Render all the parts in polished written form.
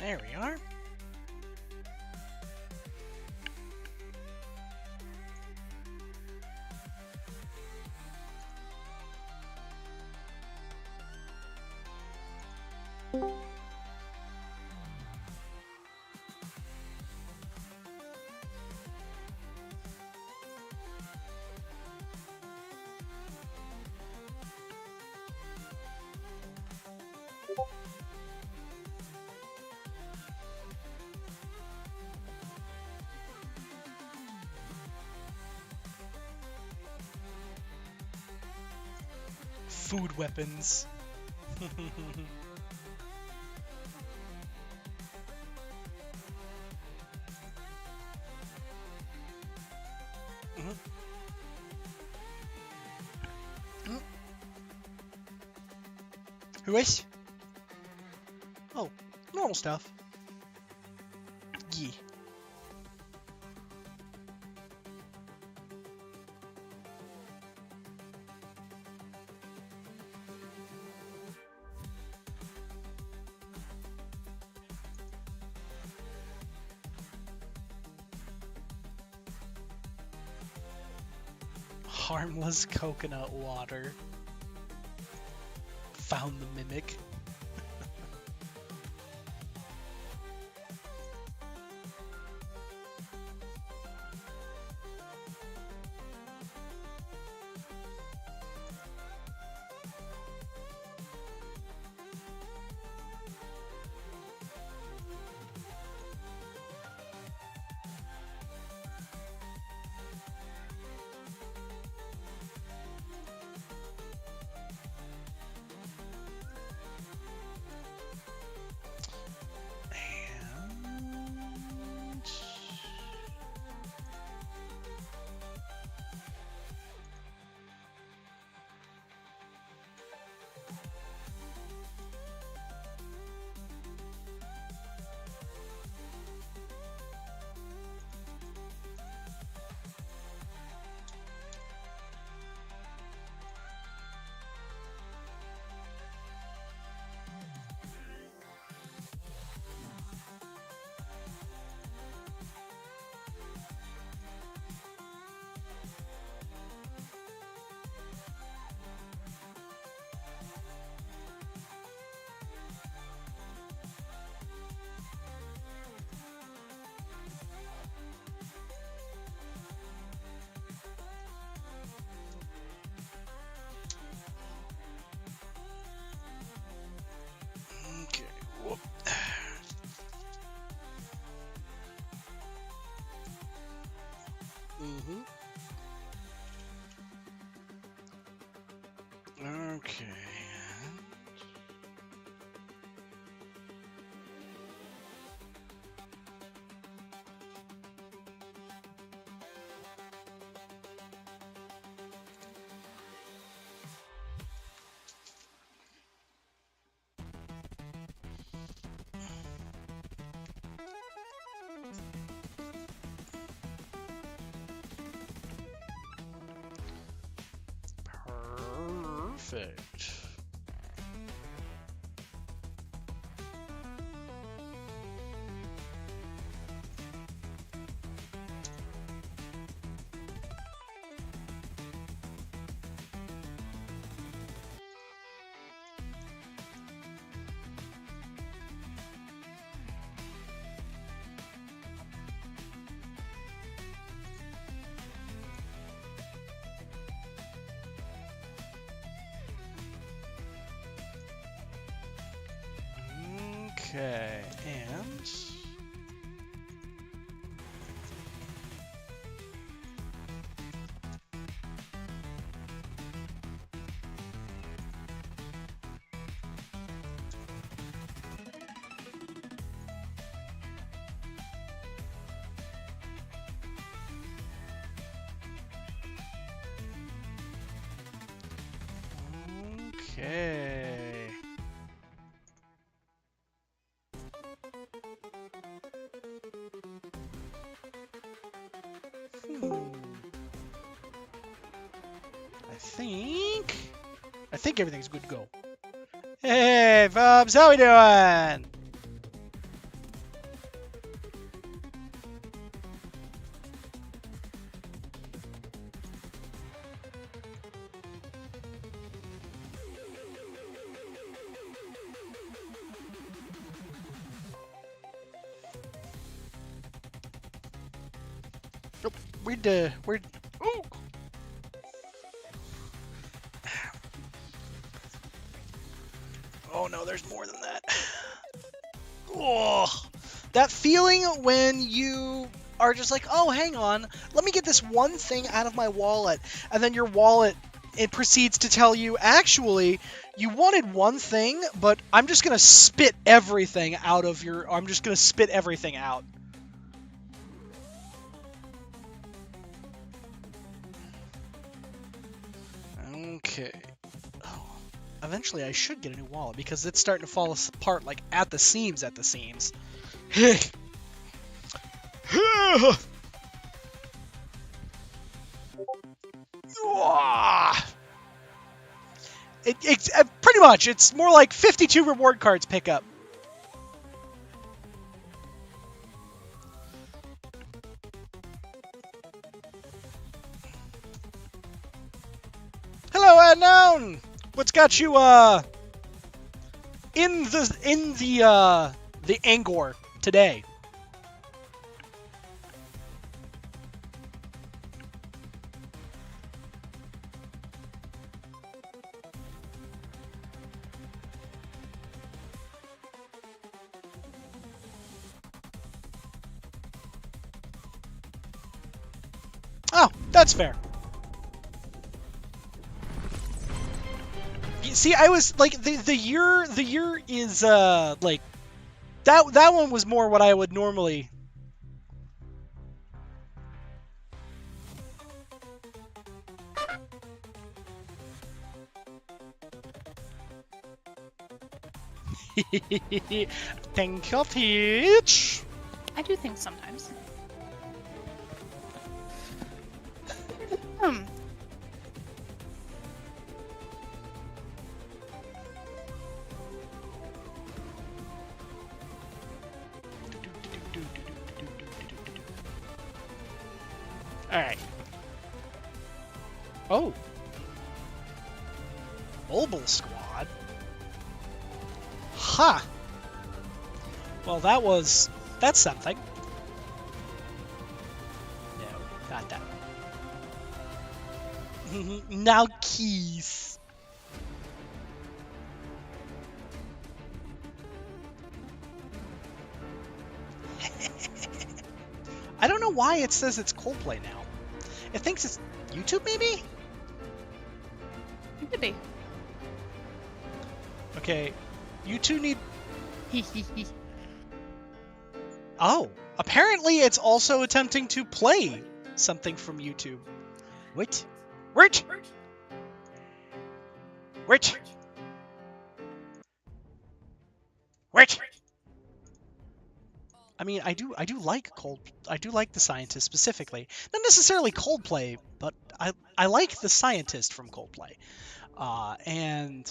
There we are. Food weapons. Who is? Oh, normal stuff. Yeah. Harmless coconut water. Found the mimic. Okay. Whoop. Okay. Perfect. Okay, and okay. I think everything's good to go. Hey, Bubs, how we doing? Nope. We're. Ooh. Oh no, there's more than that. Oh, that feeling when you are just like, oh, hang on, let me get this one thing out of my wallet, and then your wallet, it proceeds to tell you, actually, you wanted one thing, but I'm just gonna spit everything out of your. I'm just gonna spit everything out. Okay. Oh, eventually I should get a new wallet because it's starting to fall apart like at the seams. It's pretty much. It's more like 52 reward cards pick up. Hello, unknown. What's got you in the Angor today? Oh, that's fair. See, I was like the year is like that one was more what I would normally. Thank you, Peach. I do things sometimes. Alright. Oh. Mobile squad. Ha! Well, that's something. No, not that. Now keys. I don't know why it says it's Coldplay now. It thinks it's YouTube, maybe? It could be. Okay, you two need... Oh, apparently it's also attempting to play something from YouTube. Wait. Wait! Wait! Wait! I mean, I do like the scientist specifically. Not necessarily Coldplay, but I like the scientist from Coldplay. And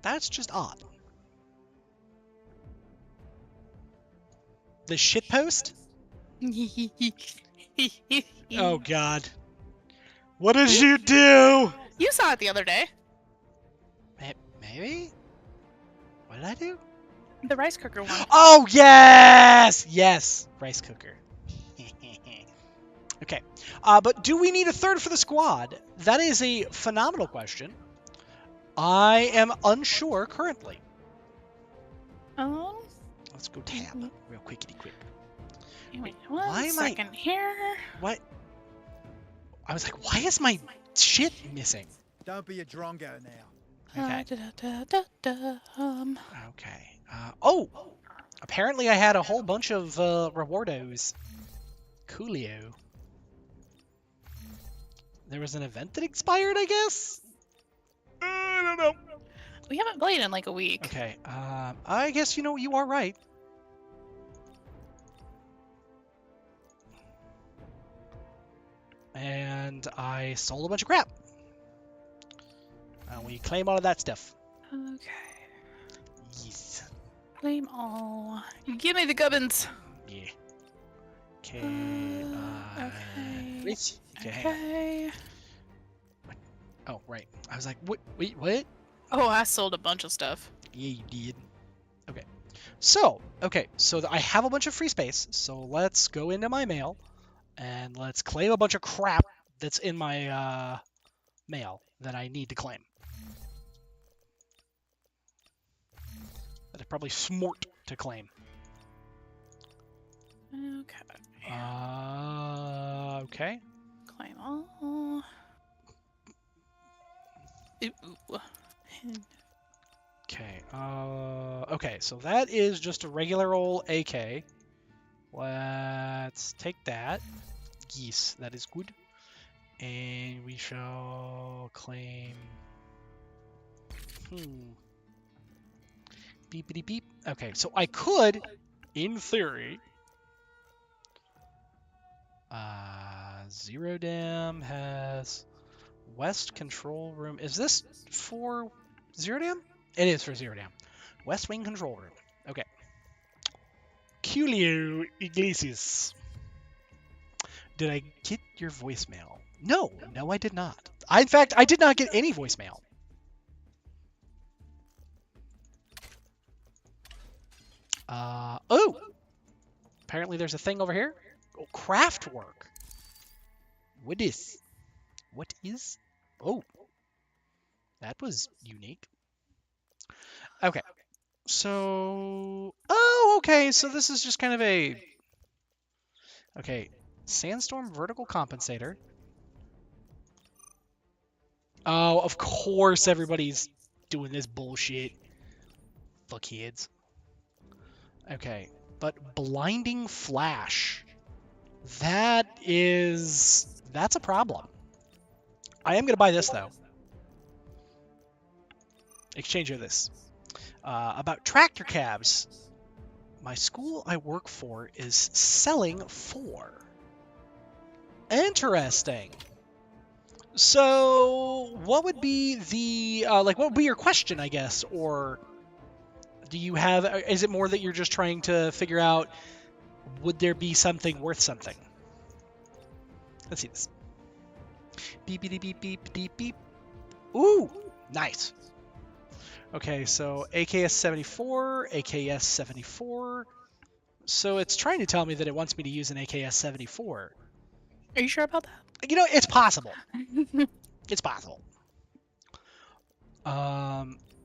that's just odd. The shitpost? Oh god. What did you do? You saw it the other day. Maybe? What did I do? The rice cooker one. Oh, yes! Yes, rice cooker. Okay. But do we need a third for the squad? That is a phenomenal question. I am unsure currently. Let's go tab real quickity quick. Wait, one second here. What? I was like, why is my shit missing? Don't be a drongo now. Okay. Okay. Oh! Apparently I had a whole bunch of rewardos. Coolio. There was an event that expired, I guess? I don't know. We haven't played in like a week. Okay. I guess, you are right. And I sold a bunch of crap. And we claim all of that stuff. Okay. Yes. Claim all. Give me the gubbins. Yeah. Okay. Okay. Okay. Okay. Oh, right. I was like, wait, what? Oh, I sold a bunch of stuff. Yeah, you did. Okay. So I have a bunch of free space. So let's go into my mail. And let's claim a bunch of crap that's in my mail that I need to claim. That is probably smart to claim. Okay. Okay. Claim all. Ooh. Okay. Okay, so that is just a regular old AK. Let's take that. Yes, that is good. And we shall claim. Beepity beep. Okay, so I could, in theory. Zero Dam has West Control Room. Is this for Zero Dam? It is for Zero Dam. West Wing Control Room. Okay. Julio Iglesias. Did I get your voicemail? No, I did not. In fact, I did not get any voicemail. Oh! Apparently there's a thing over here. Oh, craft work. What is? What is? Oh. That was unique. Okay. So... Oh, okay. So this is just kind of a... Okay. Sandstorm vertical compensator. Oh, of course everybody's doing this bullshit. Fuckheads. Okay. But blinding flash. That's a problem. I am going to buy this, though. Exchange of this. About tractor cabs. My school I work for is selling 4. Interesting. So, what would be the, what would be your question, I guess? Or do you have, is it more that you're just trying to figure out, would there be something worth something? Let's see this. Beep, beep, beep, beep, beep, beep. Ooh, nice. Okay, so AKS 74, AKS 74. So it's trying to tell me that it wants me to use an AKS 74. Are you sure about that? You know, it's possible. It's possible.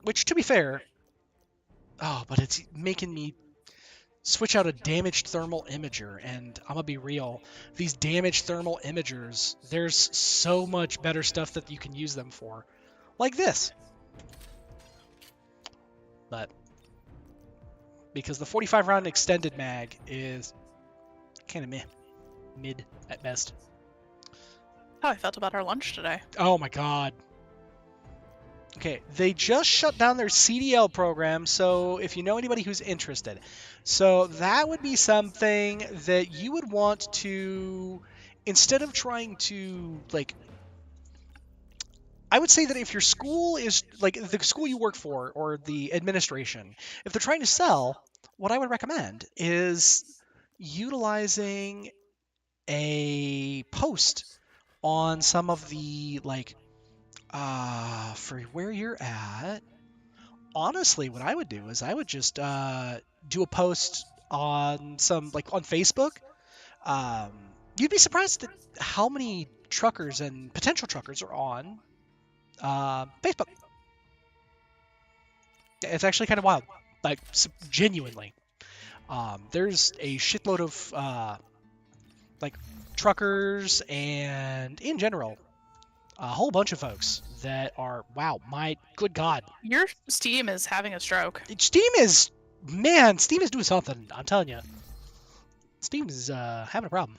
Which, to be fair, but it's making me switch out a damaged thermal imager, and I'm gonna be real. These damaged thermal imagers, there's so much better stuff that you can use them for, like this. But because the 45 round extended mag is kind of mid at best. How I felt about our lunch today. Oh my god. Okay, they just shut down their CDL program, so if you know anybody who's interested. So that would be something that you would want to, instead of trying to, I would say that if your school is, the school you work for, or the administration, if they're trying to sell, what I would recommend is utilizing a post on some of the, for where you're at. Honestly, what I would do is I would just do a post on some, on Facebook. You'd be surprised at how many truckers and potential truckers are on Facebook. It's actually kind of wild, genuinely. There's a shitload of truckers and in general a whole bunch of folks that are, wow, my good god. Your Steam is having a stroke. Steam is doing something, I'm telling you. Steam is having a problem.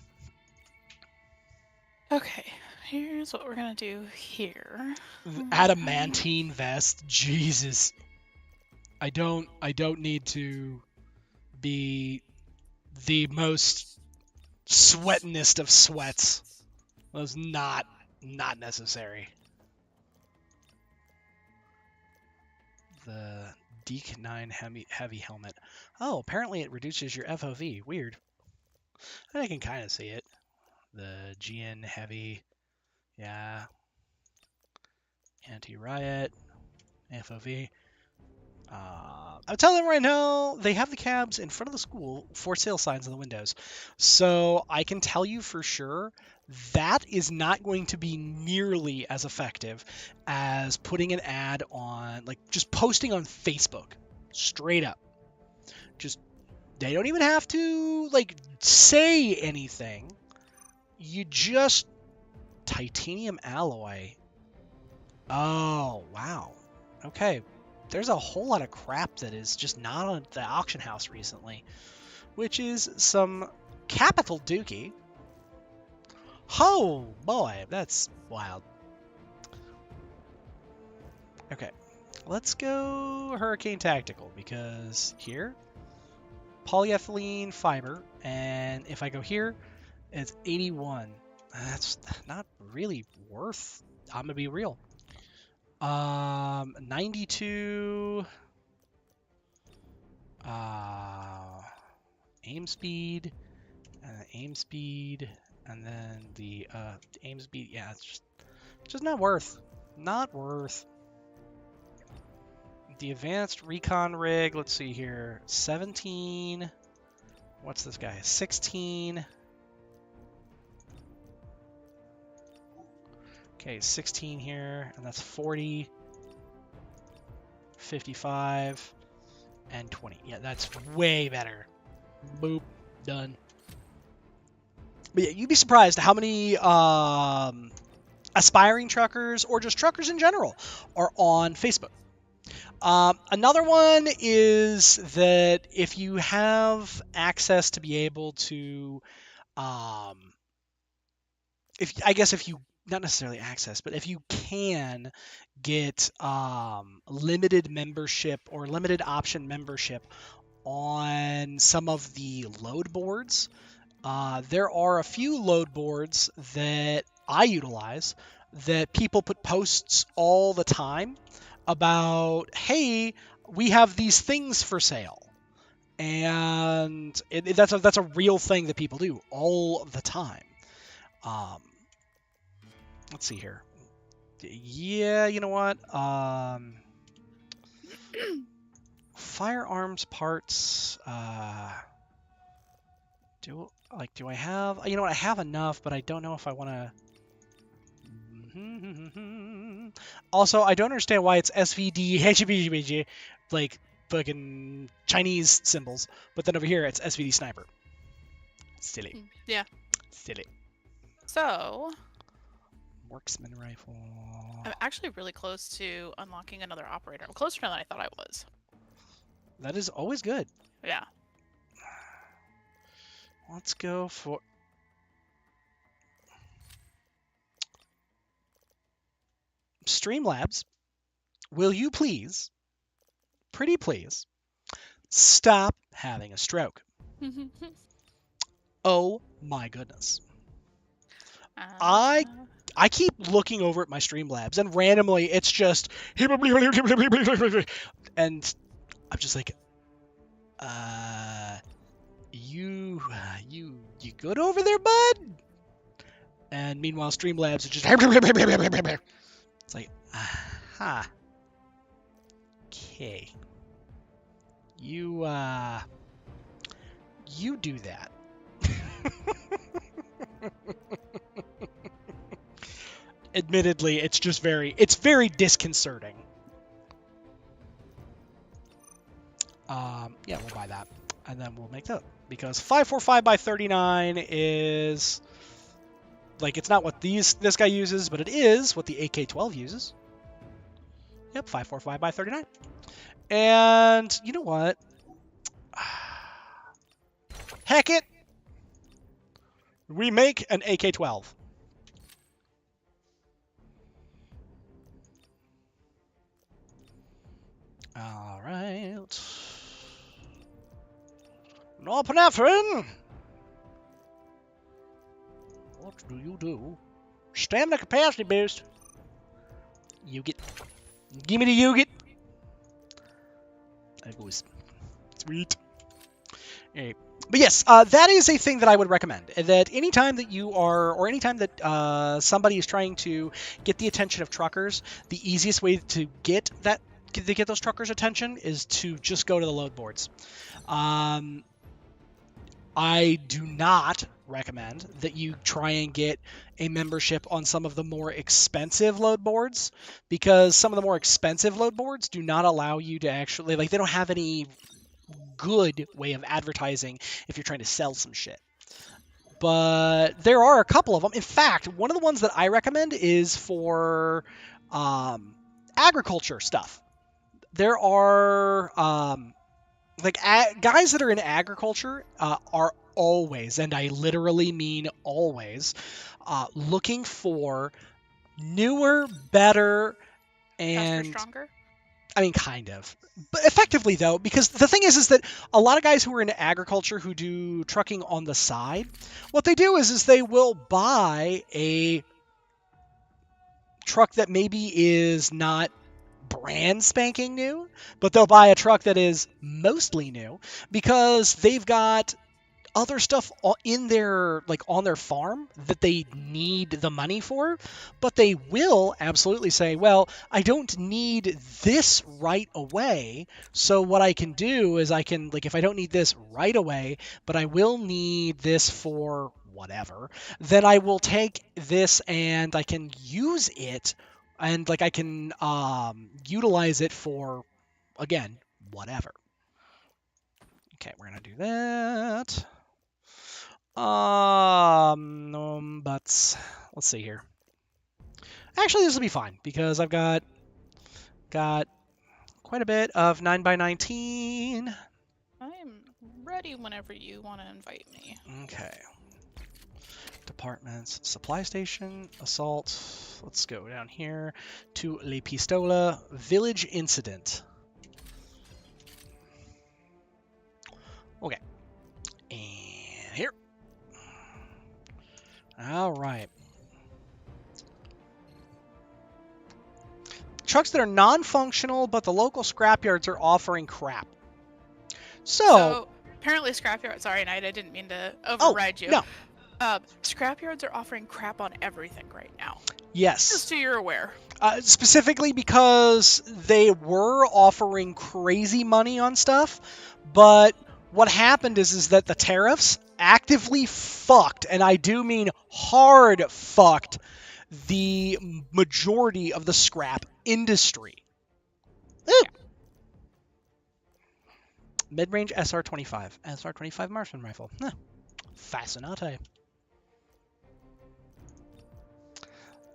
Okay, here's what we're gonna do here. Adamantine vest, Jesus. I don't need to be the most sweatinest of sweats. That was not necessary. The Deke 9 heavy helmet. Oh, apparently it reduces your FOV. Weird. I can kind of see it. The GN heavy. Yeah. Anti-riot. FOV. I'm telling them right now, they have the cabs in front of the school, for sale signs on the windows. So I can tell you for sure that is not going to be nearly as effective as putting an ad on, like just posting on Facebook, straight up. Just, they don't even have to like say anything. You just, titanium alloy. Oh, wow. Okay. There's a whole lot of crap that is just not on the auction house recently, which is some capital dookie. Oh boy, that's wild. Okay, let's go Hurricane Tactical, because here, polyethylene fiber, and if I go here, it's 81. That's not really worth, I'm gonna be real. 92 aim speed, and then the aim speed. Yeah, it's just not worth. Not worth. The advanced recon rig. Let's see here. 17. What's this guy? 16. Okay, 16 here, and that's 40, 55, and 20. Yeah, that's way better. Boop. Done. But yeah, you'd be surprised how many aspiring truckers, or just truckers in general, are on Facebook. Another one is that if you have access to be able to, if you, not necessarily access, but if you can get limited membership or limited option membership on some of the load boards, there are a few load boards that I utilize that people put posts all the time about, hey, we have these things for sale. And that's a real thing that people do all the time. Let's see here. Yeah, you know what? Firearms parts. Do I have? You know what? I have enough, but I don't know if I want to. Also, I don't understand why it's SVD HBG, like fucking Chinese symbols, but then over here it's SVD sniper. Silly. Yeah. Silly. So, Marksman rifle. I'm actually really close to unlocking another operator. I'm closer than I thought I was. That is always good. Yeah. Let's go for... Streamlabs, will you please, pretty please, stop having a stroke? Oh my goodness. I keep looking over at my Streamlabs, and randomly it's just... And I'm just like, you good over there, bud? And meanwhile, Streamlabs is just... It's like, aha. Okay. You do that. Admittedly, it's very disconcerting. Yeah, we'll buy that. And then we'll make that. Because 545 by 39 is... Like, it's not what this guy uses, but it is what the AK-12 uses. Yep, 545 by 39. And you know what? Heck it! We make an AK-12. All right. Norepinephrine! What do you do? Stamina capacity boost. Yuget. Give me the Yuget. That goes. Sweet. Alright. But yes, that is a thing that I would recommend. That anytime that you are, or anytime that somebody is trying to get the attention of truckers, the easiest way to get that get those truckers' attention is to just go to the load boards. I do not recommend that you try and get a membership on some of the more expensive load boards, because some of the more expensive load boards do not allow you to actually, like, they don't have any good way of advertising if you're trying to sell some shit. But there are a couple of them. In fact, one of the ones that I recommend is for agriculture stuff. There are guys that are in agriculture are always, and I literally mean always, looking for newer, better, Faster, and stronger. I mean, kind of. But effectively, though, because the thing is that a lot of guys who are in agriculture who do trucking on the side, what they do is they will buy a truck that maybe is not brand spanking new, but they'll buy a truck that is mostly new because they've got other stuff in their, like, on their farm that they need the money for, but they will absolutely say, well, I don't need this right away, so what I can do is I can, like, if I don't need this right away, but I will need this for whatever, then I will take this and I can use it, and, like, I can utilize it for, again, whatever. Okay, we're gonna do that. But let's see here. Actually, this will be fine because I've got quite a bit of 9x19. I'm ready whenever you want to invite me. Okay. Departments, supply station, assault. Let's go down here to Le Pistola, village incident. Okay. And here. All right. Trucks that are non-functional, but the local scrapyards are offering crap. So apparently scrapyards. Sorry, Knight, I didn't mean to override you. No. Scrapyards are offering crap on everything right now. Yes. Just so you're aware. Specifically because they were offering crazy money on stuff, but what happened is that the tariffs actively fucked, and I do mean hard fucked, the majority of the scrap industry. Yeah. Mid-range SR-25. SR-25 marksman rifle. Fascinate.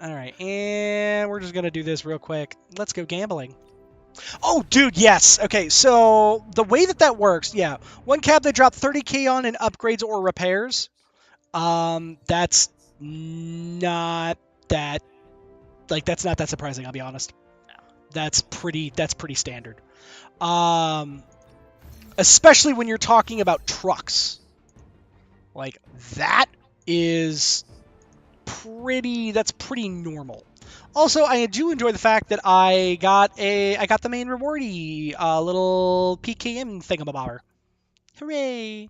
Alright, and we're just going to do this real quick. Let's go gambling. Oh, dude, yes. Okay, so the way that works, yeah. One cab they drop 30k on in upgrades or repairs. That's not that... Like, that's not that surprising, I'll be honest. No. That's pretty standard. Especially when you're talking about trucks. Like, that's pretty normal. Also, I do enjoy the fact that I got the main rewardy little PKM thingamabobber. Hooray!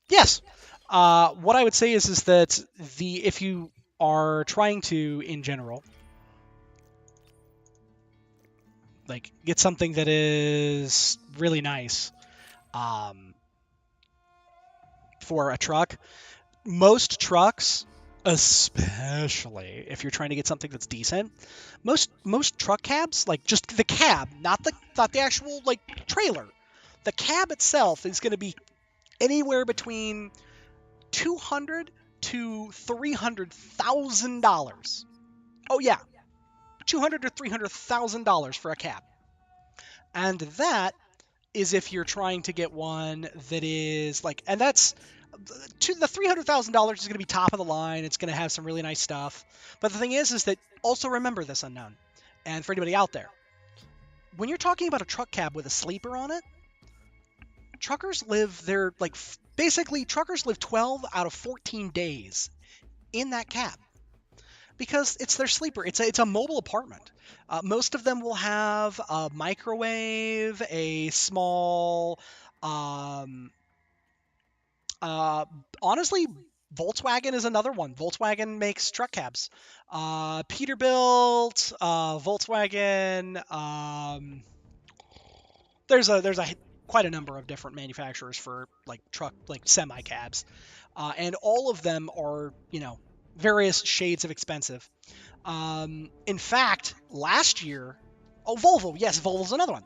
Yes. What I would say is that if you are trying to, in general, like, get something that is really nice, for a truck, most trucks, especially if you're trying to get something that's decent, most truck cabs, like just the cab, not the actual, like, trailer, the cab itself is going to be anywhere between $200,000 to $300,000. Oh yeah, $200,000 to $300,000 for a cab, and that is if you're trying to get one that is like, and that's the $300,000 is going to be top of the line. It's going to have some really nice stuff. But the thing is that also remember this, Unknown, and for anybody out there, when you're talking about a truck cab with a sleeper on it, truckers live 12 out of 14 days in that cab because it's their sleeper. It's a mobile apartment. Most of them will have a microwave, a small, honestly, Volkswagen is another one. Volkswagen makes truck cabs. Peterbilt, Volkswagen. There's a quite a number of different manufacturers for like truck like semi cabs, and all of them are various shades of expensive. In fact, last year, Volvo. Yes, Volvo's another one.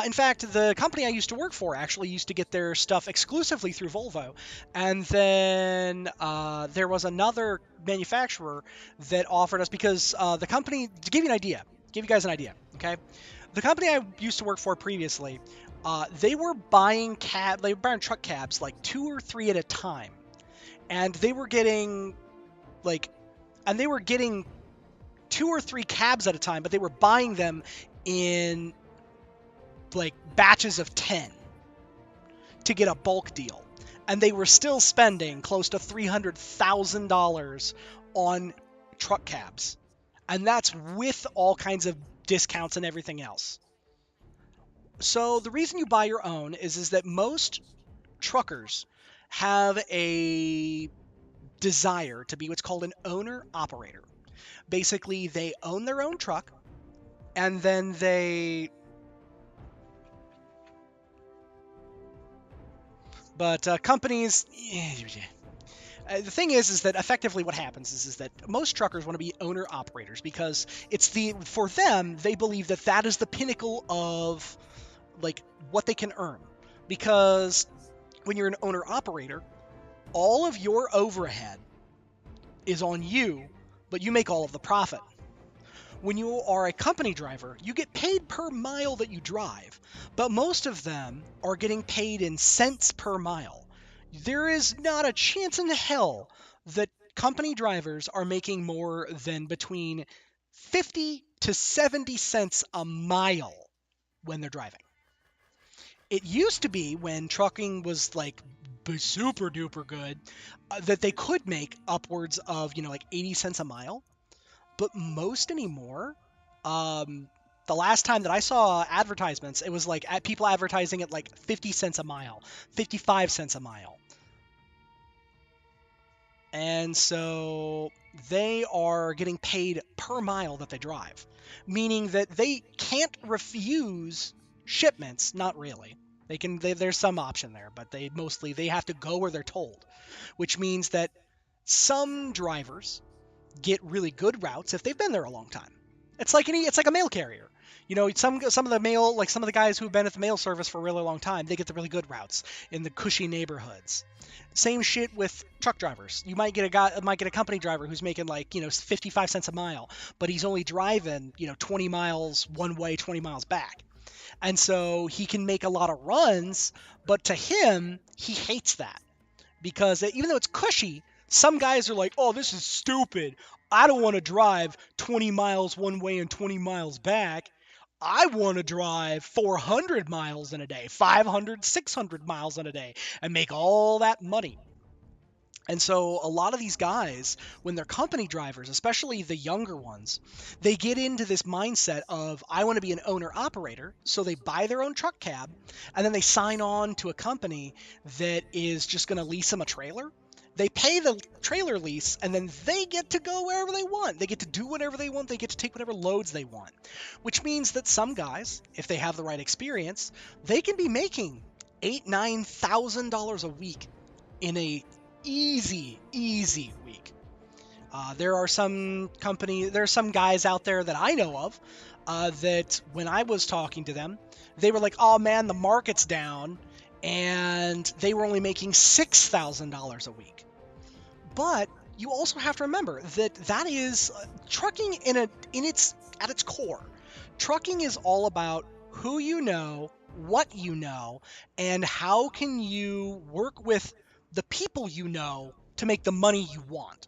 In fact, the company I used to work for actually used to get their stuff exclusively through Volvo. And then there was another manufacturer that offered us, because the company, to give you guys an idea, okay? The company I used to work for previously, they were buying truck cabs like 2 or 3 at a time. And they were getting 2 or 3 cabs at a time, but they were buying them in like batches of 10 to get a bulk deal, and they were still spending close to $300,000 on truck cabs, and that's with all kinds of discounts and everything else. So the reason you buy your own is that most truckers have a desire to be what's called an owner operator. Basically, they own their own truck, and then companies, the thing is that effectively what happens is that most truckers want to be owner operators, because for them, they believe that is the pinnacle of like what they can earn. Because when you're an owner operator, all of your overhead is on you, but you make all of the profit. When you are a company driver, you get paid per mile that you drive, but most of them are getting paid in cents per mile. There is not a chance in hell that company drivers are making more than between 50 to 70 cents a mile when they're driving. It used to be, when trucking was like super duper good, that they could make upwards of, like 80 cents a mile. But most anymore, the last time that I saw advertisements, it was like people advertising at like 50 cents a mile, 55 cents a mile. And so they are getting paid per mile that they drive, meaning that they can't refuse shipments. Not really. There's some option there, but they have to go where they're told, which means that some drivers get really good routes if they've been there a long time. It's like a mail carrier. Some of the guys who've been at the mail service for a really long time, they get the really good routes in the cushy neighborhoods. Same shit with truck drivers. You might get a company driver who's making 55 cents a mile, but he's only driving 20 miles one way, 20 miles back. And so he can make a lot of runs, but to him, he hates that, because even though it's cushy, some guys are like, oh, this is stupid. I don't want to drive 20 miles one way and 20 miles back. I want to drive 400 miles in a day, 500, 600 miles in a day, and make all that money. And so a lot of these guys, when they're company drivers, especially the younger ones, they get into this mindset of, I want to be an owner-operator. So they buy their own truck cab, and then they sign on to a company that is just going to lease them a trailer. They pay the trailer lease, and then they get to go wherever they want. They get to do whatever they want. They get to take whatever loads they want, which means that some guys, if they have the right experience, they can be making $8,000, $9,000 a week in a easy week. There are some guys out there that I know of that when I was talking to them, they were like, oh man, the market's down, and they were only making $6,000 a week. But you also have to remember that is trucking at its core. Trucking is all about who you know, what you know, and how can you work with the people you know to make the money you want.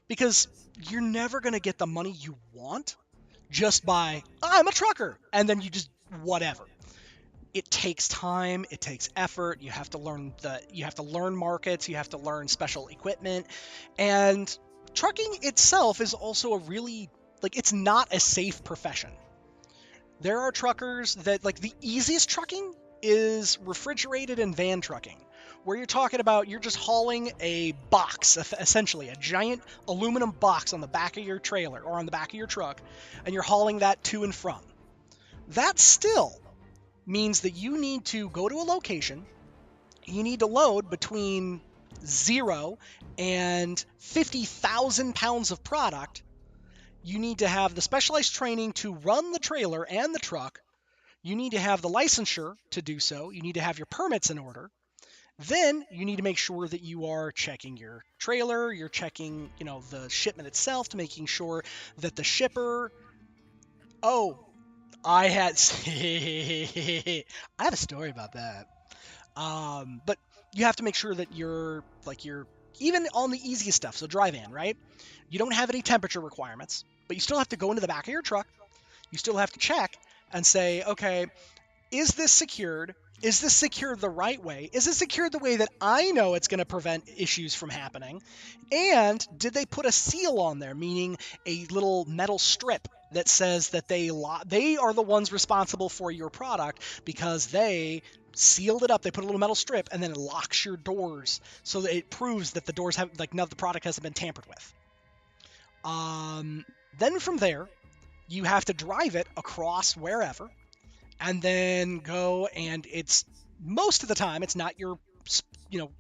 Because you're never going to get the money you want just by, I'm a trucker, and then you just whatever. It takes time, it takes effort. You have to learn markets, you have to learn special equipment, and trucking itself is also a really it's not a safe profession. There are truckers that the easiest trucking is refrigerated and van trucking, where you're talking about you're just hauling a box, essentially a giant aluminum box on the back of your trailer or on the back of your truck, and you're hauling that to and from. That still means that you need to go to a location, you need to load between 0 and 50,000 pounds of product. You need to have the specialized training to run the trailer and the truck. You need to have the licensure to do so. You need to have your permits in order. Then you need to make sure that you are checking your trailer, you're checking, the shipment itself to making sure that the shipper. Oh, I had I have a story about that. But you have to make sure that you're even on the easiest stuff. So dry van, right? You don't have any temperature requirements, but you still have to go into the back of your truck. You still have to check and say, okay, is this secured? Is this secured the right way? Is it secured the way that I know it's going to prevent issues from happening? And did they put a seal on there, meaning a little metal strip that says that they are the ones responsible for your product because they sealed it up. They put a little metal strip and then it locks your doors so that it proves that the doors have none of the product hasn't been tampered with. Then from there, you have to drive it across wherever. And then go, and it's most of the time it's not your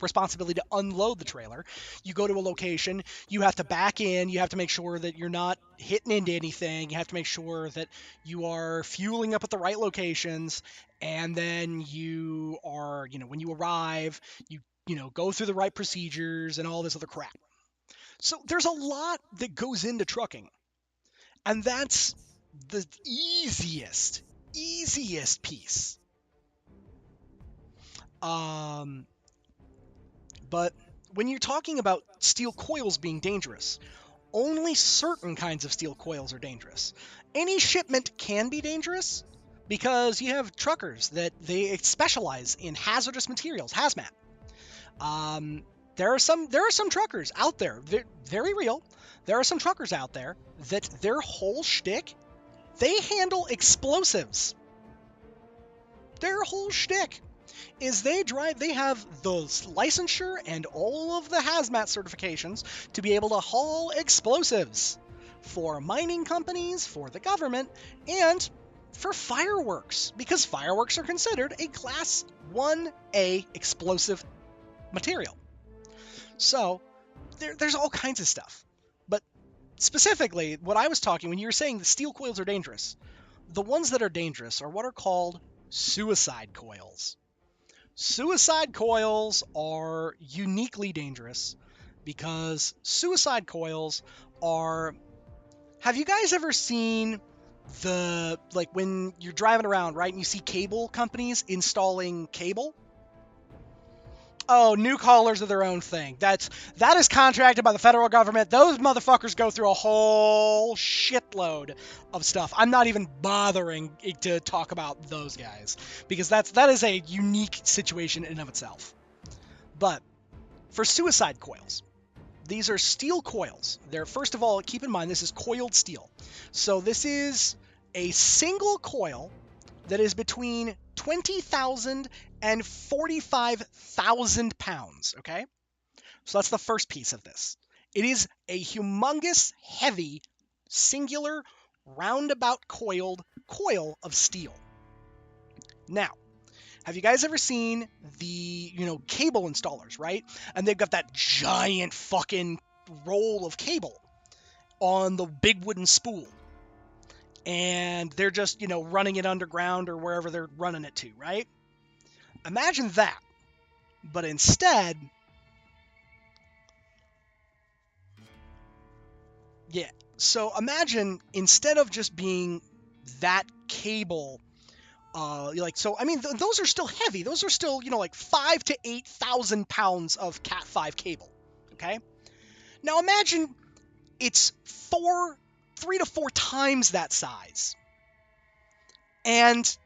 responsibility to unload the trailer. You go to a location, you have to back in, you have to make sure that you're not hitting into anything, you have to make sure that you are fueling up at the right locations, and then you are, when you arrive, you go through the right procedures and all this other crap. So there's a lot that goes into trucking, and that's the easiest piece. But when you're talking about steel coils being dangerous, only certain kinds of steel coils are dangerous. Any shipment can be dangerous because you have truckers that they specialize in hazardous materials, hazmat. There are some truckers out there, very real. There are some truckers out there that their whole shtick, they handle explosives. Their whole shtick is they have the licensure and all of the hazmat certifications to be able to haul explosives for mining companies, for the government, and for fireworks, because fireworks are considered a Class 1A explosive material. So there's all kinds of stuff. But specifically, what I was talking, when you were saying the steel coils are dangerous, the ones that are dangerous are what are called suicide coils. Suicide coils are uniquely dangerous because suicide coils are... Have you guys ever seen when you're driving around, right, and you see cable companies installing cable? Oh, new callers are their own thing. That is contracted by the federal government. Those motherfuckers go through a whole shitload of stuff. I'm not even bothering to talk about those guys because that is a unique situation in and of itself. But for suicide coils, these are steel coils. They're, first of all, keep in mind this is coiled steel. So this is a single coil that is between 20,000 and 45,000 pounds, okay? So that's the first piece of this. It is a humongous, heavy, singular, roundabout coiled coil of steel. Now, have you guys ever seen the, cable installers, right? And they've got that giant fucking roll of cable on the big wooden spool. And they're just, running it underground or wherever they're running it to, right? Imagine that. But instead... Yeah. So imagine, instead of just being that cable... those are still heavy. Those are still, 5 to 8,000 pounds of Cat 5 cable, okay? Now imagine it's 3 to 4 times that size. And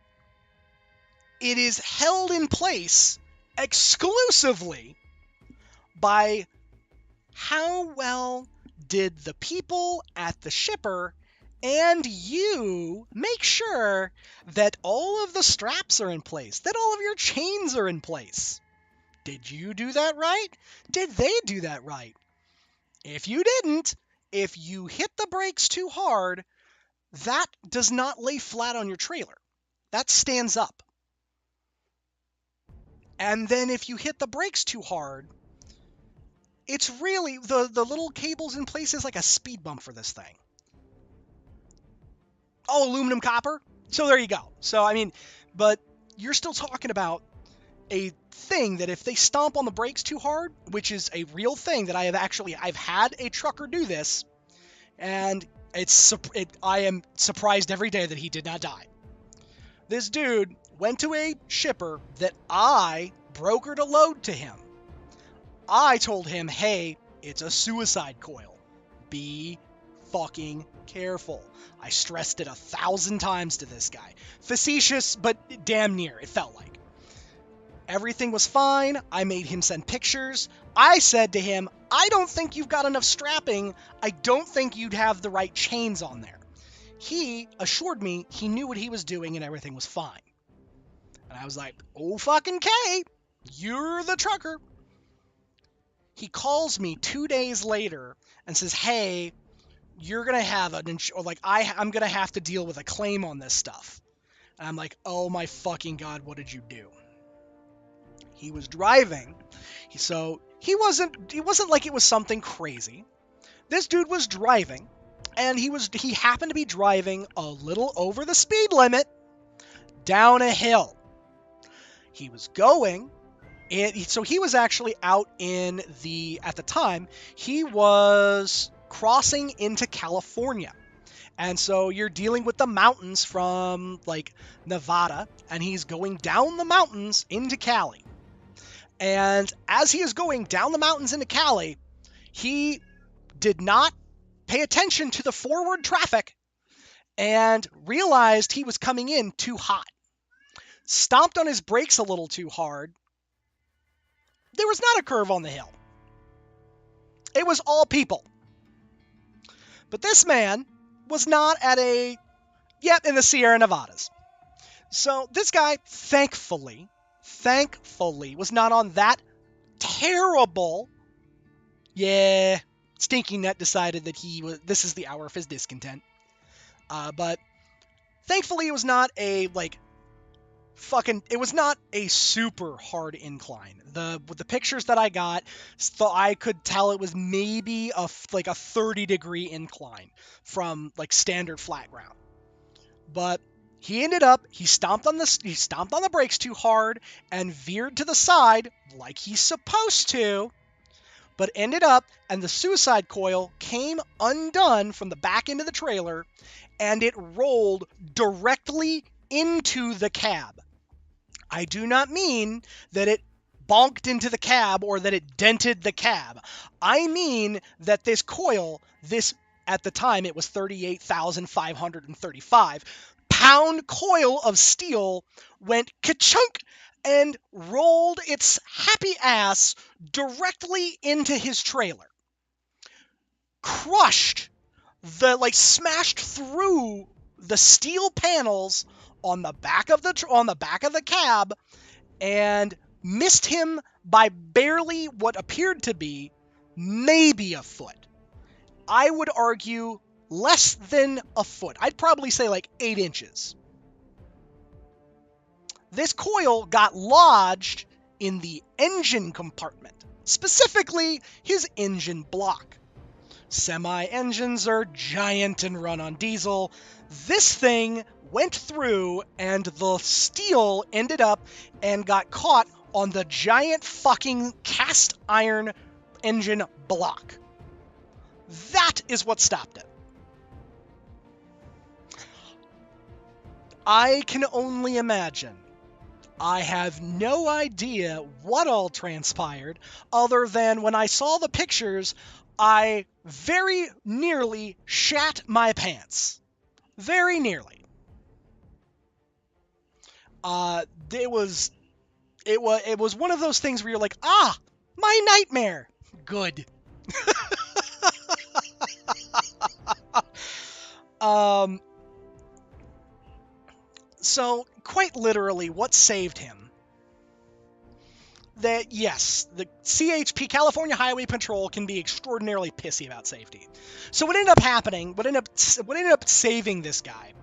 it is held in place exclusively by how well did the people at the shipper and you make sure that all of the straps are in place, that all of your chains are in place. Did you do that right? Did they do that right? If you didn't, if you hit the brakes too hard, that does not lay flat on your trailer. That stands up. And then if you hit the brakes too hard, it's really, the little cables in place is like a speed bump for this thing. Oh, aluminum copper? So there you go. So, I mean, but you're still talking about a thing that if they stomp on the brakes too hard, which is a real thing that I've had a trucker do this, and I am surprised every day that he did not die. This dude went to a shipper that I brokered a load to him. I told him, hey, it's a suicide coil. Be fucking careful. I stressed it 1,000 times to this guy. Facetious, but damn near, it felt like. Everything was fine. I made him send pictures. I said to him, I don't think you've got enough strapping. I don't think you'd have the right chains on there. He assured me he knew what he was doing and everything was fine. And I was like, oh fucking K, you're the trucker. He calls me 2 days later and says, hey, you're going to have I'm going to have to deal with a claim on this stuff. And I'm like, oh my fucking God, what did you do? He was driving. So he wasn't like it was something crazy. This dude was driving, and he happened to be driving a little over the speed limit down a hill. He was going, so he was actually out at the time, he was crossing into California. And so you're dealing with the mountains from like Nevada, and he's going down the mountains into Cali. And as he is going down the mountains into Cali, he did not pay attention to the forward traffic and realized he was coming in too hot. Stomped on his brakes a little too hard. There was not a curve on the hill. It was all people. But this man was not in the Sierra Nevadas. So this guy, thankfully, was not on that terrible. Yeah, Stinky Nut decided that this is the hour of his discontent. But thankfully it was not it was not a super hard incline. With the pictures that I got, so I could tell it was maybe a 30-degree incline from like standard flat ground. But he stomped on the brakes too hard and veered to the side like he's supposed to, but ended up, and the suicide coil came undone from the back end of the trailer, and it rolled directly into the cab. I do not mean that it bonked into the cab or that it dented the cab. I mean that this coil, at the time it was 38,535 pound coil of steel, went ka-chunk and rolled its happy ass directly into his trailer. Smashed through the steel panels on the back of the cab and missed him by barely what appeared to be maybe a foot. I would argue less than a foot. I'd probably say like 8 inches. This coil got lodged in the engine compartment, specifically his engine block. Semi-engines are giant and run on diesel. This thing went through, and the steel ended up and got caught on the giant fucking cast iron engine block. That is what stopped it. I can only imagine. I have no idea what all transpired, other than when I saw the pictures, I very nearly shat my pants. Very nearly. It was one of those things where you're like, my nightmare. Good. So quite literally, what saved him? that yes, the CHP, California Highway Patrol, can be extraordinarily pissy about safety. So what ended up happening, what ended up saving this guy,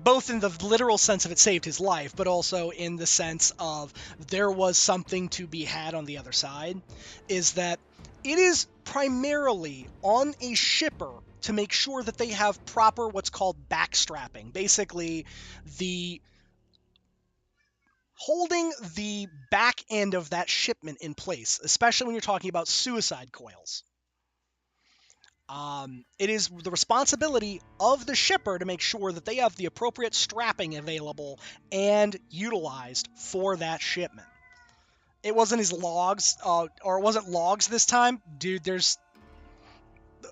both in the literal sense of it saved his life, but also in the sense of there was something to be had on the other side, is that it is primarily on a shipper to make sure that they have proper what's called backstrapping. Basically, the holding the back end of that shipment in place, especially when you're talking about suicide coils. It is the responsibility of the shipper to make sure that they have the appropriate strapping available and utilized for that shipment. It wasn't his logs, or it wasn't logs this time. Dude,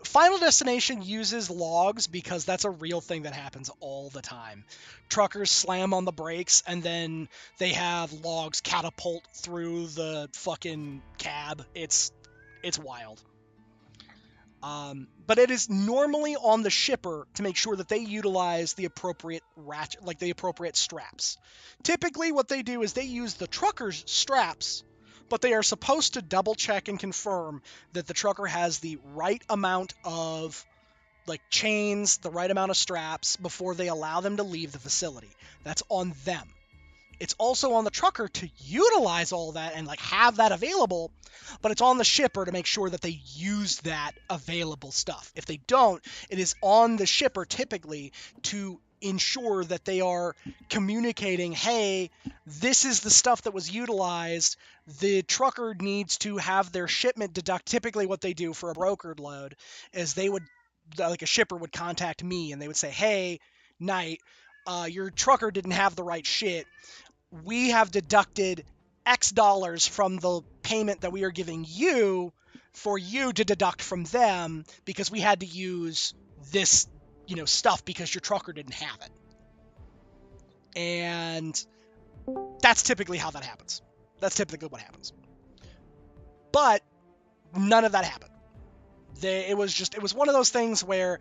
Final Destination uses logs because that's a real thing that happens all the time. Truckers slam on the brakes and then they have logs catapult through the fucking cab. It's wild. But it is normally on the shipper to make sure that they utilize the appropriate ratchet, like the appropriate straps. Typically what they do is they use the trucker's straps, but they are supposed to double check and confirm that the trucker has the right amount of like chains, the right amount of straps before they allow them to leave the facility. That's on them. It's also on the trucker to utilize all that and like have that available, but it's on the shipper to make sure that they use that available stuff. If they don't, it is on the shipper typically to ensure that they are communicating, hey, this is the stuff that was utilized. The trucker needs to have their shipment deduct. Typically what they do for a brokered load is they would, like a shipper would contact me and they would say, hey, Knight, your trucker didn't have the right shit. We have deducted X dollars from the payment that we are giving you for you to deduct from them because we had to use this, stuff because your trucker didn't have it. And that's typically how that happens. That's typically what happens. But none of that happened. It was one of those things where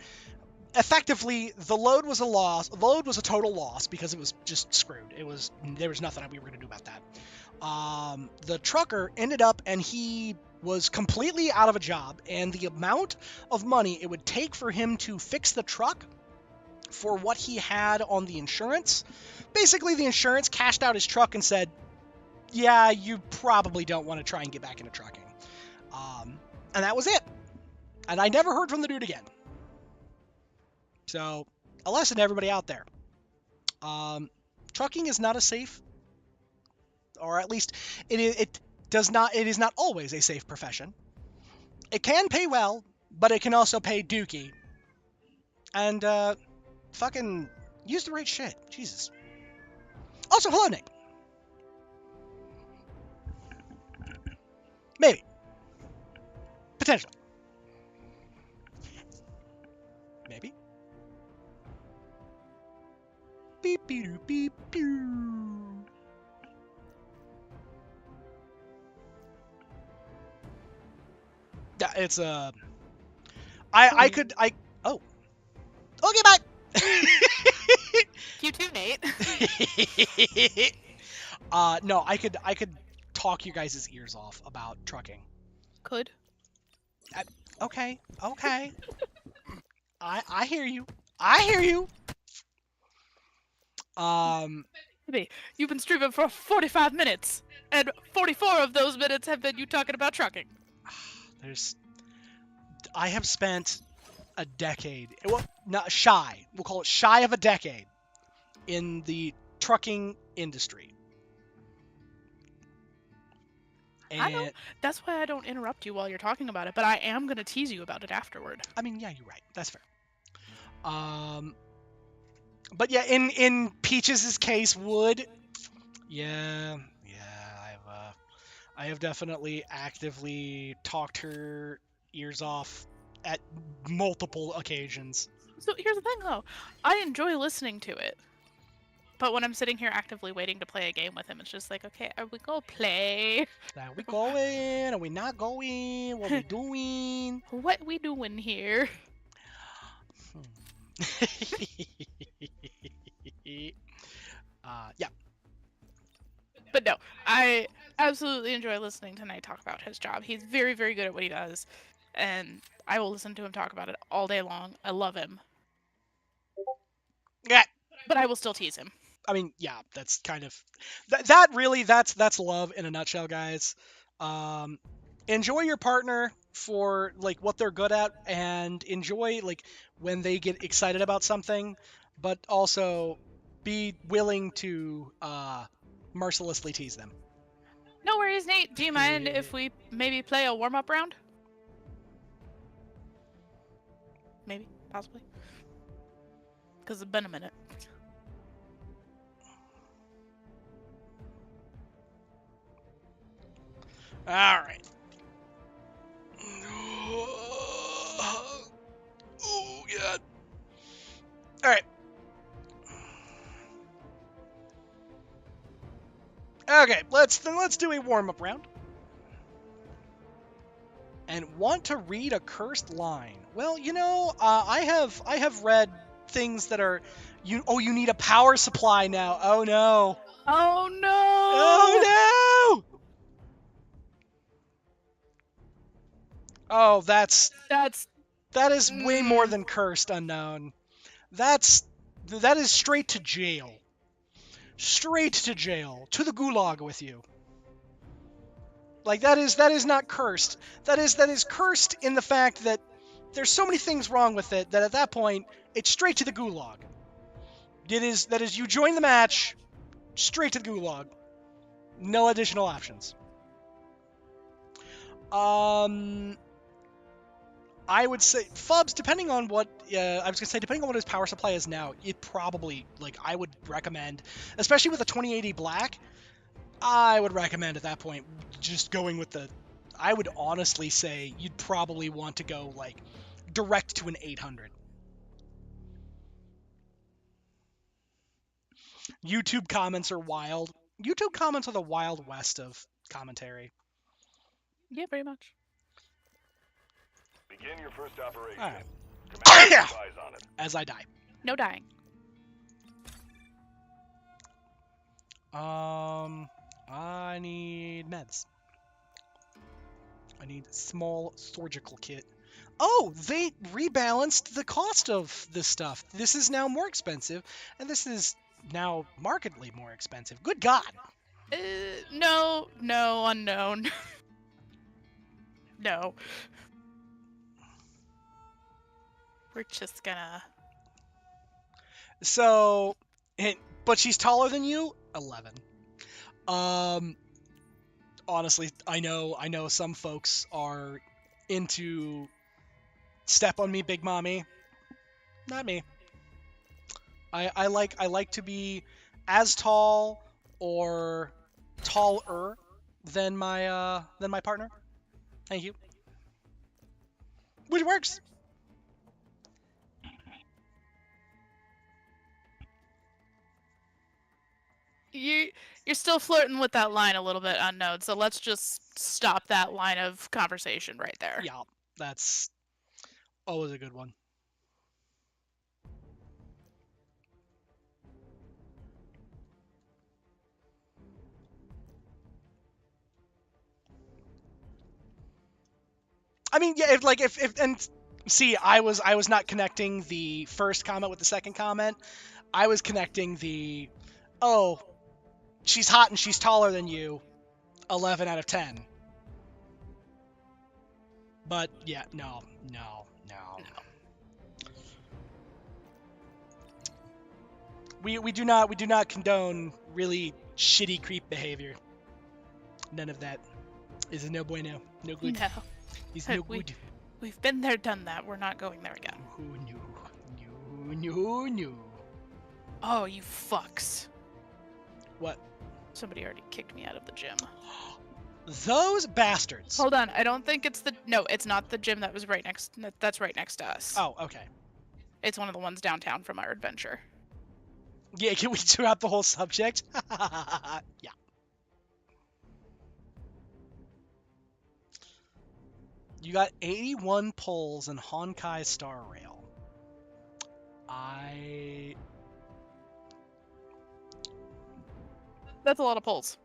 effectively the load was a loss. The load was a total loss because it was just screwed. There was nothing we were going to do about that. The trucker ended up, and he was completely out of a job, and the amount of money it would take for him to fix the truck for what he had on the insurance, basically the insurance cashed out his truck and said, yeah, you probably don't want to try and get back into trucking. And that was it. And I never heard from the dude again. So, a lesson to everybody out there. Trucking is not a safe, or at least it is not always a safe profession. It can pay well, but it can also pay dookie. And, fucking use the right shit. Jesus. Also, hello, Nick. Maybe. Potentially. Maybe. Beep, beep, beep, beep. Yeah, it's oh. Okay, bye. You too, Nate. No, I could talk you guys' ears off about trucking. Could. Okay. I hear you. I hear you. Hey, you've been streaming for 45 minutes, and 44 of those minutes have been you talking about trucking. I have spent a decade, well, not shy, we'll call it shy of a decade, in the trucking industry. And I know. That's why I don't interrupt you while you're talking about it, but I am going to tease you about it afterward. I mean, yeah, you're right. That's fair. But yeah, in Peaches' case, I have definitely actively talked her ears off at multiple occasions. So here's the thing, though. I enjoy listening to it. But when I'm sitting here actively waiting to play a game with him, it's just like, okay, are we gonna play? Are we going? Are we not going? What are we doing? What we doing here? Yeah. But no, absolutely enjoy listening to Knight talk about his job. He's very, very good at what he does, and I will listen to him talk about it all day long. I love him, Yeah. but I will still tease him. I mean, yeah, that's kind of that really that's love in a nutshell, guys. Enjoy your partner for like what they're good at, and enjoy like when they get excited about something, but also be willing to mercilessly tease them. No worries, Nate. Do you mind if we maybe play a warm-up round? Maybe, possibly. Because it's been a minute. All right. Oh god. All right. Okay, let's do a warm-up round. And want to read a cursed line? Well, you know, I have read things that are you. Oh, you need a power supply now. Oh no. Oh no! Oh no. Oh, that is way more than cursed, unknown. That is straight to jail. Straight to jail, to the gulag with you. Like that is not cursed. That is cursed in the fact that there's so many things wrong with it that at that point it's straight to the gulag. That is you join the match, straight to the gulag. No additional options. I would say Fubs, depending on what depending on what his power supply is now, it probably I would recommend, especially with a 2080 black, I would recommend at that point just going with the. I would honestly say you'd probably want to go direct to an 800. YouTube comments are wild. YouTube comments are the wild west of commentary. Yeah, pretty much. Begin your first operation. All right. Commander, advise on it. As I die. No dying. I need meds. I need small surgical kit. Oh, they rebalanced the cost of this stuff. This is now more expensive, and this is now markedly more expensive. Good God. No, unknown. No. We're just gonna... So, but she's taller than you? 11. Honestly, I know some folks are into step on me, big mommy. Not me. I like to be as tall or taller than my partner. Thank you. Which works. You're still flirting with that line a little bit, unknown. So let's just stop that line of conversation right there. Yeah, that's always a good one. I mean, yeah, if and see, I was not connecting the first comment with the second comment. I was connecting the, oh, she's hot and she's taller than you, 11 out of 10. But yeah, no. We do not condone really shitty creep behavior. None of that is a no bueno, no good. No. He's no good. We've been there, done that. We're not going there again. No. Oh, you fucks. What? Somebody already kicked me out of the gym. Those bastards. Hold on, I don't think it's the... No, it's not the gym that was right next... That's right next to us. Oh, okay. It's one of the ones downtown from our adventure. Yeah, can we drop the whole subject? Yeah. You got 81 pulls in Honkai Star Rail. That's a lot of pulls.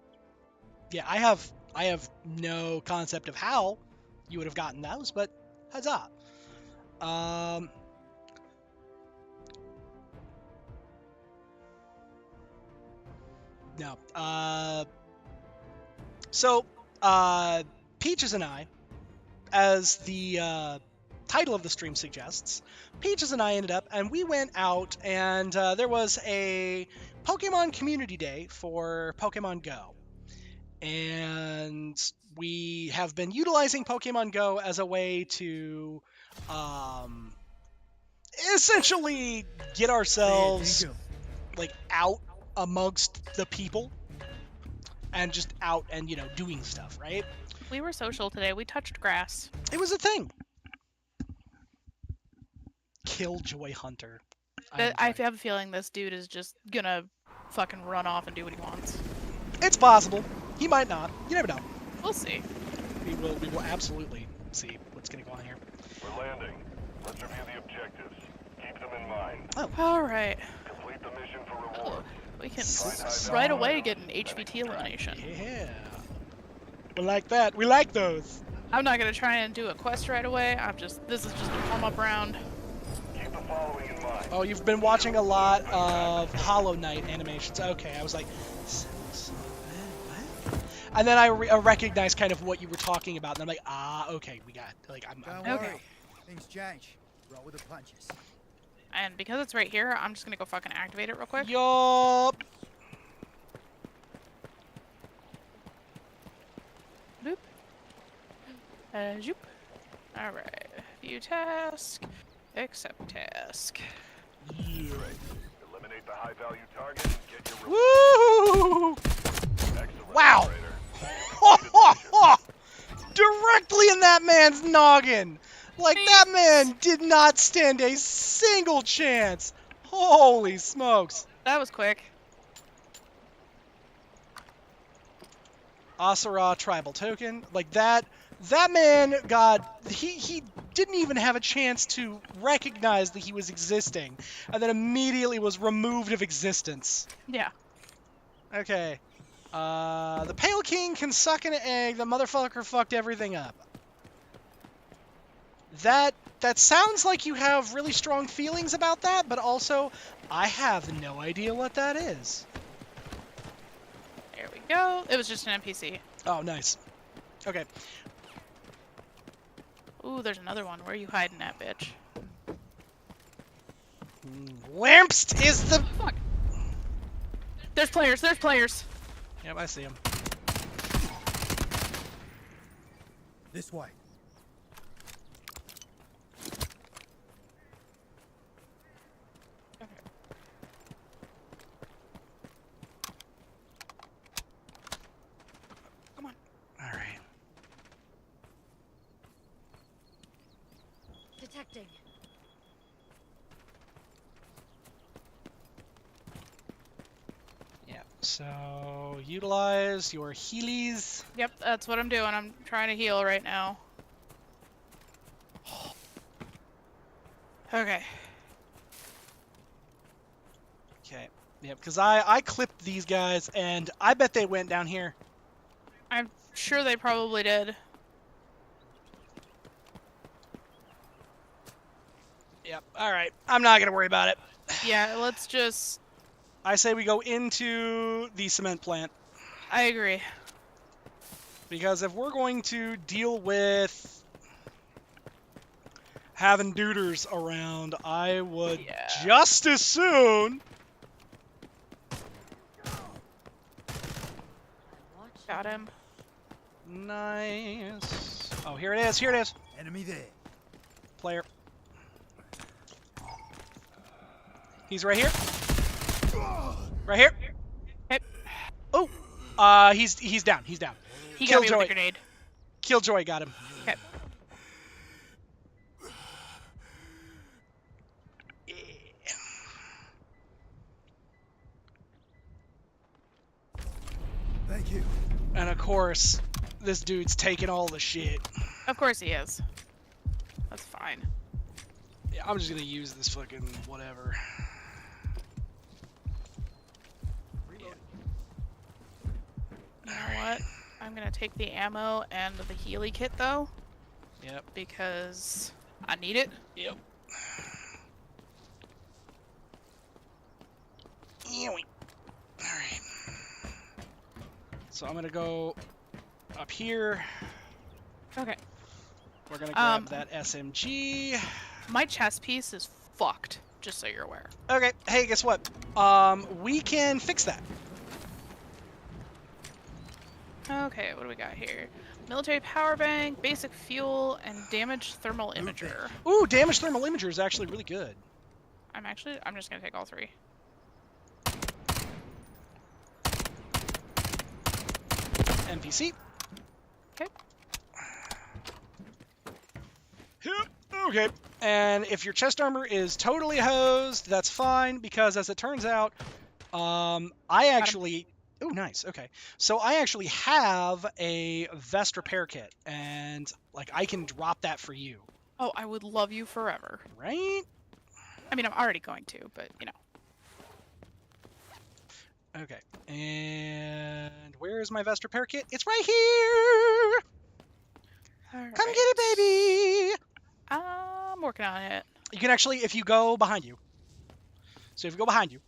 Yeah, I have no concept of how you would have gotten those, but huzzah. No. So, Peaches and I, as the title of the stream suggests, Peaches and I ended up, and we went out, and there was a Pokemon Community Day for Pokemon Go. And we have been utilizing Pokemon Go as a way to essentially get ourselves like out amongst the people and just out and doing stuff, right? We were social today. We touched grass. It was a thing. Killjoy Hunter. I have a feeling this dude is just gonna fucking run off and do what he wants. It's possible. He might not. You never know. We'll see. We will absolutely see what's going to go on here. We're landing. Let's review the objectives. Keep them in mind. All right. Complete the mission for reward. We can right away get an HVT elimination. Yeah. We like that. We like those. I'm not gonna try and do a quest right away. This is just a warm-up round. Keep the following in mind. Oh, you've been watching a lot of Hollow Knight animations. Okay, I was like, what? And then I recognized kind of what you were talking about, and I'm like, okay, we got, like, I'm Don't Okay. worry. Things change. Roll with the punches. And because it's right here, I'm just gonna go fucking activate it real quick. yup. Boop. Zoop. Alright. View task. Accept task. Yeah. Eliminate the high-value target and get your reward. Woo! Excellent, Wow. operator. Directly in that man's noggin. Like, that man did not stand a single chance. Holy smokes. That was quick. Asura tribal token. Like, that man got... He didn't even have a chance to recognize that he was existing. And then immediately was removed of existence. Yeah. Okay. The Pale King can suck an egg. The motherfucker fucked everything up. That sounds like you have really strong feelings about that, but also, I have no idea what that is. There we go. It was just an NPC. Oh, nice. Okay. Ooh, there's another one. Where are you hiding that bitch? Lampst is the... Fuck. There's players. There's players. Yep, I see him. This way. Come on. All right. Detecting. Yeah, so utilize your Heelys. Yep, that's what I'm doing. I'm trying to heal right now. Okay. Okay. Yep, because I clipped these guys, and I bet they went down here. I'm sure they probably did. Yep, all right. I'm not going to worry about it. Yeah, let's just... I say we go into the cement plant. I agree. Because if we're going to deal with having duders around, I would just as soon... Got him. Nice. Oh, here it is. Here it is. Enemy there. Player. He's right here. Right here. Hit. Oh. He's down. He's down. He got me Killjoy. with a grenade. Killjoy got him. Okay. Thank you. And of course, this dude's taking all the shit. Of course he is. That's fine. Yeah, I'm just gonna use this fucking whatever. You know what? gonna take the ammo and the Healy kit though, Yep. because I need it. Yep. Alright. So I'm gonna go up here. Okay. We're gonna grab that SMG. My chest piece is fucked, just so you're aware. Okay, hey, guess what? We can fix that. Okay, what do we got here? Military power bank, basic fuel, and damaged thermal imager. Ooh, damaged thermal imager is actually really good. I'm just gonna take all three. NPC. Okay. Okay. And if your chest armor is totally hosed, that's fine, because as it turns out, I actually... Oh, nice. Okay. So I actually have a vest repair kit, and, like, I can drop that for you. Oh, I would love you forever. Right? I mean, I'm already going to, but, you know. Okay. And where is my vest repair kit? It's right here! Come get it, baby! I'm working on it. You can actually, if you go behind you. So if you go behind you.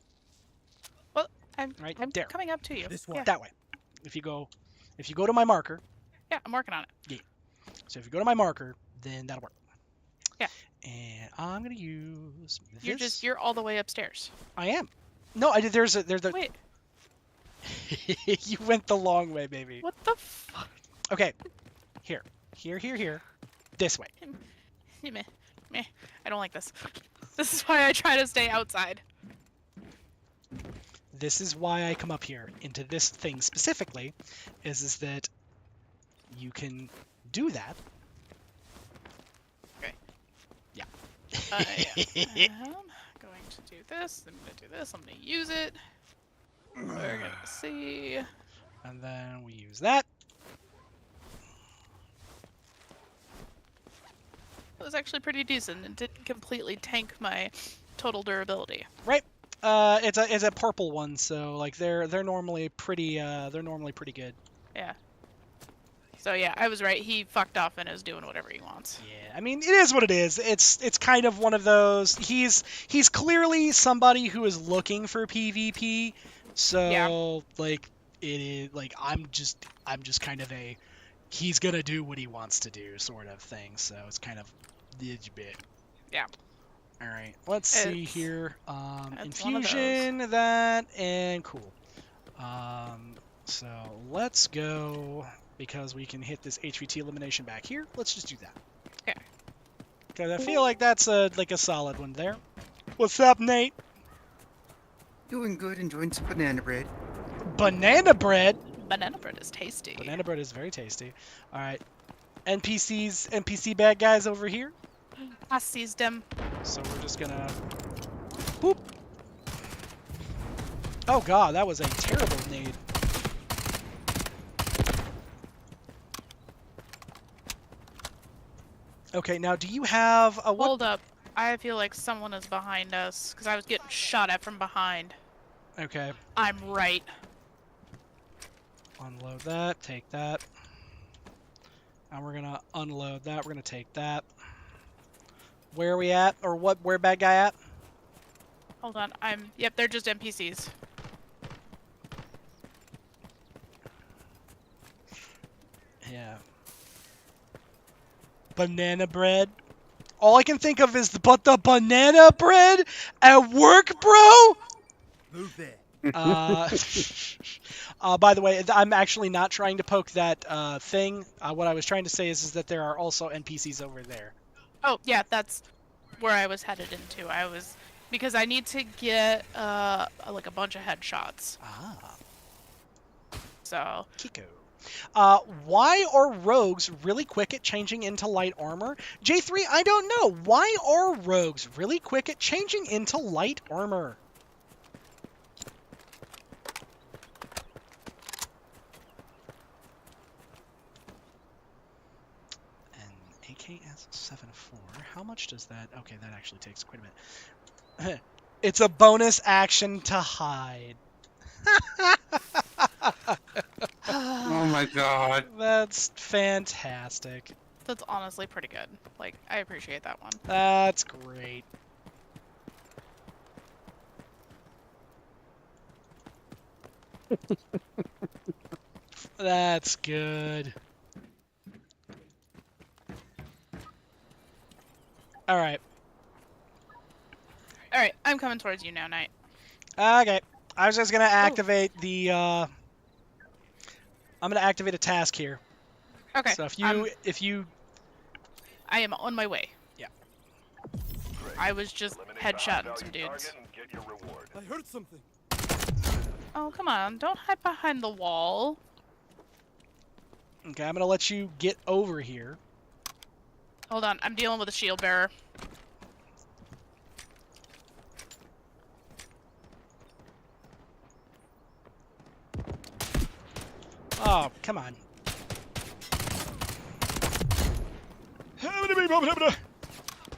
Well, I'm there. coming up to you. This way. Yeah. That way. If you go to my marker. Yeah, I'm working on it. Yeah. So if you go to my marker, then that'll work. Yeah. And I'm gonna use this. You're all the way upstairs. I am. No, I did. There's a. Wait, You went the long way, baby. what the fuck? Okay. Here. This way. Meh. I don't like this. This is why I try to stay outside. This is why I come up here into this thing specifically, is that you can do that. Okay. Yeah. Yeah. I'm going to do this. I'm going to do this. I'm going to use it. We're going to see. And then we use that. It was actually pretty decent. It didn't completely tank my total durability. Right. It's a purple one, so like they're normally pretty good. Yeah. So yeah, I was right. He fucked off and is doing whatever he wants. Yeah, I mean it is what it is. It's kind of one of those. He's clearly somebody who is looking for PvP. So Yeah. like it is like I'm just kind of a he's gonna do what he wants to do sort of thing. So it's kind of the bit. Yeah. All right, let's see It's- here. it's one of those. Infusion, that, and cool. So let's go, because we can hit this HVT elimination back here. Let's just do that. Okay. Because I feel like that's a solid one there. What's up, Nate? Doing good, enjoying some banana bread. Banana bread. Banana bread is tasty. Banana bread is very tasty. All right, NPC bad guys over here. I seized him. So we're just gonna boop. Oh god, that was a terrible nade. Okay, now do you have a what? Hold up. I feel like someone is behind us because I was getting shot at from behind. Okay, I'm right. unload that, take that. And we're gonna unload that, we're gonna take that. Where are we at? Or what, where bad guy at? Hold on. Yep, they're just NPCs. Yeah. Banana bread. All I can think of is but the banana bread at work, bro? Move there. By the way, I'm actually not trying to poke that thing. What I was trying to say is that there are also NPCs over there. Oh, yeah, that's where I was headed into. Because I need to get like a bunch of headshots. Ah, So, Kiko. Why are rogues really quick at changing into light armor? J3, I don't know. Why are rogues really quick at changing into light armor? An AKS-74. How much does that... Okay, that actually takes quite a bit. It's a bonus action to hide. Oh my god. That's fantastic. That's honestly pretty good. Like, I appreciate that one. That's great. That's good. All right. All right, I'm coming towards you now, Knight. Okay. I was just gonna activate the. I'm gonna activate a task here. Okay. So if you. I am on my way. Yeah. I was just Eliminate the headshotting high-value some dudes. target and get your reward. I heard something. Oh, come on. Don't hide behind the wall. Okay, I'm gonna let you get over here. Hold on. I'm dealing with a shield bearer. Oh, come on.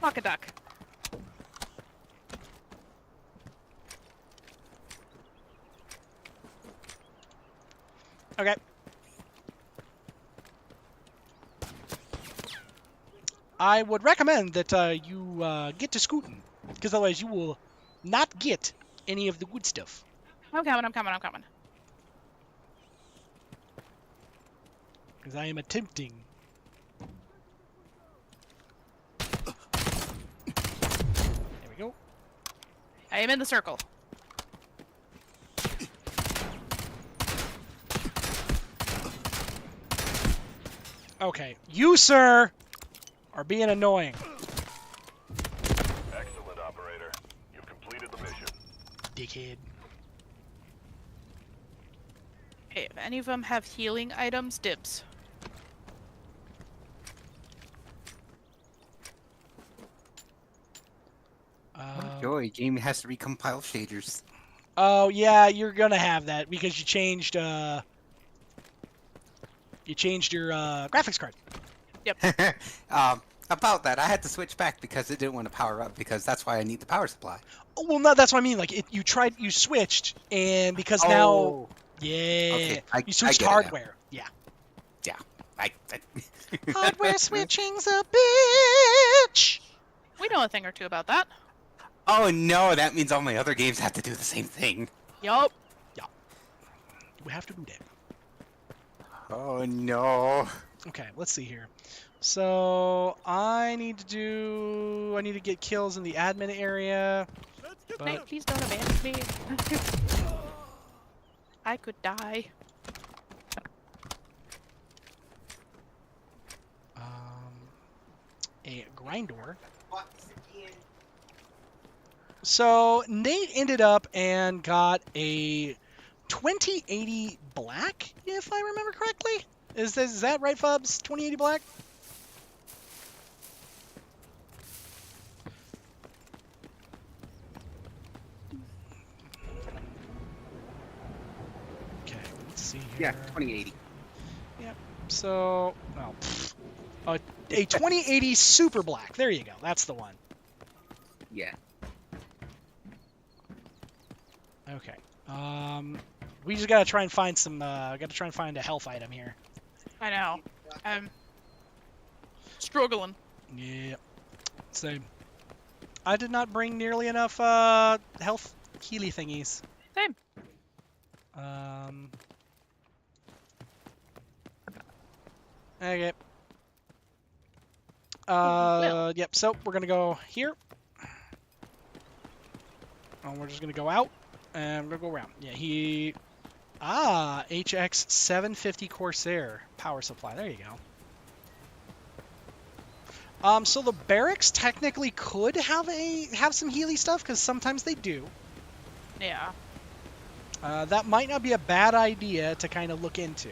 Walk a duck. Okay. I would recommend that you get to scooting, because otherwise you will not get any of the good stuff. I'm coming. Because I am attempting. There we go. I am in the circle. Okay, you, sir, are being annoying. Excellent, operator. You've completed the mission. Dickhead. Hey, if any of them have healing items, dibs. Joy, game has to recompile shaders. Oh yeah, you're gonna have that because you changed your graphics card. About that, I had to switch back because it didn't want to power up because that's why I need the power supply. Oh, well, no, that's what I mean. Like you switched, and because now, yeah, Okay, you switched get it now. hardware. Yeah. Yeah, I Hardware switching's a bitch. We know a thing or two about that. Oh no, that means all my other games have to do the same thing. Yup. We have to do that. Oh no. Okay, let's see here. So I need to get kills in the admin area. But Nate, please don't abandon me. I could die. A grindor. So Nate ended up and got a 2080 black, if I remember correctly. Is that right, Fubs? 2080 black? Okay, let's see here. Yeah, 2080. Yep. So, well, a 2080 super black. There you go. That's the one. Yeah. Okay. We just gotta try and find some. Gotta try and find a health item here. I know. I'm struggling. Yeah. Same. I did not bring nearly enough health healy thingies. Same. Okay. Well. Yep. So we're gonna go here. And we're just gonna go out, and we're gonna go around. Yeah, HX 750 Corsair power supply. There you go. So the barracks technically could have some Healy stuff because sometimes they do. Yeah. That might not be a bad idea to kind of look into.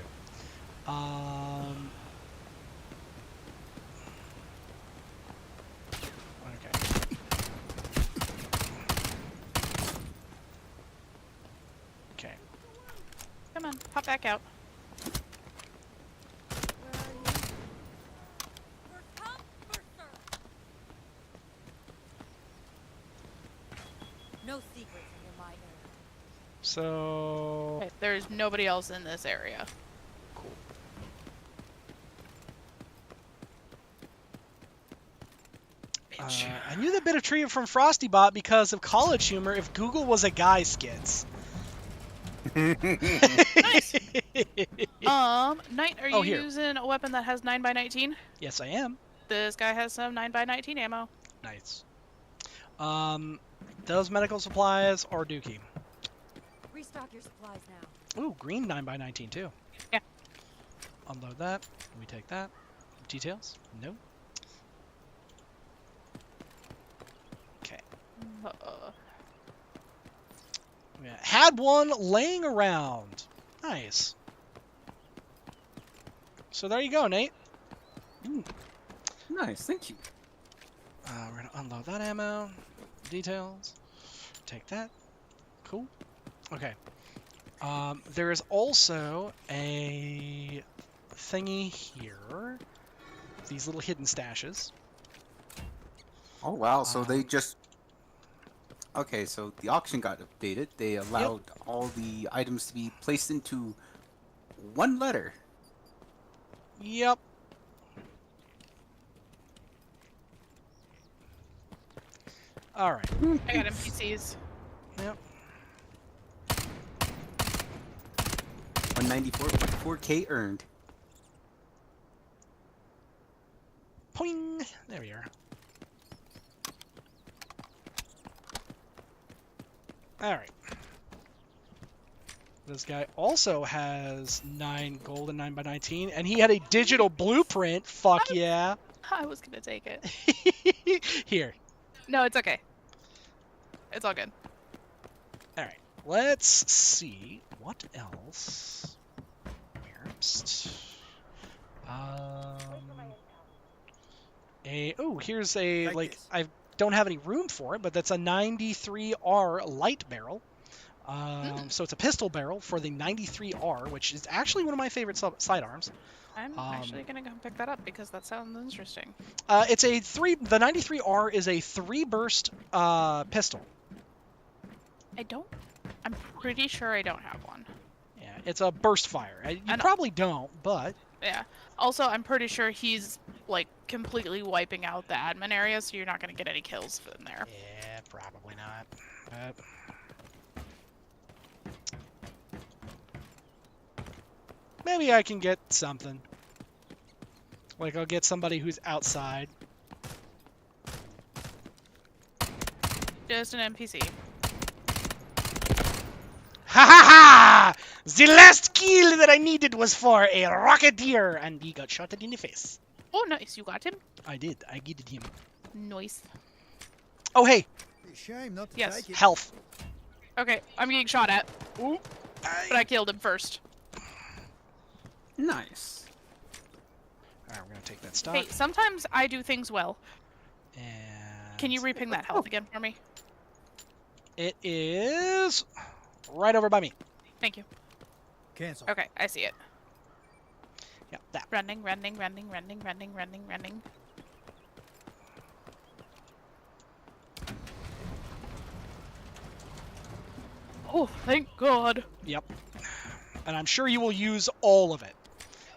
Okay. Come on, pop back out. No secrets in my area. So Okay, there's nobody else in this area. cool. I knew that bit of trivia from Frostybot because of College Humor if Google was a guy skits. Nice. Knight, are Oh, you here. using a weapon that has 9x19? Yes, I am. This guy has some 9x19 ammo. Nice. Those medical supplies are dookie. Restock your supplies now. Ooh, green 9x19 too. Yeah. Unload that. We take that. Details? No. Okay. Yeah. Had one laying around. Nice. So there you go, Nate. Ooh. Nice, thank you. We're gonna unload that ammo. Details. Take that. Cool. Okay. There is also a thingy here. These little hidden stashes. Oh wow, so they just... Okay, so the auction got updated. They allowed all the items to be placed into one letter. Yep. All right. I got NPCs. Yep. 194.4k earned. Poing. There we are. All right. This guy also has 9 gold and 9x19, and he had a digital blueprint. Fuck yeah. I was gonna take it. Here. No, it's okay. It's all good. All right. Let's see what else. Here's a Take like this. I don't have any room for it, but that's a 93R light barrel. So it's a pistol barrel for the 93R, which is actually one of my favorite sidearms. I'm actually gonna go pick that up because that sounds interesting. It's a the 93R is a 3-burst pistol. I'm pretty sure I don't have one. Yeah, it's a burst fire. You And- probably don't, but Yeah. Also, I'm pretty sure he's like completely wiping out the admin area, so you're not gonna get any kills in there. yeah, probably not. But maybe I can get something. Like I'll get somebody who's outside. Just an NPC. Ha ha ha! The last kill that I needed was for a rocketeer, and he got shot in the face. Oh, nice. You got him. I did. I gitted him. Nice. Oh, hey, Be a shame not to Yes. take it. health. Okay, I'm getting shot at, Ooh. but I killed him first. Nice. All right, we're gonna take that stock. Hey, sometimes I do things well. And Can you reping that health again for me? It is right over by me. Thank you. Cancel. Okay, I see it. Yeah, that. Running. Oh, thank God. Yep. And I'm sure you will use all of it.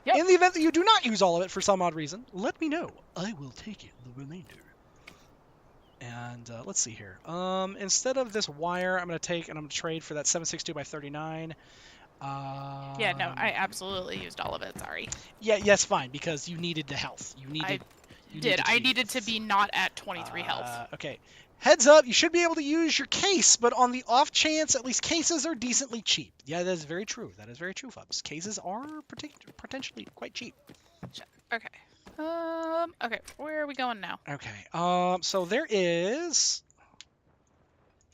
Yep. In the event that you do not use all of it for some odd reason, let me know. I will take it, the remainder. And let's see here. Instead of this wire, I'm going to take and I'm going to trade for that 762x39. Yeah, no, I absolutely used all of it. Sorry. Yeah, yes, fine, because you needed the health. You needed. I needed to be not at 23 health. Okay. Heads up, you should be able to use your case, but on the off chance, at least cases are decently cheap. Yeah, that is very true. That is very true, folks. Cases are potentially quite cheap. Okay. Okay, where are we going now? Okay. So there is.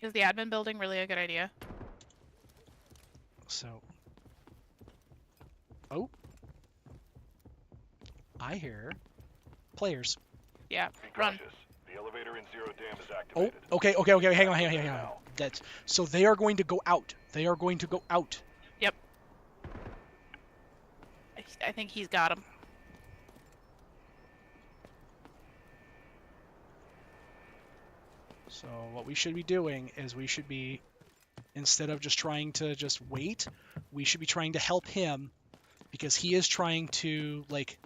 Is the admin building really a good idea? So. Oh. I hear players. Yeah, Be run. cautious. The elevator in Zero Dam is Oh, activated. okay. Hang on. That's so they are going to go out. They are going to go out. Yep. I think he's got him. So what we should be doing is we should be, instead of just trying to just wait, we should be trying to help him because he is trying to like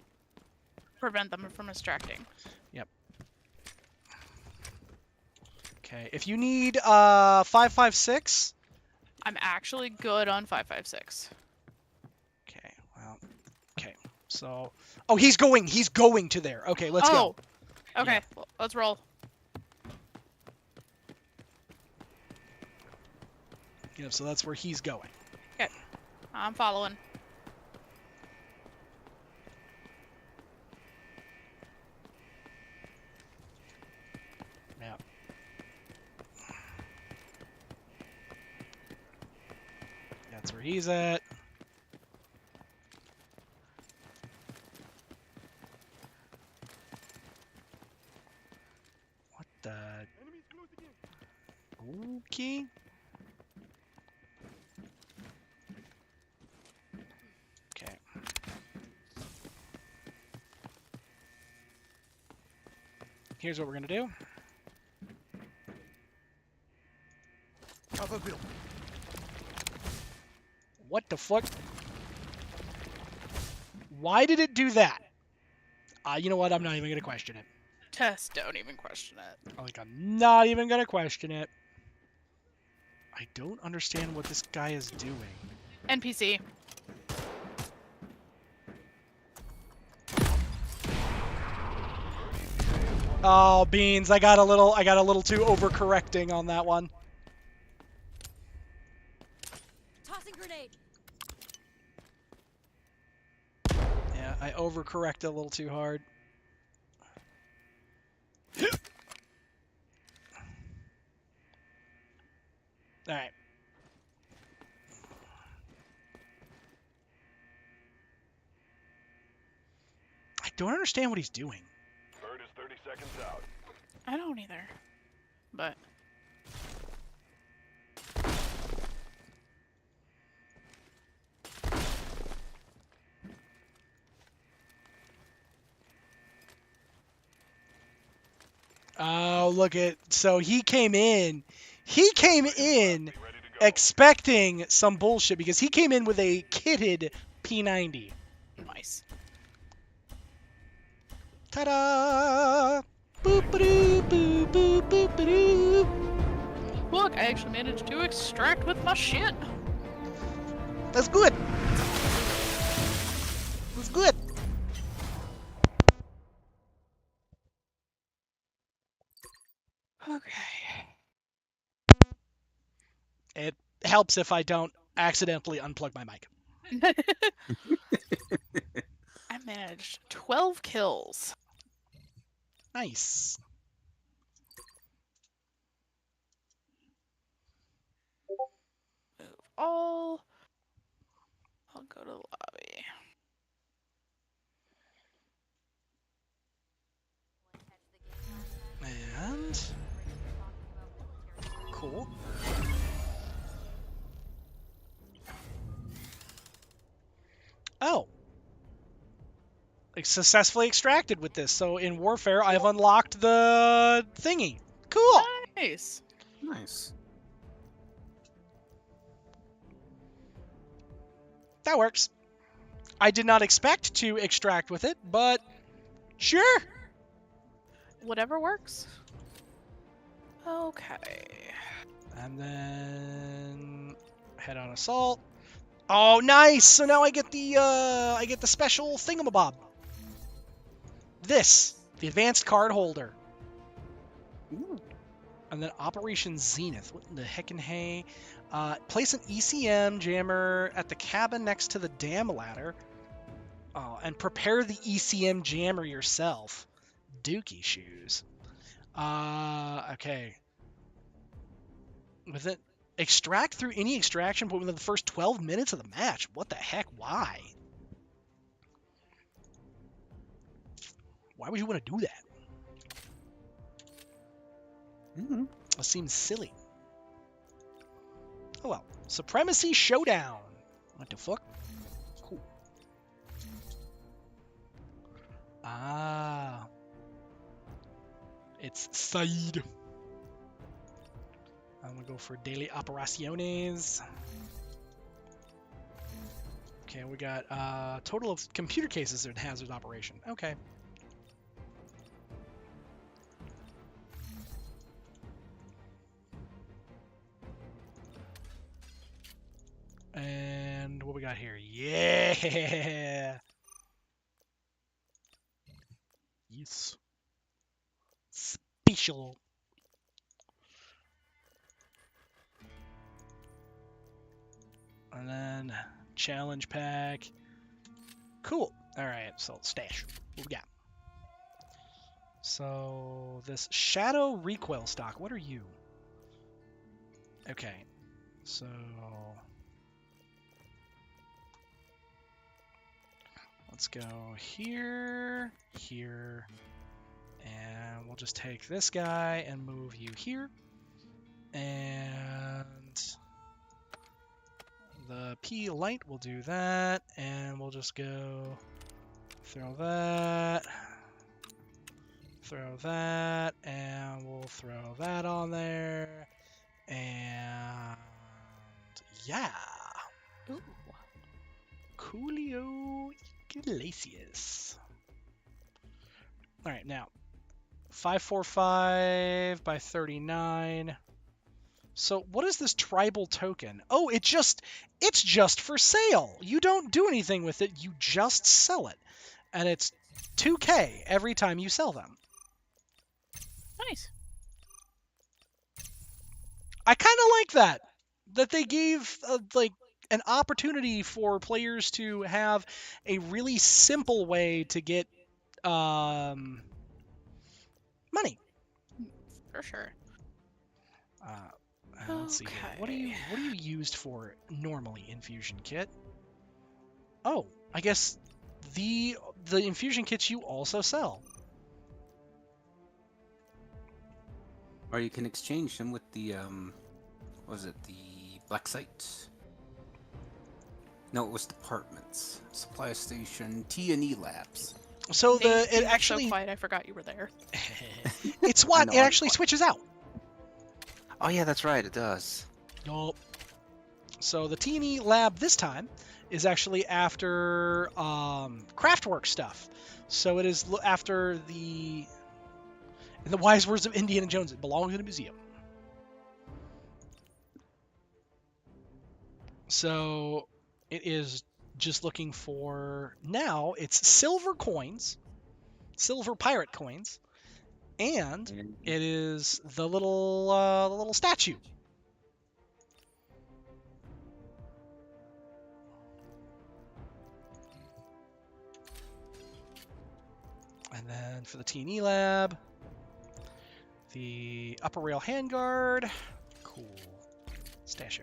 Prevent them from distracting. Yep. Okay, if you need 556. I'm actually good on 556. Okay, well, okay. So, oh, he's going to there. Okay, let's go. Okay, Yeah. well, let's roll. Yeah, so that's where he's going. Okay, I'm following. Yeah. That's where he's at. What the? Okay. Okay. Here's what we're gonna do. Cover built. What the fuck? Why did it do that? You know what? I'm not even gonna question it. Tess, don't even question it. Like, I'm not even gonna question it. I don't understand what this guy is doing. NPC. Oh, beans! I got a little too overcorrecting on that one. Tossing grenade. Yeah, I overcorrected a little too hard. All right. I don't understand what he's doing. Bird is 30 seconds out. I don't either. But Oh, look at... So he came in Be ready to go. expecting some bullshit because he came in with a kitted P90. nice. Ta-da! Boop-a-doo, boop, boop, boop-a-doo. Look, I actually managed to extract with my shit. That's good. That's good. Okay. It helps if I don't accidentally unplug my mic. I managed 12 kills. Nice. Move all. I'll go to the lobby. And... Cool. Oh. Successfully extracted with this. So in Warfare, I've unlocked the thingy. Cool. Nice. Nice. That works. I did not expect to extract with it, but sure. Whatever works. Okay. And then head on assault. Oh, nice! So now I get the special thingamabob. This, the advanced card holder. Ooh. And then Operation Zenith. What in the heck and hey? Place an ECM jammer at the cabin next to the dam ladder. Oh, and prepare the ECM jammer yourself. Dookie shoes. Okay. With it, extract through any extraction point within the first 12 minutes of the match. What the heck? Why? Why would you want to do that? Mm-hmm. That seems silly. Oh well. Supremacy Showdown. What the fuck? Cool. Ah. It's Said. I'm gonna go for daily operaciones. Okay, we got total of computer cases in hazard operation. Okay. got here? Yeah. Yes. Special. And then challenge pack. Cool. All right. So stash. What we got? So this shadow recoil stock. What are you? Okay. So let's go here, here, and we'll just take this guy and move you here. And the P light will do that, and we'll just go throw that, and we'll throw that on there, and yeah. Ooh. Coolio Iglesias. All right, now 545 by 39. So what is this tribal token? Oh, it's just for sale. You don't do anything with it. You just sell it. And it's 2K every time you sell them. Nice. I kind of like that they gave like an opportunity for players to have a really simple way to get money. For sure. Let's see here. What are you used for normally, Infusion Kit? Oh, I guess the infusion kits you also sell. Or you can exchange them with the what was it, the black site? No, it was departments, supply station, T&E labs. So Nate, it you were actually so quiet, I forgot you were there. it's what know, it I'm actually quiet. switches out. Oh yeah, that's right. It does. Yup. So the T&E lab this time is actually after Craftwork stuff. So it is after in the wise words of Indiana Jones, it belongs in a museum. So it is just looking for, now it's silver coins, silver pirate coins, and it is the little statue. And then for the T&E lab, the upper rail handguard. Cool. Stasho.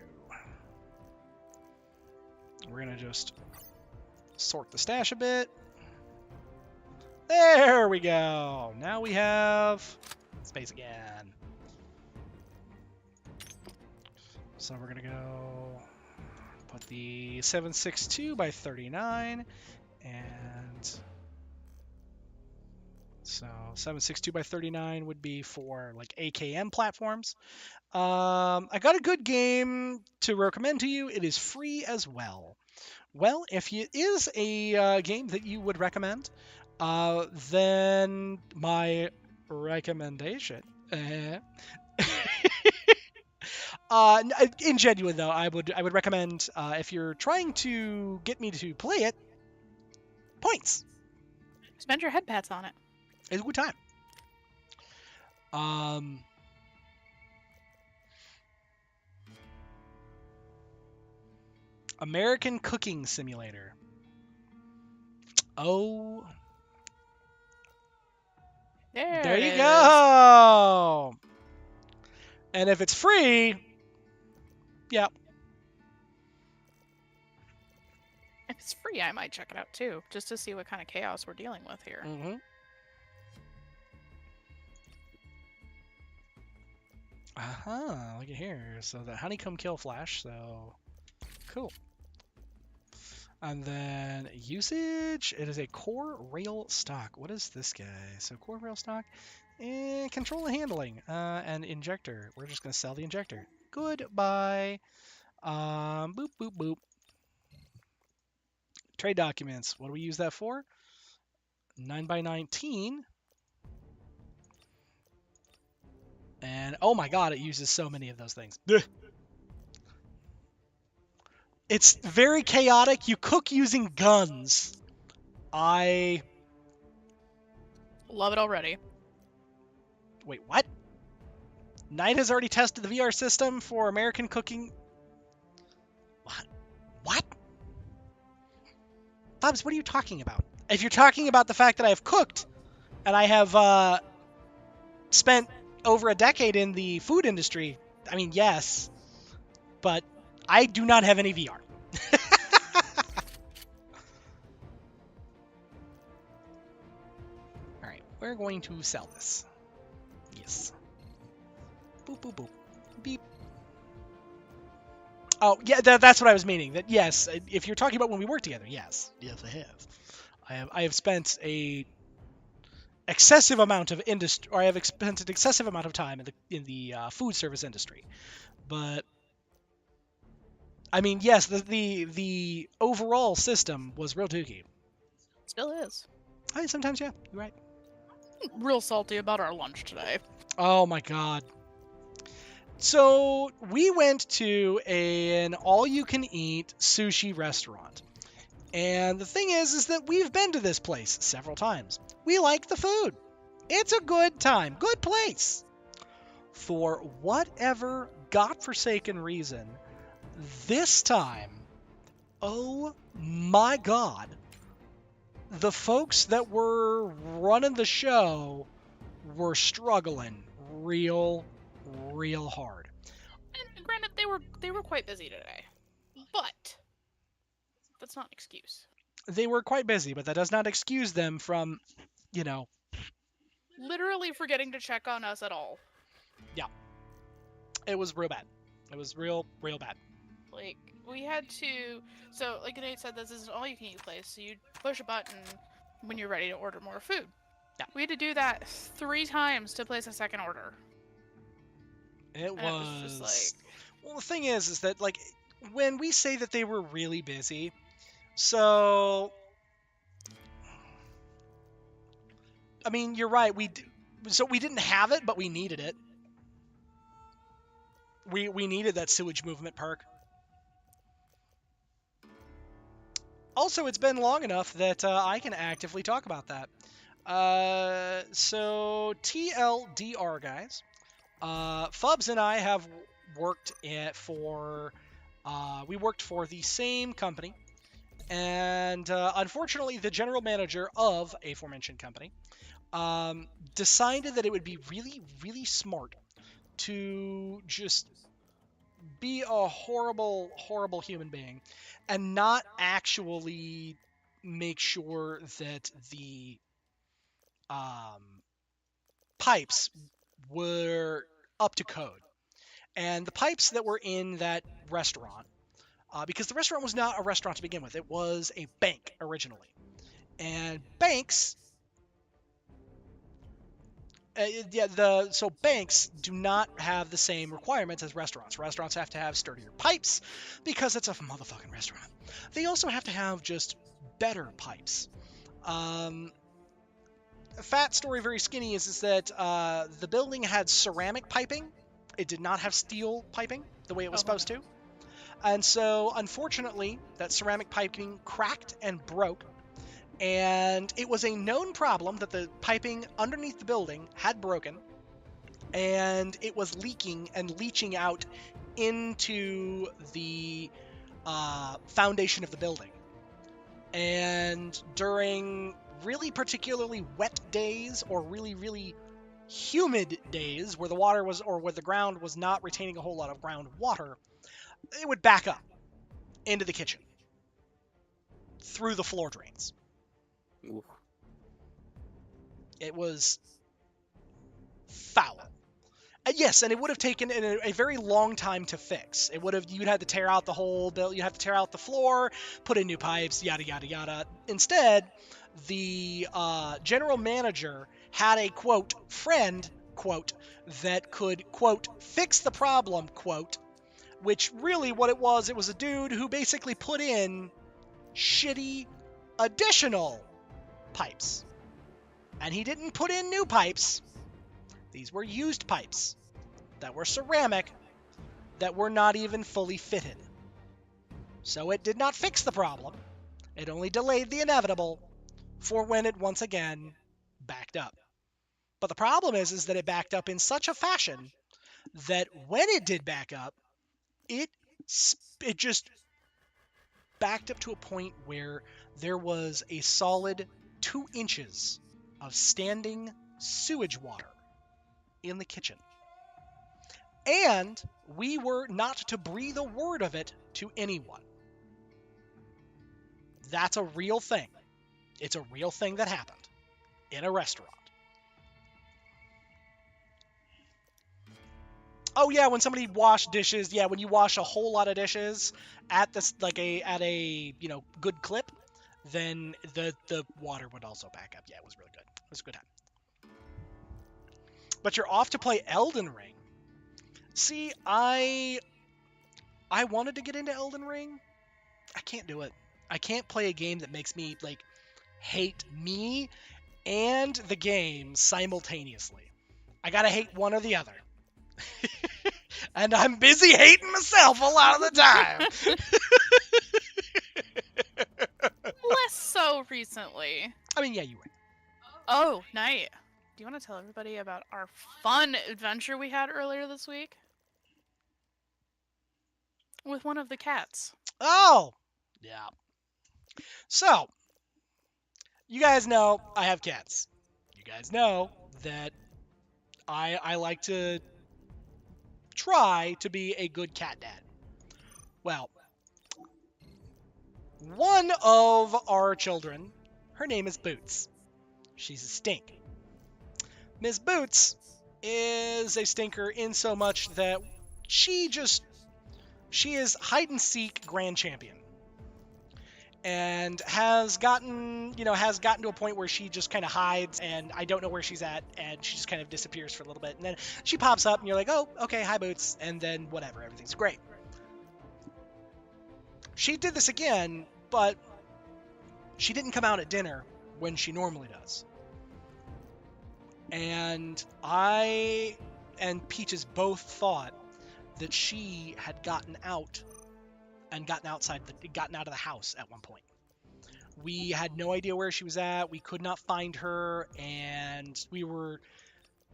We're going to just sort the stash a bit. There we go. Now we have space again. So we're going to go put the 762 by 39 and so 762 by 39 would be for like AKM platforms. I got a good game to recommend to you. It is free as well. Well, if it is a game that you would recommend, then my recommendation. In genuine though, I would recommend if you're trying to get me to play it, Points. Spend your head pats on it. It's a good time. American Cooking Simulator. Oh, there it you is. go. And if it's free, yeah. If it's free, I might check it out too, just to see what kind of chaos we're dealing with here. Mm-hmm. Look at here. So the honeycomb kill flash. So cool. And then usage. It is a core rail stock. What is this guy? So core rail stock. Control and handling. And injector. We're just gonna sell the injector. Goodbye. Boop boop boop. Trade documents. What do we use that for? 9x19. And oh my god, it uses so many of those things. It's very chaotic. You cook using guns. I... Love it already. Wait, what? Knight has already tested the VR system for American cooking... What? Bubs, what are you talking about? If you're talking about the fact that I have cooked, and I have spent over a decade in the food industry, I mean, yes, but I do not have any VR. Alright, we're going to sell this. Yes. Boop, boop, boop. Beep. Oh, yeah, that's what I was meaning. That yes, if you're talking about when we worked together, yes. Yes, I have. I have spent a excessive amount of industry, or I have spent an excessive amount of time in the food service industry. But I mean, yes, the overall system was real dookie. Still is. I mean, sometimes, yeah, you're right. Real salty about our lunch today. Oh my god. So we went to an all-you-can-eat sushi restaurant. And the thing is that we've been to this place several times. We like the food. It's a good time, good place. For whatever godforsaken reason, this time, oh my god, the folks that were running the show were struggling real hard. And granted, they were quite busy today, but that's not an excuse. They were quite busy, but that does not excuse them from, Literally forgetting to check on us at all. Yeah. It was real bad. It was real bad. Like, we had to... So, like Nate said, this is an all-you-can-eat place, so you push a button when you're ready to order more food. Yeah. We had to do that 3 times to place a second order. It And was... it was just like... Well, the thing is that, like, when we say that they were really busy, so... I mean, you're right. So we didn't have it, but we needed it. We needed that sewage movement perk. Also, it's been long enough that I can actively talk about that. So TLDR, guys. Fubs and I have worked we worked for the same company. And unfortunately, the general manager of aforementioned company decided that it would be really smart to just be a horrible human being and not actually make sure that the pipes were up to code. And the pipes that were in that restaurant, because the restaurant was not a restaurant to begin with, it was a bank originally. And banks... so banks do not have the same requirements as restaurants. Restaurants have to have sturdier pipes because it's a motherfucking restaurant. They also have to have just better pipes. A fat story, very skinny, is that the building had ceramic piping. It did not have steel piping the way it was supposed to. And so, unfortunately, that ceramic piping cracked and broke. And it was a known problem that the piping underneath the building had broken, and it was leaking and leaching out into the foundation of the building. And during really particularly wet days or really humid days where the water was, or where the ground was not retaining a whole lot of groundwater, it would back up into the kitchen through the floor drains. Ooh. It was foul. Yes, and it would have taken a very long time to fix. You'd had to tear out the whole build, you'd have to tear out the floor, put in new pipes, yada yada yada. Instead, the general manager had a quote friend quote that could quote fix the problem quote, which really what it was a dude who basically put in shitty additional pipes. And he didn't put in new pipes. These were used pipes that were ceramic that were not even fully fitted. So it did not fix the problem. It only delayed the inevitable for when it once again backed up. But the problem is that it backed up in such a fashion that when it did back up, it just backed up to a point where there was a solid 2 inches of standing sewage water in the kitchen. And we were not to breathe a word of it to anyone. That's a real thing. It's a real thing that happened in a restaurant. Oh yeah, when somebody washed dishes, yeah, when you wash a whole lot of dishes at this at a good clip, then the water would also back up. Yeah, it was really good. It was a good time. But you're off to play Elden Ring. See, I wanted to get into Elden Ring. I can't do it. I can't play a game that makes me hate me and the game simultaneously. I gotta hate one or the other. And I'm busy hating myself a lot of the time. Less so recently. I mean, yeah, you're right. Oh, night. Do you want to tell everybody about our fun adventure we had earlier this week? With one of the cats. Oh! Yeah. So, you guys know I have cats. You guys know that I like to try to be a good cat dad. Well, one of our children, her name is Boots. She's a stink. Miss Boots is a stinker in so much that she is hide and seek grand champion. And has gotten to a point where she just kind of hides, and I don't know where she's at, and she just kind of disappears for a little bit, and then she pops up, and you're like, oh, okay, hi, Boots, and then whatever, everything's great. She did this again, but she didn't come out at dinner when she normally does. And I and Peaches both thought that she had gotten out and gotten out of the house at one point. We had no idea where she was at. We could not find her, and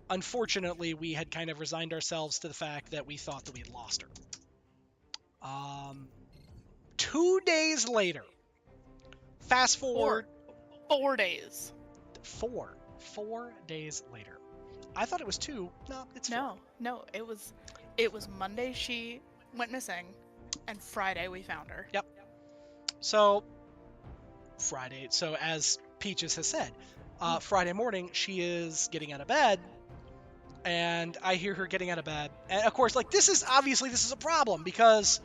unfortunately, we had kind of resigned ourselves to the fact that we thought that we had lost her. 2 days later, fast forward 4 days. 4 days later. I thought it was 2. No, it's 4. No, it was Monday she went missing, and Friday we found her. Yep. So Friday. So as Peaches has said, Friday morning she is getting out of bed, and I hear her getting out of bed. And of course, this is a problem because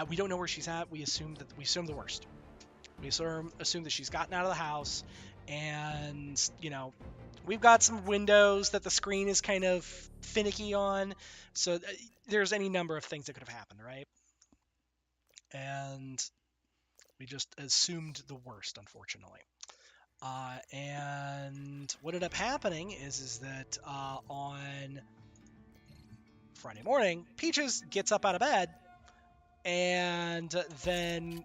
we don't know where she's at. We assume the worst. We assume that she's gotten out of the house, and we've got some windows that the screen is kind of finicky on, so there's any number of things that could have happened, right? And we just assumed the worst, unfortunately. And what ended up happening is that on Friday morning, Peaches gets up out of bed, and then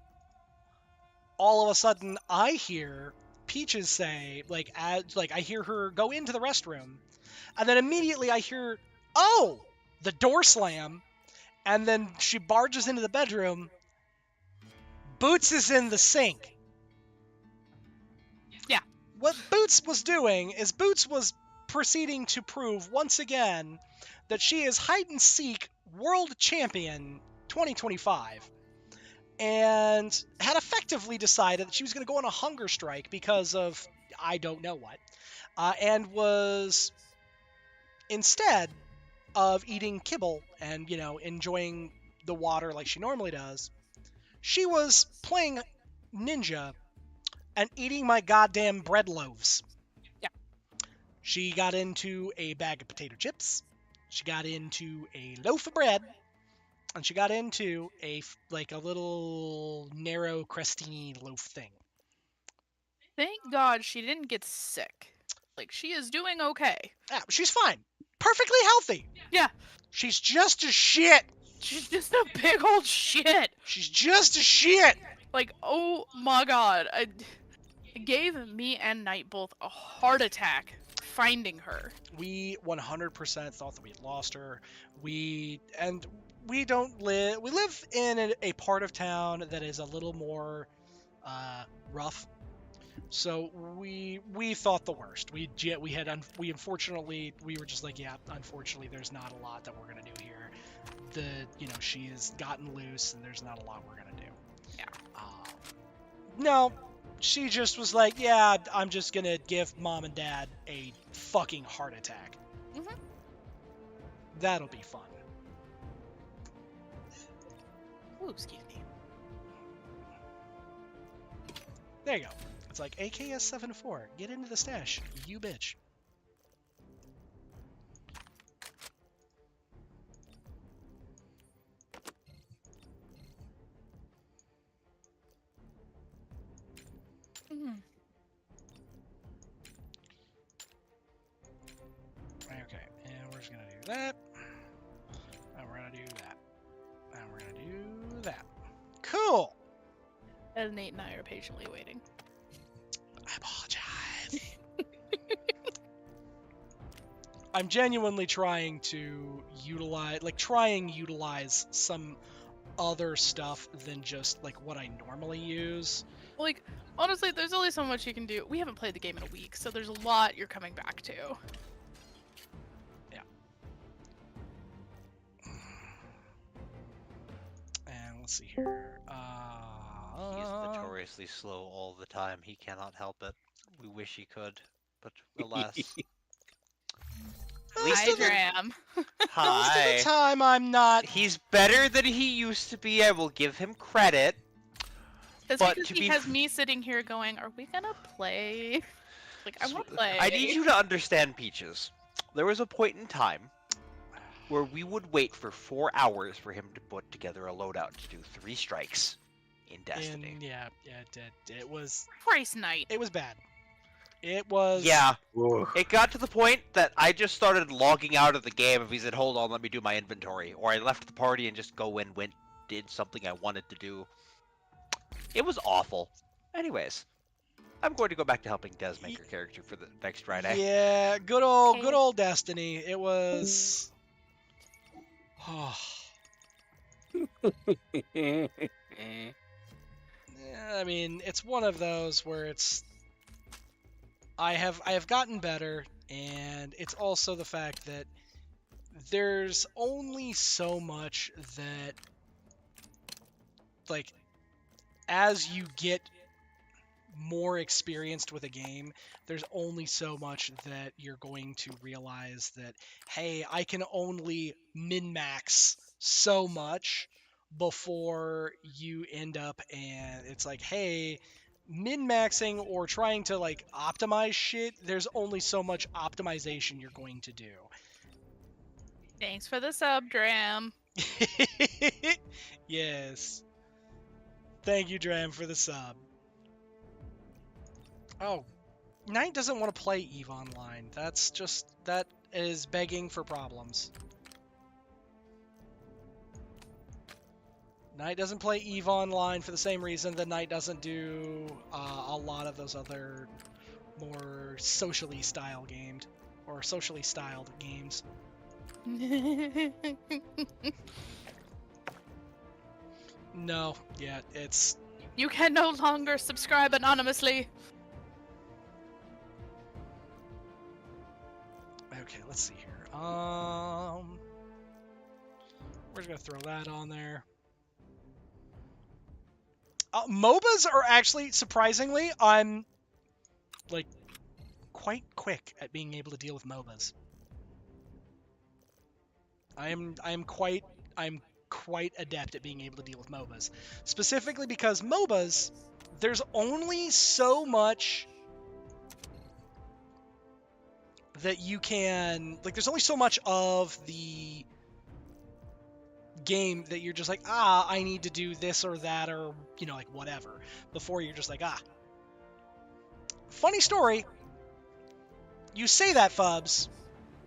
all of a sudden I hear Peaches say, I hear her go into the restroom, and then immediately I hear, oh, the door slam, and then she barges into the bedroom. Boots is in the sink. Yeah. What Boots was doing is Boots was proceeding to prove once again that she is hide and seek world champion 2025. And had effectively decided that she was going to go on a hunger strike because of I don't know what, and was, instead of eating kibble and enjoying the water like she normally does, she was playing ninja and eating my goddamn bread loaves. Yeah. She got into a bag of potato chips. She got into a loaf of bread. And she got into a little narrow crostini loaf thing. Thank God she didn't get sick. She is doing okay. Yeah, she's fine. Perfectly healthy. Yeah. She's just as shit. She's just a big old shit. She's just a shit. Like, oh my god. It gave me and Knight both a heart attack finding her. We 100% thought that we had lost her. We don't live. We live in a part of town that is a little more rough. So we thought the worst. We unfortunately we were just like, yeah, unfortunately there's not a lot that we're gonna do here. She has gotten loose and there's not a lot we're gonna do. Yeah. No, she just was like, yeah, I'm just gonna give mom and dad a fucking heart attack. Mhm. That'll be fun. Ooh, excuse me. There you go. It's like AKS 7-4. Get into the stash, you bitch. Mhm. Okay, and we're just gonna do that. And we're gonna do that. And we're gonna do that. Cool. And Nate and I are patiently waiting. I apologize. I'm genuinely trying to utilize some other stuff than just like what I normally use. Like, honestly, there's only so much you can do. We haven't played the game in a week, so there's a lot you're coming back to. Yeah. And let's see here. He's notoriously slow all the time. He cannot help it. We wish he could, but alas. Hi, Dram. Most of Hi. the time, I'm not. He's better than he used to be. I will give him credit. That's But because to he be has f- me sitting here going, are we gonna play? Like, I want to play. I need you to understand, Peaches. There was a point in time where we would wait for 4 hours for him to put together a loadout to do 3 strikes in Destiny. Yeah, it did. It was Christ Knight. bad. It was. Yeah, Ugh. it got to the point that I just started logging out of the game if he said, hold on, let me do my inventory. Or I left the party and just did something I wanted to do. It was awful. Anyways, I'm going to go back to helping Des make her character for the next Friday. Yeah, good old Destiny. It was. I mean, it's one of those where it's. I have gotten better, and it's also the fact that there's only so much that, like, as you get more experienced with a game, there's only so much that you're going to realize that, hey, I can only min-max so much before you end up and it's like, hey, min-maxing or trying to like optimize shit, there's only so much optimization you're going to do. Thanks for the sub, Dram. Yes. Thank you, Dram, for the sub. Oh, Knight doesn't want to play EVE Online. That is begging for problems. Knight doesn't play EVE Online for the same reason that Knight doesn't do a lot of those other more socially styled games. No, yeah, it's... You can no longer subscribe anonymously. Okay, let's see here. We're just gonna throw that on there. MOBAs are actually, surprisingly, I'm like quite quick at being able to deal with MOBAs. I'm quite adept at being able to deal with MOBAs. Specifically because MOBAs, there's only so much that you can, like, there's only so much of the game that you're just like, I need to do this or that or, like, whatever, before you're just like, Funny story, you say that, Fubs,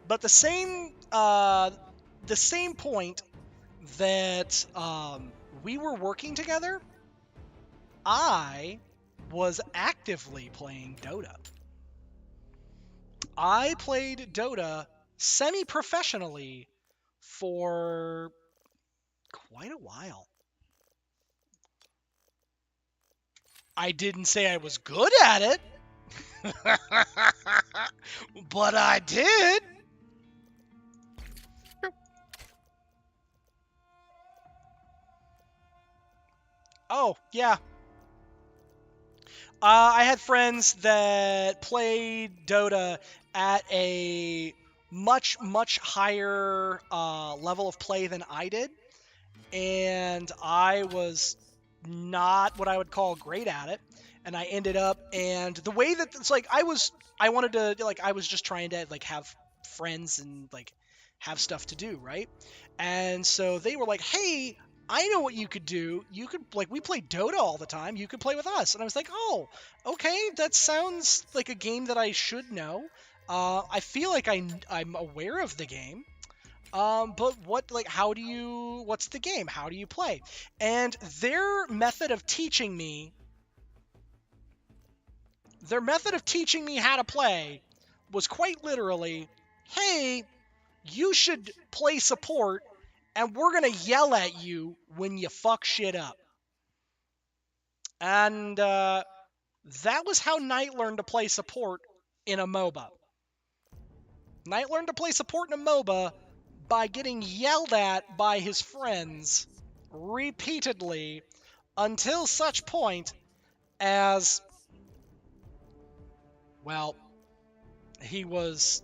but the same point that we were working together, I was actively playing Dota. I played Dota semi-professionally for quite a while. I didn't say I was good at it, but I did. Oh, yeah. I had friends that played Dota at a much, much higher level of play than I did. And I was not what I would call great at it. And I ended up, and the way that it's like, I was just trying to like have friends and like have stuff to do, right? And so they were like, hey, I know what you could do. You could, like, we play Dota all the time. You could play with us. And I was like, oh, okay, that sounds like a game that I should know. I feel like I'm aware of the game. But what's the game? How do you play? And their method of teaching me how to play was quite literally, hey, you should play support, and we're going to yell at you when you fuck shit up. And that was how Knight learned to play support in a MOBA. Knight learned to play support in a MOBA by getting yelled at by his friends repeatedly until such point as, well, he was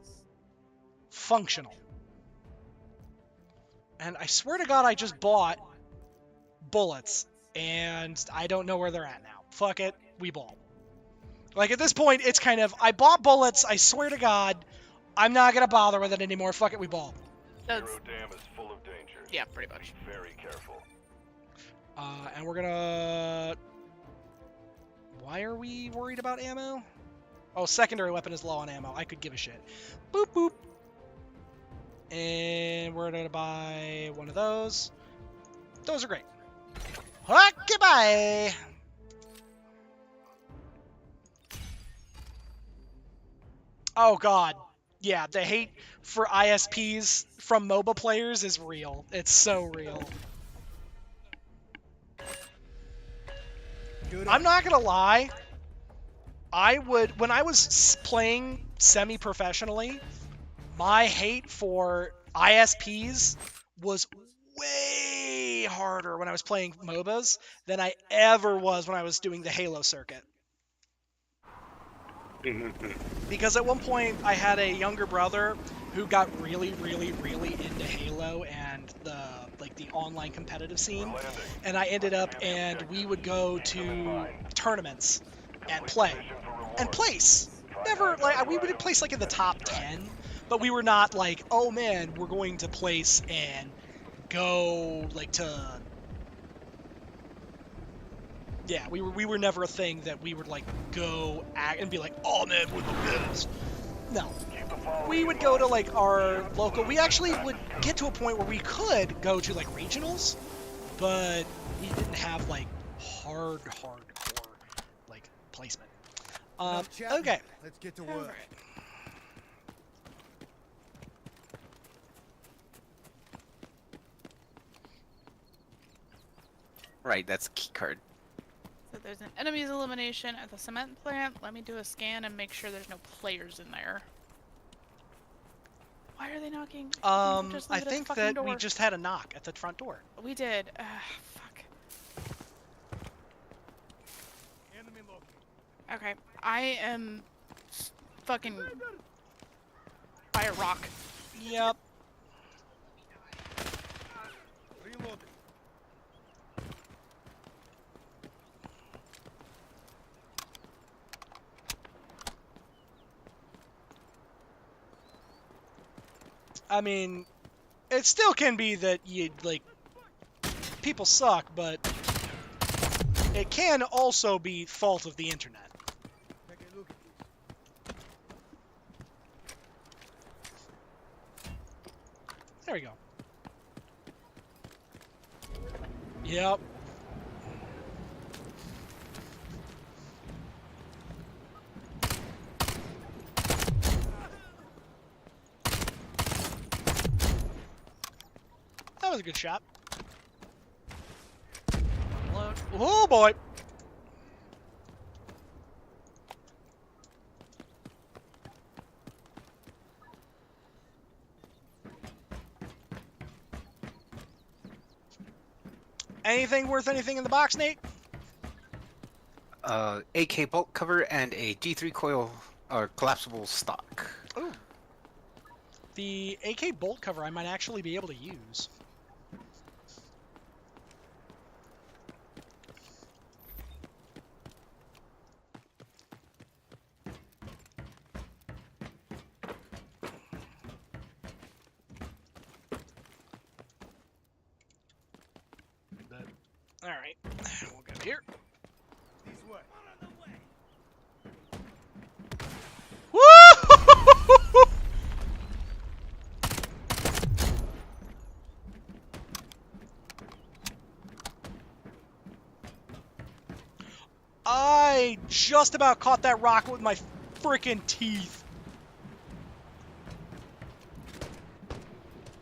functional. And I swear to God, I just bought bullets, and I don't know where they're at now. Fuck it, we ball. Like, at this point, it's kind of, I bought bullets, I swear to God, I'm not gonna bother with it anymore. Fuck it, we ball. That's, Zero Dam is full of danger. yeah, pretty much. Be very careful. And we're gonna... Why are we worried about ammo? Oh, secondary weapon is low on ammo. I could give a shit. Boop, boop. And we're gonna buy one of those. Those are great. Okay, bye. Oh God, yeah, the hate for ISPs from MOBA players is real. It's so real. I'm not gonna lie. When I was playing semi-professionally, my hate for ISPs was way harder when I was playing MOBAs than I ever was when I was doing the Halo circuit. Because at one point I had a younger brother who got really, really, really into Halo and the online competitive scene, and I ended up, and we would go to tournaments and play and place. Never like we would place like in the top 10, but we were not like, oh man, we're going to place and go like to. Yeah, we were never a thing that we would like go act and be like, oh man, we're the best. No. We would go to like our local. We actually would get to a point where we could go to like regionals, but we didn't have like hardcore like placement. Enough chatting. Okay. Let's get to work. Right, that's a key card. So there's an enemies elimination at the cement plant. Let me do a scan and make sure there's no players in there. Why are they knocking? Just I leave it at the think fucking that door. we just had a knock at the front door. We did. Fuck. Enemy located. Okay, I am fucking by a rock. Yep. Reloaded. I mean, it still can be that you like people suck, but it can also be fault of the internet. Take a look at this. There we go. Yep. That was a good shot. Load. Oh boy. Anything worth anything in the box, Nate? AK bolt cover and a G3 coil collapsible stock. Ooh. The AK bolt cover I might actually be able to use. All right, we'll go here. This way. Woo! I just about caught that rocket with my freaking teeth.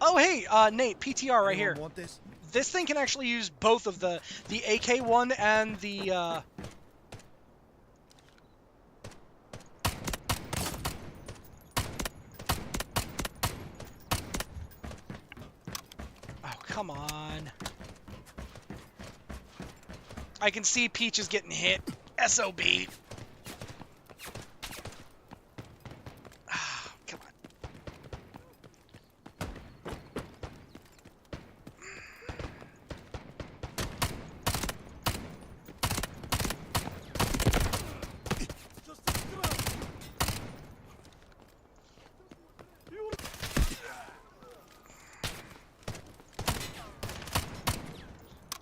Oh, hey, Nate, PTR right here. Anyone want this? This thing can actually use both of the AK-1 and the, Oh, come on. I can see Peach is getting hit. SOB. Ah, come on.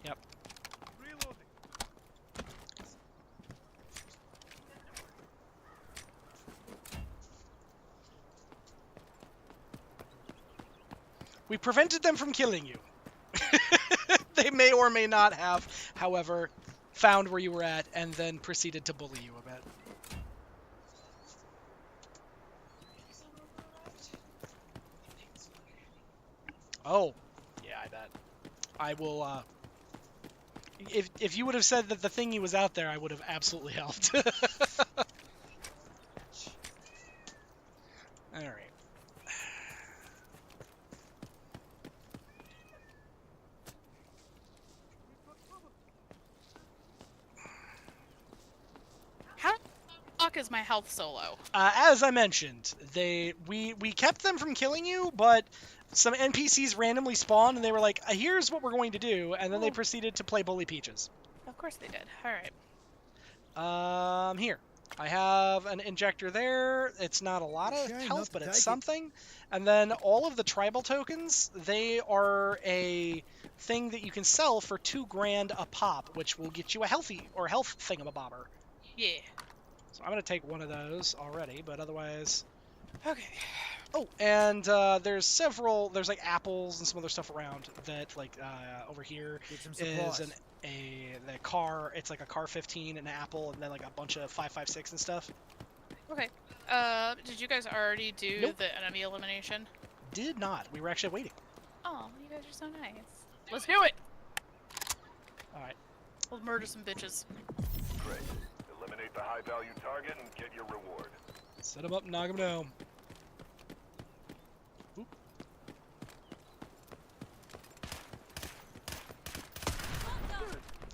Yep. Reloading. We prevented them from killing you. They may or may not have, however, found where you were at and then proceeded to bully you a bit. Oh, yeah, I bet. I will, if you would have said that the thingy was out there, I would have absolutely helped. Alright. How the fuck is my health so low? As I mentioned, we kept them from killing you, but some NPCs randomly spawned and they were like, here's what we're going to do, and then they proceeded to play Bully Peaches. Of course they did. Alright. Here. I have an injector there. It's not a lot of Sure, health, enough but to it's take it. something. And then all of the tribal tokens, they are a thing that you can sell for $2,000 a pop, which will get you a health thingamabobber. Yeah. So I'm gonna take one of those already, but otherwise. Okay. Oh, and there's like apples and some other stuff around that, like over here Get some is supplies. the car. It's like a car 15, an apple, and then like a bunch of 5.56 and stuff. Okay. Did you guys already do Nope. the enemy elimination? Did not. We were actually waiting. Oh, you guys are so nice. Let's do it! All right. We'll murder some bitches. Great. Eliminate the high-value target and get your reward. Set him up and knock him down. Oop.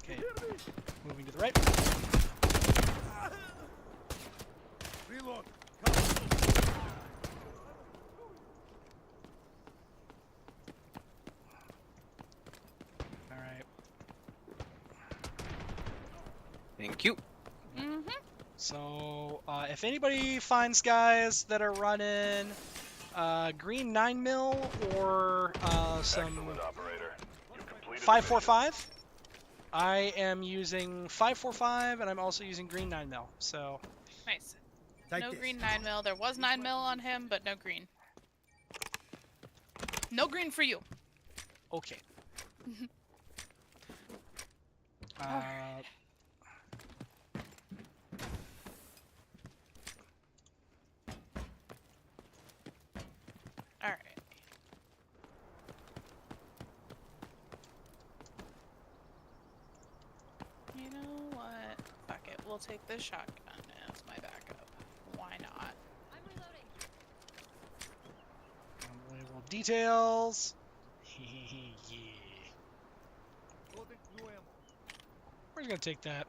Okay. Moving to the right. Reload. All right. Thank you. Mm-hmm. So, if anybody finds guys that are running green 9mm or some Excellent, operator. You completed the 545, I am using 545 and I'm also using green 9mm. So, Nice. Take No this. green 9mm. There was 9mm on him, but no green. No green for you. okay. All right. You know what? Fuck it. We'll take this shotgun as my backup. Why not? I'm reloading. Unbelievable details. Yeah. Loading new ammo. We're just gonna take that.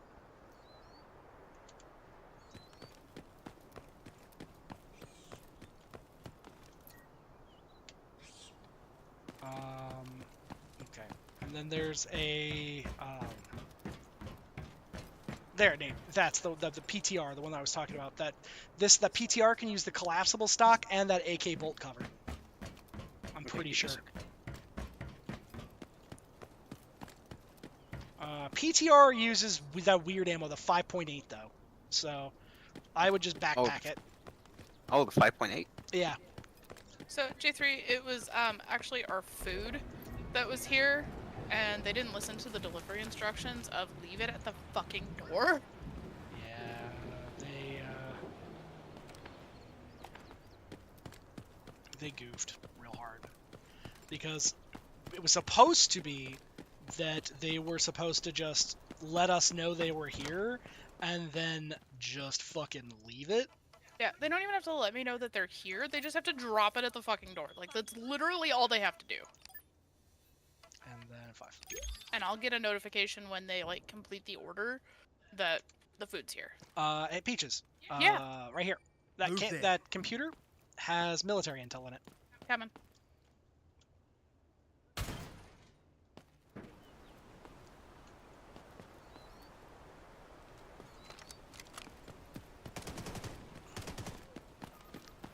Okay. And then there's a there, Nate. That's the PTR, the one that I was talking about. That PTR can use the collapsible stock and that AK bolt cover. I'm pretty sure. PTR uses that weird ammo, the 5.8 though. So I would just backpack it. Oh, the 5.8? Yeah. So J3, it was actually our food that was here, and they didn't listen to the delivery instructions of leave it at the fucking door. Yeah, they goofed real hard because it was supposed to be that they were supposed to just let us know they were here and then just fucking leave it. Yeah, they don't even have to let me know that they're here. They just have to drop it at the fucking door. Like, that's literally all they have to do. And then 5. And I'll get a notification when they, like, complete the order that the food's here. Hey, Peaches. Yeah. Right here. Move there. That computer has military intel in it. Coming.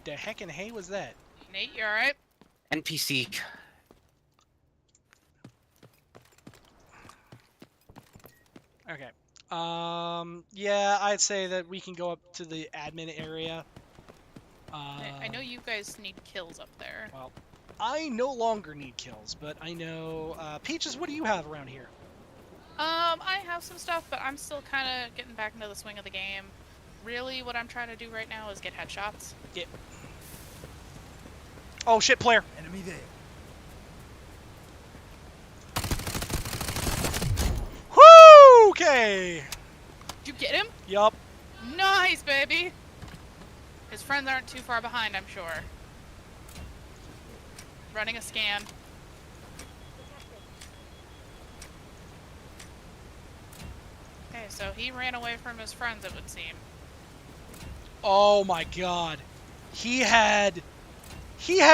The heckin' hey was that? Nate, you alright? NPC. Okay. Yeah, I'd say that we can go up to the admin area. I know you guys need kills up there. Well, I no longer need kills, but I know... Peaches, what do you have around here? I have some stuff, but I'm still kind of getting back into the swing of the game. Really, what I'm trying to do right now is get headshots. Yeah. Oh, shit, player. Enemy there. Whoo! Okay. Did you get him? Yup. Nice, baby! His friends aren't too far behind, I'm sure. Running a scan. Okay, so he ran away from his friends, it would seem. Oh my god. He had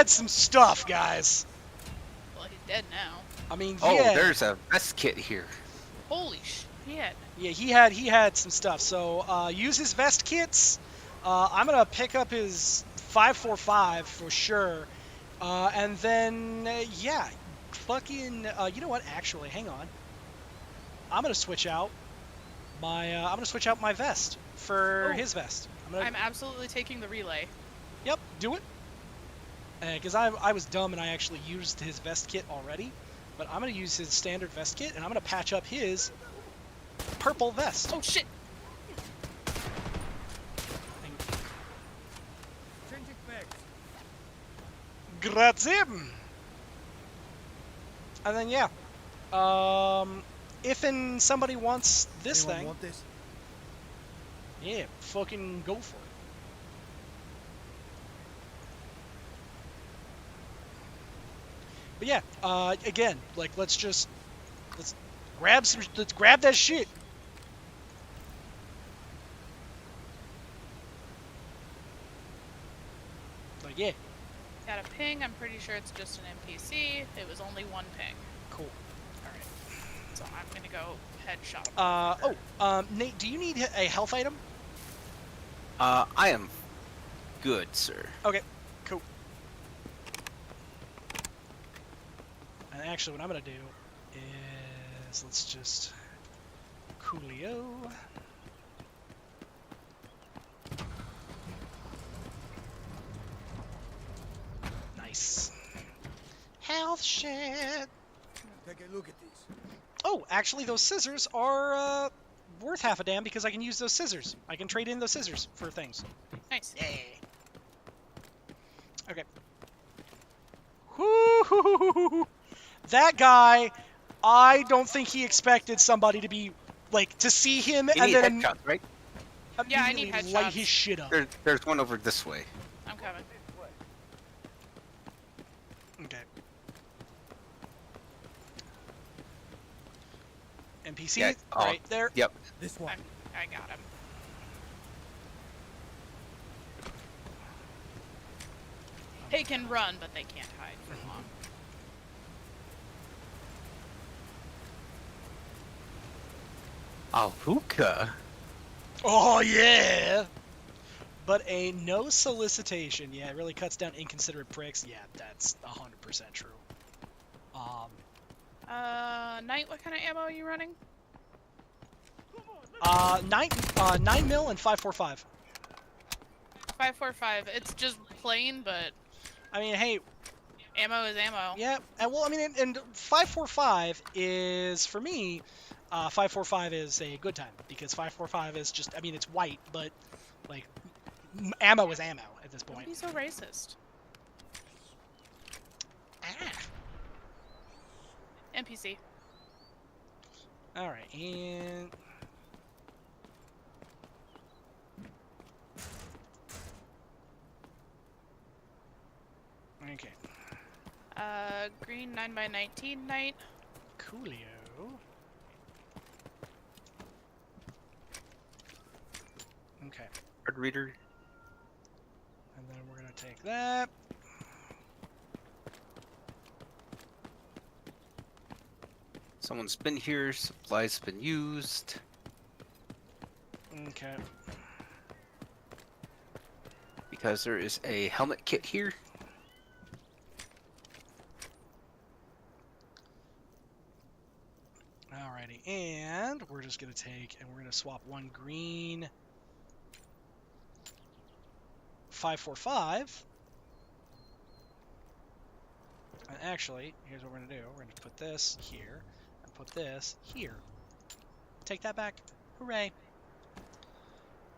some stuff, guys. Well, he's dead now. I mean, Oh, yeah. there's a vest kit here. Holy shit. Yeah, he had some stuff. So, use his vest kits. I'm gonna pick up his 545 for sure. And then, yeah, fucking, you know what? Actually, hang on. I'm gonna switch out my vest for his vest. I'm absolutely taking the relay. Yep, do it. Because I was dumb and I actually used his vest kit already. But I'm going to use his standard vest kit and I'm going to patch up his purple vest. Oh shit! Changing bags. Grazie! And then, yeah. If somebody wants this Anyone thing, want this? yeah, fucking go for it. But yeah, again, like let's grab that shit. Like yeah, Got a ping, I'm pretty sure it's just an NPC. It was only one ping. cool. Alright. So I'm gonna go headshot. Nate, do you need a health item? I am good, sir. Okay, cool. And actually, what I'm gonna do is let's just coolio. Nice. Health shit. Take a look at this. Oh, actually, those scissors are worth half a damn because I can use those scissors. I can trade in those scissors for things. Nice. Yay. Okay. Whoo! That guy, I don't think he expected somebody to be like to see him You and need then headshots, right? Yeah, I need immediately light headshots. his shit up. There's one over this way. I'm coming. Okay. NPC Yeah, oh, right there. Yep. This one. I got him. They can run, but they can't hide for long. A hookah. Oh yeah. But a no solicitation. Yeah, it really cuts down inconsiderate pricks. Yeah, that's 100% true. Knight, what kind of ammo are you running? 9 mil and 545. 545. It's just plain, but I mean, hey, ammo is ammo. yeah, and well, I mean, and 545 is for me. 545 is a good time because 545 is just. I mean, it's white, but like ammo is ammo at this Don't point. be so racist. Ah. NPC. All right, and okay, Green 9x19 Knight. coolio. Okay, Card reader. and then we're gonna take that. Someone's been here. Supplies been used. Okay. Because there is a helmet kit here. Alrighty, and we're just gonna take and we're gonna swap one green 545. And actually, here's what we're gonna do. We're gonna put this here and put this here. Take that back. Hooray.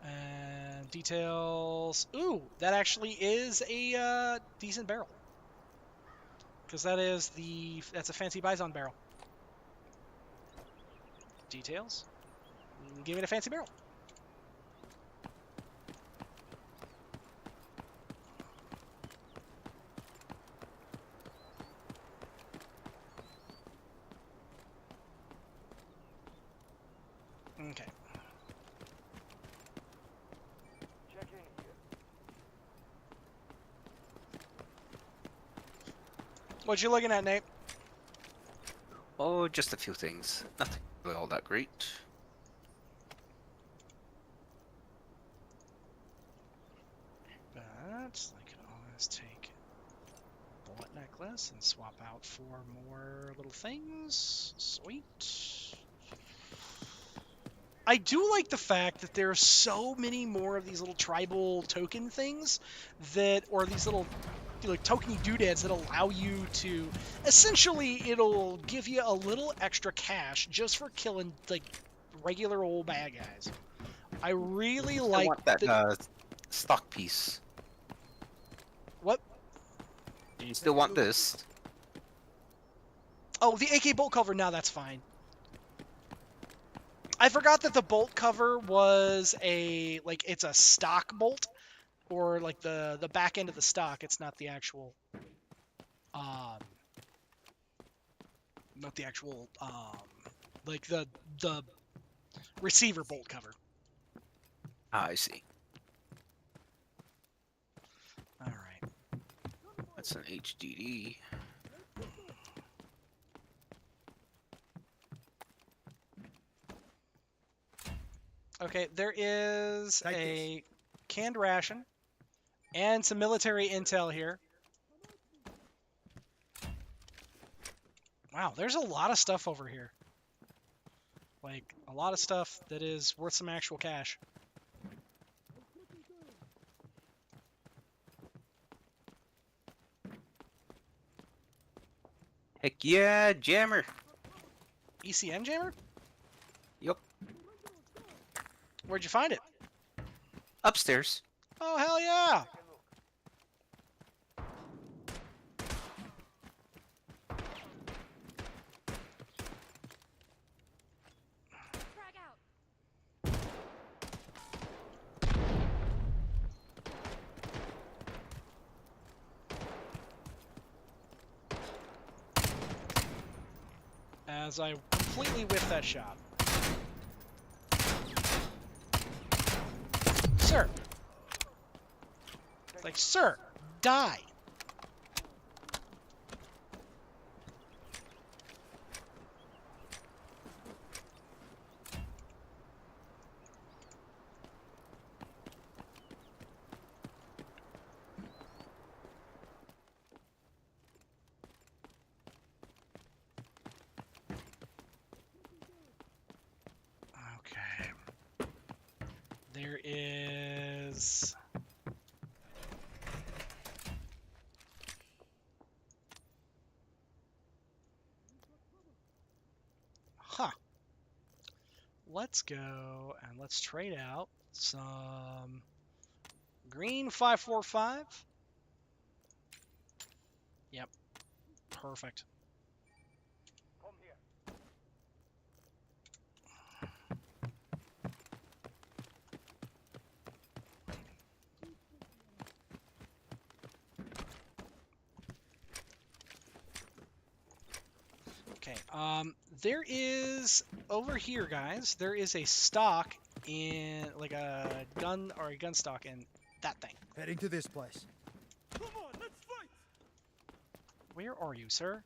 And details. Ooh, that actually is a decent barrel. Because that's a fancy Bison barrel. Details. Give it a fancy barrel. Okay. Check in here. What you looking at, Nate? Oh, just a few things. Nothing really all that great. But I can always take bullet necklace and swap out for more little things. Sweet. I do like the fact that there are so many more of these little tribal token things that, or these little like tokeny doodads that allow you to, essentially it'll give you a little extra cash just for killing like regular old bad guys. I really I like want that stock piece. What? Do you still want this? Oh, the AK bolt cover. Now that's fine. I forgot that the bolt cover was it's a stock bolt, or like the back end of the stock. It's not the actual, like the receiver bolt cover. Ah, I see. All right. That's an HDD. Okay, there is Take a canned ration and some military intel here. Wow, there's a lot of stuff over here. Like, a lot of stuff that is worth some actual cash. Heck yeah, jammer. ECM jammer? Yup. Where'd you find it? Upstairs. Oh, hell yeah! Frag out. As I completely whiff that shot. Sir! It's like, sir, die! Okay. There is... Huh. Let's go and let's trade out some green 545. Yep. Perfect. Okay, there is, over here, guys, there is a stock in, like a gun, or a gun stock in that thing. Heading to this place. Come on, let's fight! Where are you, sir?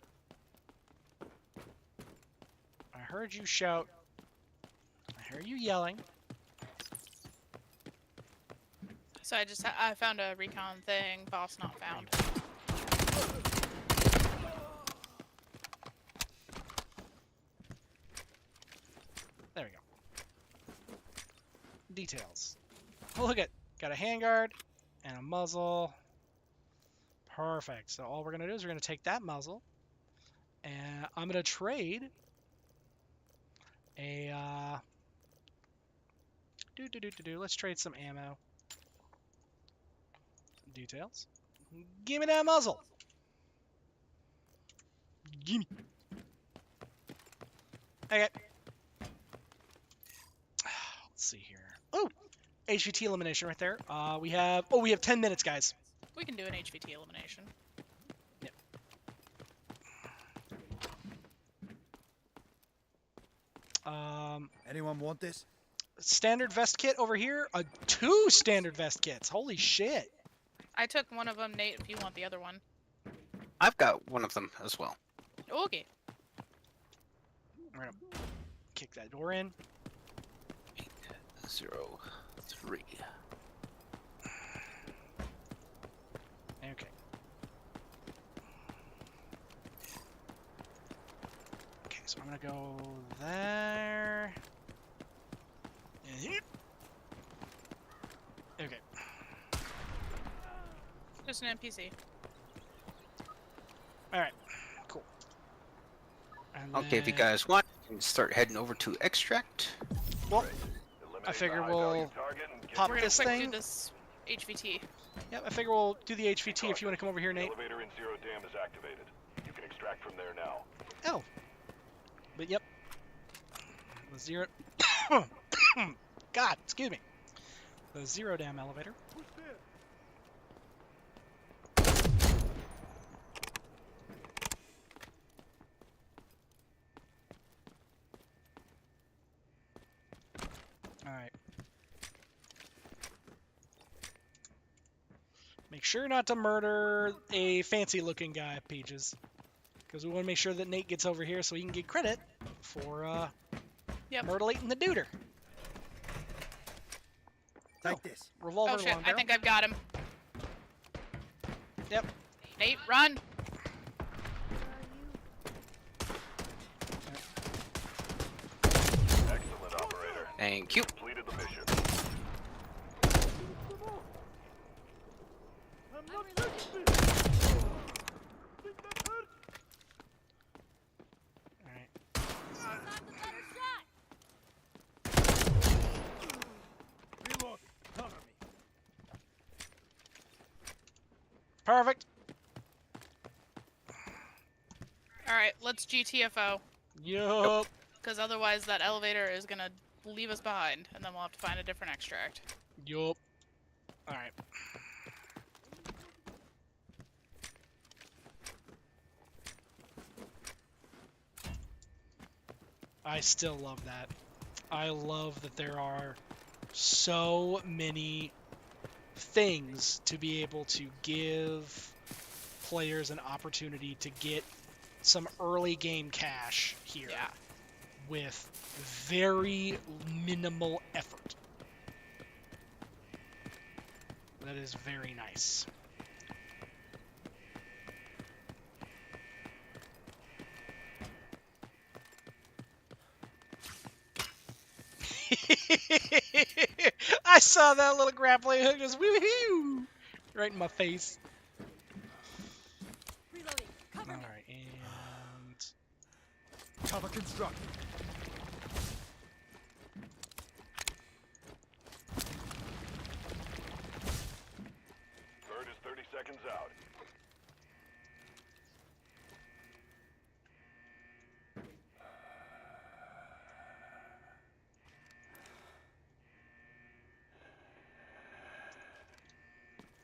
I heard you shout. I heard you yelling. So I found a recon thing. Boss not found. There we go. Details. Oh, look at, got a handguard and a muzzle. Perfect. So all we're gonna do is we're gonna take that muzzle, and I'm gonna trade a let's trade some ammo. Details. Give me that muzzle. Gimme. Okay. Let's see here. Oh, HVT elimination right there. We have 10 minutes, guys. We can do an HVT elimination. Yep. Anyone want this? Standard vest kit over here. 2 standard vest kits. Holy shit. I took one of them, Nate, if you want the other one. I've got one of them as well. Okay. We're gonna kick that door in. 803. Okay. Okay, so I'm gonna go there. And here. Okay. Just an NPC. Alright. Cool. And Okay, if you then- guys want, you can start heading over to extract. Well, Eliminate I figure the high-value we'll target and get pop We're your gonna this quick thing. do this HVT. Yep, I figure we'll do the HVT if you want to come over here, Nate. Elevator in Zero Dam is activated. You can extract from there now. Oh. But yep. The zero... God, excuse me. The zero dam elevator. Who's there? Alright. Make sure not to murder a fancy-looking guy, Peaches. Because we want to make sure that Nate gets over here so he can get credit for, Yep. mutilating the duder. Take this. Revolver Oh shit, long I barrel. think I've got him. Yep. Nate, run! Excellent, operator. Thank you. Completed the mission. I'm I'm not reloading. touching this! Think that hurt? Alright. Side. Perfect. All right, let's GTFO, Yup. because otherwise that elevator is gonna leave us behind, and then we'll have to find a different extract. Yup. All right. I still love that. I love that there are so many things to be able to give players an opportunity to get some early game cash here Yeah. with very minimal effort. That is very nice. I saw that little grappling hook just woohoo right in my face. Reloading. Cover All me. right, and Cover constructed. Bird is 30 seconds out.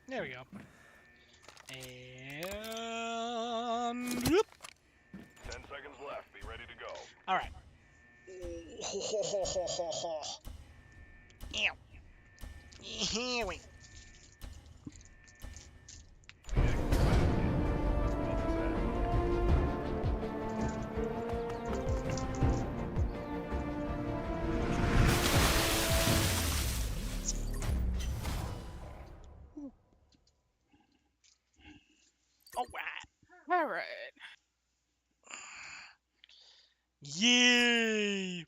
there we go. And whoop. 10 seconds left. Be ready to go. All right. Ew. Ew. All right. All right. Yay!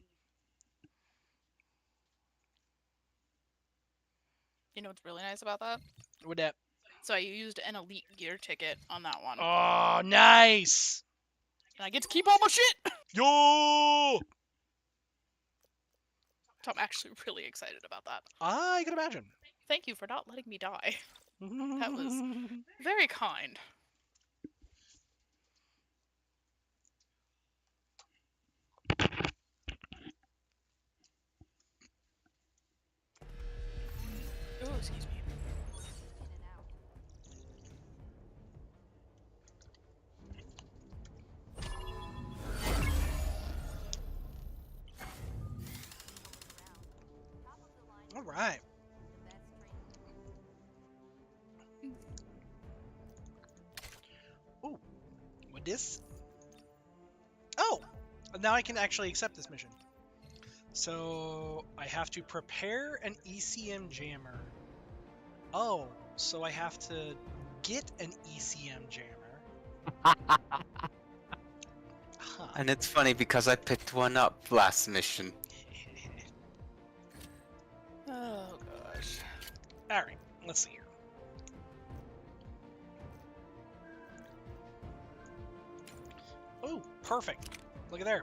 You know what's really nice about that? What that? So I used an elite gear ticket on that one, Oh, nice! and I get to keep all my shit. Yo! So I'm actually really excited about that. I can imagine. Thank you for not letting me die. That was very kind. Oh, excuse me. In and out. Top of the line. All right. The best training. Ooh, what this? Oh, now I can actually accept this mission. So I have to prepare an ECM jammer. Oh, so I have to get an ECM jammer. Huh. And it's funny because I picked one up last mission. Oh gosh. All right, let's see here. Oh, perfect. Look at there.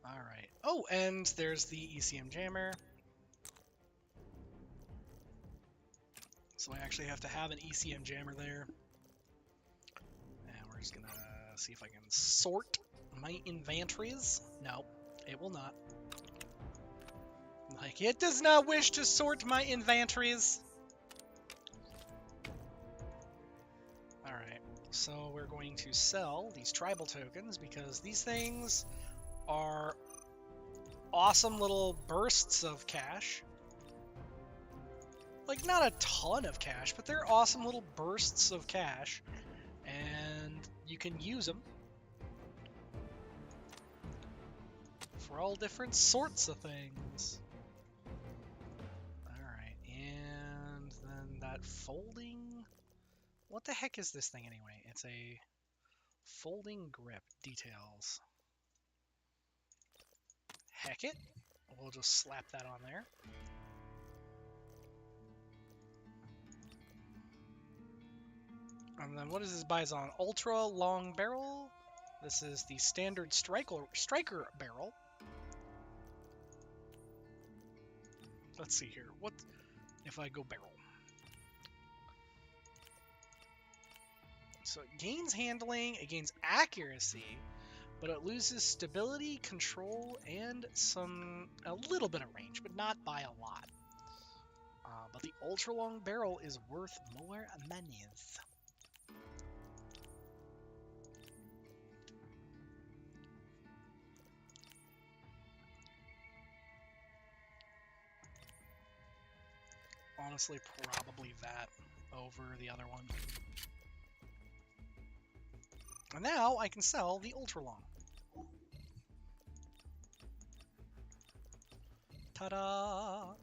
All right. Oh, and there's the ECM jammer. So I actually have to have an ECM jammer there. And we're just gonna see if I can sort my inventories. No, it will not. Like, it does not wish to sort my inventories. Alright, so we're going to sell these tribal tokens because these things are awesome little bursts of cash. Like, not a ton of cash, but they're awesome little bursts of cash. And you can use them for all different sorts of things. Alright, and then that folding... What the heck is this thing anyway? It's a folding grip. Details. Heck it. We'll just slap that on there. And then what is this Bison? Ultra long barrel. This is the standard striker barrel. Let's see here. What if I go barrel? So it gains handling, it gains accuracy, but it loses stability, control, and a little bit of range, but not by a lot. But the ultra long barrel is worth more money. Honestly, probably that over the other one. And now I can sell the ultra long. Ta-da!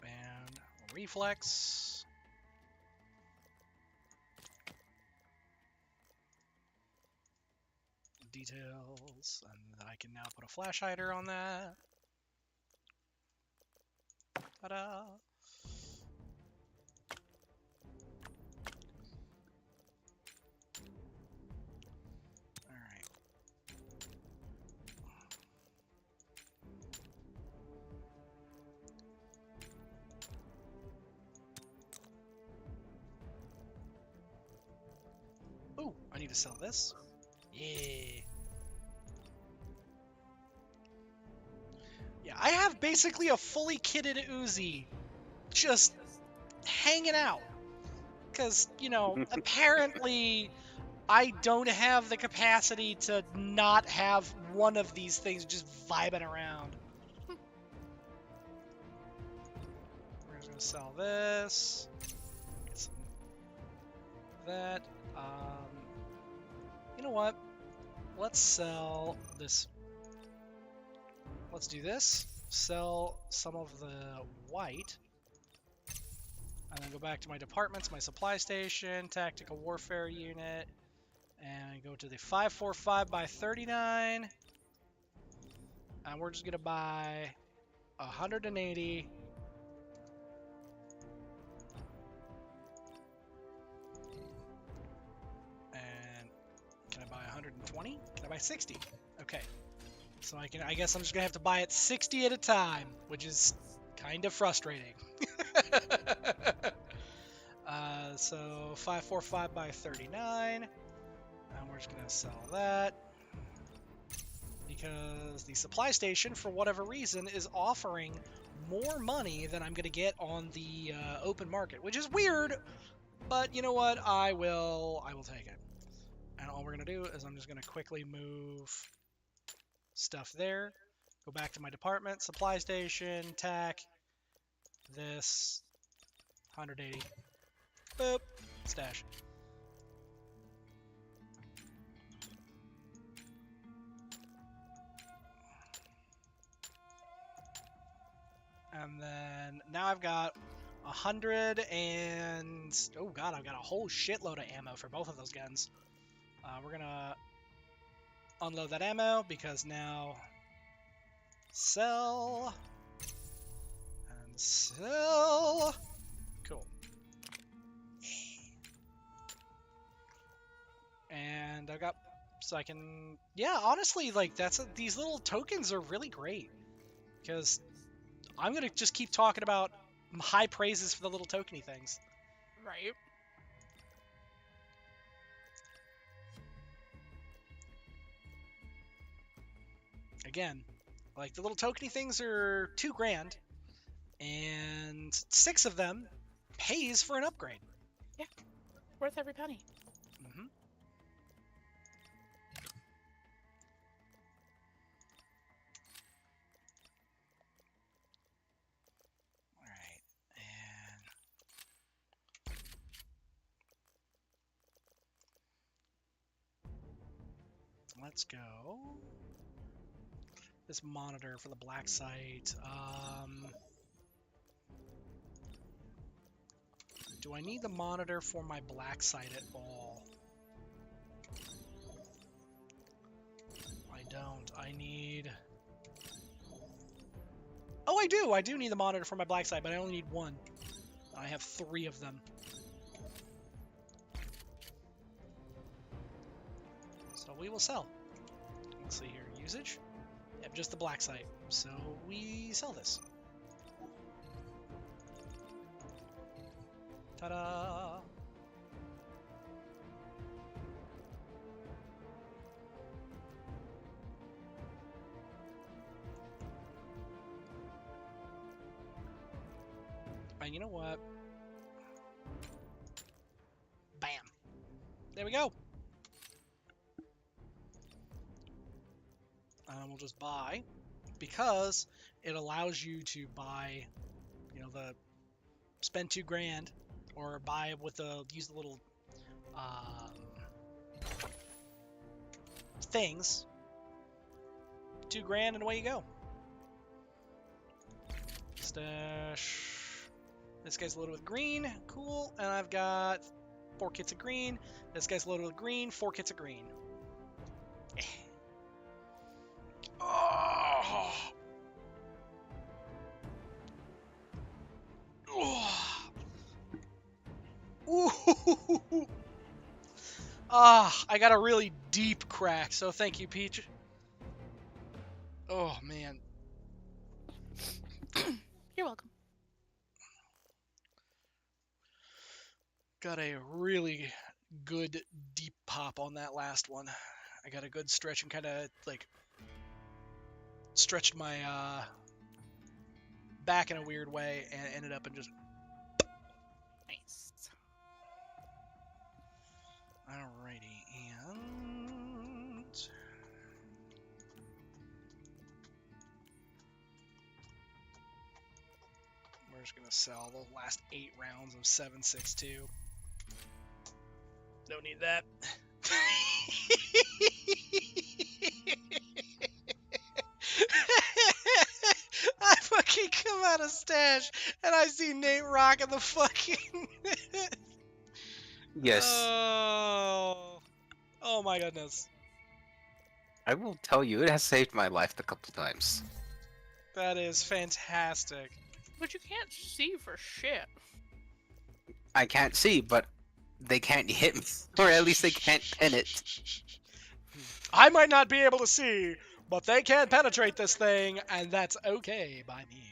And reflex. Details, and I can now put a flash hider on that. Ta-da! Alright. Ooh, I need to sell this. Yeah. Yeah, I have basically a fully kitted Uzi just hanging out. Because, you know, apparently I don't have the capacity to not have one of these things just vibing around. We're just going to sell this. Get some of that. You know what? Let's sell this. Let's do this. Sell some of the white. And then go back to my departments, my supply station, tactical warfare unit, and go to the 545 by 39. And we're just gonna buy 180. And can I buy 120? Can I buy 60? Okay. So I guess I'm just gonna have to buy it 60 at a time, which is kind of frustrating. So 545 by 39, and we're just gonna sell that because the supply station, for whatever reason, is offering more money than I'm gonna get on the open market, which is weird. But you know what? I will take it. And all we're gonna do is I'm just gonna quickly move stuff there. Go back to my department, supply station, tac, this, 180. Boop, stash. And then now I've got 100 and oh god, I've got a whole shitload of ammo for both of those guns. We're gonna unload that ammo because now sell and sell. Cool. And I got, so I can, yeah, honestly, like these little tokens are really great because I'm gonna just keep talking about high praises for the little tokeny things. Right. Again, like the little tokeny things are $2 grand, and 6 of them pays for an upgrade. Yeah. Worth every penny. Mm-hmm. All right, and let's go. This monitor for the black site. Do I need the monitor for my black site at all? I don't. I need... Oh, I do! I do need the monitor for my black site, but I only need one. I have 3 of them. So we will sell. Let's see here. Usage? Yep, just the black site. So we sell this. Ta-da! And you know what? Bam. There we go. We'll just buy because it allows you to buy, you know, spend $2,000 or buy with use the little things. $2,000 and away you go. Stash. This guy's loaded with green. Cool. And I've got 4 kits of green. This guy's loaded with green. 4 kits of green. Oh. Ooh. I got a really deep crack, so thank you, Peach. Oh, man. You're welcome. Got a really good deep pop on that last one. I got a good stretch and kind of, like, stretched my back in a weird way and ended up in just... Nice. Alrighty, and... we're just going to sell the last 8 rounds of 7.62. Don't need that. I fucking come out of stash and I see Nate rocking the fucking... Yes. Oh my goodness. I will tell you, it has saved my life a couple times. That is fantastic. But you can't see for shit. I can't see, but they can't hit me. Or at least they can't pin it. I might not be able to see, but they can penetrate this thing, and that's okay by me.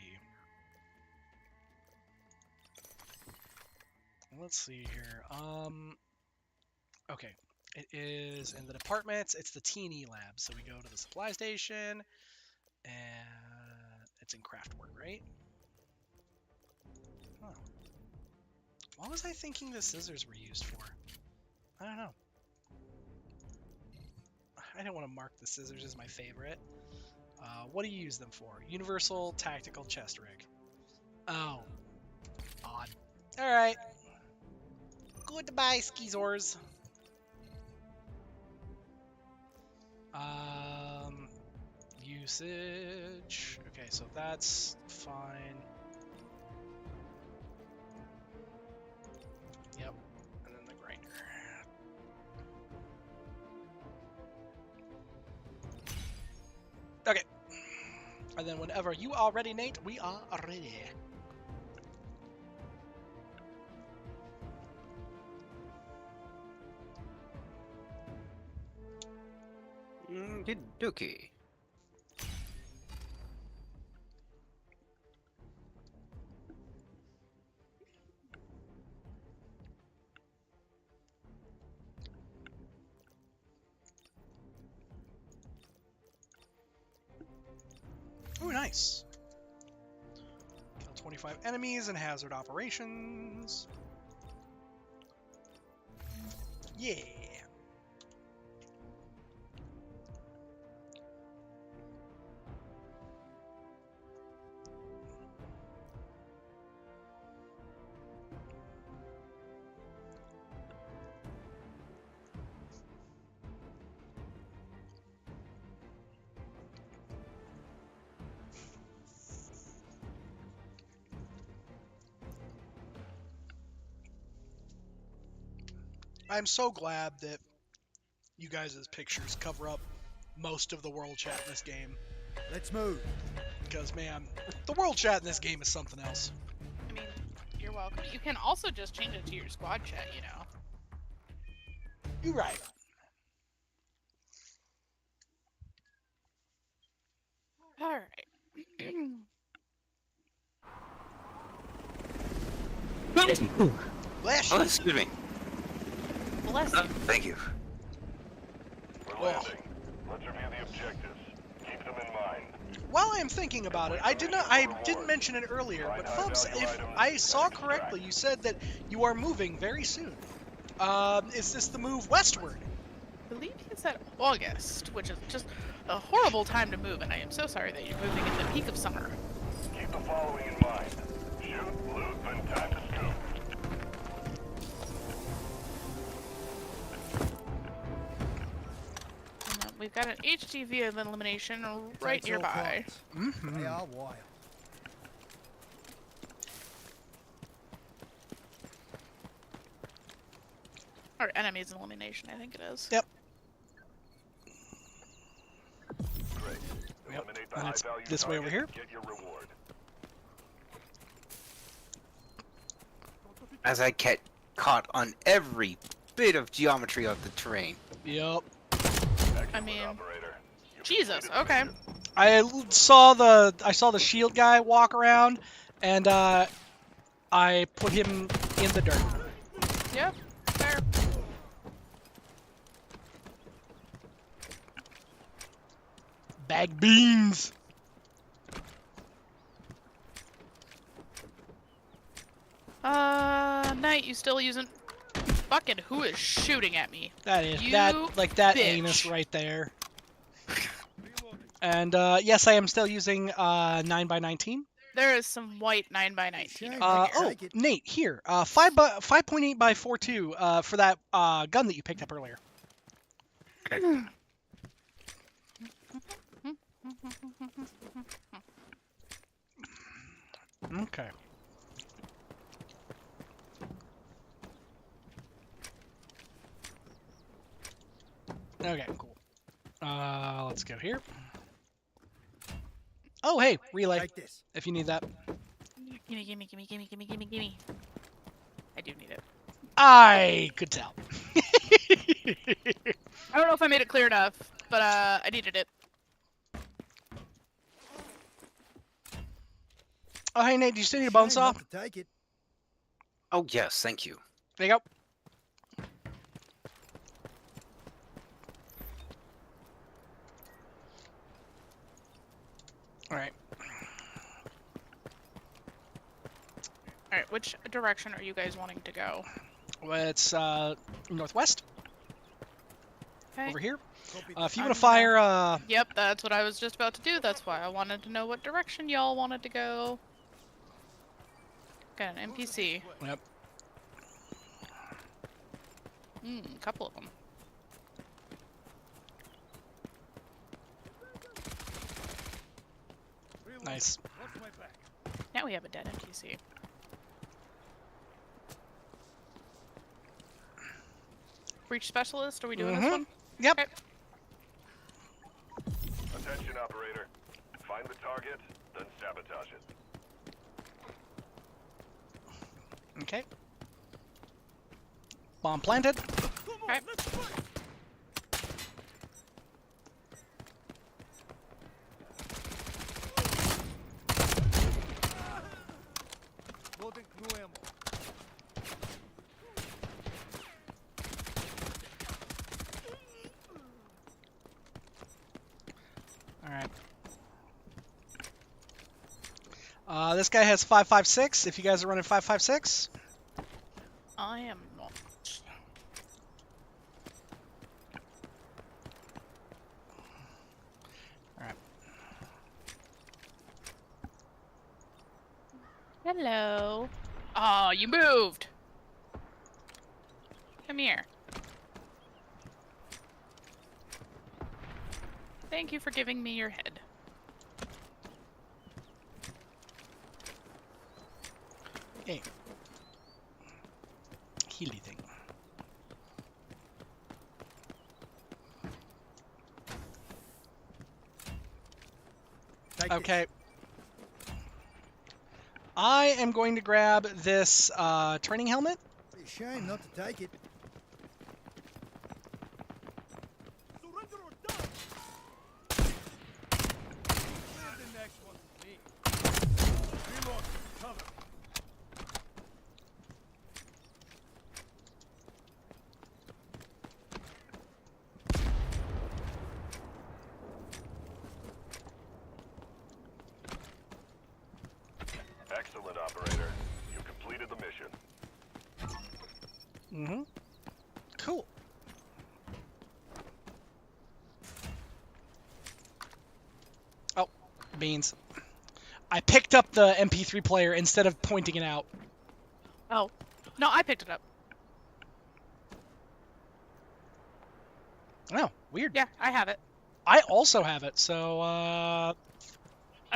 Let's see here. Okay. It is in the departments. It's the T&E lab. So we go to the supply station, and it's in craftwork, right? Huh. What was I thinking the scissors were used for? I don't know. I don't want to mark the scissors as my favorite. What do you use them for? Universal Tactical Chest Rig. Oh. Odd. Alright. Goodbye, Skizors. Usage. Okay, so that's fine. Yep. And then the grinder. Okay. And then whenever you are ready, Nate, we are ready. Dookie. Oh, nice. Kill 25 enemies in hazard operations. Yeah. I'm so glad that you guys' pictures cover up most of the world chat in this game. Let's move. Because, man, the world chat in this game is something else. I mean, you're welcome. You can also just change it to your squad chat, you know. You're right. All right. Bless Oh, you. excuse me. Bless Oh, you. thank you. We're landing. Let's review the objectives. Keep them in mind. While I'm thinking about it, I didn't mention it earlier, but folks, if I saw correctly, you said that you are moving very soon. Is this the move westward? I believe he said August, which is just a horrible time to move, and I am so sorry that you're moving in the peak of summer. Keep the following in mind. Shoot, loot, and time to scoop. And we've got an HTV of elimination right Takes all nearby. kinds. Mm-hmm. They are wild. Or enemies elimination, I think it is. Yep. Great. Yep. Eliminate the And it's high-value this way over target, here. Get your reward. As I get caught on every bit of geometry of the terrain. Yep. Excellent, mean, operator. You Jesus, completed the okay. mission. I saw the shield guy walk around, and I put him in the dirt. Yep, fair. Bag beans. Knight, you still using... Fucking who is shooting at me? That is You that bitch. anus right there. And yes, I am still using 9x19. There is some white 9x19. Shame. Oh, Take it. Nate, here, 5.8 by 4.2 for that gun that you picked up earlier. Okay. Okay, cool. Let's go here. Oh, hey, relay, Take this. if you need that. Gimme, gimme, gimme, gimme, gimme, gimme, gimme. I do need it. I could tell. I don't know if I made it clear enough, but I needed it. Oh, hey, Nate, do you still need a bone Shame saw? not to take it. Oh, yes, thank you. There you go. Alright. Alright, which direction are you guys wanting to go? Well, it's northwest, Okay. over here. Copy If you I'm want to fire, Yep, that's what I was just about to do. That's why I wanted to know what direction y'all wanted to go. Got an NPC. Yep. A couple of them. Nice. Watch my back. Now we have a dead NPC. Breach specialist, are we doing this Mhm. one? Yep. Okay. Attention, operator. Find the target, then sabotage it. Okay. Bomb planted. Okay. Loading new ammo. Alright. This guy has 5.56. If you guys are running 5.56. I am not. Alright. Hello. Oh, you moved. Come here. Thank you for giving me your head. Hey. Healy thing. Take this. Okay. I am going to grab this training helmet. Be a shame not to take it. Mm-hmm. Cool. Oh, beans. I picked up the MP3 player instead of pointing it out. Oh. No, I picked it up. Oh, weird. Yeah, I have it. I also have it, so, I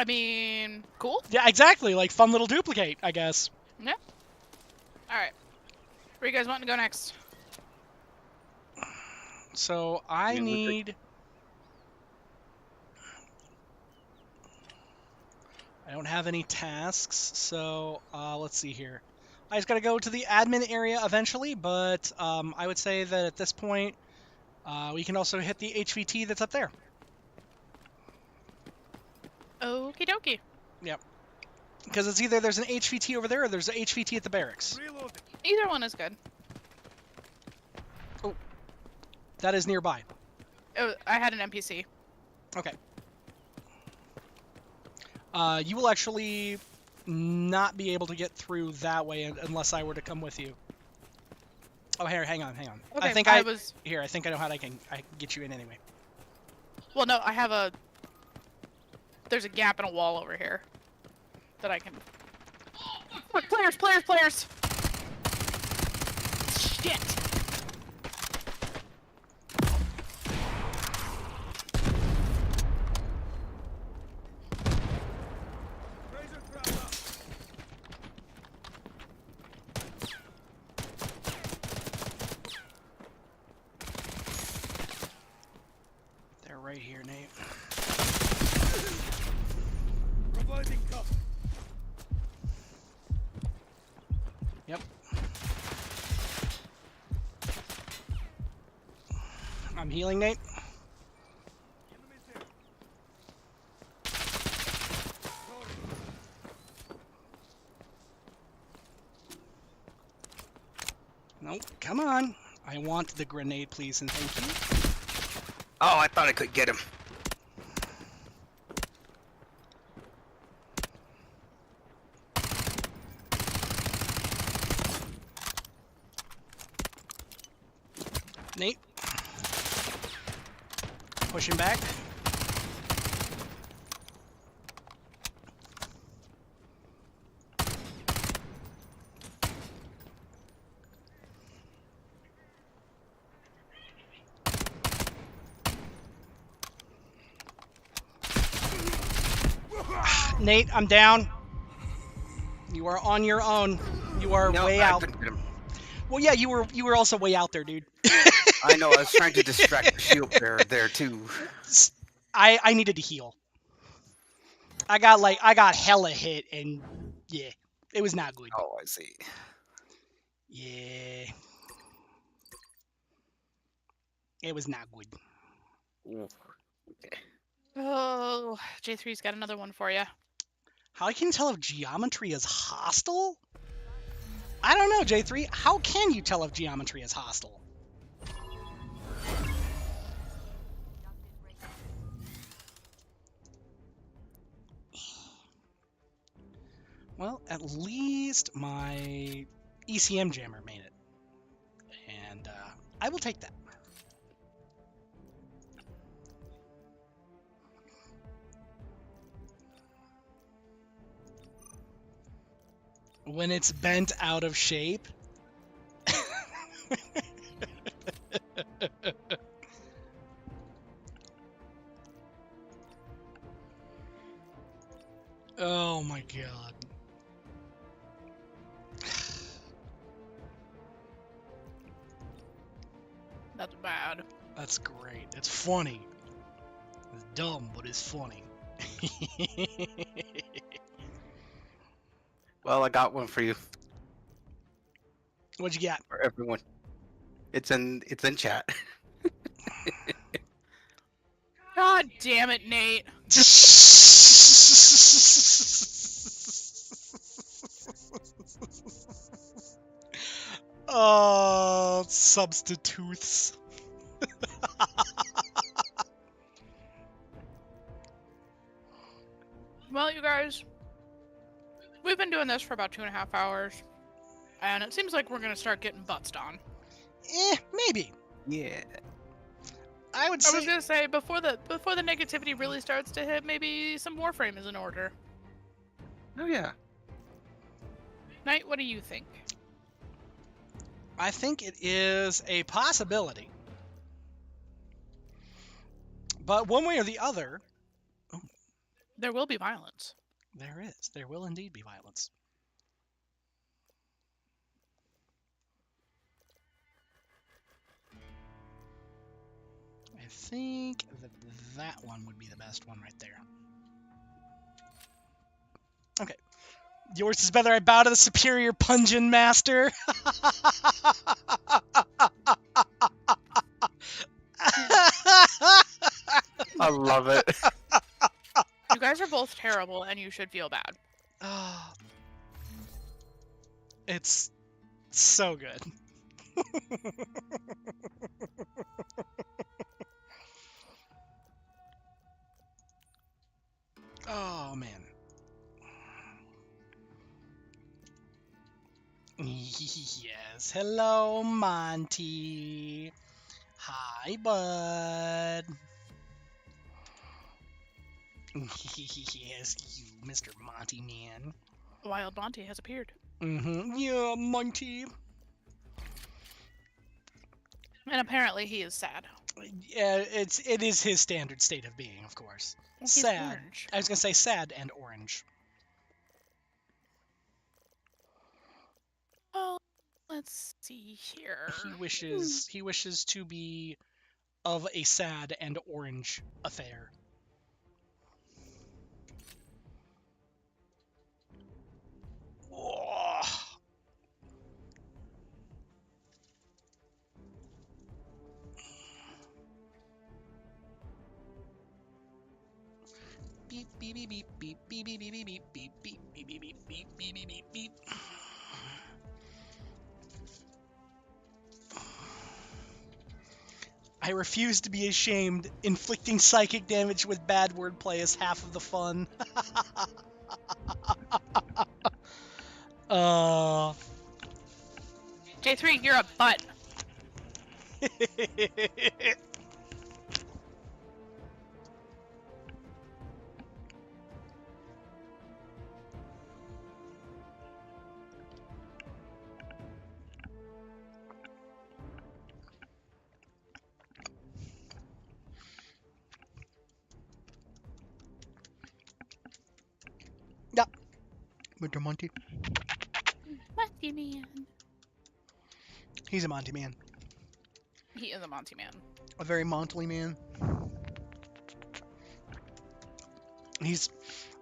mean, cool. yeah, exactly. Like, fun little duplicate, I guess. Yeah. Alright. Where you guys want to go next? So, I Yeah, we could- need... I don't have any tasks, so, let's see here. I just gotta go to the admin area eventually, but, I would say that at this point, we can also hit the HVT that's up there. Okie dokie. Because it's either there's an HVT over there or there's an HVT at the barracks. Reloading. Either one is good. That is nearby. Oh, I had an NPC. Okay. You will actually not be able to get through that way unless I were to come with you. Oh, here, hang on. Okay, I think I was... Here, I think I know how I can get you in anyway. Well, no, I have a... There's a gap in a wall over here that I can... Players! Shit! Razor trap up. They're right here, Nate. Providing cover. Yep. I'm healing, Nate. Enemies here. Sorry. Nope, come on. I want the grenade, please, and thank you. Oh, I thought I could get him. Nate. Pushing back. Nate, I'm down. You are on your own. You are No, way I out. couldn't get him. Well, yeah, you were also way out there, dude. I know. I was trying to distract the shield bearer there too. I needed to heal. I got hella hit, and yeah, it was not good. Oh, I see. Yeah, it was not good. Ooh, okay. Oh, J3's got another one for you. How can you tell if geometry is hostile? I don't know, J3. How can you tell if geometry is hostile? Well, at least my ECM jammer made it. And I will take that. When it's bent out of shape. Oh my god. That's bad. That's great. It's funny. It's dumb, but it's funny. Well, I got one for you, What'd you got? for everyone. It's in chat. God damn it, Nate. Oh, substitutes. Well, you guys, we've been doing this for about 2.5 hours, And it seems like we're gonna start getting butzed on. Maybe. Yeah. I would I say. was gonna say before the negativity really starts to hit, maybe some Warframe is in order. Oh yeah. Knight, what do you think? I think it is a possibility. But one way or the other, There will be violence. there is. There will indeed be violence. I think that one would be the best one right there. Okay. Yours is better. I bow to the superior Pungeon Master. I love it. You guys are both terrible, and you should feel bad. Ah, it's so good. Oh man. Yes. Hello, Monty. Hi, bud. Yes, you, Mr. Monty Man. Wild Monty has appeared. Yeah, Monty. And apparently he is sad. Yeah, it is his standard state of being, of course. He's Sad. orange. I was gonna say sad and orange. Well, let's see here. He wishes to be of a sad and orange affair. Oh. Beep beep beep beep beep beep beep beep beep beep beep beep beep beep beep beep beep beep beep. I refuse to be ashamed. Inflicting psychic damage with bad wordplay is half of the fun. J3, you're a butt. Yeah. Mr. Monty. Monty man. He's a Monty man. He is a Monty man. A very Monty man. He's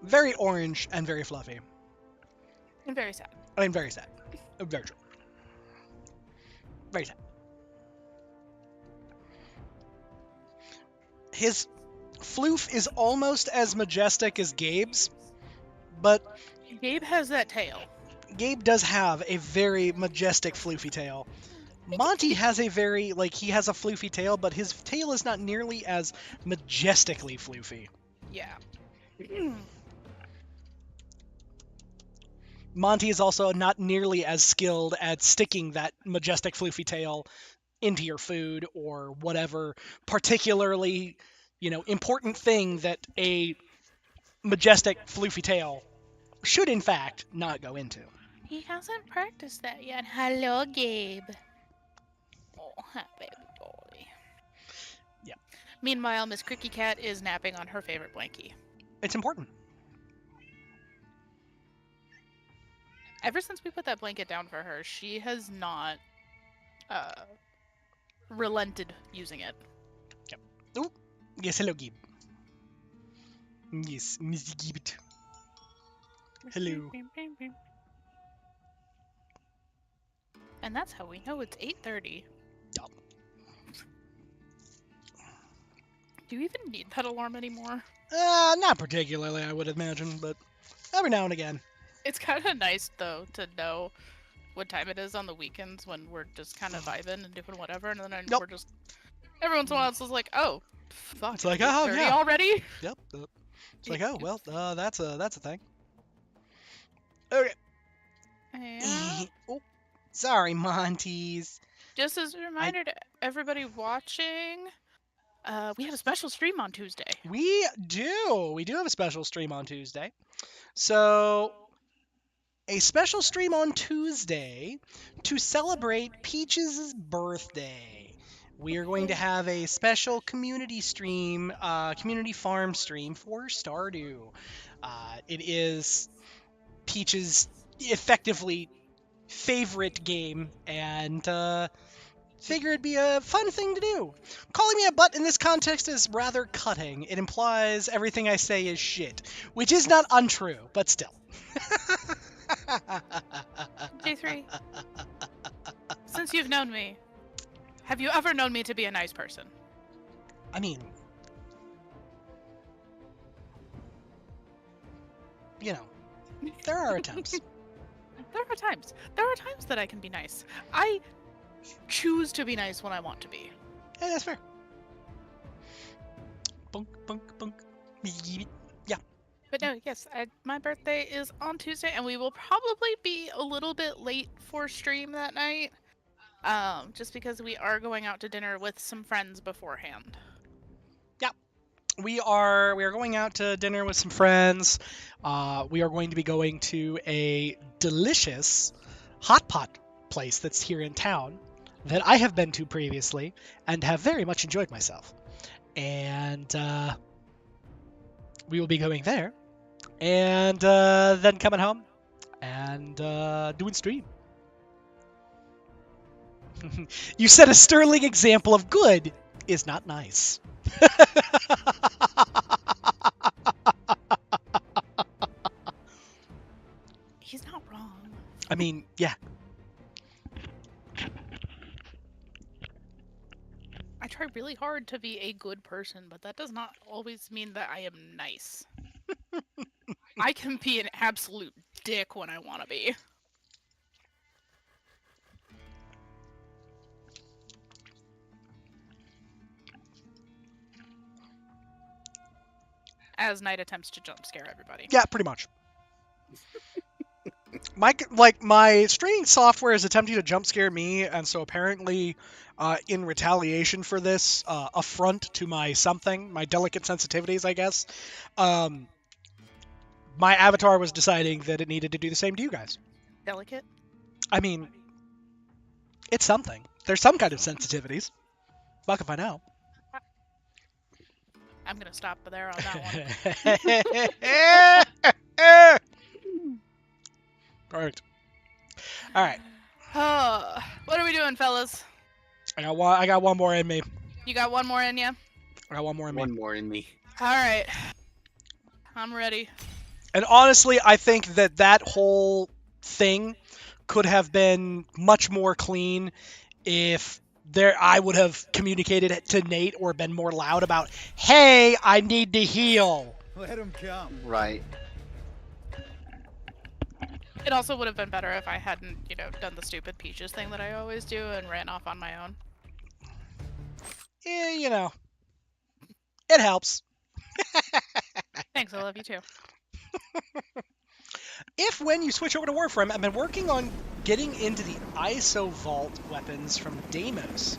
very orange and very fluffy. And very sad. I mean, very sad. Very true. Very sad. His floof is almost as majestic as Gabe's, but Gabe has that tail. Gabe does have a very majestic floofy tail. Monty has a very, he has a floofy tail, but his tail is not nearly as majestically floofy. Yeah. Monty is also not nearly as skilled at sticking that majestic floofy tail into your food or whatever particularly, important thing that a majestic floofy tail should in fact not go into. He hasn't practiced that yet. Hello, Gabe. Oh, hi, baby boy. Yeah. Meanwhile, Miss Cricky Cat is napping on her favorite blankie. It's important. Ever since we put that blanket down for her, she has not relented using it. Yep. Oh, yes, hello, Gabe. Yes, Miss Gibbet. Hello. And that's how we know it's 8:30. Yup. Do you even need that alarm anymore? Not particularly, I would imagine, but every now and again. It's kind of nice, though, to know what time it is on the weekends when we're just kind of vibing and doing whatever, and then Nope. we're just... Every once in a while, it's just like, oh, fuck, It's like, it's oh, 8:30 yeah. already? Yep. It's like, oh, well, that's a thing. Okay. Yeah. Oh, Sorry, Monties. Just as a reminder to everybody watching, we have a special stream on Tuesday. We do. We do have a special stream on Tuesday. So, a special stream on Tuesday to celebrate Peaches' birthday. We are going to have a special community stream, community farm stream for Stardew. It is Peach's effectively favorite game, and figure it'd be a fun thing to do. Calling me a butt in this context is rather cutting. It implies everything I say is shit, which is not untrue, but still. J3, since you've known me, have you ever known me to be a nice person? I mean, you know, there are attempts. There are times. There are times that I can be nice. I choose to be nice when I want to be. Yeah, that's fair. Bunk, bunk, bunk. Yeah. But no, yes, my birthday is on Tuesday, and we will probably be a little bit late for stream that night, just because we are going out to dinner with some friends beforehand. We are going out to dinner with some friends. We are going to be going to a delicious hot pot place that's here in town that I have been to previously and have very much enjoyed myself. And we will be going there and then coming home and doing stream. You set a sterling example of good is not nice. He's not wrong. I mean, yeah. I try really hard to be a good person, but that does not always mean that I am nice. I can be an absolute dick when I want to be. As Knight attempts to jump scare everybody. Yeah, pretty much. My streaming software is attempting to jump scare me, and so apparently, in retaliation for this affront to my delicate sensitivities, I guess, my avatar was deciding that it needed to do the same to you guys. Delicate? I mean, it's something. There's some kind of sensitivities. Fuck if I know. I'm gonna stop there on that one. Perfect. All right. What are we doing, fellas? I got one more in me. You got one more in ya? I got one more in me. One more in me. All right. I'm ready. And honestly, I think that whole thing could have been much more clean if I would have communicated it to Nate or been more loud about, hey, I need to heal. Let him come. Right. It also would have been better if I hadn't, done the stupid Peaches thing that I always do and ran off on my own. Yeah, it helps. Thanks, I love you too. If when you switch over to Warframe, I've been working on getting into the ISO Vault weapons from Deimos.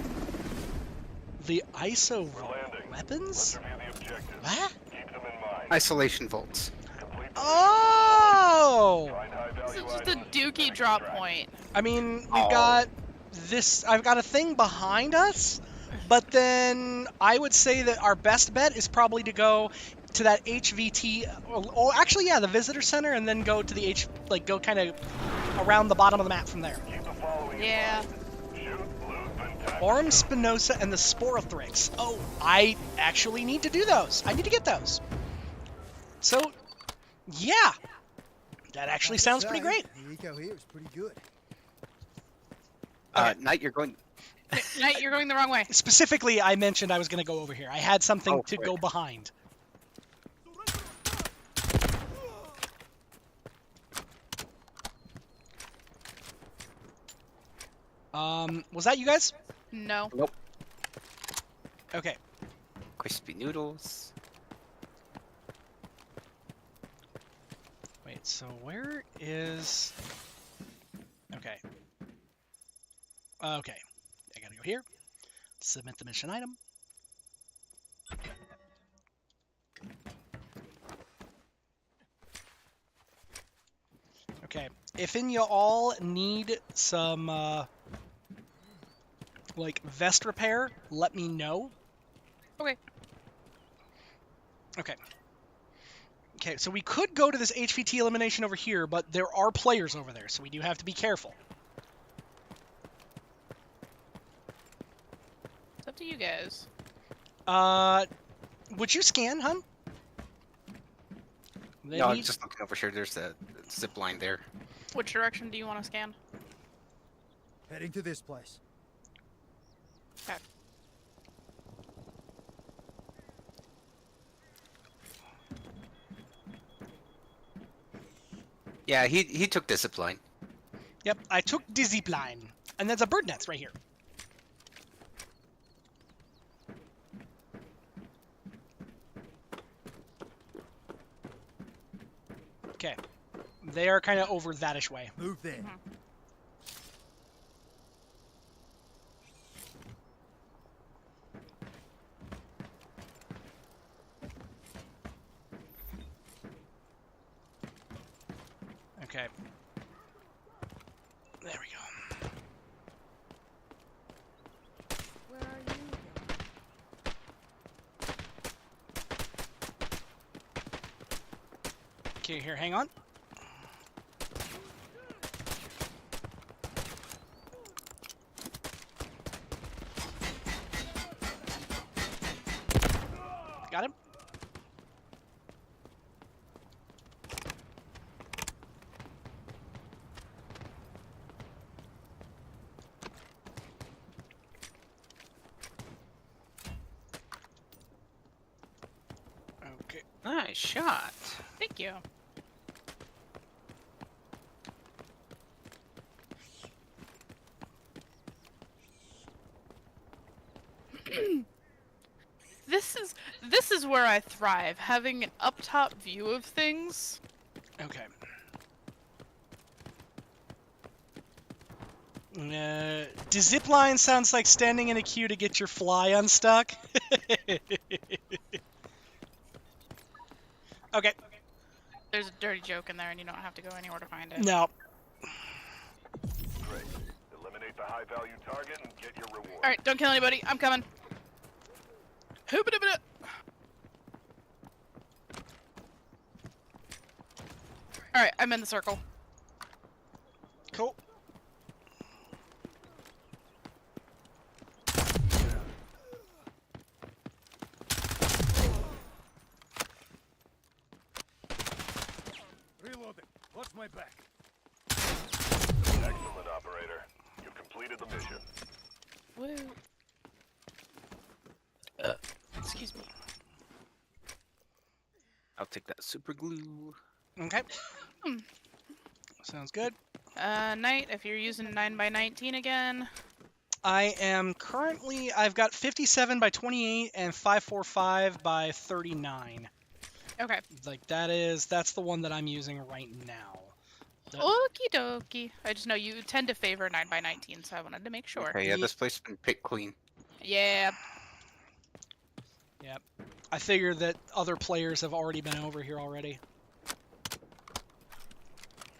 The ISO Vault weapons? What? Keep them in mind. Isolation bolts. Complete the Oh! find high This is value just a items. dookie drop point. I mean, we've Oh. got this. I've got a thing behind us, but then I would say that our best bet is probably to go to that HVT. Or actually, yeah, the visitor center, and then go to the go kind of around the bottom of the map from there. Keep the following in Yeah. mind. Shoot, loot, and tackle. Orm Spinoza and the Sporothrix. Oh, I actually need to do those. I need to get those. So, yeah. That actually sounds pretty great. The eco here is pretty good. Knight, you're going. Knight, you're going the wrong way. Specifically, I mentioned I was going to go over here. I had something Oh, to quick. go behind. Was that you guys? No. Nope. Okay. Crispy noodles. Wait, so where is... Okay. Okay. I gotta go here. Submit the mission item. Okay. If you all need some, like, vest repair, let me know. Okay. Okay. Okay, so we could go to this HVT elimination over here, but there are players over there, so we do have to be careful. It's up to you guys. Would you scan, hun? They No, I'm need- just looking over here. There's a zip line there. Which direction do you want to scan? Heading to this place. Okay. Yeah, he took the zip line. Yep, I took the zip line. And there's a bird nest right here. Okay. They are kind of over that-ish way. Move there. Okay. There we go. Where are you going? Okay, here, hang on. Got him? Okay. Nice shot. Thank you. This is where I thrive, having an up top view of things. Okay. The zip line sounds like standing in a queue to get your fly unstuck. Okay. There's a dirty joke in there, and you don't have to go anywhere to find it. No. Great. Eliminate the high-value target and get your reward. All right, don't kill anybody. I'm coming. Hoop-a-dip-a-dip. All right, I'm in the circle. Cool. Reloading. Watch my back. Excellent, operator. You've completed the mission. Woo. Excuse me. I'll take that super glue. Okay. Sounds good. Knight, if you're using 9x19 again. I am currently, I've got 57 by 28 and 545 by 39. Okay. Like that's the one that I'm using right now. Okie dokie. I just know you tend to favor 9x19, so I wanted to make sure. Okay, yeah, this place has been picked clean. Yeah. Yep. I figured that other players have already been over here already.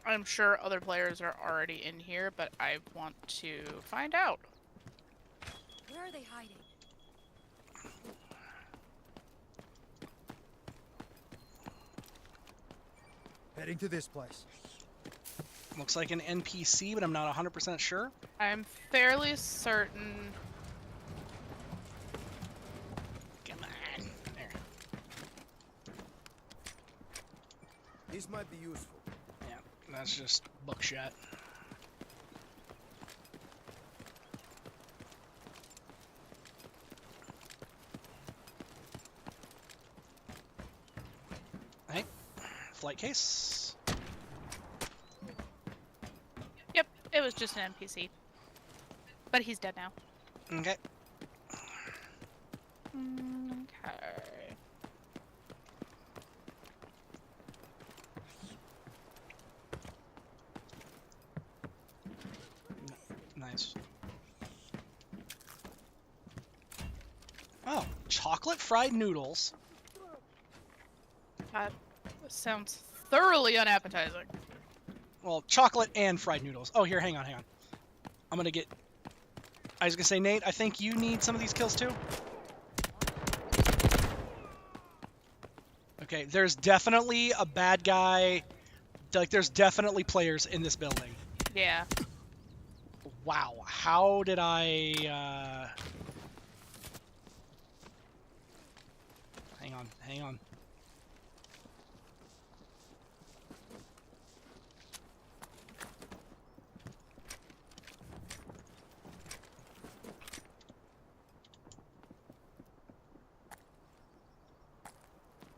I'm sure other players are already in here, but I want to find out. Where are they hiding? Heading to this place. Looks like an NPC, but I'm not 100% sure. I'm fairly certain. Come on. There. This might be useful. Yeah, that's just buckshot. Hey, flight case. Yep, it was just an NPC. But he's dead now. Okay. Okay. Nice. chocolate fried noodles. That sounds thoroughly unappetizing. Well, chocolate and fried noodles. Oh, here, hang on. I'm gonna get... I was gonna say, Nate, I think you need some of these kills too. Okay, there's definitely a bad guy. Like, there's definitely players in this building. Yeah. Wow, how did I... Hang on.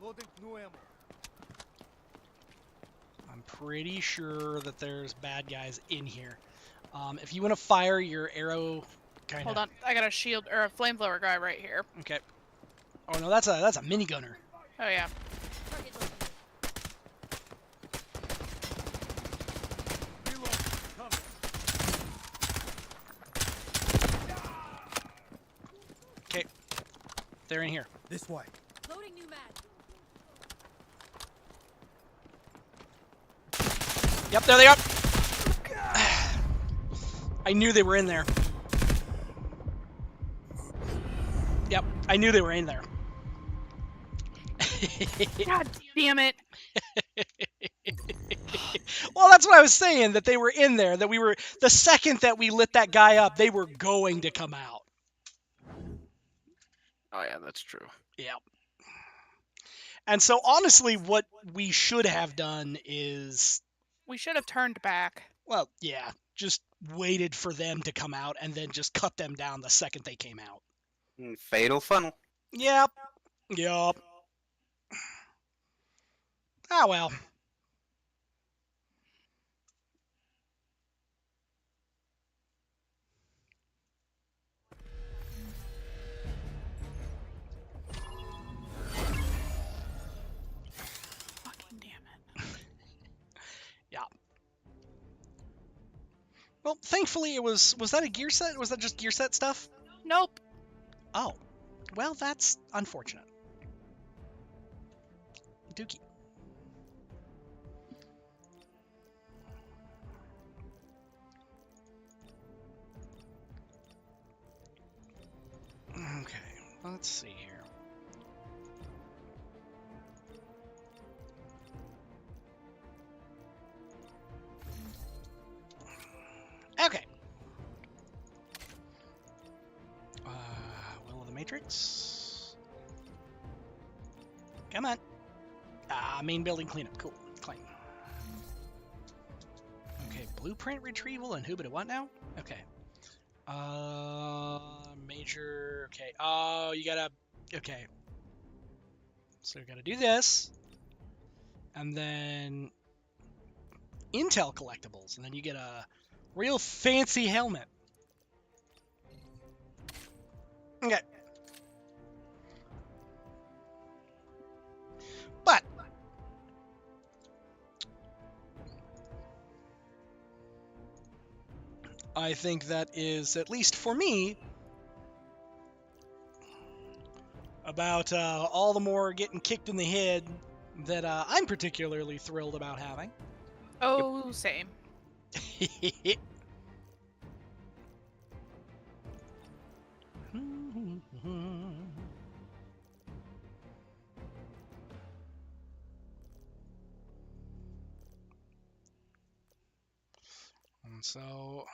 Loading new ammo. I'm pretty sure that there's bad guys in here. If you want to fire your arrow, kind of. Hold on, I got a shield or a flamethrower guy right here. Okay. Oh no, that's a minigunner. Oh yeah. Target located. Reload. Coming. Okay, they're in here. This way. Loading new mag. Yep, there they are. I knew they were in there. Yep, I knew they were in there. God damn it. Well, that's what I was saying, that they were in there, that we were, the second that we lit that guy up, they were going to come out. Oh yeah, that's true. Yeah. And so, honestly, what we should have done is, We should have turned back. well, yeah, just waited for them to come out and then just cut them down the second they came out. Fatal funnel. Yep. Ah, well. Fucking damn it. Yeah. Well, thankfully it was that a gear set? Was that just gear set stuff? Nope. Oh. Well, that's unfortunate. Dookie. Okay, let's see here. Okay. Will of the Matrix. Come on. Main building cleanup. Cool. Claim. Okay, blueprint retrieval and who but what now? Okay. Major. Okay. Oh, you gotta. Okay. So you gotta do this, and then Intel collectibles, and then you get a real fancy helmet. Okay. But I think that is, at least for me, about all the more getting kicked in the head that I'm particularly thrilled about having. Oh, same. And so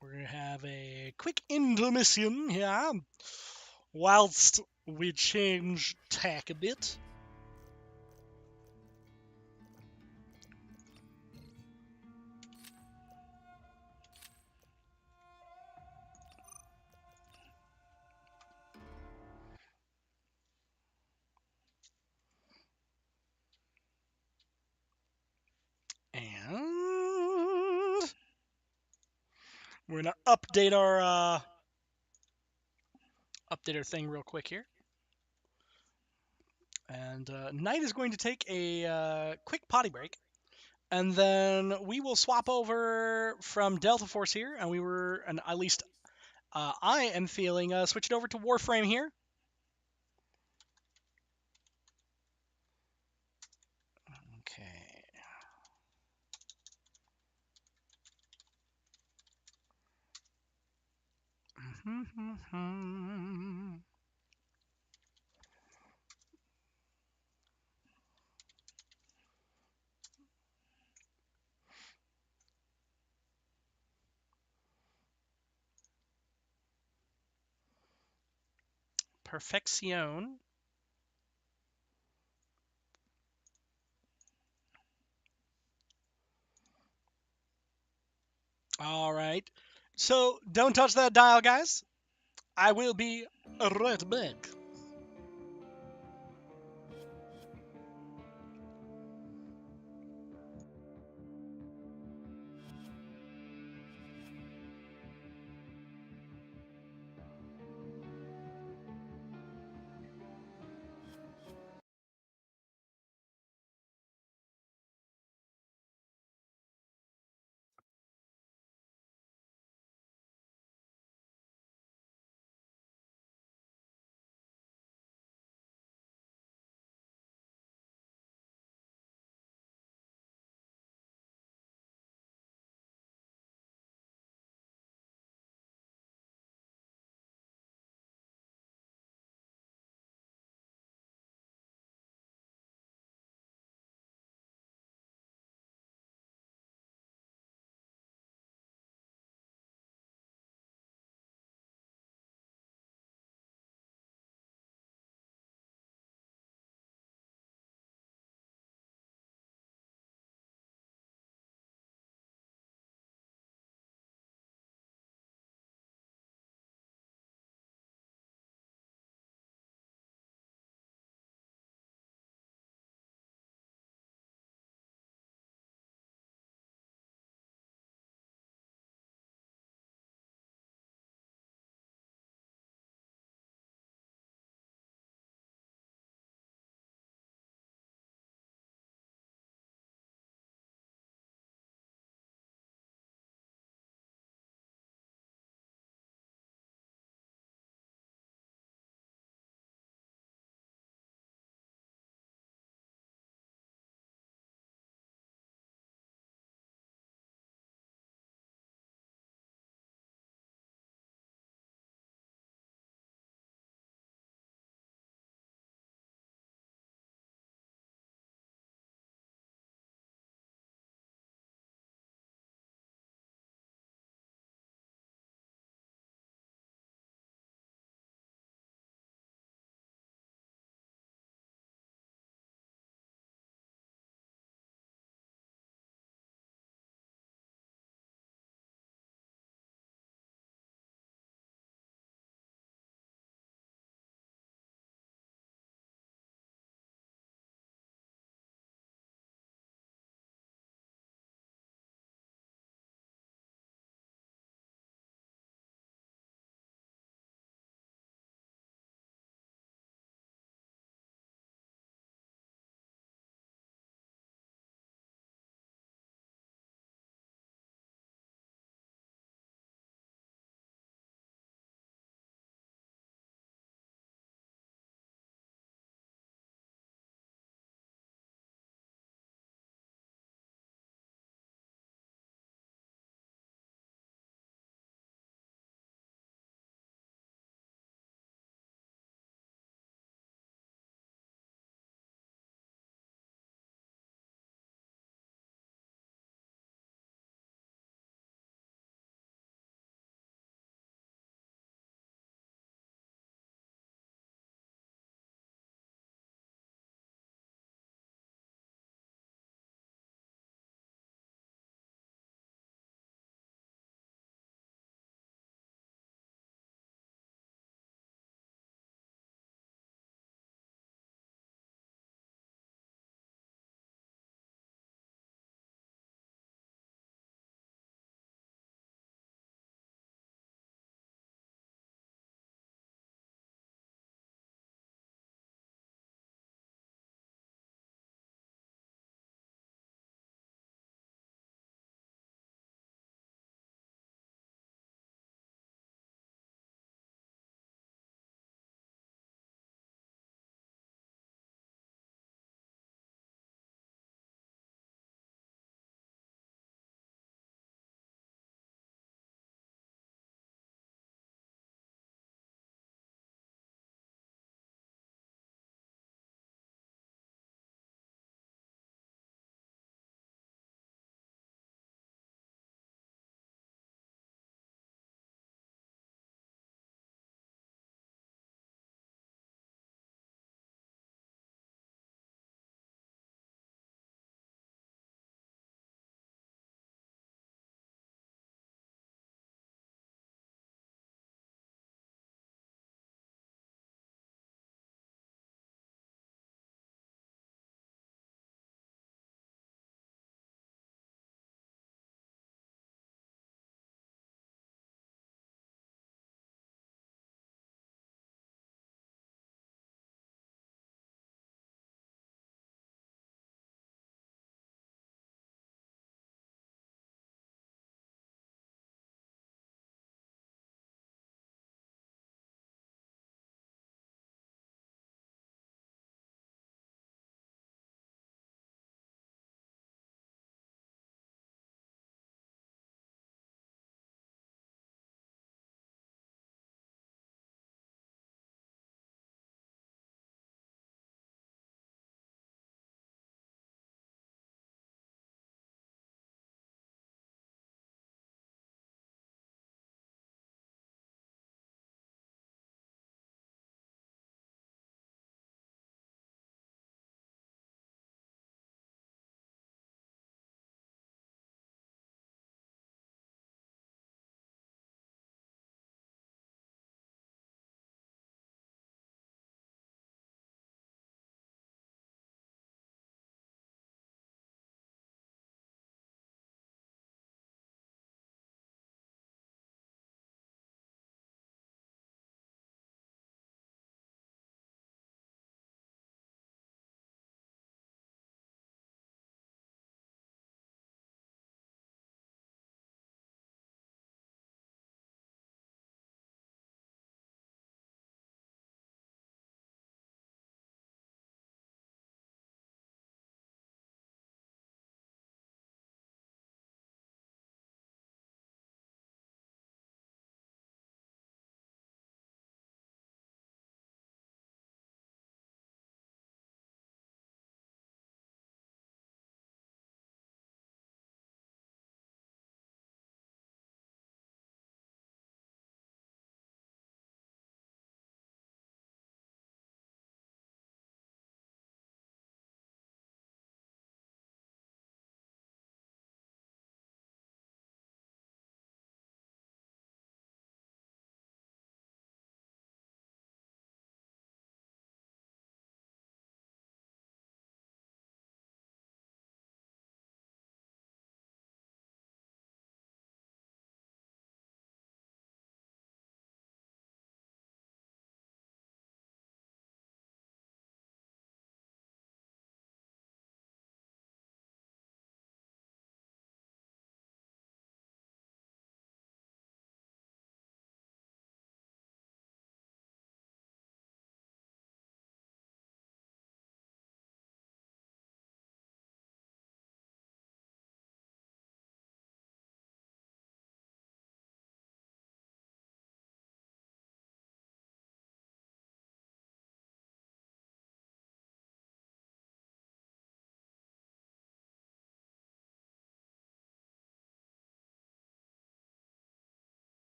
we're going to have a quick intermission here whilst we change tack a bit. And we're gonna update our thing real quick here. And Knight is going to take a quick potty break, and then we will swap over from Delta Force here, and at least I am feeling switching over to Warframe here. Perfection. All right. So don't touch that dial, guys. I will be right back.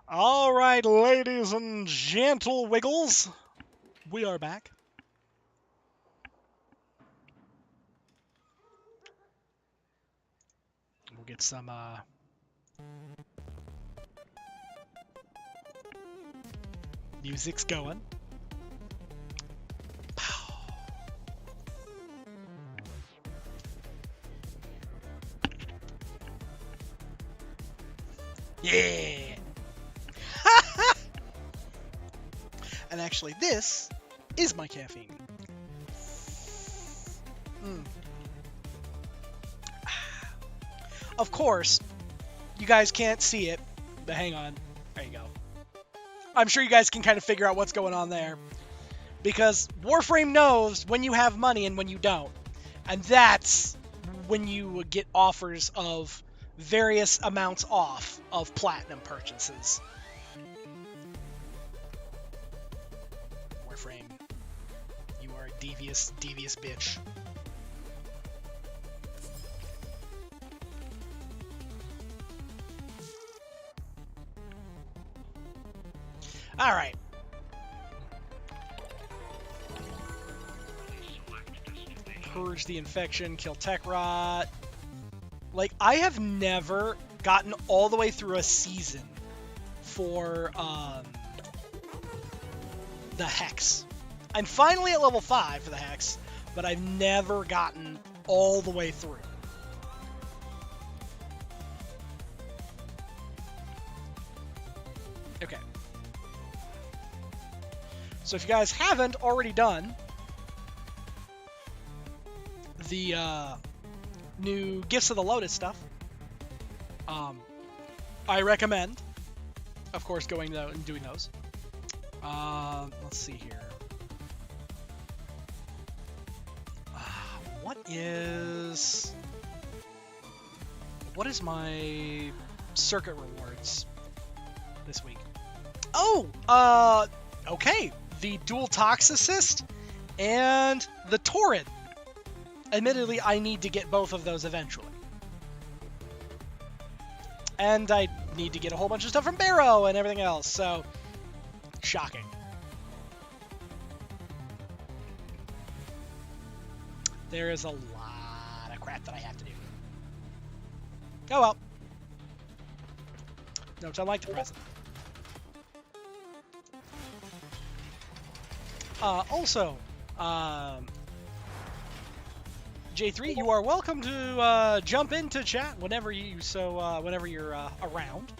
All right, ladies and gentle wiggles, we are back. We'll get some music's going. Pow. Yeah. And actually, this is my caffeine. Of course, you guys can't see it, but hang on. There you go. I'm sure you guys can kind of figure out what's going on there. Because Warframe knows when you have money and when you don't. And that's when you get offers of various amounts off of platinum purchases. Warframe, you are a devious, devious bitch. Alright. Purge the infection, kill tech rot. Like, I have never gotten all the way through a season for the Hex. I'm finally at level 5 for the Hex, but I've never gotten all the way through. Okay. So if you guys haven't already done the new Gifts of the Lotus stuff, I recommend, of course, going out and doing those. Let's see here. What is my circuit rewards this week? Oh, okay. The dual toxicist and the torrid. Admittedly, I need to get both of those eventually. And I need to get a whole bunch of stuff from Barrow and everything else, so shocking. There is a lot of crap that I have to do. Oh well. Don't I like the present? Also, J3, you are welcome to jump into chat whenever whenever you're around.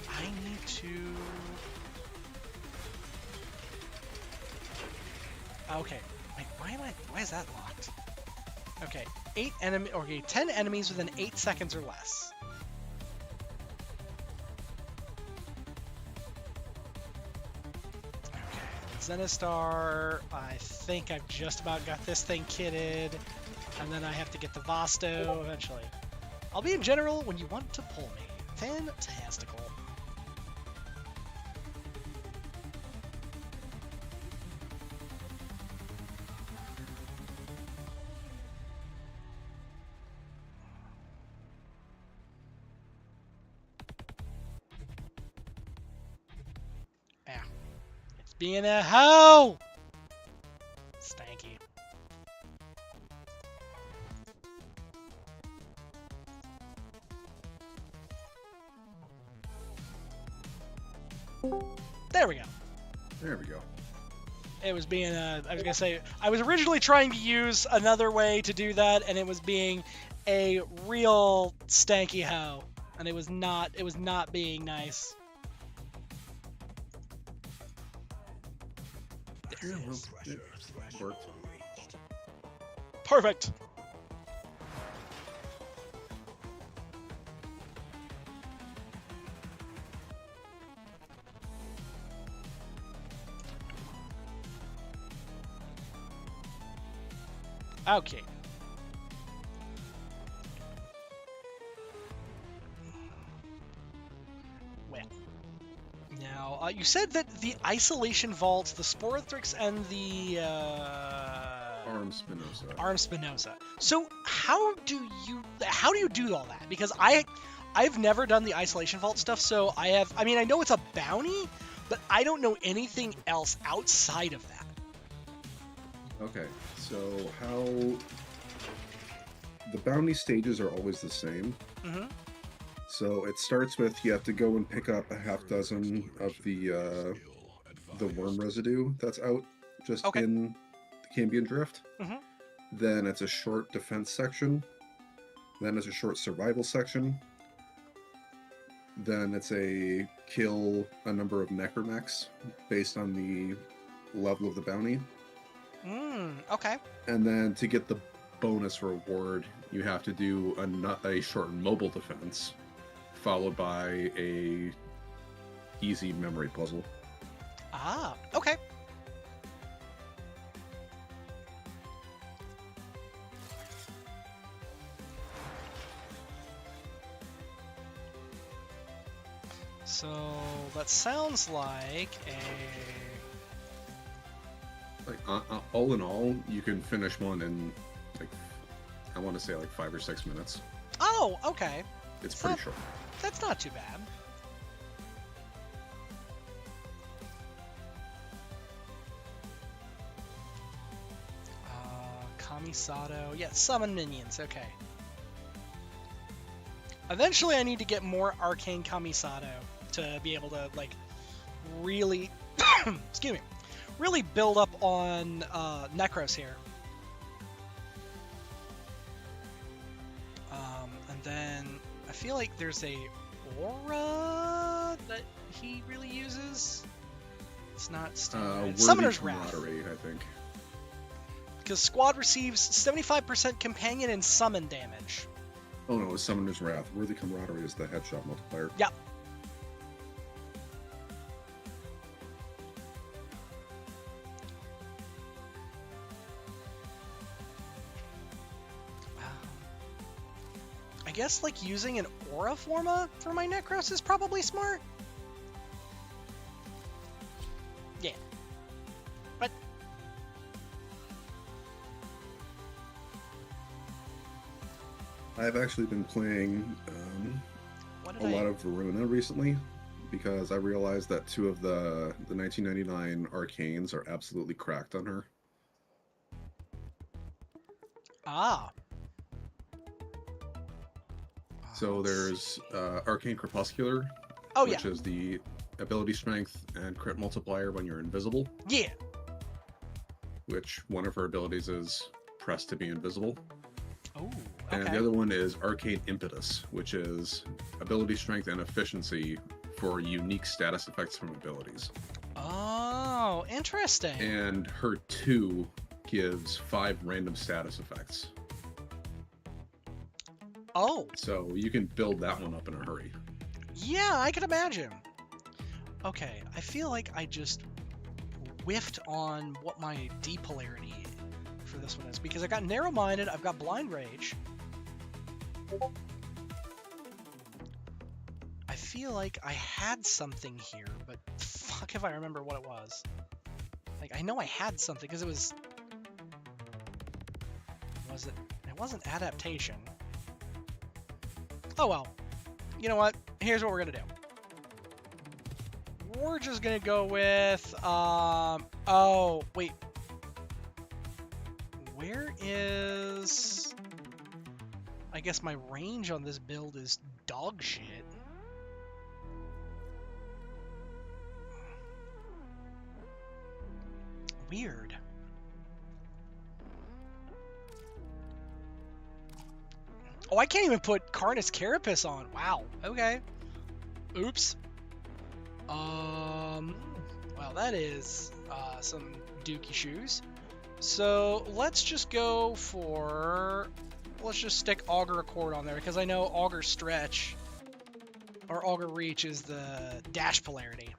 I need to. Okay. Wait, why is that locked? Okay, 10 enemies within 8 seconds or less. Zenistar, I think I've just about got this thing kitted, and then I have to get the Vasto eventually. I'll be in general when you want to pull me. Fantastical. Yeah. It's being a hoe! Stanky. There we go. There we go. It was being I was gonna say, I was originally trying to use another way to do that, and it was being a real stanky hoe, and it was not being nice. Yeah, well, it worked. Perfect. Okay. Well. Now, you said that the Isolation Vault, the Sporothrix, and the Arm Spinoza. Arm Spinoza. So how do you do all that? Because I I've never done the isolation vault stuff, so I mean, I know it's a bounty, but I don't know anything else outside of that. Okay, so how the bounty stages are always the same. Mm-hmm. So it starts with you have to go and pick up a half dozen of the worm residue that's out just Okay. in the Cambion Drift. Mhm. Then it's a short defense section. Then it's a short survival section. Then it's a kill a number of necromechs based on the level of the bounty. Okay. And then to get the bonus reward, you have to do a short mobile defense, followed by a easy memory puzzle. Ah, okay. So that sounds like a... Like all in all, you can finish one in like I want to say like 5 or 6 minutes. Oh, okay. It's pretty short. That's not too bad. Kamisato. Yeah, summon minions. Okay. Eventually, I need to get more arcane Kamisato to be able to, like, really, excuse me, really build up on Necros here. And then I feel like there's a aura that he really uses. It's not Worthy Summoner's Wrath. Camaraderie, I think. Because squad receives 75% companion and summon damage. Oh no, it's Summoner's Wrath. Worthy Camaraderie is the headshot multiplier. Yep. I guess like using an aura forma for my Necros is probably smart. Yeah. But I've actually been playing a lot of Verona recently because I realized that 2 of the 1999 arcanes are absolutely cracked on her. Ah. So there's Arcane Crepuscular, Oh, which yeah. is the ability strength and crit multiplier when you're invisible, Yeah. which one of her abilities is press to be invisible. Oh, And okay. the other one is Arcane Impetus, which is ability strength and efficiency for unique status effects from abilities. Oh, interesting. And her 2 gives 5 random status effects. Oh, So you can build that one up in a hurry. yeah, I can imagine. Okay, I feel like I just whiffed on what my D polarity for this one is because I got narrow-minded, I've got blind rage. I feel like I had something here, but fuck if I remember what it was. Like, I know I had something because it was it? It wasn't adaptation. Oh well. You know what? Here's what we're gonna do. We're just gonna go with oh wait. Where is... I guess my range on this build is dog shit. Weird. Oh, I can't even put Carnus Carapace on. Wow. Okay. Oops. Well, that is some dookie shoes. So let's just go for... Let's just stick Augur Accord on there because I know Augur Stretch or Augur Reach is the dash polarity.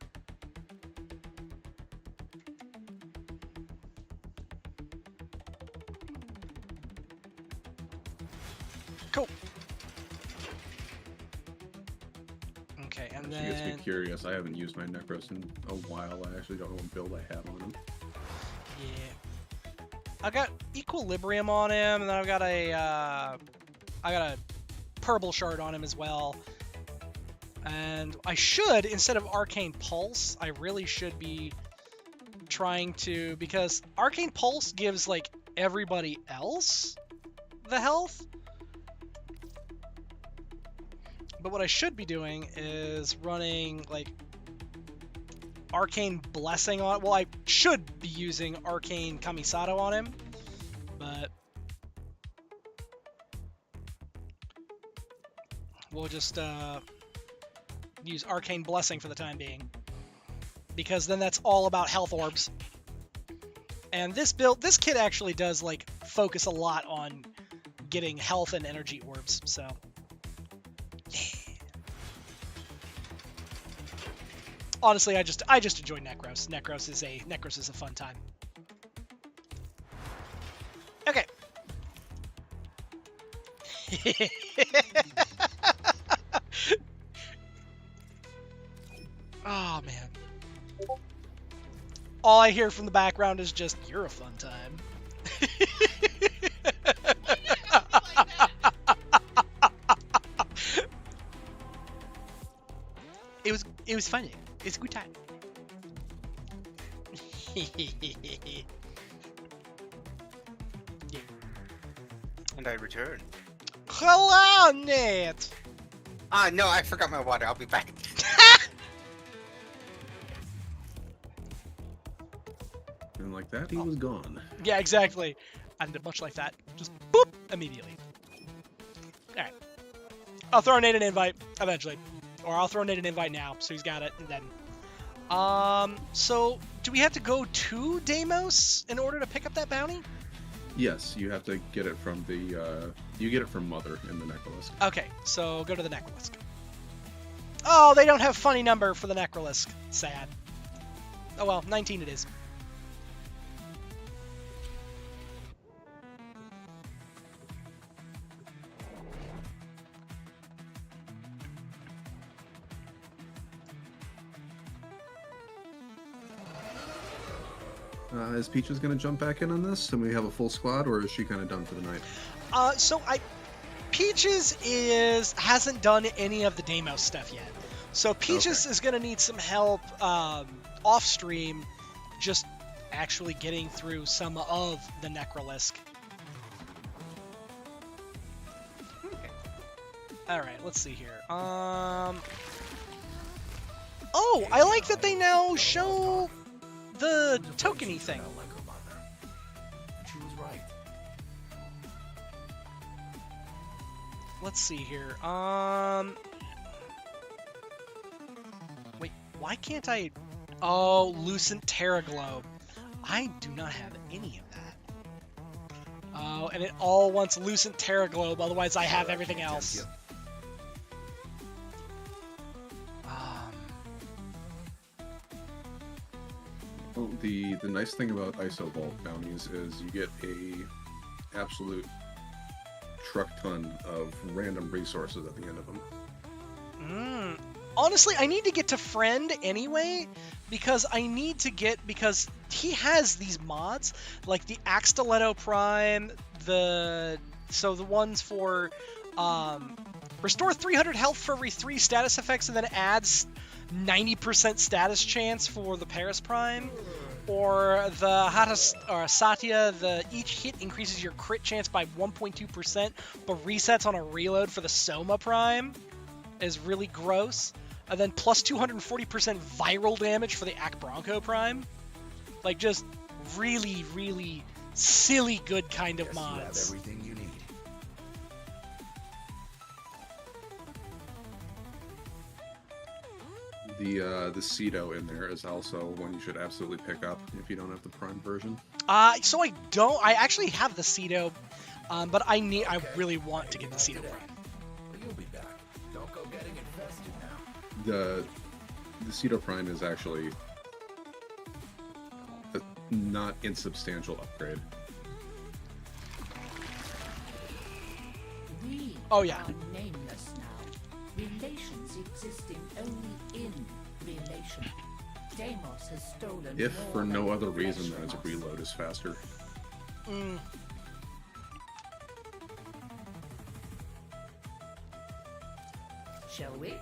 Cool. Okay, and She gets me then... curious. I haven't used my Necros in a while. I actually don't know what build I have on him. Yeah. I got Equilibrium on him, and then I've got a Purple Shard on him as well. And I should, instead of Arcane Pulse, I really should be trying to, because Arcane Pulse gives like everybody else the health. But what I should be doing is running like Arcane Blessing on, well, I should be using Arcane Kamisato on him, but we'll just use Arcane Blessing for the time being, because then that's all about health orbs. And this kit actually does like focus a lot on getting health and energy orbs, so yeah. Honestly, I just enjoy Necros. Necros is a fun time. Okay. Oh man. All I hear from the background is just, "You're a fun time." It was funny. It's a good time. And I return. Hello, Nate. Ah, no, I forgot my water. I'll be back. And like that, he was gone. Yeah, exactly. And much like that, just boop immediately. All right. I'll throw Nate an invite eventually, or I'll throw Nate an invite now, so he's got it. And then, so do we have to go to Deimos in order to pick up that bounty? Yes, you have to get it from the. You get it from Mother in the Necrolisk. Okay, so go to the Necrolisk. Oh, they don't have funny number for the Necrolisk. Sad. Oh well, 19 it is. Is Peaches going to jump back in on this, and we have a full squad, or is she kind of done for the night? Peaches hasn't done any of the Deimos stuff yet, so Peaches is going to need some help off stream, just actually getting through some of the Necrolisk. Okay. All right, let's see here. Oh, I like that they now show the tokeny thing. Let's see here. Wait, why can't I? Oh, Lucent Terra Globe. I do not have any of that. Oh, and it all wants Lucent Terra Globe. Otherwise, I have everything else. Well, the nice thing about ISO Vault bounties is you get a absolute truck ton of random resources at the end of them. Honestly, I need to get to Friend anyway, because because he has these mods, like the Axtiletto Prime, the ones for restore 300 health for every 3 status effects, and then adds 90% status chance for the Paris Prime, or the Satya, each hit increases your crit chance by 1.2%, but resets on a reload for the Soma Prime, is really gross. And then plus 240% viral damage for the Ak Bronco Prime. Like, just really, really silly good kind of mods. Everything you need. The Cedo in there is also one you should absolutely pick up if you don't have the Prime version. So I actually have the Cedo, but I really want to get the Cedo Prime. You'll be back. Don't go getting infested now. The Cedo Prime is actually a not insubstantial upgrade. We Oh, yeah. are nameless now. Relations existing only in relation. Deimos has stolen If more for no than other flesh reason than its from us. reload is faster. Shall we?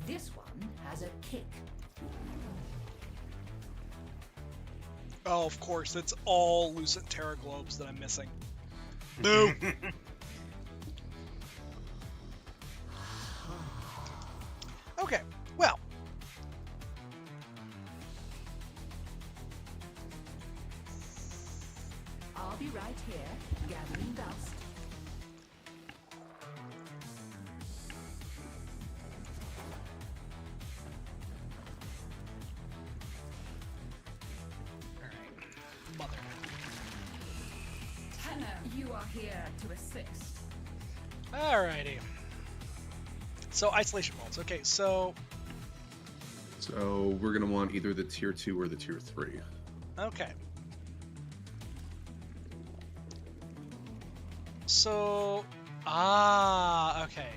This one has a kick. Oh, of course, it's all Lucent Terra globes that I'm missing. Boo! Okay, well. I'll be right here, gathering dust. Alright, mother. Tanner, you are here to assist. Alrighty. So, isolation bolts. Okay, so... So we're gonna want either the tier 2 or the tier 3. Okay. So... okay.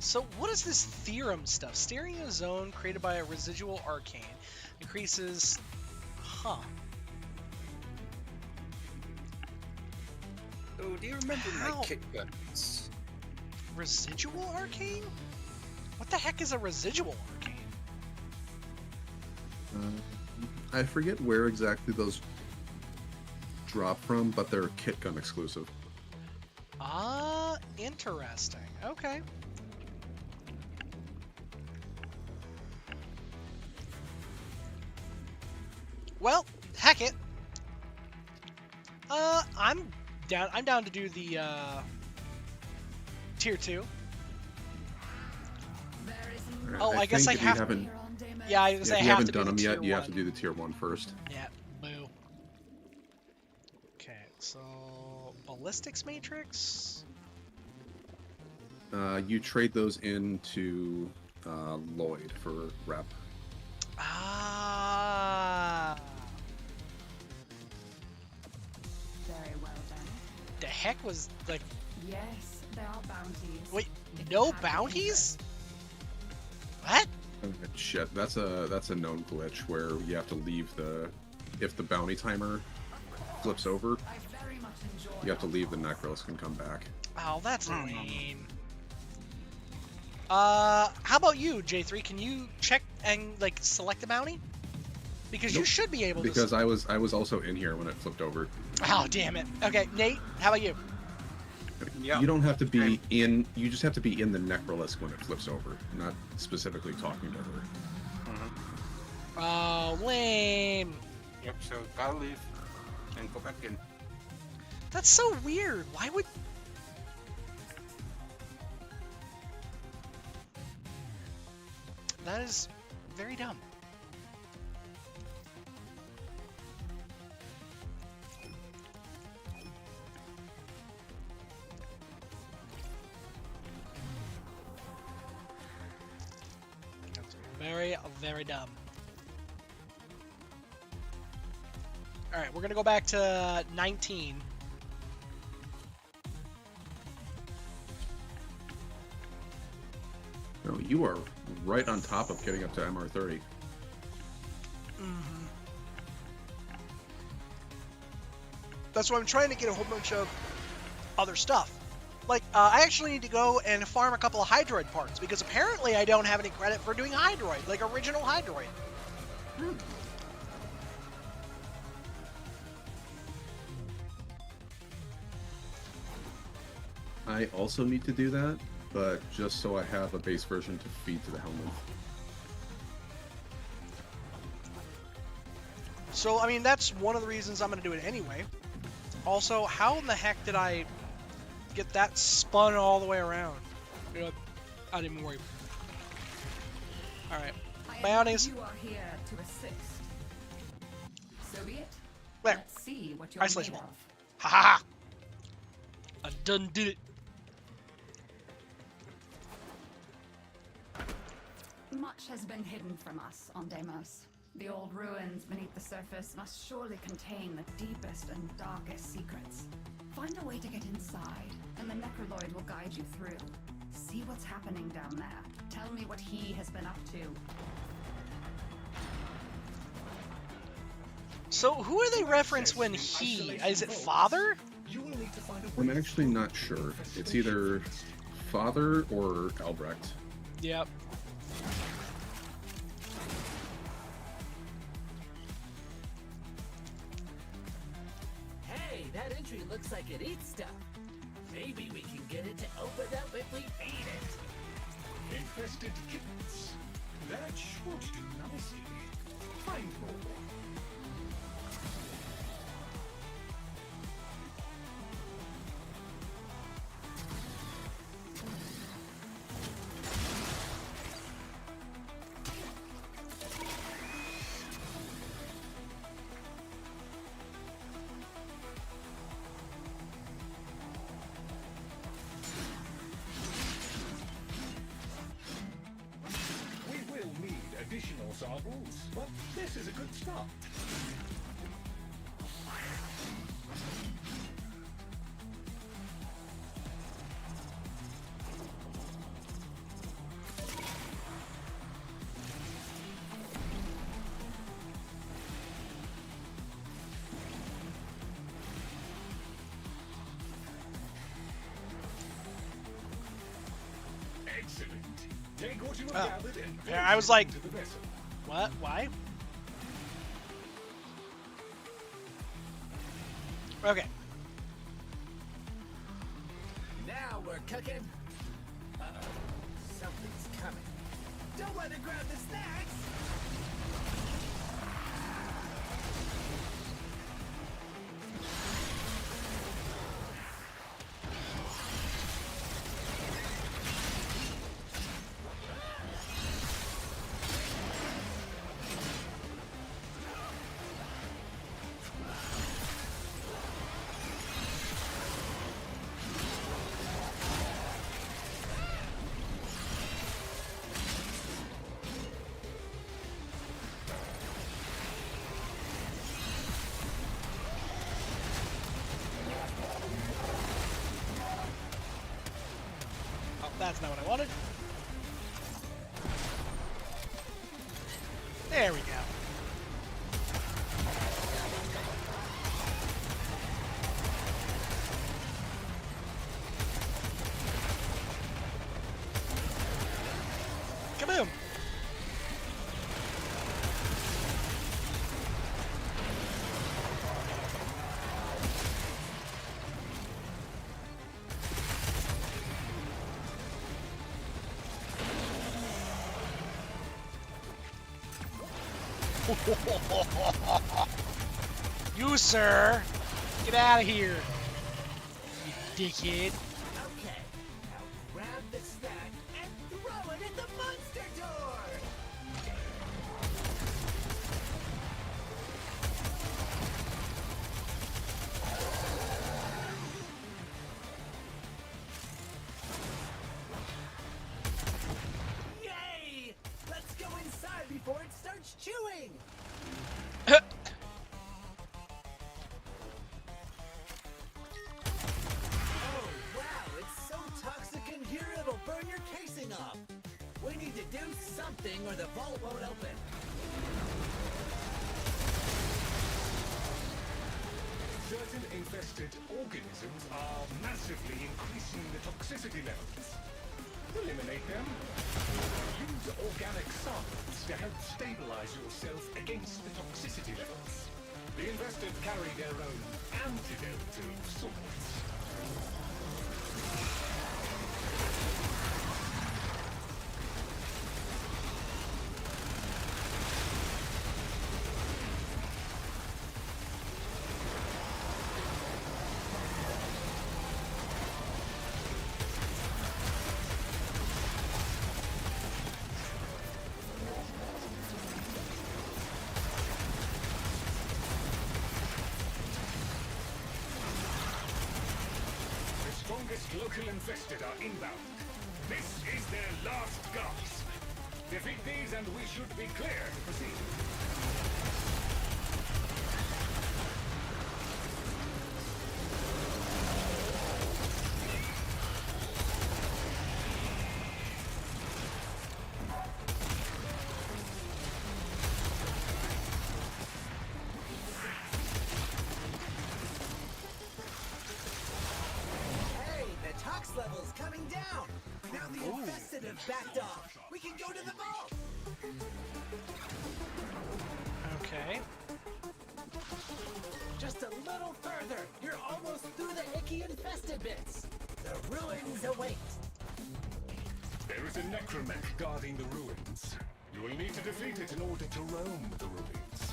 So what is this theorem stuff? Steering a zone created by a residual arcane increases... Huh. Oh, do you remember How? my kick buttons? Residual arcane? What the heck is a residual arcane? I forget where exactly those drop from, but they're kit gun exclusive. Ah, interesting. Okay. Well, heck it. I'm down. I'm down to do the tier 2. Oh, I guess I think if you have. haven't, Yeah, I was if gonna say I you have haven't to do done the them tier yet, you have 1. to do the tier 1 first. Yeah, boo. Okay, so ballistics matrix. You trade those into Lloyd for rep. Ah. Very well done. The heck was like? Yes, there are bounties. Wait, If no you have bounties? What? Shit, that's a known glitch where you have to leave if the bounty timer flips over, I very much enjoy you have to leave the necrolist and come back. Oh, that's lame. How about you, J3? Can you check and like select the bounty? Because you Nope. should be able to. Because I was also in here when it flipped over. Oh, damn it. Okay, Nate, how about you? Yeah. You don't have to be in. You just have to be in the necrolist when it flips over, not specifically talking to her. Oh, lame. Yep, so gotta leave and go back in. That's so weird. Why would... That is very dumb. That's very, very dumb. Alright, we're gonna go back to 19. No, you are right on top of getting up to MR30. That's why I'm trying to get a whole bunch of other stuff. Like, I actually need to go and farm a couple of Hydroid parts, because apparently I don't have any credit for doing Hydroid, like original Hydroid. I also need to do that, but just so I have a base version to feed to the helmet. So, I mean, that's one of the reasons I'm going to do it anyway. Also, how in the heck did I get that spun all the way around? You know, I didn't even worry. Alright. Bounties. You are here to assist. So be it. There. Let's see what you're Isolation made ball. of. Ha ha ha! I done did it. Much has been hidden from us on Deimos. The old ruins beneath the surface must surely contain the deepest and darkest secrets. Find a way to get inside, and the Necroloid will guide you through. See what's happening down there. Tell me what he has been up to. So, who are they reference when he? Is it father? I'm actually not sure. It's either father or Albrecht. Yep. Hey, that entry looks like it eats stuff. Maybe we can get it to open up if we feed it. Infested kittens. That should do nicely. Find more. Additional samples, but this is a good start. Excellent. Take what you have gathered and Yeah, I was like, into the vessel. what? Why? Okay. Now we're cooking. Uh-oh. Something's coming. Don't let it grab the snacks! Oh, that's not what I wanted. There we go. Kaboom! You, sir, get out of here, you dickhead. Okay, now grab the snack and throw it at the monster door! Yay! Let's go inside before it starts chewing! Oh, wow, it's so toxic in here it'll burn your casing off. We need to do something or the vault won't open. Certain infested organisms are massively increasing the toxicity levels. Eliminate them. Use organic samples to help stabilize yourself against the toxicity levels. The infested carry their own antidote of sorts. Strongest local infested are inbound. This is their last gasp. Defeat these and we should be clear to proceed. Hey, the tox level's coming down! down. Now the infested have backed off. We can go to the vault. Okay. Just a little further. You're almost through the icky infested bits. The ruins await. There is a necromech guarding the ruins. You will need to defeat it in order to roam the ruins.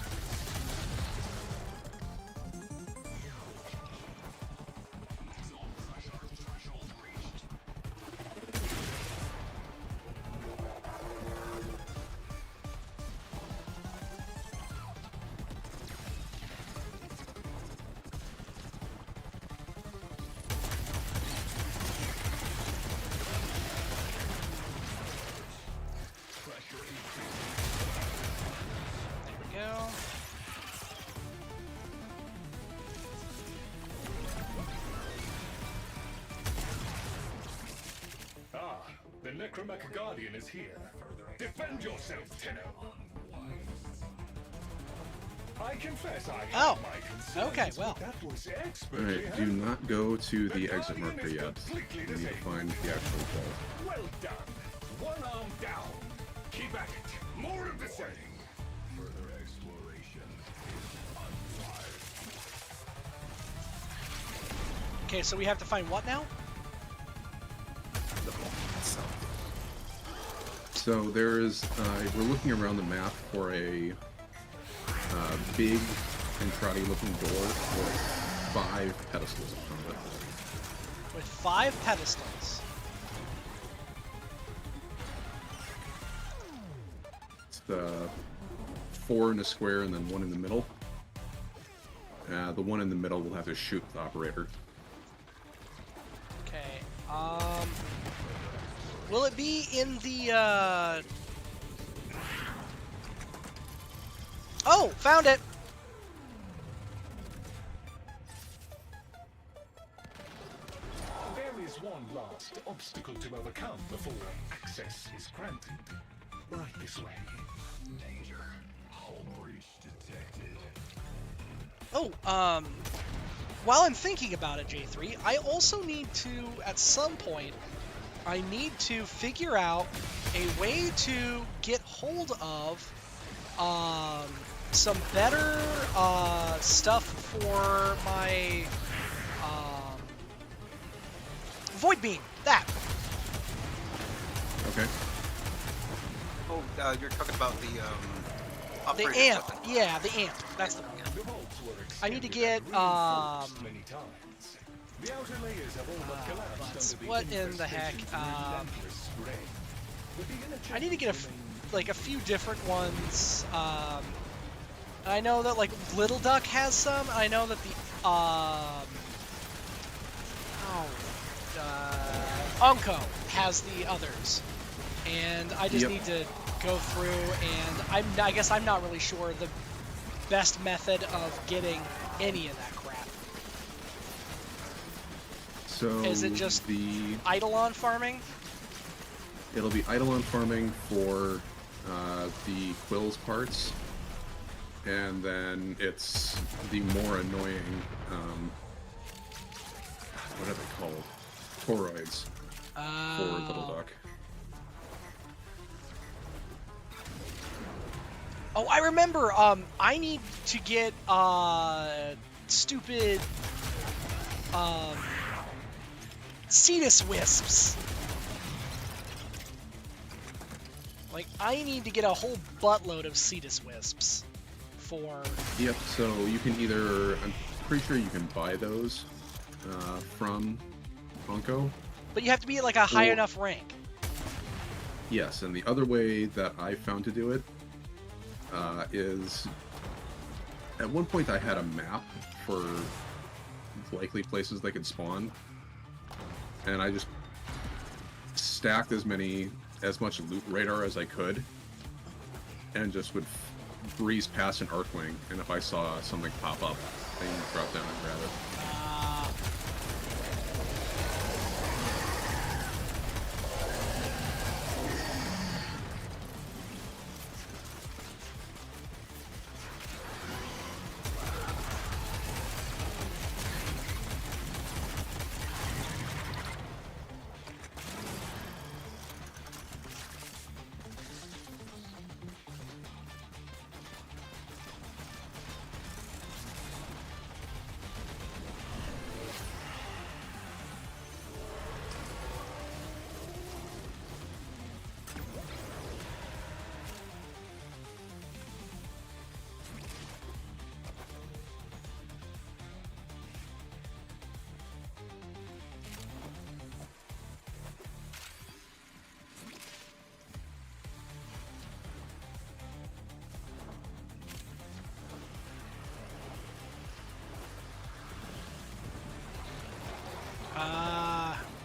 The Necromech Guardian is here. Defend yourself, Tenno. I confess I have my concerns. Okay, well. That was Alright, do not go to the exit marker yet. You need to find the actual vault. Well done. One arm down. Keep at it. More of the same. Further exploration is unfired. Okay, so we have to find what now? The vault itself. So there is, we're looking around the map for a big and crowdy looking door with 5 pedestals in front of it. With 5 pedestals. It's the 4 in a square and then 1 in the middle. The one in the middle will have to shoot the operator. Okay, will it be in the, Oh, found it! There is one last obstacle to overcome before access is granted. Right this way. Danger. Hull breach detected. Oh, while I'm thinking about it, J3, I also need to, at some point, I need to figure out a way to get hold of, some better, stuff for my, Void Beam! That! Okay. Oh, you're talking about the The operator amp! something. Yeah, the amp. That's the one. The vaults were I need to extended get, and reinforced many times. The outer layers have all but collapsed under the what in the heck? infestation's relentless spread. But the inner I need to get a few different ones. I know that like Little Duck has some. I know that the Onko has the others, and I just need to go through. And I guess I'm not really sure the best method of getting any of that crap. So is it just the Eidolon farming? It'll be Eidolon farming for the Quills parts, and then it's the more annoying, what are they called? Toroids for Little Duck. Oh, I remember, I need to get, stupid, Cetus Wisps. Like, I need to get a whole buttload of Cetus Wisps for... Yep, so you can either, I'm pretty sure you can buy those from Onko. But you have to be at, like, a high enough rank. Yes, and the other way that I found to do it is, at one point I had a map for likely places they could spawn, and I just stacked as much loot radar as I could, and just would breeze past an Arcwing, and if I saw something pop up, I can drop down and grab it.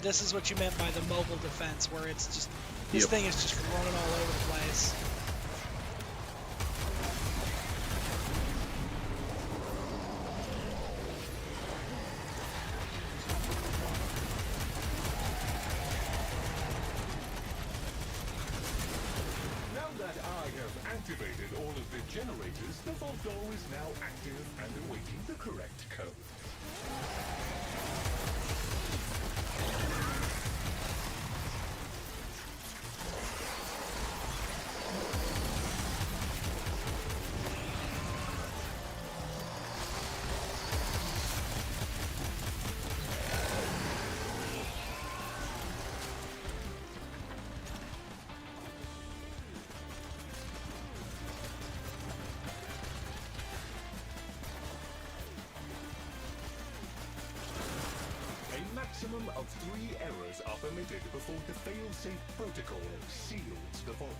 this is what you meant by the mobile defense, where it's just this Yep. thing is just running all over the place. Now that I have activated all of the generators, the vault door is now active and awaiting the correct code. A maximum of 3 errors are permitted before the fail-safe protocol seals the vault.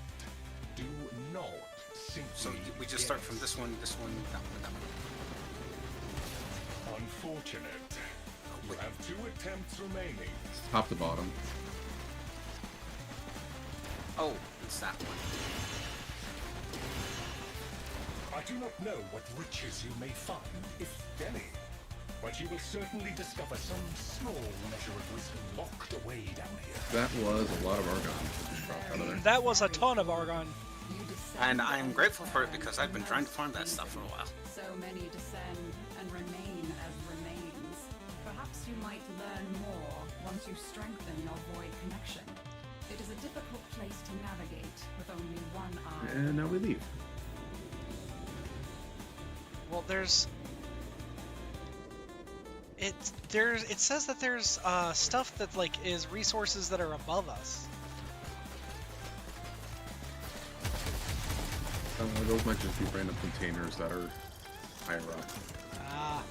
Do not simply So we just start from this one, that one, that one. Unfortunate. We have 2 attempts remaining. Top to bottom. Oh, it's that one. I do not know what riches you may find, if any, but you will certainly discover some small measure of wisdom locked away down here. That was a lot of argon that just dropped out of there. That was a ton of argon. You descend And I'm grateful for it because I've been trying to farm that stuff for a while. So many descend and remain as remains. Perhaps you might learn more once you strengthen your void connection. It is a difficult place to navigate with only one eye. And now we leave. Well, it says that there's stuff that like is resources that are above us. Those might just be random containers that are higher up. Ah.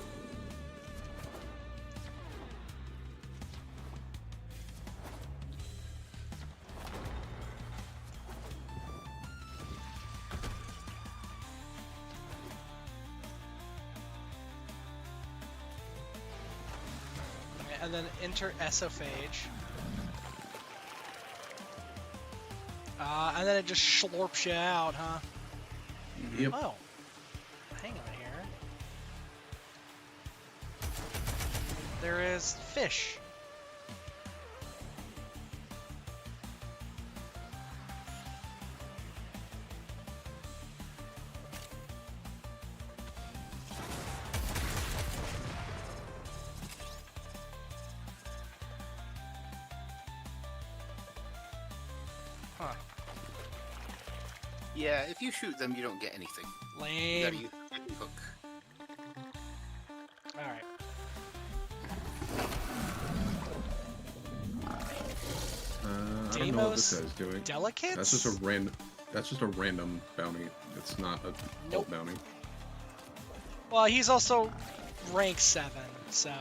Okay, and then enter esophage. And then it just slurps you out, huh? Yep. Oh. Hang on here. There is fish. Huh. Yeah, if you shoot them, you don't get anything. You Lame. gotta use the hook. Alright. I don't know what this guy's doing. Delicates? That's just a random bounty. It's not a Nope. bounty. Well, he's also rank 7, so...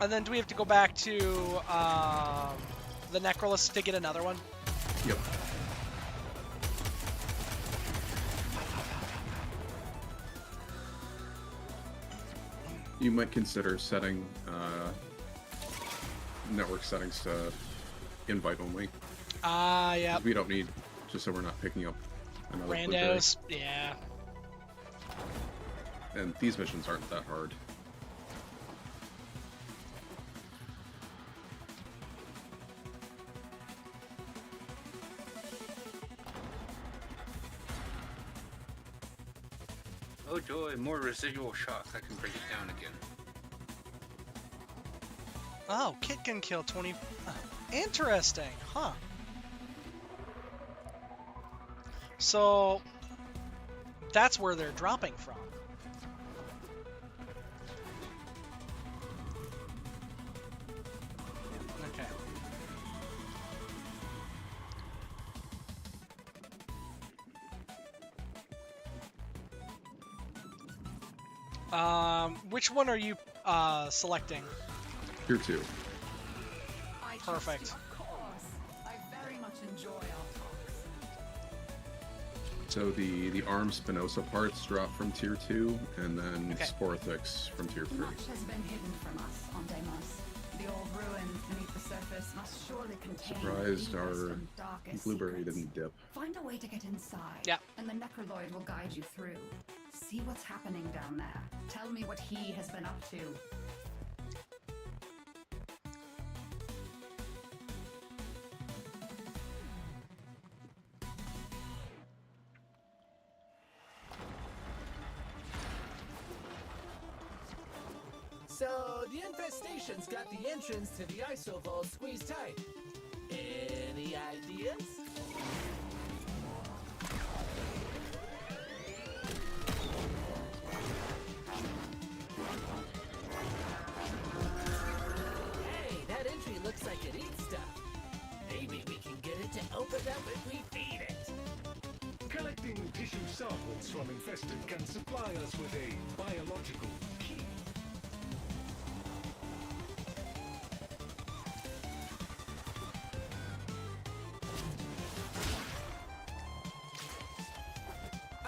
And then do we have to go back to the Necrolist to get another one? Yep. You might consider setting network settings to invite only. Yeah. We don't need, just so we're not picking up another blueberry. Randos, yeah. And these missions aren't that hard. Oh joy, more residual shock. I can bring it down again. Oh, Kit can kill 20... Interesting, huh. So... That's where they're dropping from. Okay. Which one are you selecting? Tier 2. I trust Perfect. you, of course. I very much enjoy our talks. So the ARM Spinoza parts drop from Tier 2, and then Okay. Sporthix from Tier 3. Much has been hidden from us on Deimos. The old ruins beneath the surface must surely contain Surprised the deepest our and darkest Blueberry secrets. didn't dip. Find a way to get inside. Yeah. And the Necroloid will guide you through. See what's happening down there. Tell me what he has been up to. So, the infestation's got the entrance to the ISO vault squeezed tight. Any ideas? Hey, that entry looks like it eats stuff. Maybe we can get it to open up if we feed it. Collecting tissue samples from infested can supply us with a biological key.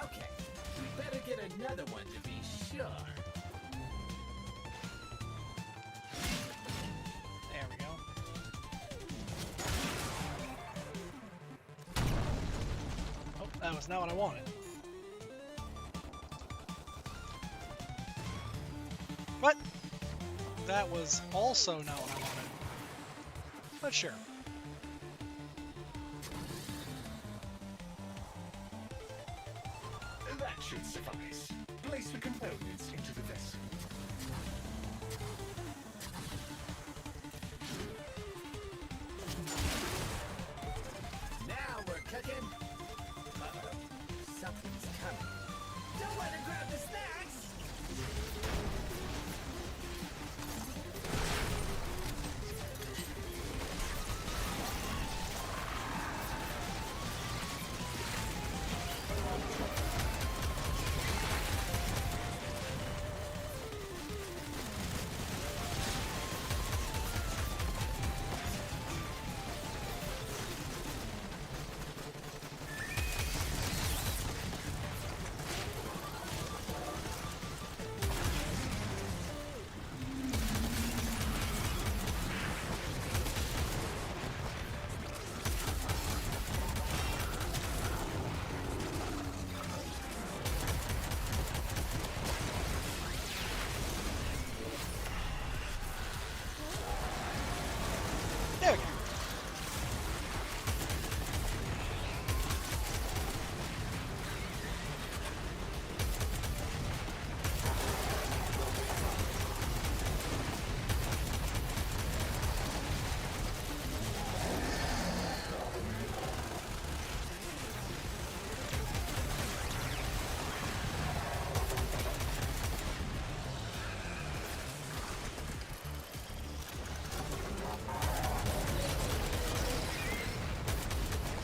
Okay, we better get another one to be sure. There we go. Oh, that was not what I wanted. What? That was also not what I wanted. But sure. That should suffice. Place the components into the vessel. Now we're cooking. Uh-oh, something's coming. Don't let her grab the snacks! There we go.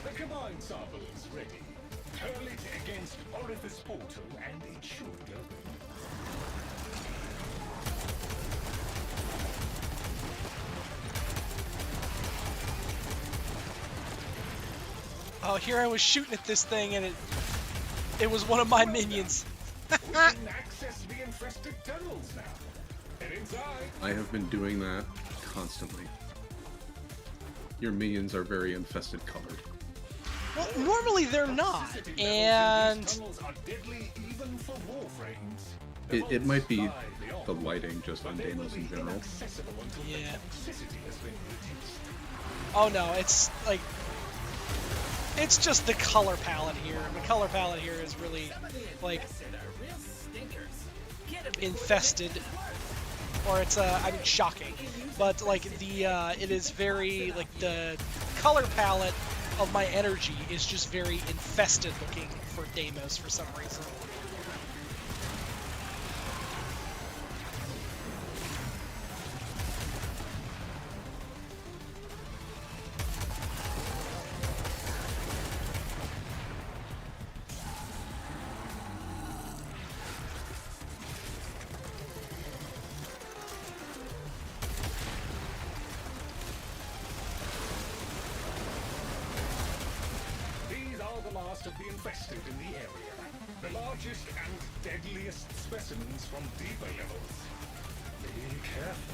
The combined sample is ready. Hurl it against Orifice Portal and it should open. Oh, here I was shooting at this thing and it was one of my minions. We can access the infested tunnels now. Head inside. I have been doing that constantly. Your minions are very infested colored. Well, normally they're not, Toxicity levels in these and tunnels are deadly even for warframes. It might be the lighting just on Deimos in general. Inaccessible until Yeah. the toxicity has been reduced. oh no, it's like it's just the color palette here. The color palette here is really like Infested are real stinkers. Get 'em before they infested, make it worse. or it's I mean shocking, but like the it is very like the color palette of my energy is just very infested looking for Deimos for some reason. last of the infested in the area. The largest and deadliest specimens from deeper levels. Be careful.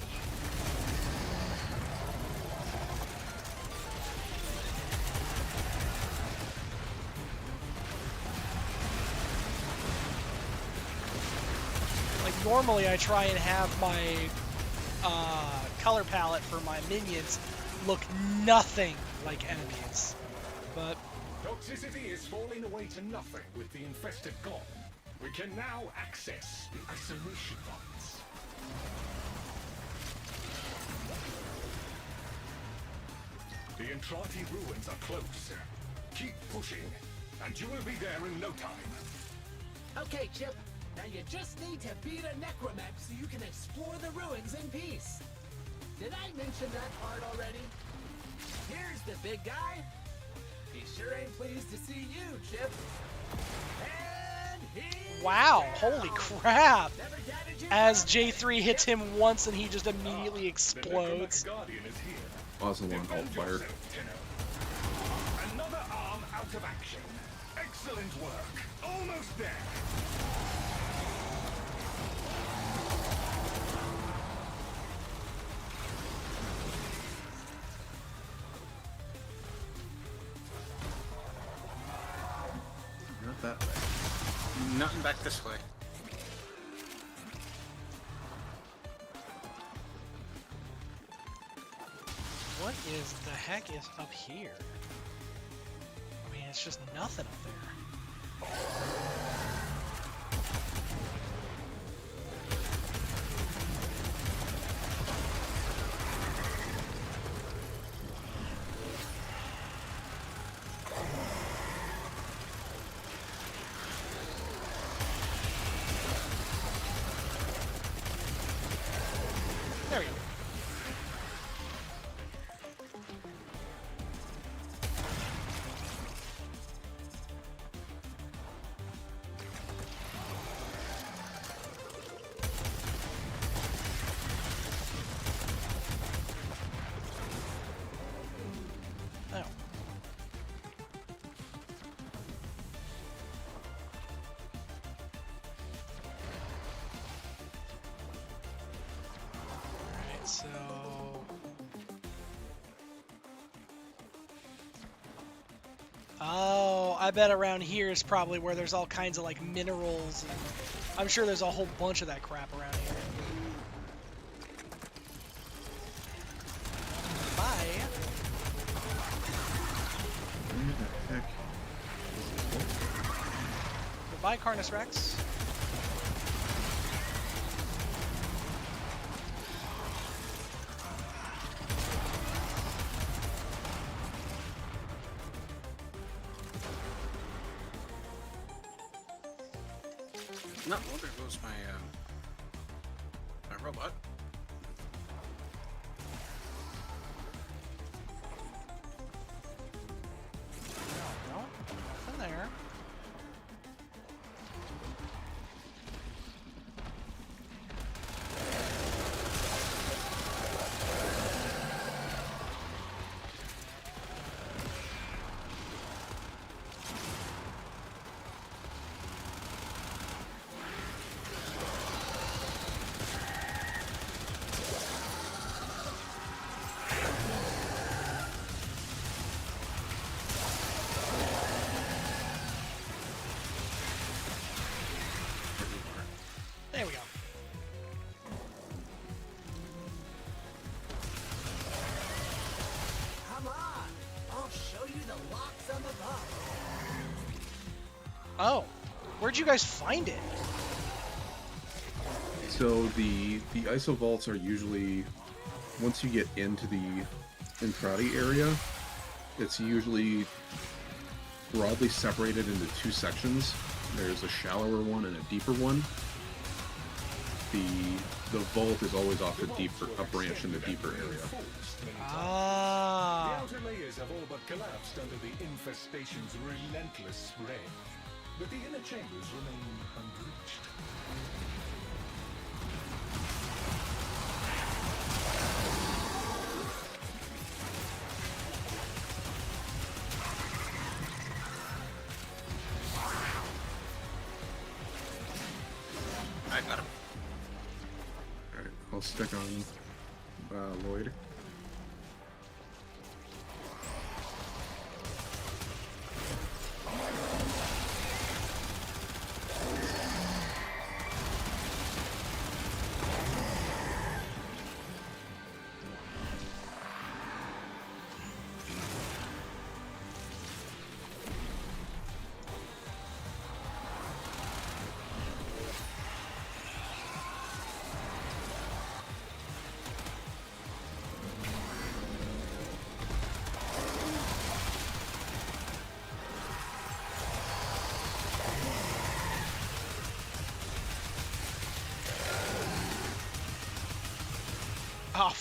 Like, normally I try and have my color palette for my minions look nothing like enemies. But Toxicity is falling away to nothing with the infested gone. We can now access the isolation vaults. The Entrati ruins are close. Keep pushing, and you will be there in no time. Okay, Chip. Now you just need to beat a necromech so you can explore the ruins in peace. Did I mention that part already? Here's the big guy. He sure ain't pleased to see you, Chip. And he... wow, holy crap! As J3 hits him once and he just immediately explodes. Awesome one, alt fire. Another arm out of action. Excellent work. Almost there. Not that way. Nothing back this way. What is the heck is up here? I mean, it's just nothing up there. There we go. Oh. Alright, so... oh, I bet around here is probably where there's all kinds of, like, minerals. And I'm sure there's a whole bunch of that crap around here. Bye. Where the heck is this one? Goodbye, Carnus Rex. No, well, there goes my my robot. No, nothing there. There we go. Come on. I'll show you the locks on the vault. Oh, where'd you guys find it? So the ISO vaults are usually, once you get into the Entrati area, it's usually broadly separated into two sections. There's a shallower one and a deeper one. The vault is always off a branch in the deeper area. Ah. The outer layers have all but collapsed under the infestation's relentless spread, but the inner chambers remain unbreached. I'll stick on Lloyd. Oh,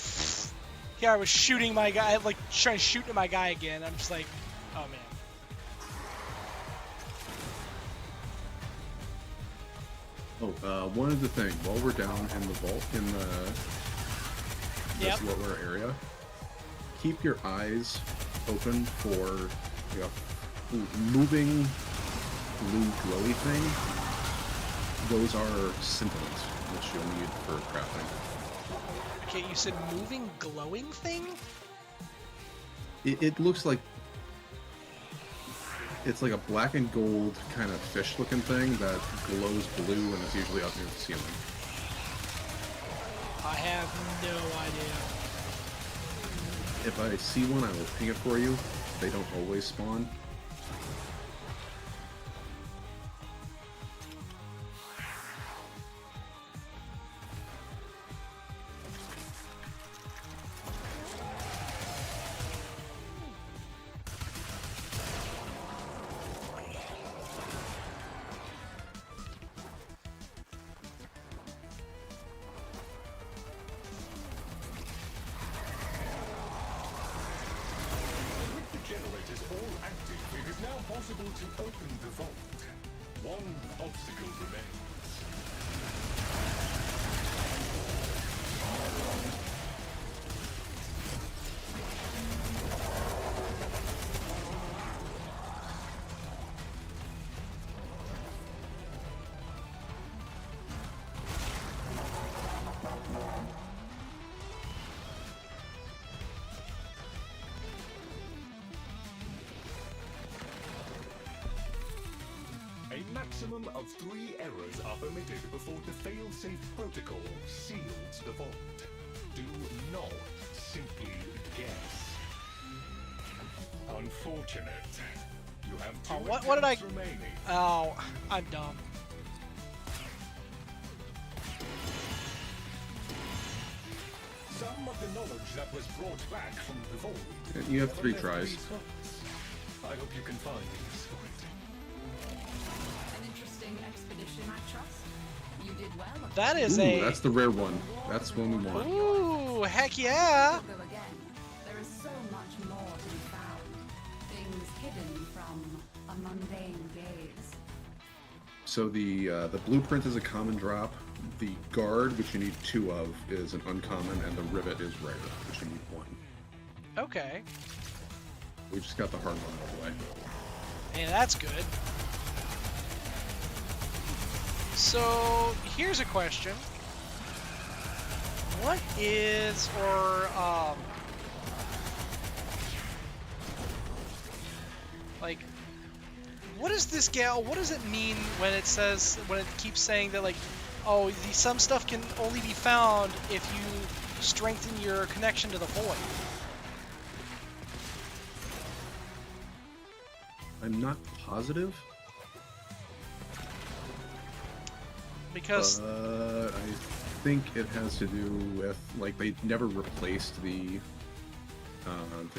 yeah, I was shooting my guy, like trying to shoot at my guy again. I'm just like, oh man. One other thing. While we're down in the vault, in this lower area, keep your eyes open for moving blue glowy thing. Those are scintillant, which you'll need for crafting. Okay, you said moving glowing thing? It looks like it's like a black and gold kind of fish-looking thing that glows blue and is usually up near the ceiling. I have no idea. If I see one, I will ping it for you. They don't always spawn. Possible to open the vault. One obstacle remains. A maximum of 3 errors are permitted before the fail-safe protocol seals the vault. Do not simply guess. Unfortunate. You have 2 what did I... remaining. Oh, I'm dumb. Some of the knowledge that was brought back from the vault. You have 3 tries. I hope you can find these. Expedition, I trust. You did well. That is that's the rare one. That's one we want. Ooh, heck yeah! Go again. There is so much more to be found. Things hidden from a mundane gaze. So the blueprint is a common drop. The guard, which you need 2 of, is an uncommon, and the rivet is rare, which you need 1. Okay. We just got the hard one out of the way. Hey, that's good. So, here's a question. What is, like, what is this gal, what does it mean when it says, when it keeps saying that, like, oh, some stuff can only be found if you strengthen your connection to the void? I'm not positive. Because I think it has to do with, like, they never replaced the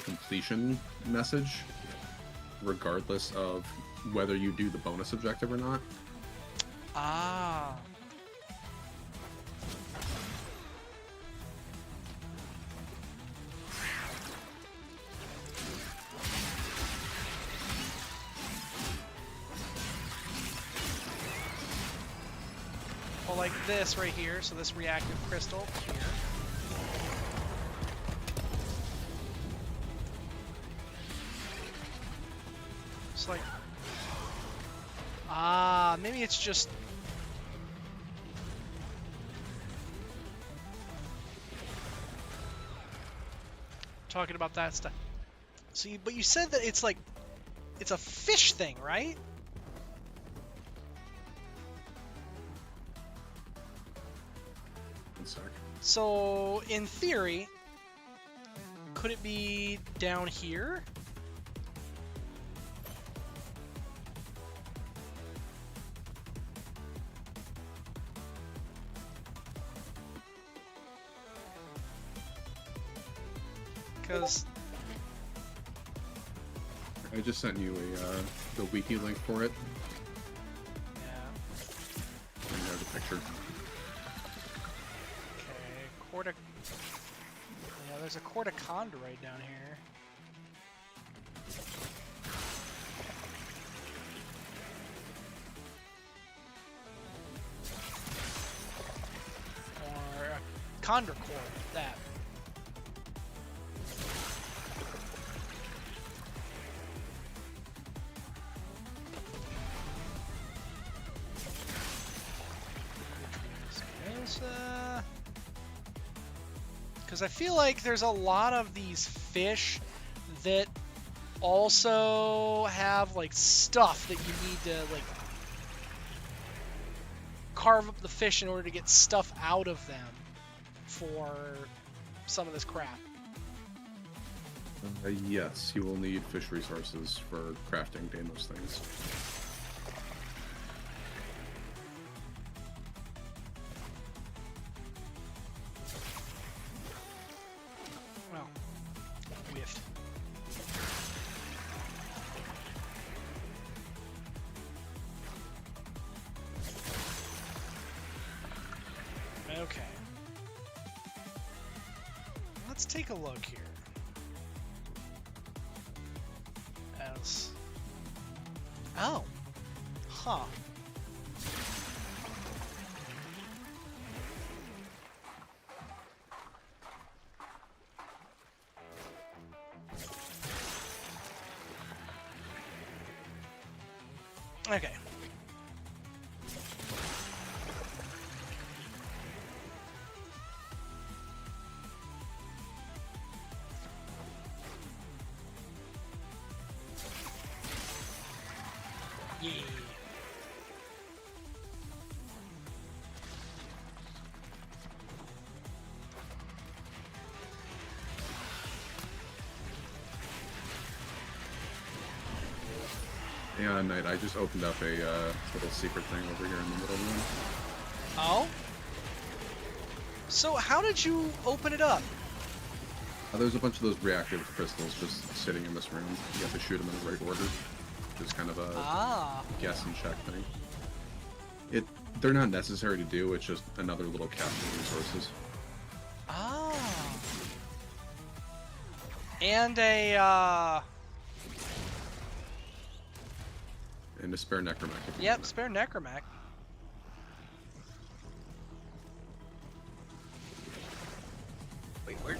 completion message, regardless of whether you do the bonus objective or not. Ah. Well, like this right here, so this reactive crystal here. It's like, maybe it's just, talking about that stuff. So, but you said that it's like, it's a fish thing, right? One sec. So, in theory, could it be down here? Because I just sent you the wiki link for it. yeah. And there's a picture. Okay, yeah, there's a corticondroid down here. Or a chondrocord, that. Because I feel like there's a lot of these fish that also have like stuff that you need to like carve up the fish in order to get stuff out of them for some of this crap. Yes, you will need fish resources for crafting Deimos things. Well, whiffed. Okay. Let's take a look here. As... Oh. Huh. Okay. Yeah. Yeah, Knight, I just opened up a little secret thing over here in the middle room. Oh? So how did you open it up? There's a bunch of those reactive crystals just sitting in this room. You have to shoot them in the right order. Just kind of a guess and check thing. They're not necessary to do, it's just another little cache of resources. Ah. And a, And a spare necromech. if you Yep, want it. spare necromech. Wait, where?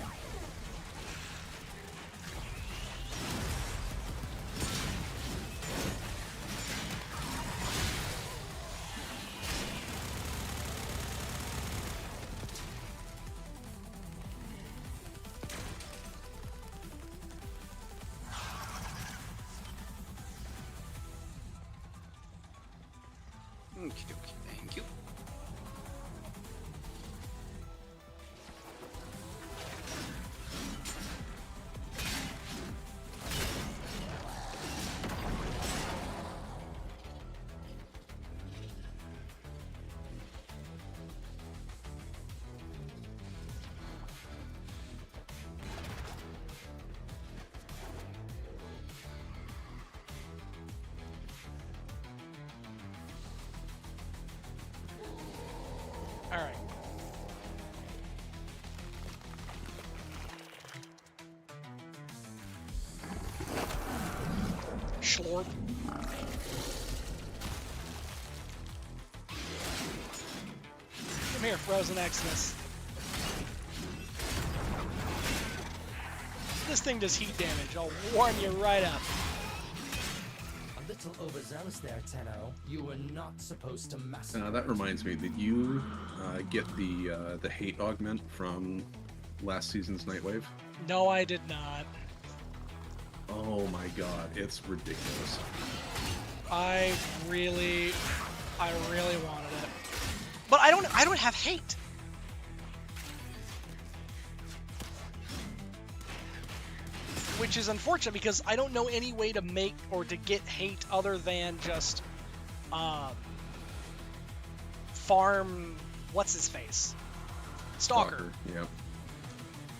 Okie dokie, thank you. All right. Schlorp. Come here, Frozen Exodus. This thing does heat damage. I'll warm you right up. A little overzealous there, Tenno. You were not supposed to mess. That reminds me, did you get the hate augment from last season's Nightwave? No, I did not. Oh my god, it's ridiculous. I really wanted it. But I don't have hate. Which is unfortunate because I don't know any way to make or to get hate other than just farm what's his face? Stalker. Yeah.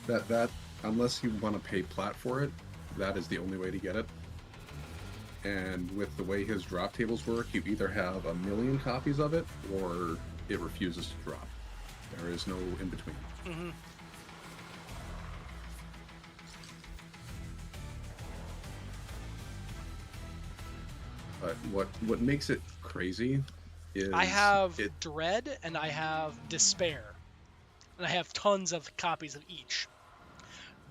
That unless you want to pay plat for it, that is the only way to get it. And with the way his drop tables work, you either have 1 million copies of it or it refuses to drop. There is no in between. Mm-hmm. But what makes it crazy is I have Dread and I have Despair. And I have tons of copies of each.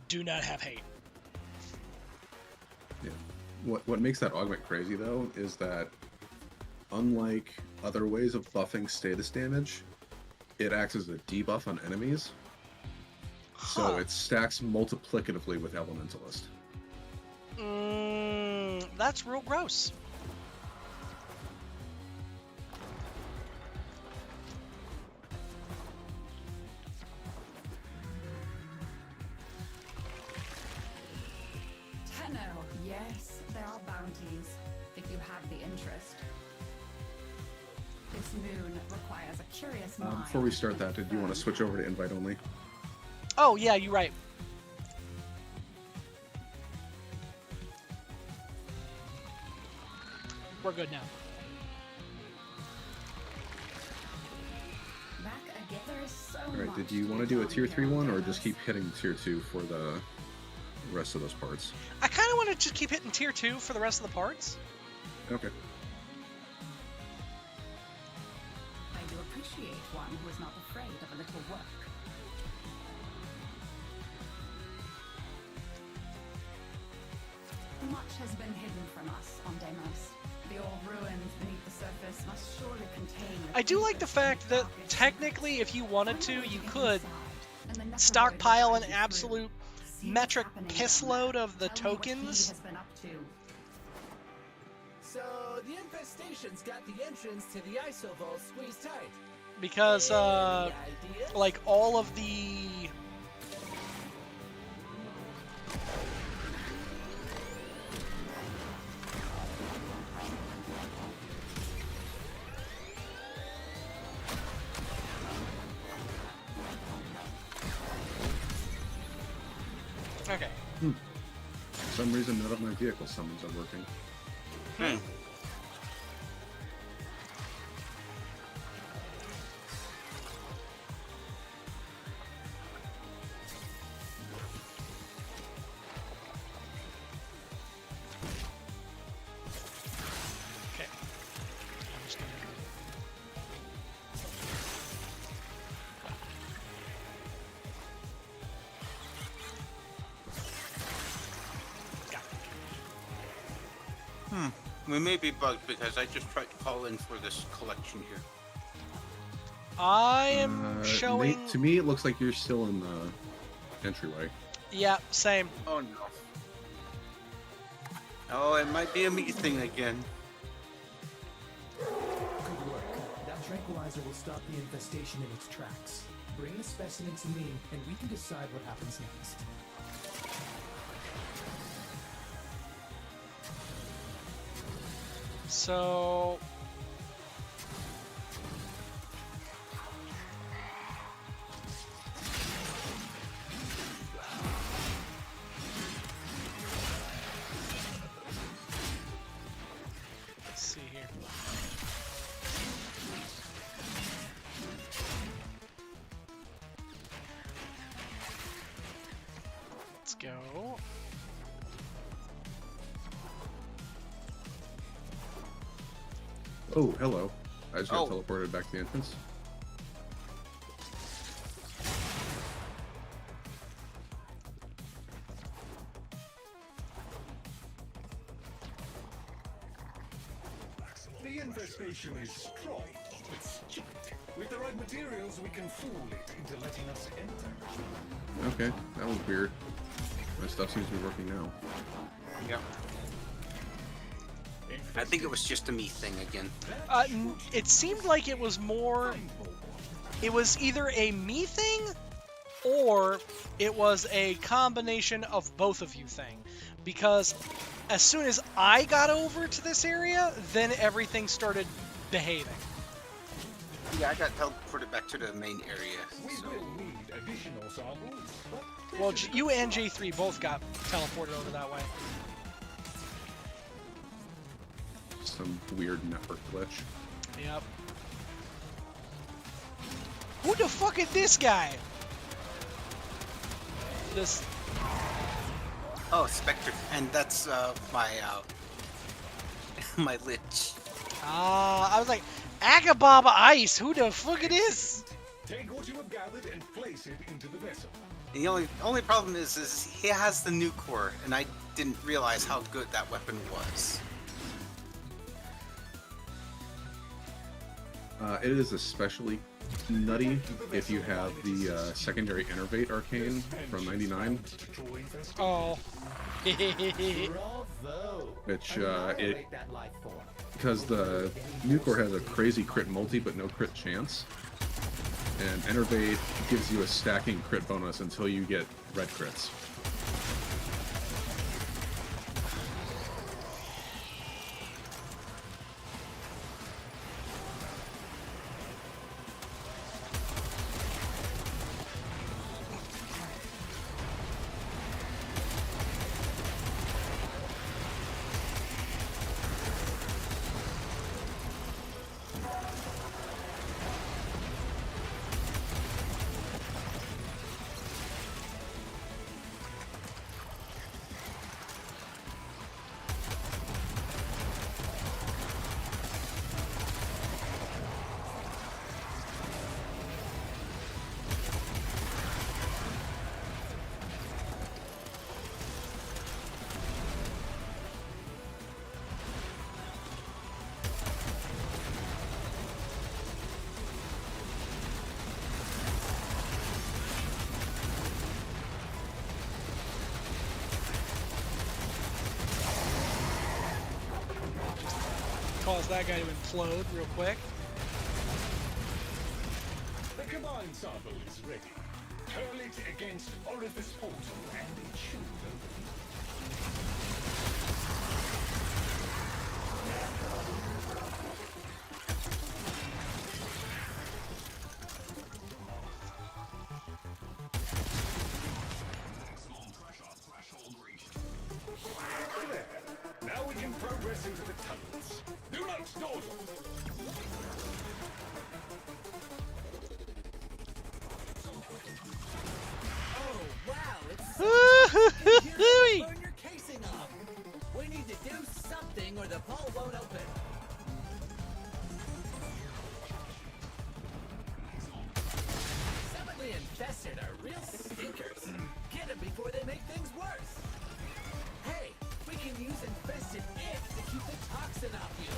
Do not have hate. Yeah. What makes that augment crazy though is that unlike other ways of buffing status damage, it acts as a debuff on enemies. So it stacks multiplicatively with Elementalist. That's real gross. Tenno, yes, there are bounties, if you have the interest. This moon requires a curious mind. Before we start that, did you want to switch over to invite only? Oh, yeah, you're right. We're good now. Back again, there is so Alright, much did you to want to do a done tier here 3 on one or Deimos. just keep hitting tier 2 for the rest of those parts? I kind of want to just keep hitting tier 2 for the rest of the parts. Okay. I do appreciate one who is not afraid of a little work. Much has been hidden from us on Deimos. The old ruins beneath the surface must surely contain... I do like the fact that technically, if you wanted to, you could stockpile an absolute metric pissload of the tokens. So the infestation's got the entrance to the ISO vault squeezed tight. Because, Any ideas? like, all of the... Okay. For some reason, none of my vehicle summons are working. Okay. I'm just gonna... Got it. We may be bugged because I just tried to call in for this collection here. I am showing... Nate, to me, it looks like you're still in the entryway. Yeah, same. Oh no. Oh, it might be a me thing again. Good work. That tranquilizer will stop the infestation in its tracks. Bring the specimen to me, and we can decide what happens next. So... Let's see here. Let's go. Oh, hello. I just got Oh. teleported back to the entrance. The infestation is strong, but stupid. With the right materials, we can fool it into letting us enter. Okay, that was weird. My stuff seems to be working now. Yep. I think it was just a me thing again. It seemed like it was more. It was either a me thing, or it was a combination of both of you thing. Because as soon as I got over to this area, then everything started behaving. Yeah, I got teleported back to the main area. So. Well, you and J3 both got teleported over that way. Some weird network glitch. Yep. Who the fuck is this guy? This. Oh, Spectre, and that's my my lich. I was like, Agababa Ice. Who the fuck it is? Take what you have gathered and place it into the vessel. And the only problem is he has the new core, and I didn't realize how good that weapon was. It is especially nutty if you have the secondary Innervate Arcane from 99. Oh. Which, because the new core has a crazy crit multi but no crit chance. And Innervate gives you a stacking crit bonus until you get red crits. Cause that guy to implode real quick. The combined sample is ready. Hurl it against orifice portal and it should open. There. Now we can progress into the tunnels. Do not dawdle! Oh, wow, it's so you burn your casing off. We need to do something or the vault won't open. Some of the infested are real stinkers. Get them before they make things worse. Hey, we can use infested ink to keep the toxin off you.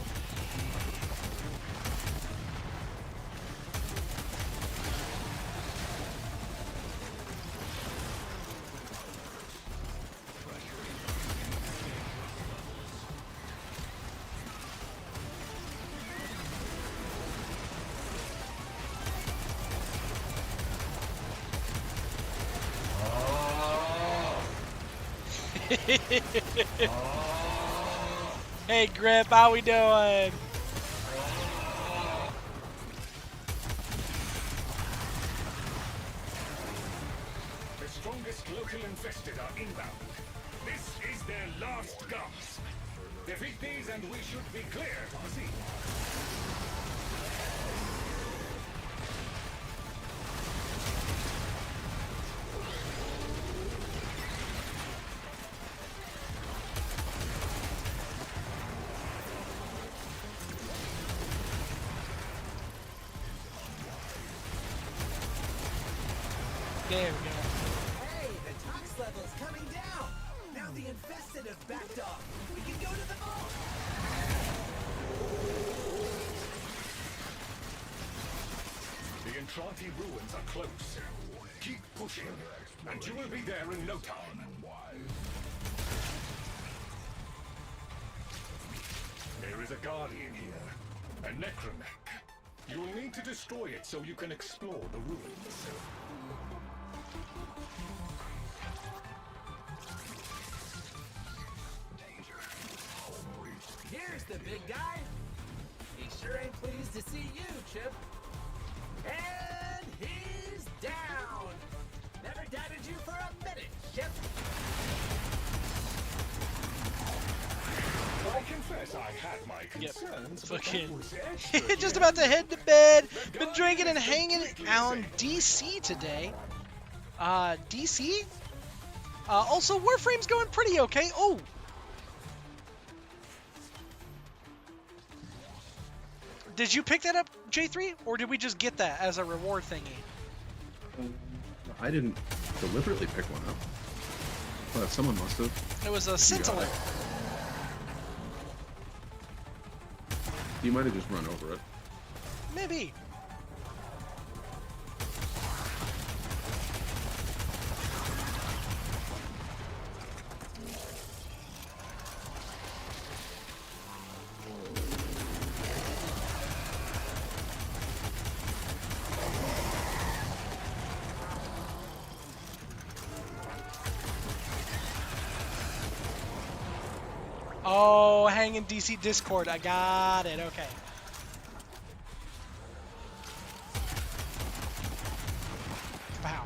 Hey Grip, how we doing? The strongest local infested are inbound. This is their last gasp. Defeat these and we should be clear to proceed. There we go. Hey, the tox level's coming down. Now the infested have backed off. We can go to the vault. The Entranti ruins are close. Keep pushing, and you will be there in no time. There's a guardian here, a necromech. You'll need to destroy it so you can explore the ruins. Here's the big guy. He sure ain't pleased to see you, Chip. And he's down. Never doubted you for a minute, Chip. I confess I had my concerns, but Fucking that was extra just about to head to bed. Been drinking and hanging on DC today. DC? Also, Warframe's going pretty okay. Oh! Did you pick that up, J3? Or did we just get that as a reward thingy? I didn't deliberately pick one up. But someone must have. It was a scintillant. You might have just run over it. Maybe. Oh, hanging DC Discord. I got it. Okay. Pow.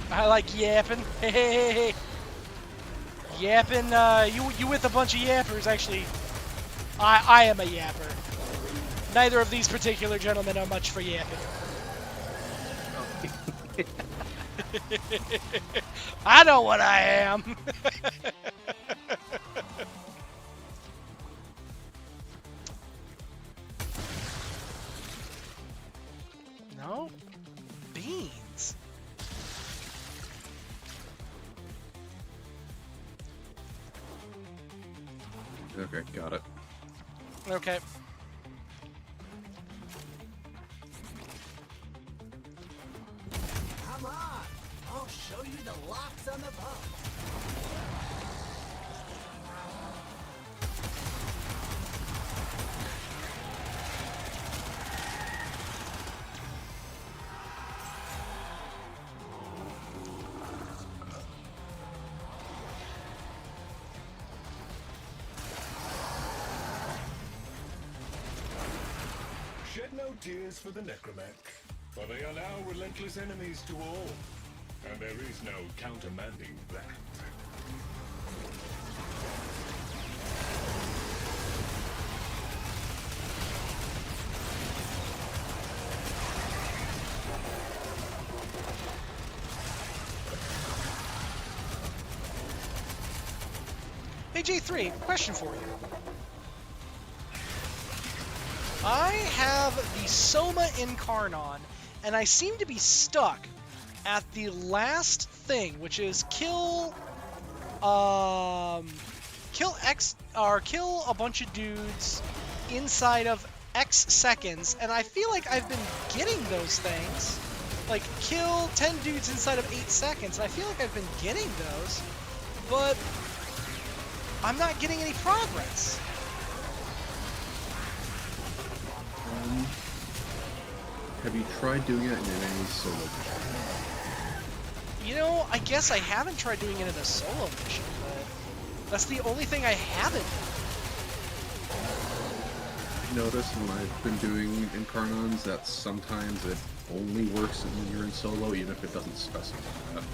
I like yapping. Hey. Yapping, you with a bunch of yappers, actually. I am a yapper. Neither of these particular gentlemen are much for yapping. I know what I am. No? Beans. Okay, got it. Okay. Come on. I'll show you the locks on the boat. Shed no tears for the necromech, for they are now relentless enemies to all, and there is no countermanding that. Hey J3, question for you. I have the Soma Incarnon, and I seem to be stuck at the last thing, which is kill a bunch of dudes inside of X seconds, and I feel like I've been getting those things. Like, kill 10 dudes inside of 8 seconds, and I feel like I've been getting those, but I'm not getting any progress. Have you tried doing it in any solo mission? You know, I guess I haven't tried doing it in a solo mission, but that's the only thing I haven't done. I've noticed when I've been doing Incarnons that sometimes it only works when you're in solo, even if it doesn't specify that.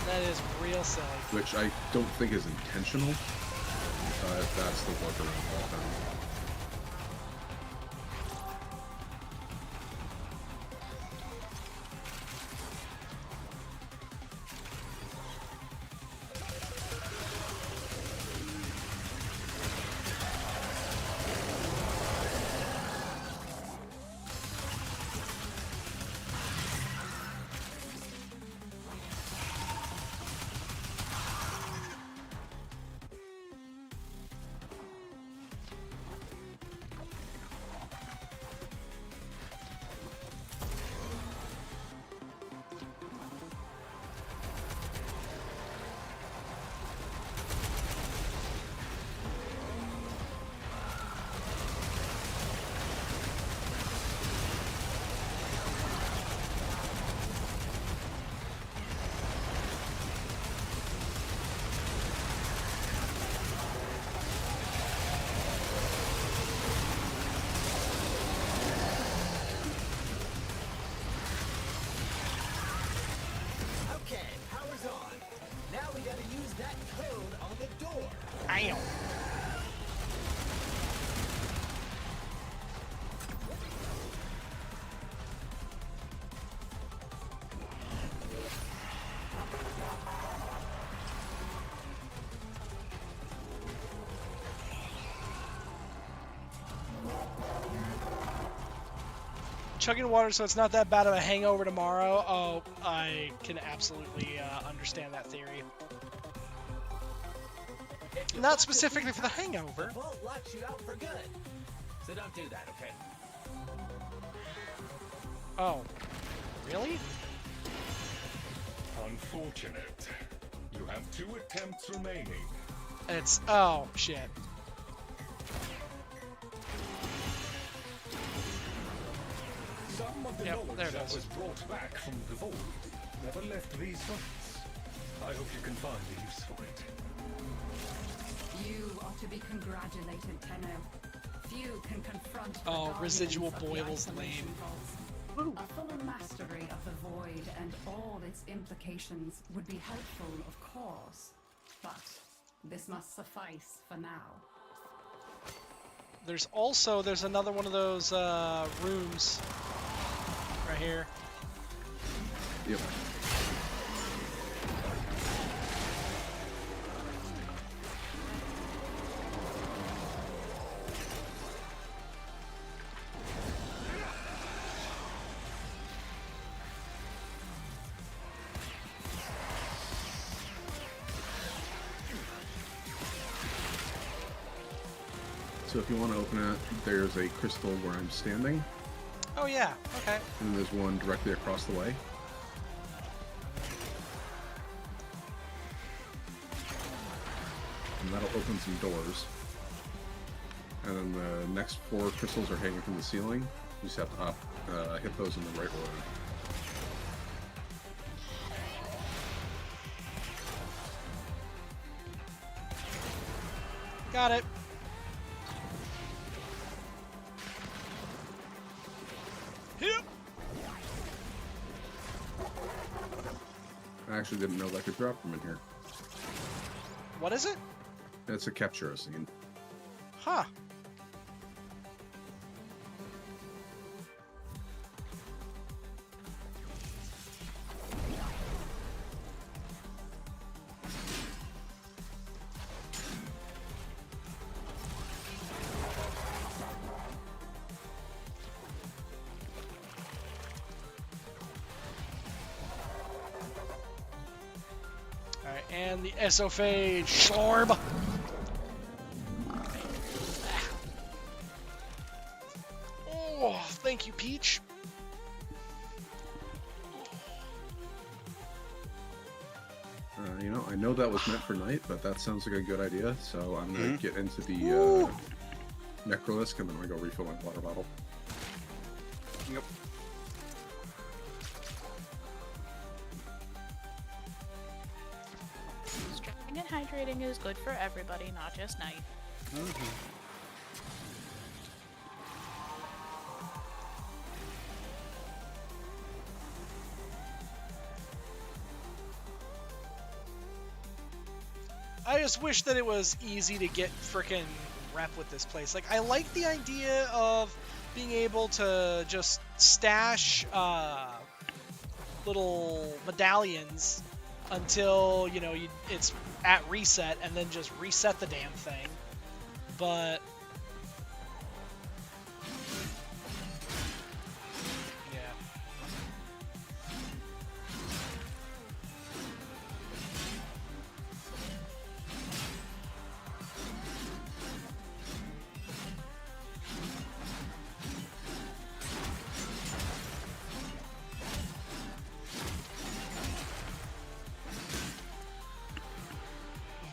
That is real silly. Which I don't think is intentional, but that's the workaround I found. Okay, power's on. Now we gotta use that code on the door. Ow. Chugging water so it's not that bad of a hangover tomorrow. Oh, I can absolutely understand that theory. Not specifically for the hangover. The vault locks you out for good. So don't do that, okay? Oh, really? Unfortunate. You have 2 attempts remaining. It's oh shit. Some of the Yep, there knowledge it that is. was brought back from the vault never left these vaults. I hope you can find a use for it. You are to be congratulated, Tenno. Few can confront the Oh, guardians residual of the boils isolation lame. vaults. A fuller mastery of the void and all its implications would be helpful, of course, but this must suffice for now. There's another one of those rooms right here. Yep. So if you want to open it, there's a crystal where I'm standing, Oh yeah, okay. and there's one directly across the way. And that'll open some doors. And then the next 4 crystals are hanging from the ceiling. You just have to hit those in the right order. Got it. Yep. I actually didn't know that could drop from in here. What is it? It's a capture scene. Huh. Alright, and the esophageal slorb. Oh, thank you, Peach. You know, I know that was meant for night, but that sounds like a good idea, so I'm gonna get into the Necrolisk, and then I'm gonna go refill my water bottle. Yep. Stretching and hydrating is good for everybody, not just Night. I just wish that it was easy to get frickin' rep with this place. Like, I like the idea of being able to just stash little medallions until, you know, it's at reset, and then just reset the damn thing. But yeah.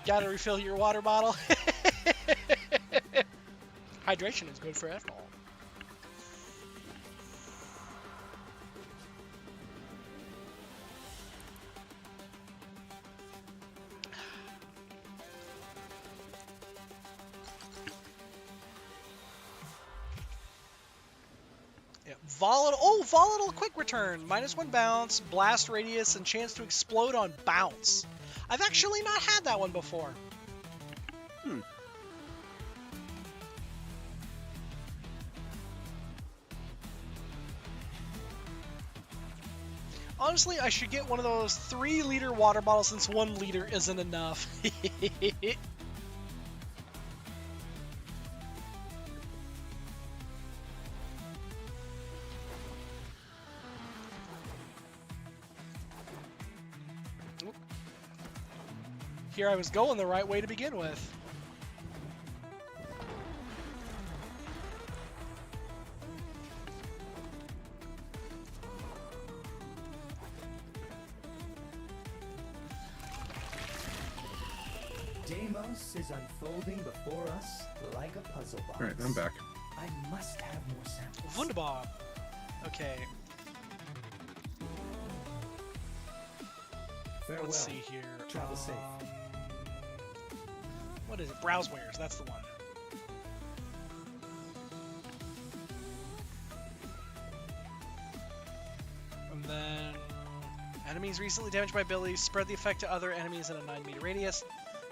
Gotta refill your water bottle. Hydration is good for ethanol. Yeah, Volatile. Oh, volatile quick return. -1 bounce, blast radius, and chance to explode on bounce. I've actually not had that one before. Honestly, I should get one of those 3-liter water bottles since 1 liter isn't enough. Here I was going the right way to begin with. Deimos is unfolding before us like a puzzle box. Alright, I'm back. I must have more samples. Wunderbar. Okay. Farewell. Let's see here. Travel safe. What is it? Browsewares. That's the one. And then enemies recently damaged by abilities spread the effect to other enemies in a 9-meter radius.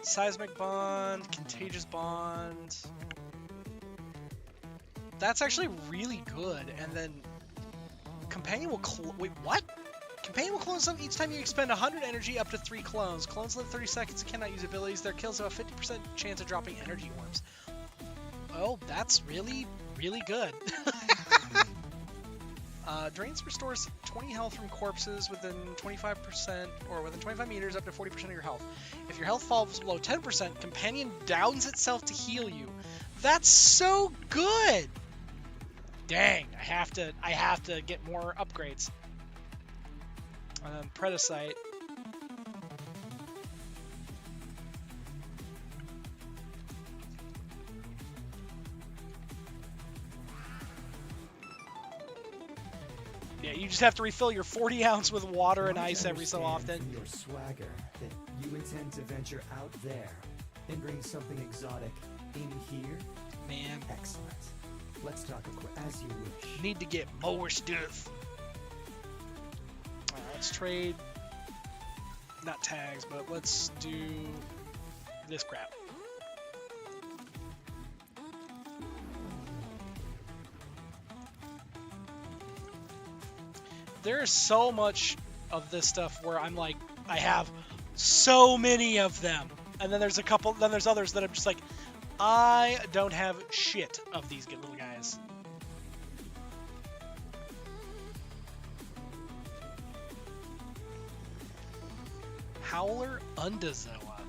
Seismic bond, contagious bond. That's actually really good. And then companion will wait, what? Companion will clone some each time you expend 100 energy up to 3 clones. Clones live 30 seconds and cannot use abilities. Their kills have a 50% chance of dropping energy orbs. Oh, that's really, really good. Drains restores 20 health from corpses within 25% or within 25 meters up to 40% of your health. If your health falls below 10%, Companion downs itself to heal you. That's so good! Dang, I have to get more upgrades. Predacite. Yeah, you just have to refill your 40-ounce with water and ice every so often. From your swagger that you intend to venture out there and bring something exotic in here. Man. Excellent. Let's talk as you wish. Need to get more stuff. Let's trade, not tags, but let's do this crap. There's so much of this stuff where I'm like, I have so many of them. And then there's there's others that I'm just like, I don't have shit of these good little guys. Howler Undazoa.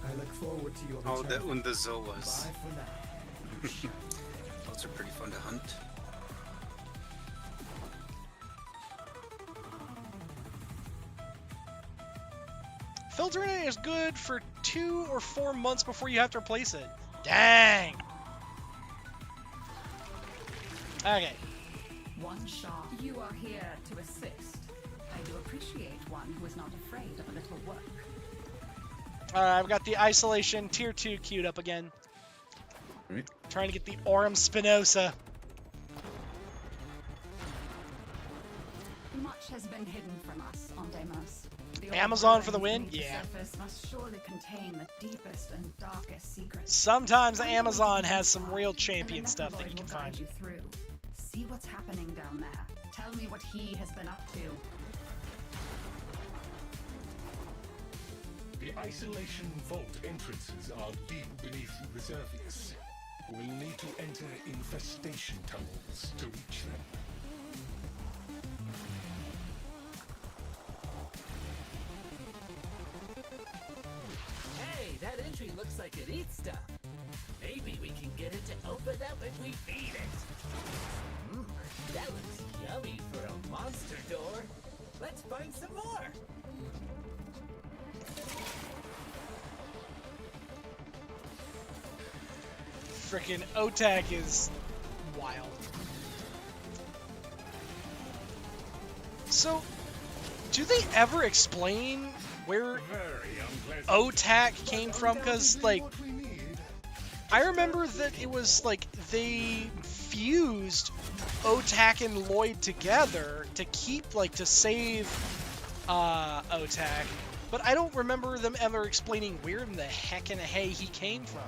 I look forward to your return. Oh, the Undazoas. Bye for now. Those are pretty fun to hunt. Filtering it is good for 2 or 4 months before you have to replace it. Dang! Okay. One shot. You are here to assist. I do appreciate one who is not afraid of a little work. Alright, I've got the Isolation Tier 2 queued up again. Right. Trying to get the Aurum Spinosa. Much has been hidden from us on Deimos. The Amazon for the old win? beneath the Yeah. surface must surely contain the deepest and darkest secrets. Sometimes the Amazon has some real champion stuff that you Will can guide find. you through. See what's happening down there. Tell me what he has been up to. The isolation vault entrances are deep beneath the surface. We'll need to enter infestation tunnels to reach them. Hey, that entry looks like it eats stuff. Maybe we can get it to open up if we feed it. That looks yummy for a monster door. Let's find some more. Frickin' Otak is wild. So, do they ever explain where Otak came from? Because, like, I remember that it was, like, they fused Otak and Lloyd together to keep, like, to save Otak, but I don't remember them ever explaining where in the heck in the hay he came from.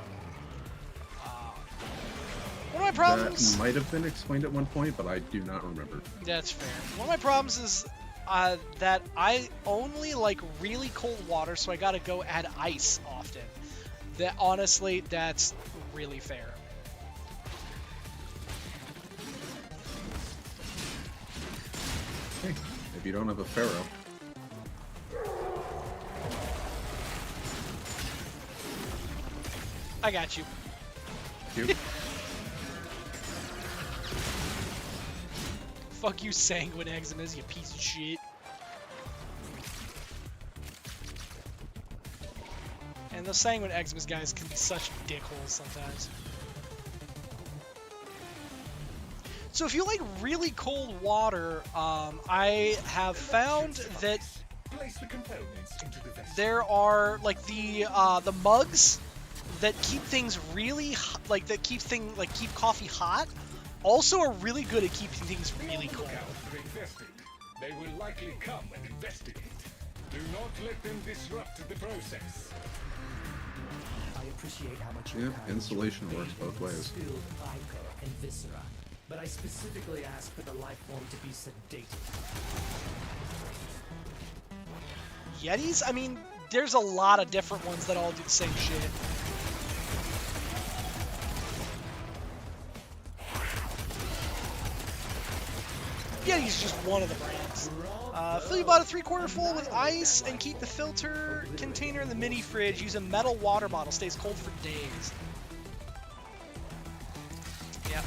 One of my problems... That might have been explained at one point, but I do not remember. That's fair. One of my problems is that I only like really cold water, so I gotta go add ice often. That honestly, that's really fair. Hey, if you don't have a Pharaoh. I got you. You. Fuck you, Sanguine Eczemas, you piece of shit. And those Sanguine Eczemas guys can be such dickholes sometimes. So if you like really cold water, I have found that there are like the mugs that keep things really that keep coffee hot. Also are really good at keeping things really cold. They will likely come and investigate. Do not let them disrupt the process. I appreciate how much Yeah, insulation works both ways. Skilled ichor and viscera, but I specifically asked for the life form to be sedated. Yetis? I mean, there's a lot of different ones that all do the same shit. Yeti's just one of the brands. Fill your bottle 3/4 full with ice and keep the filter container in the mini fridge. Use a metal water bottle. Stays cold for days. Yep.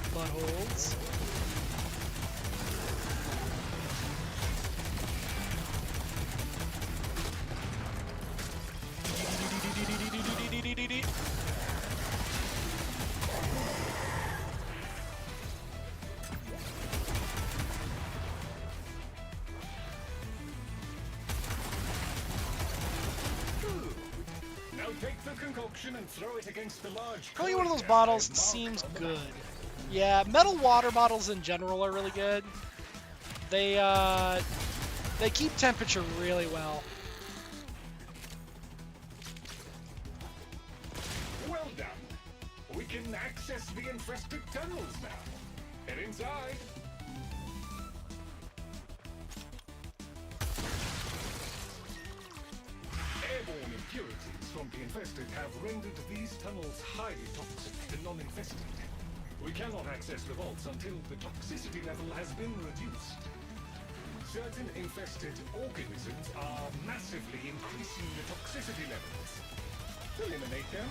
Buttholes. Now take the concoction and throw it against the large. Filling one of those bottles seems good. Yeah, metal water bottles in general are really good. They keep temperature really well. Well done. We can access the infested tunnels now. Head inside. Airborne impurities from the infested have rendered these tunnels highly toxic and non-infested. We cannot access the vaults until the toxicity level has been reduced. Certain infested organisms are massively increasing the toxicity levels. Eliminate them.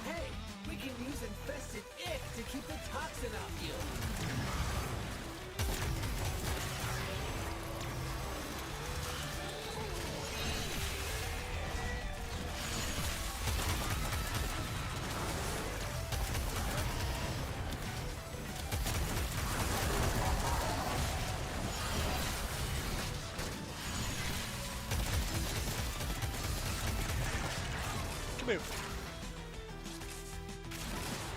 Hey, we can use infested ick to keep the toxin off you.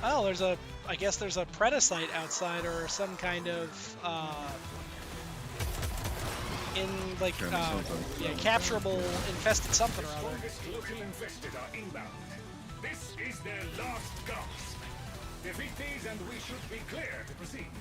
Oh, I guess there's a predacite outside or some kind of, capturable infested something or other. Strongest local infested are inbound. This is their last gasp. Defeat these and we should be clear to proceed.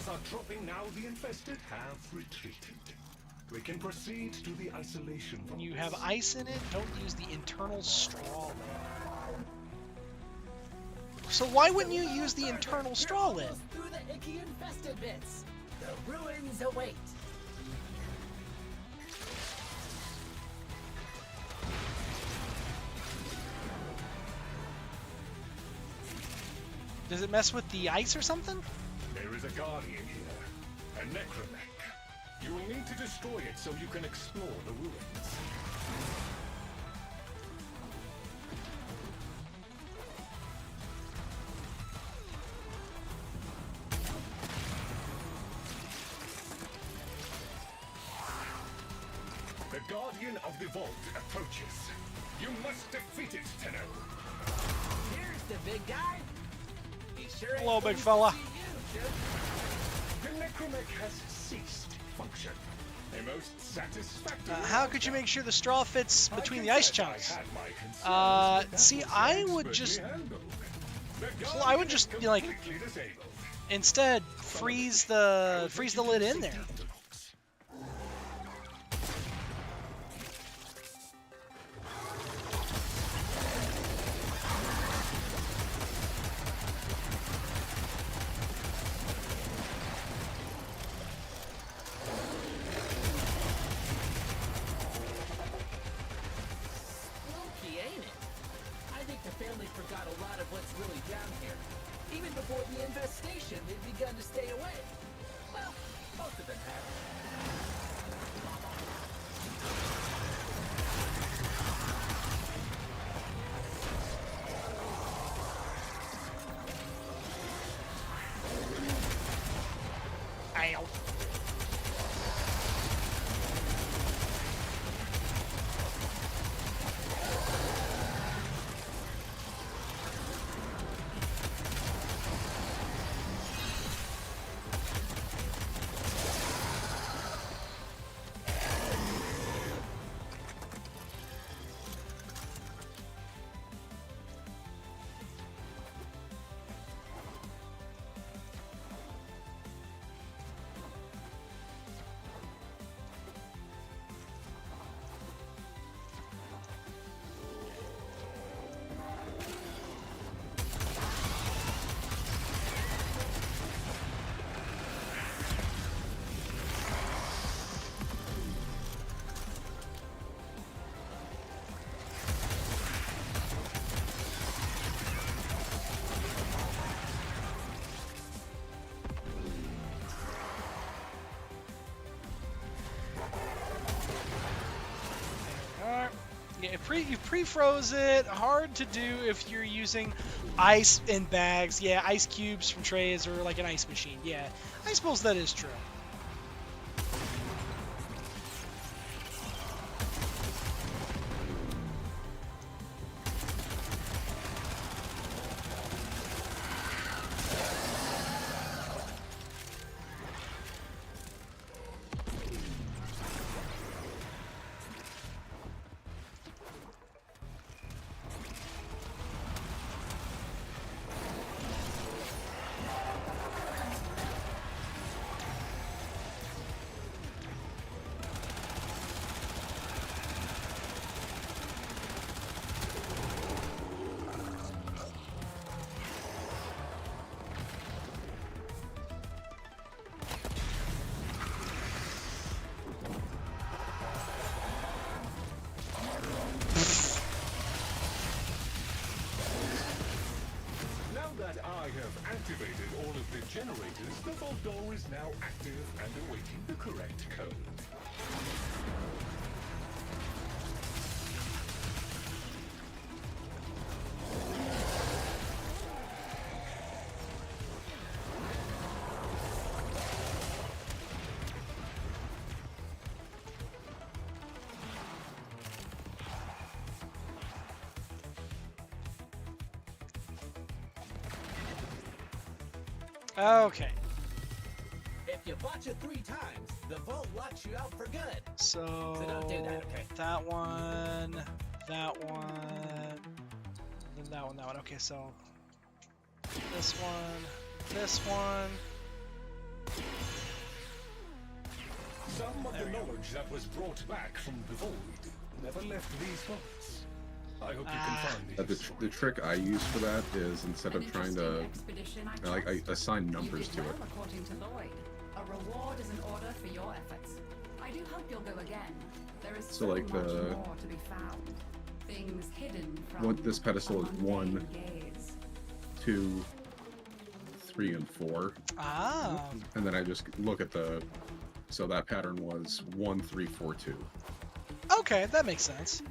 Are dropping now. The infested have retreated. We can proceed to the isolation vault. When you have ice in it, don't use the internal straw. So why wouldn't you use the internal straw lid? Through the icky infested bits. The ruins await. Does it mess with the ice or something? There is a guardian here, a necromech. You will need to destroy it so you can explore the ruins. The Guardian of the Vault approaches. You must defeat it, Tenno. Here's the big guy. He sure Hello, ain't big pleased fella. to see you, Chip. The necromech has ceased function. A most satisfactory. How could you make sure the straw fits between the ice chunks? See, I would just you know, like instead freeze the lid in there. Spooky, ain't it? I think the family forgot a lot of what's really down here. Even before the infestation, they've begun to stay away. Well, most of them have. Ow. Yeah, you pre-froze it. Hard to do if you're using ice in bags. Yeah, ice cubes from trays or like an ice machine. Yeah, I suppose that is true. Now that I have activated all of the generators, the vault door is now active and awaiting the correct code. Okay. If you botch it 3 times, the vault locks you out for good. So don't do that, okay? that one, then that one. Okay, so this one. Some of the knowledge that was brought back from the void never left these vaults. I hope you can find these. The trick I use for that is instead of trying to, I assign numbers to it. According to Lloyd, a reward is an order for your efforts. I do hope you'll go again. There is so like much the more to be found. Things hidden from this pedestal is 1, gaze. 2, 3, and 4. Ah. And then I just look at the. So that pattern was 1, 3, 4, 2. Okay, that makes sense.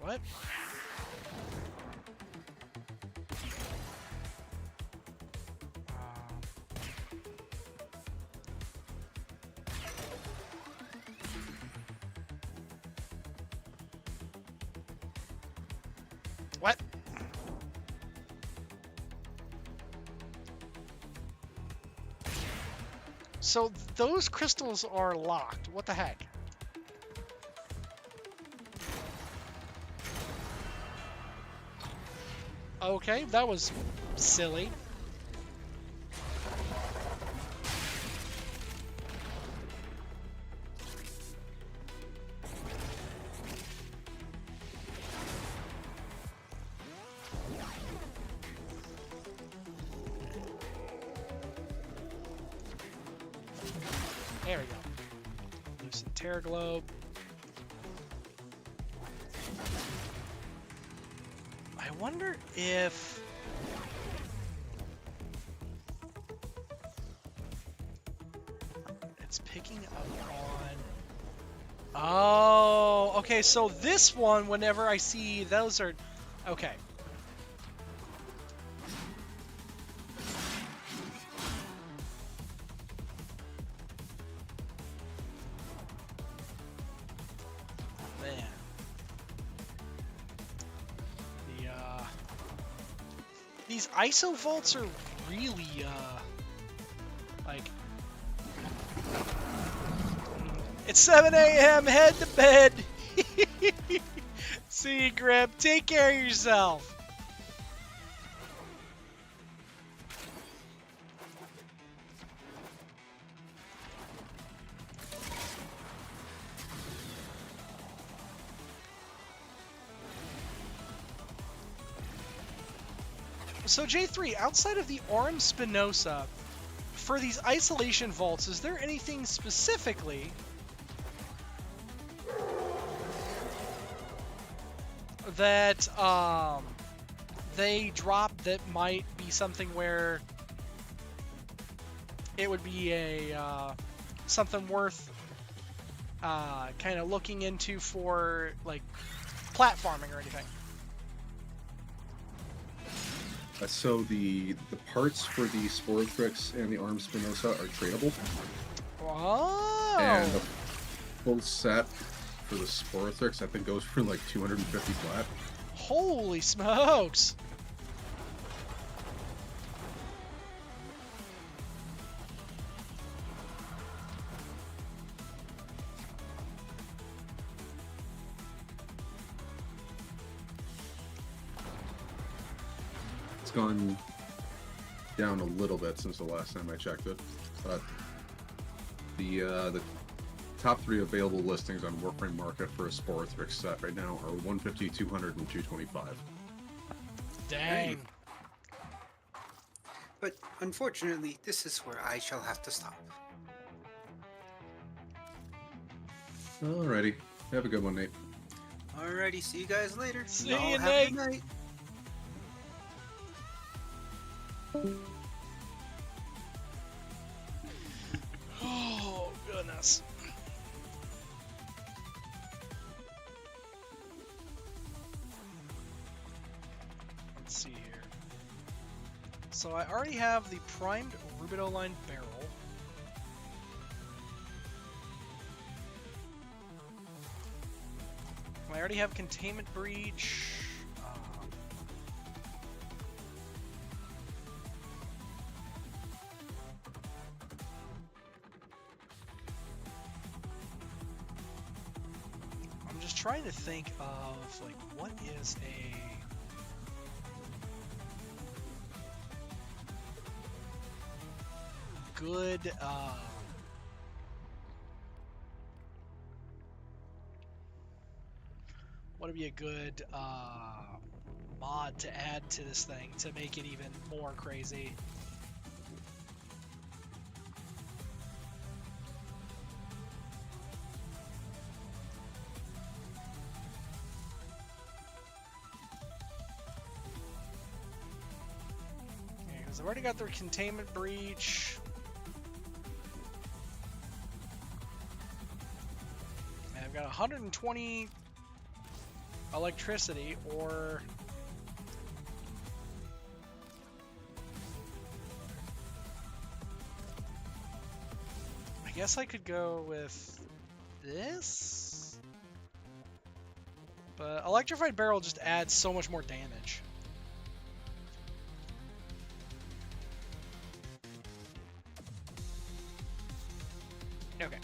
What? What? So those crystals are locked. What the heck? Okay, that was silly. There we go. Loosen Terror Globe. I wonder if... it's picking up on... Oh, okay, so this one, whenever I see those are... Okay. Man. These ISO vaults are really, like... It's 7 a.m., head to bed! See you, Grip. Take care of yourself. So J3, outside of the Orm Spinoza, for these isolation vaults, is there anything specifically that they drop that might be something where it would be a something worth kind of looking into for like platforming or anything? So the parts for the Sporothrix and the Arm Spinoza are tradable. Oh. And the full set for the Sporothrix I think goes for like 250 flat. Holy smokes! Gone down a little bit since the last time I checked it, but the top 3 available listings on Warframe Market for a Sporothrix set right now are 150, 200, and 225. Dang. But unfortunately, this is where I shall have to stop. Alrighty, have a good one, Nate. Alrighty, see you guys later. See Y'all you, have Nate. a good night. Oh, goodness. So I already have the primed rubidoline barrel. I already have containment breach. I'm just trying to think of like what is a good what would be a good mod to add to this thing to make it even more crazy. Okay, because I've already got their containment breach. And I've got 120 electricity, or I guess I could go with this, but electrified barrel just adds so much more damage. Okay.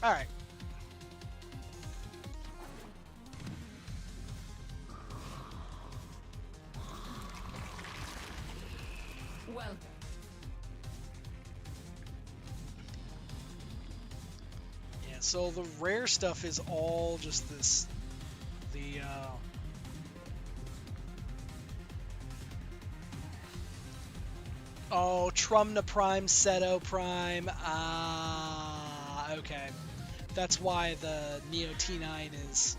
All right. Welcome. Yeah, so the rare stuff is all just this, oh, Trumna Prime, Seto Prime, okay. That's why the Neo T9 is...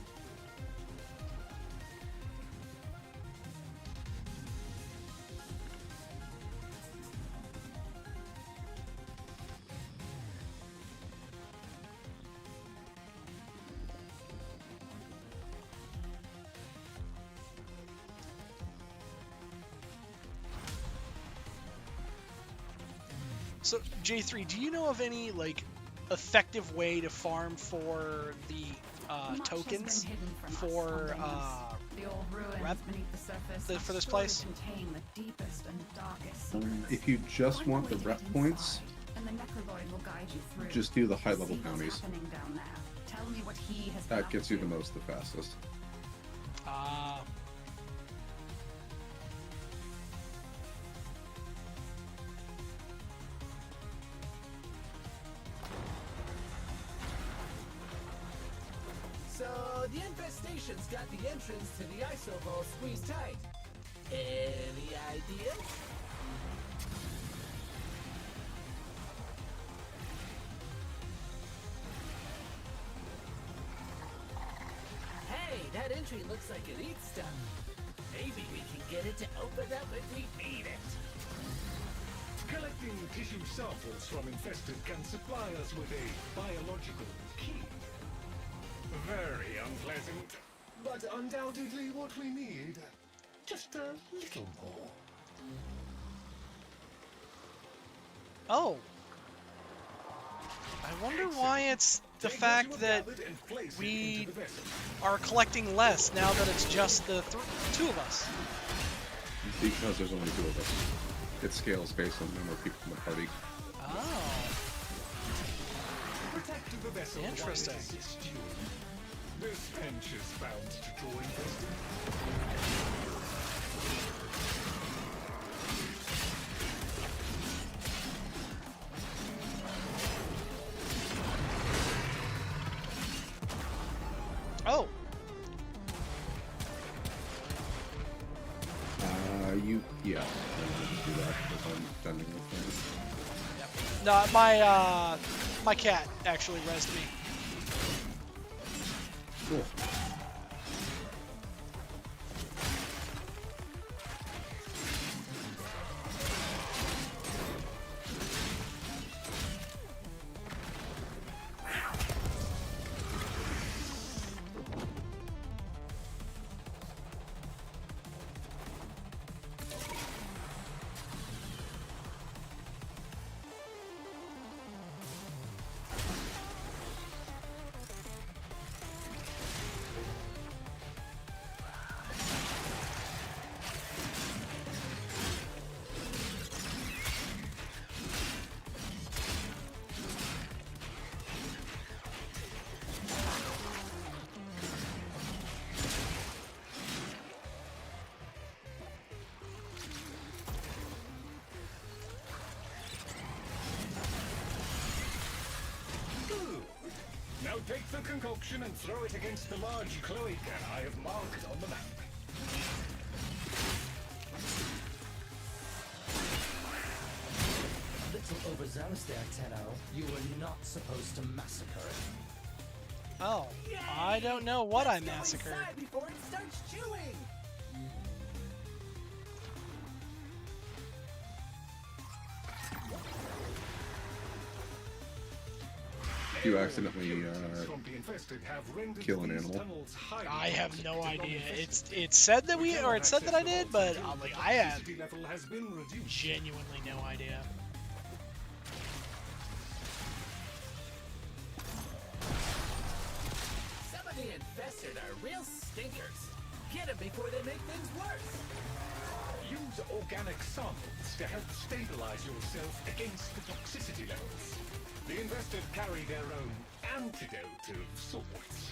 So, J3, do you know of any, like, effective way to farm for the tokens for rep for this place? If you just want the rep points, just do the high level counties. That gets you the most the fastest. So the infestation's got the entrance to the iso ball squeezed tight. Any ideas? Hey, that entry looks like it eats stuff. Maybe we can get it to open up if we feed it. Collecting tissue samples from infested can supply us with a biological key. Very unpleasant, but undoubtedly what we need. Just a little more. Oh. I wonder why it's the fact that we are collecting less now that it's just the two of us. Because there's only two of us. It scales based on the number of people in the party. Oh. Protect the vessel. Interesting. This bench is bound to draw infested. Oh. Yeah. I'm just do that because I'm defending the thing. No, my cat actually rezzed me. Cool. take the concoction and throw it against the large cloaca I have marked on the map. A little overzealous there, Tenno. You were not supposed to massacre it. Oh, I don't know what I massacred. Before it starts chewing. If you accidentally kill an animal. I have no idea. It said that it said that I did, but like I had genuinely no idea. Some of the infested are real stinkers. Get them before they make things worse. Use organic samples to help stabilize yourself against the toxicity levels. The invested carry their own antidote of sorts.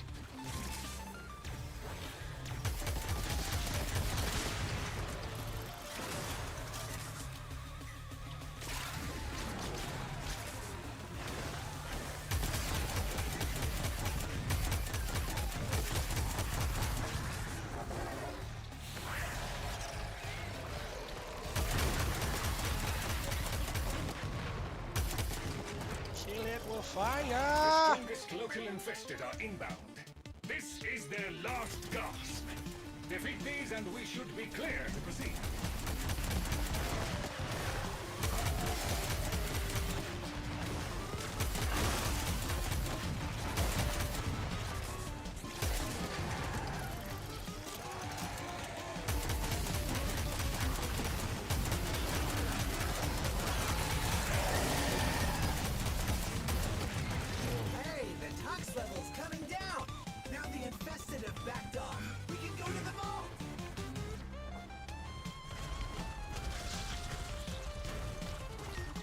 Fire! The strongest local infested are inbound. This is their last gasp. Defeat these and we should be clear to proceed.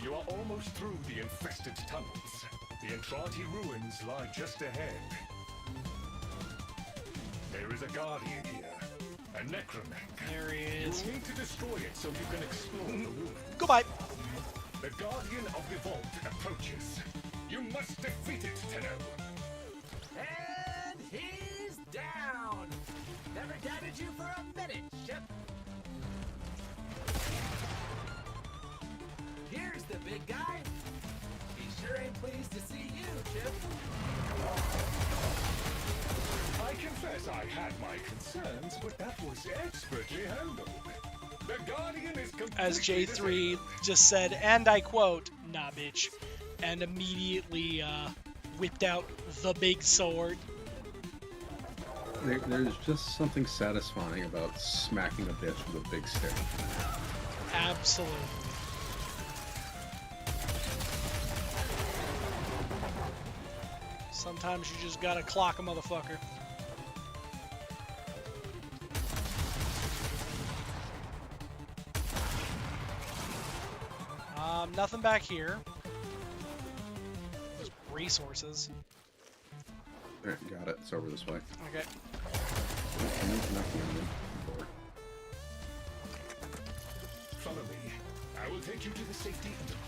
You are almost through the infested tunnels. The Entrati ruins lie just ahead. There is a guardian here, a necromech. There he is. You need to destroy it so you can explore the ruins. Goodbye. The guardian of the vault approaches. You must defeat it, Tenno. And he's down. Never doubted you for a minute, Ship. Here's the big guy. He sure ain't pleased to see you, Chip. I confess I had my concerns, but that was expertly handled. The Guardian is As J3 just said, and I quote, "Nah, bitch," and immediately whipped out the big sword. There's just something satisfying about smacking a bitch with a big stick. Absolutely. Sometimes you just gotta clock a motherfucker. Nothing back here. Just resources. Alright, got it. It's over this way. Okay. Follow me. I will take you to the safety of the box.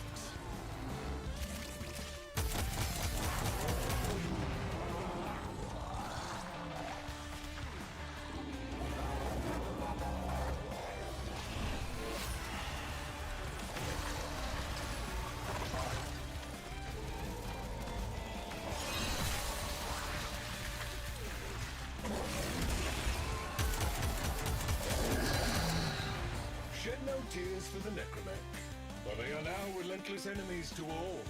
Shed no tears for the necromech, for they are now relentless enemies to all,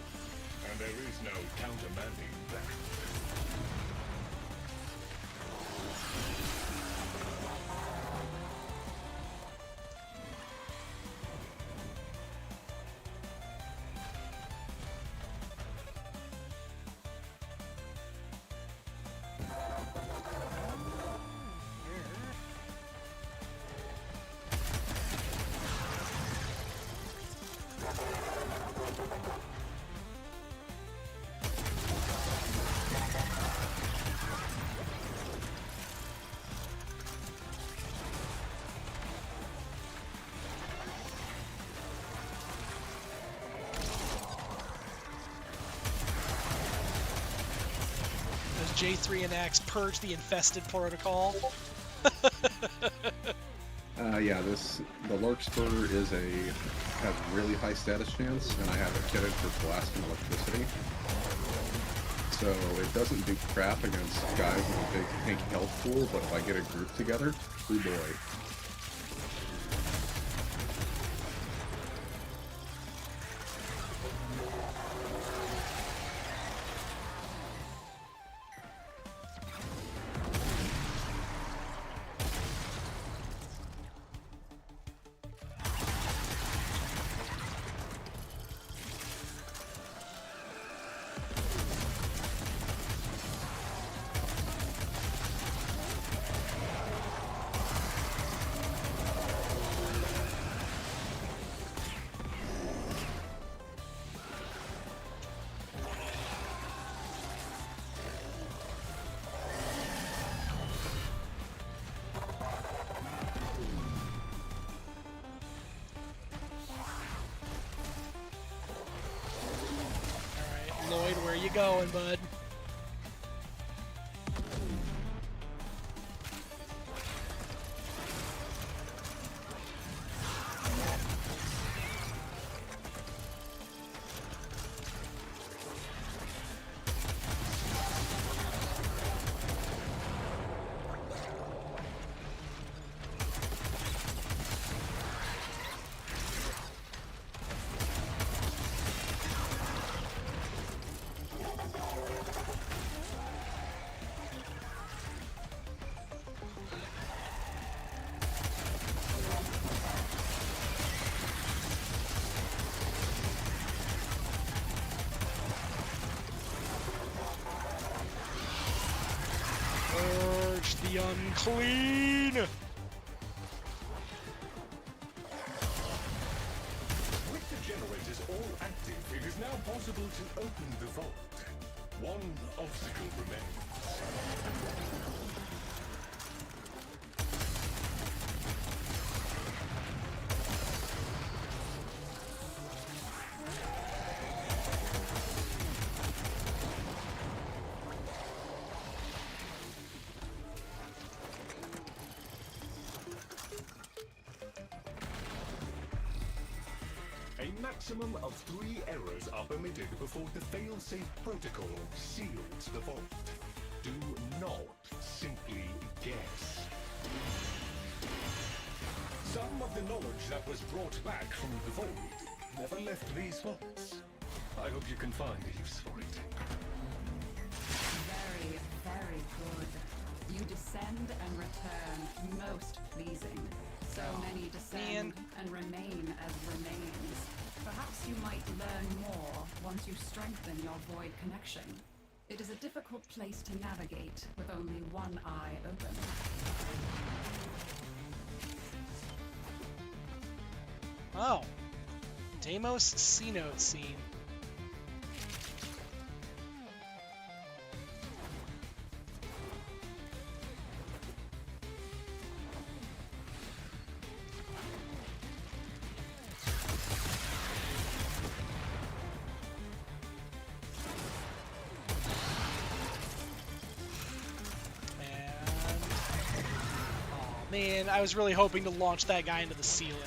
and there is no countermanding that. J3 and X purge the infested protocol. Yeah, the Larkspur has really high status chance, and I have it kitted for blasting electricity. So it doesn't do crap against guys with a big pink health pool, but if I get a group together, oh boy. Lloyd, where you going, bud? Purge the unclean! With the generators all active, it is now possible to open the vault. One obstacle remains. A maximum of 3 errors are permitted before the fail-safe protocol seals the vault. Do not simply guess. Some of the knowledge that was brought back from the void never left these vaults. I hope you can find a use for it. Very, very good. You descend and return, most pleasing. So many descend and remain as remains. Perhaps you might learn more once you strengthen your void connection. It is a difficult place to navigate with only one eye open. Oh. Deimos C-Note scene. Man, I was really hoping to launch that guy into the ceiling.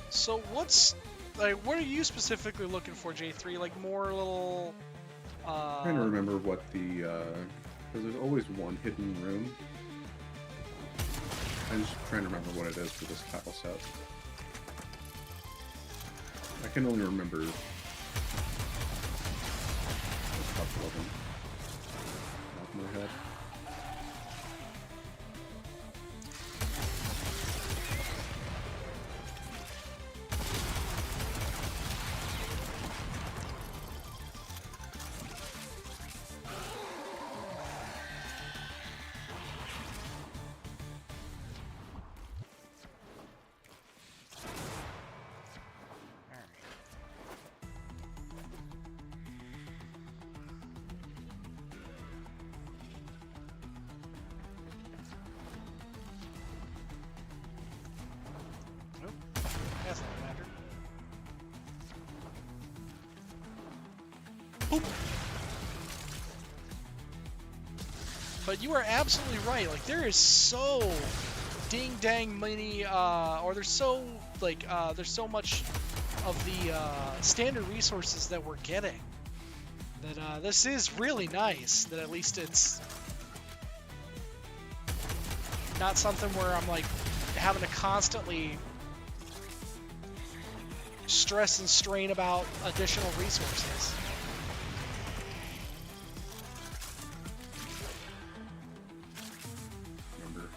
So what's, like, what are you specifically looking for, J3? Like more little, I'm trying to remember what the, because there's always one hidden room. I'm just trying to remember what it is for this tile set. I can only remember a couple of them off my head. But you are absolutely right. Like, there is so ding dang many, or there's so much of the standard resources that we're getting that this is really nice. That at least it's not something where I'm like having to constantly stress and strain about additional resources. Remember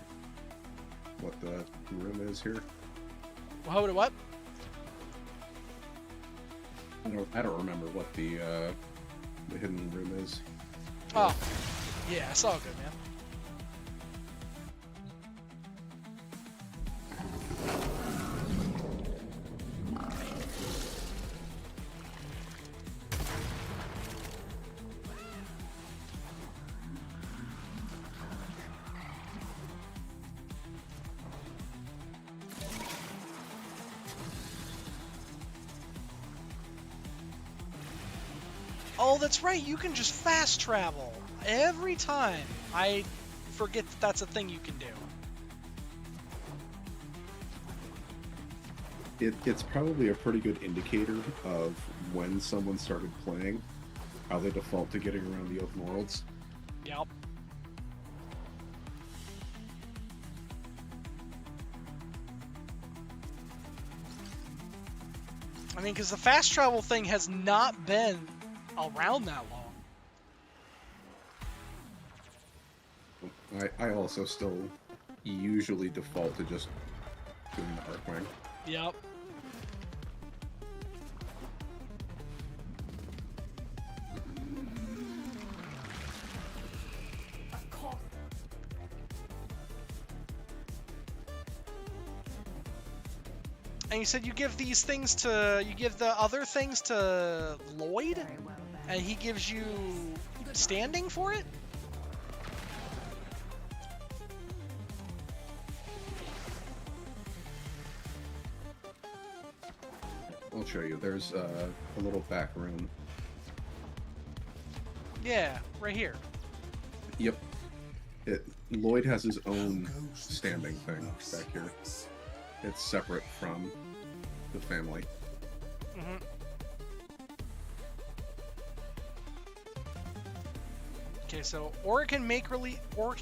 what the room is here? What? I don't remember what the hidden room is. Oh, yeah, it's all good, man. Oh, that's right. You can just fast travel. Every time I forget that that's a thing you can do. It's probably a pretty good indicator of when someone started playing, how they default to getting around the open worlds. Yep. I mean, because the fast travel thing has not been around that long. I also still usually default to just doing the Arcwing. Yep. And you said you give these things to, you give the other things to Lloyd, and he gives you standing for it? I'll show you. There's a little back room. Yeah, right here. Yep. Lloyd has his own standing thing back here. It's separate from the family. Mm-hmm. Okay, so Orican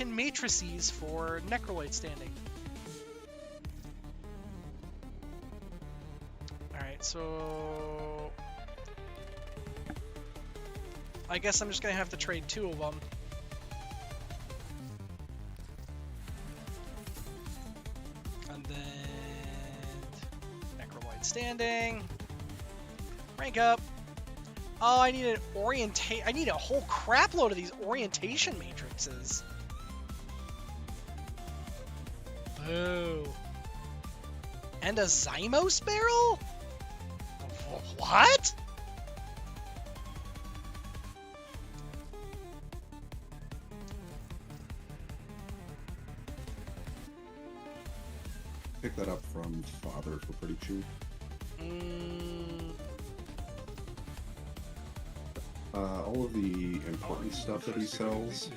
matrices for Necroloid standing. Alright, so I guess I'm just gonna have to trade 2 of them. And then Necroloid standing. Rank up. Oh, I need I need a whole crapload of these orientation matrices. Boo. And a Zymos barrel? What? Pick that up from Father for pretty cheap. All of the important stuff that he sells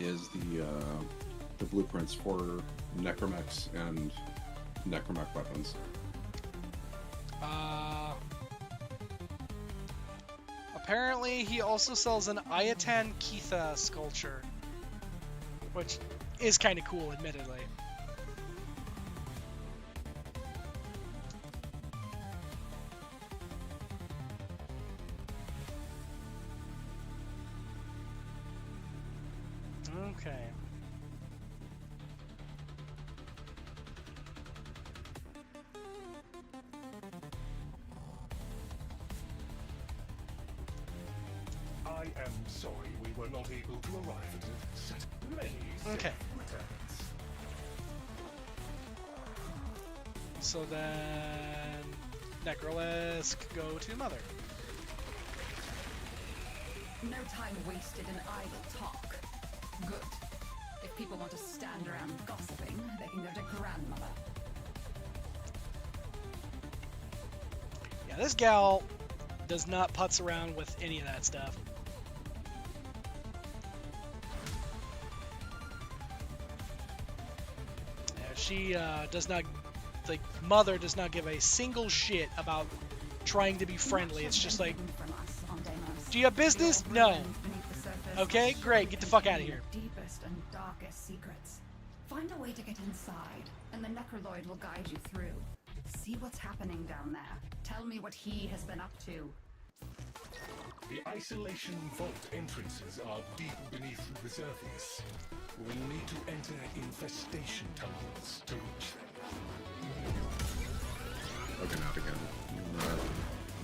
is the blueprints for necromechs and necromech weapons. Apparently he also sells an Ayatan Keitha sculpture, which is kind of cool, admittedly. Okay. I am sorry we were not able to arrive at a set. Many Okay. returns. So then Necrolisk, go to Mother. No time wasted in idle talk. Good. If people want to stand around gossiping, they can go to Grandmother. Yeah, this gal does not putz around with any of that stuff. Yeah, she does not, like, Mother does not give a single shit about trying to be friendly. It's just like, do you have business? No. Okay, great. Get the fuck out of here. Deepest and darkest secrets. Find a way to get inside, and the Necroloid will guide you through. See what's happening down there. Tell me what he has been up to. The isolation vault entrances are deep beneath the surface. We'll need to enter infestation tunnels to reach them. Okay, not again.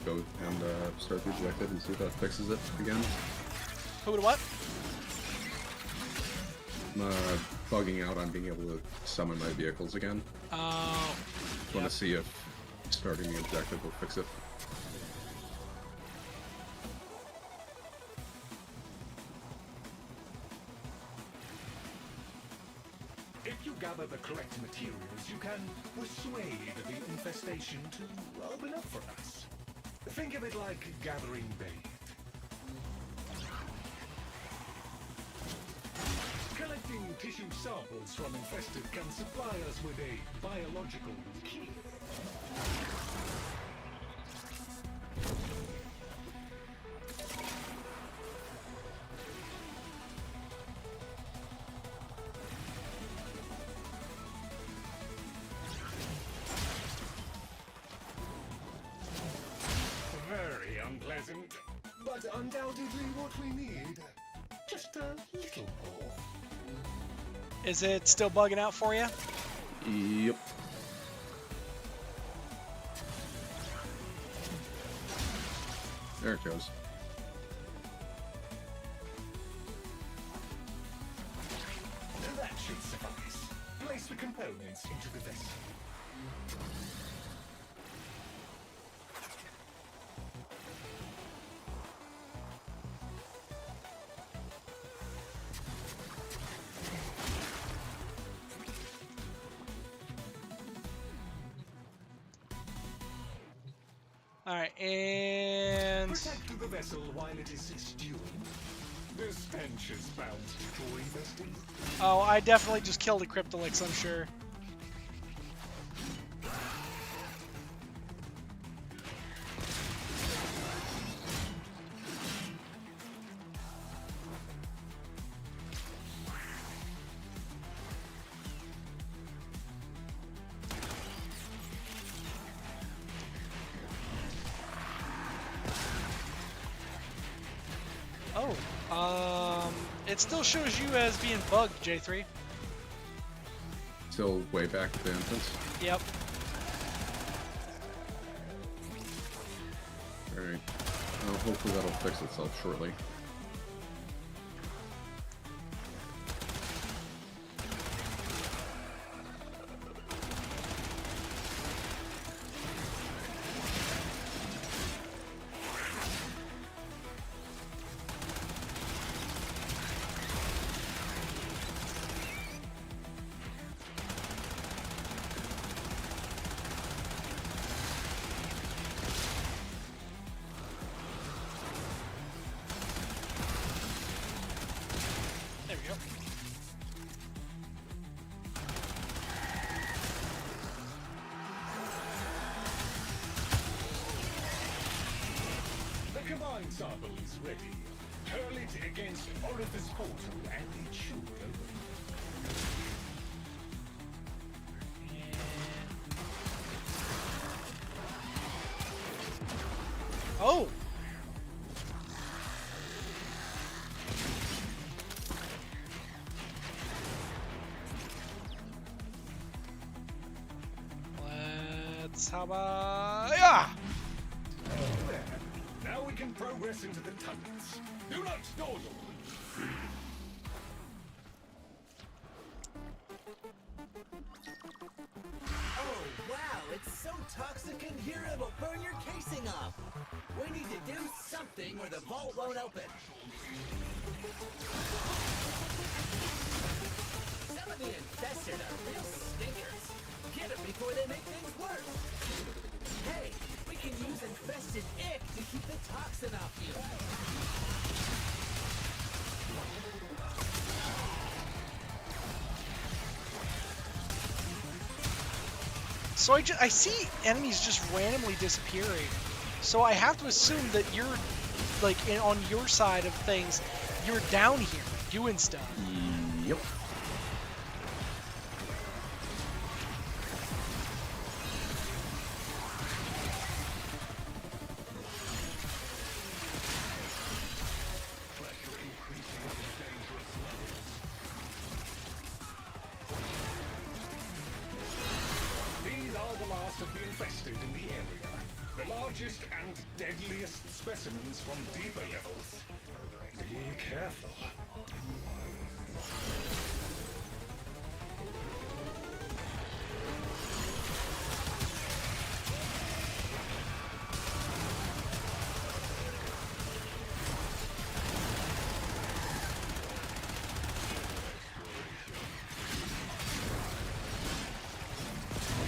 Go and start the objective and see if that fixes it again. Who would what? I'm bugging out on being able to summon my vehicles again. Oh. Just want to see if starting the objective will fix it. If you gather the correct materials, you can persuade the infestation to open up for us. Think of it like gathering bait. Collecting tissue samples from infested can supply us with a biological key. Very unpleasant, but undoubtedly what we need. Just a little more. Is it still bugging out for you? Yep. There it goes. That should suffice. Place the components into the vessel. Alright, and... Protect the vessel while it is stewing. The stench is bound to investing. Oh, I definitely just killed a Cryptolix, I'm sure. It still shows you as being bugged, J3. Still way back at the entrance? Yep. Alright. Well, hopefully that'll fix itself shortly. There we go. The combined sample is ready. Hurl it against Orifice Portal and it should open. Oh! How about... Yeah! There. Now we can progress into the tunnels. Do not dawdle. Oh, wow, it's so toxic in here it'll burn your casing up. We need to do something or the vault won't open. Some of the infested are real stinkers. Get them before they make things worse. Hey, we can use infested infested ick to keep the toxin off you. So I see enemies just randomly disappearing. So I have to assume that you're, like, on your side of things, you're down here doing stuff. Yep. These are the last of the infested in the area. The largest and deadliest specimens from deeper levels. Be careful.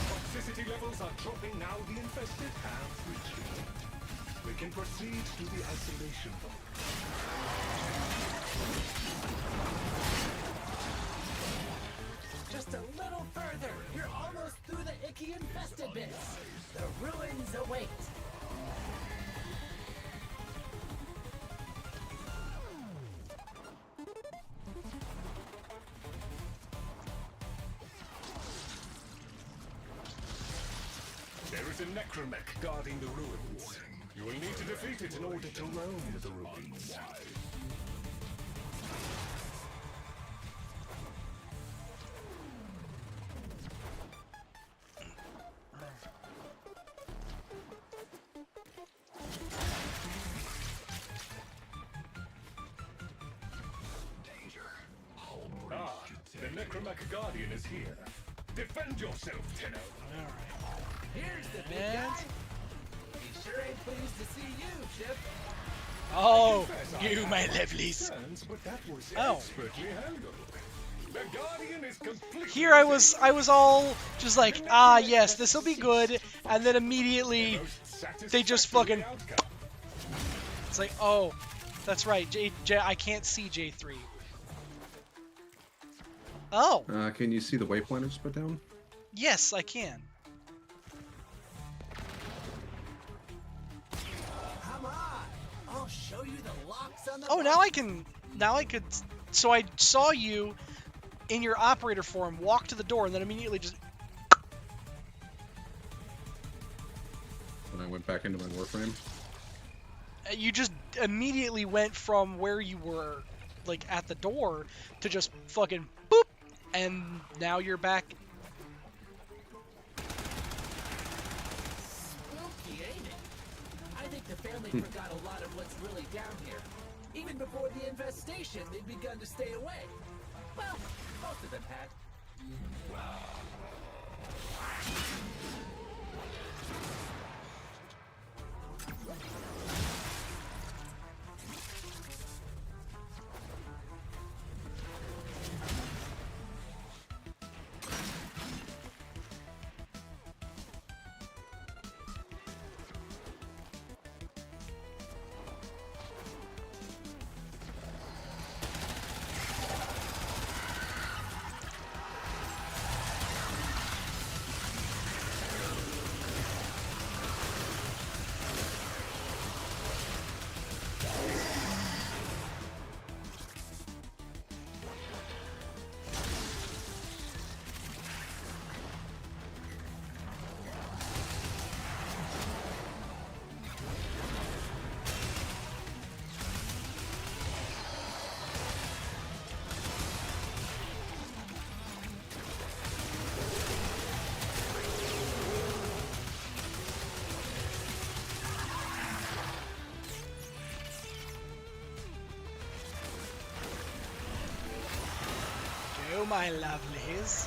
Toxicity levels are dropping now. The infested have retreated. We can proceed to the isolation vault. Just a little further. You're almost through the icky infested bits. The ruins await. There is a necromech guarding the ruins. You will need to defeat it in order to roam the ruins. Ah, the necromech guardian is here. Defend yourself, Tenno. Here's the big guy. He sure ain't pleased to see you, Chip. Oh, you, my lovelies. But that was Oh. expertly handled. The guardian is completely Here I was all just like, ah, yes, this will be good, and then immediately they just fucking. It's like, oh, that's right, I can't see J3. Oh, Can you see the waypointers put down? yes, I can. Come on. I'll show you the locks on the Oh, now I can. Now I could. So I saw you in your operator form walk to the door, and then immediately just. When I went back into my Warframe. You just immediately went from where you were, like, at the door to just fucking boop, and now you're back. Spooky, ain't it? I think the family forgot a lot of what's really down here. Even before the infestation, they'd begun to stay away. Well, most of them had. Oh, my lovelies.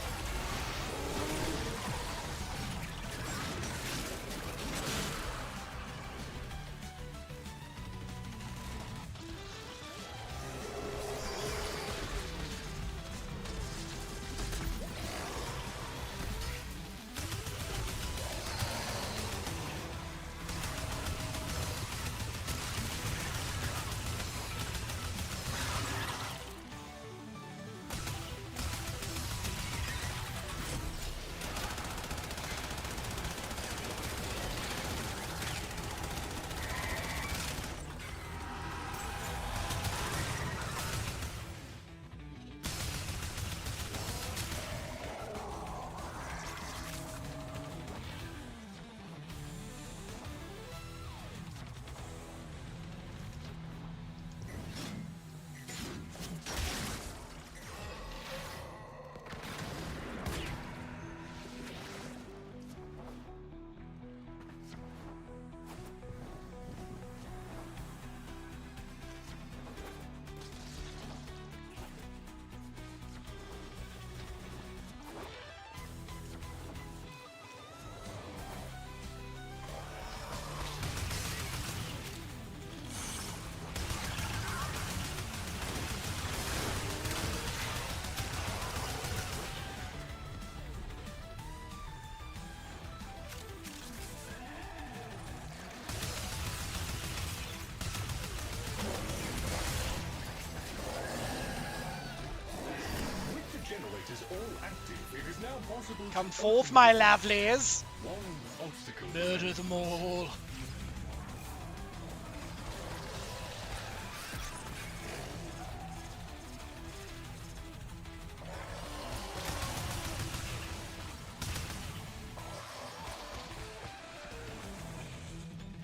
possible to Come forth, open my the lovelies. One obstacle. Murder them all.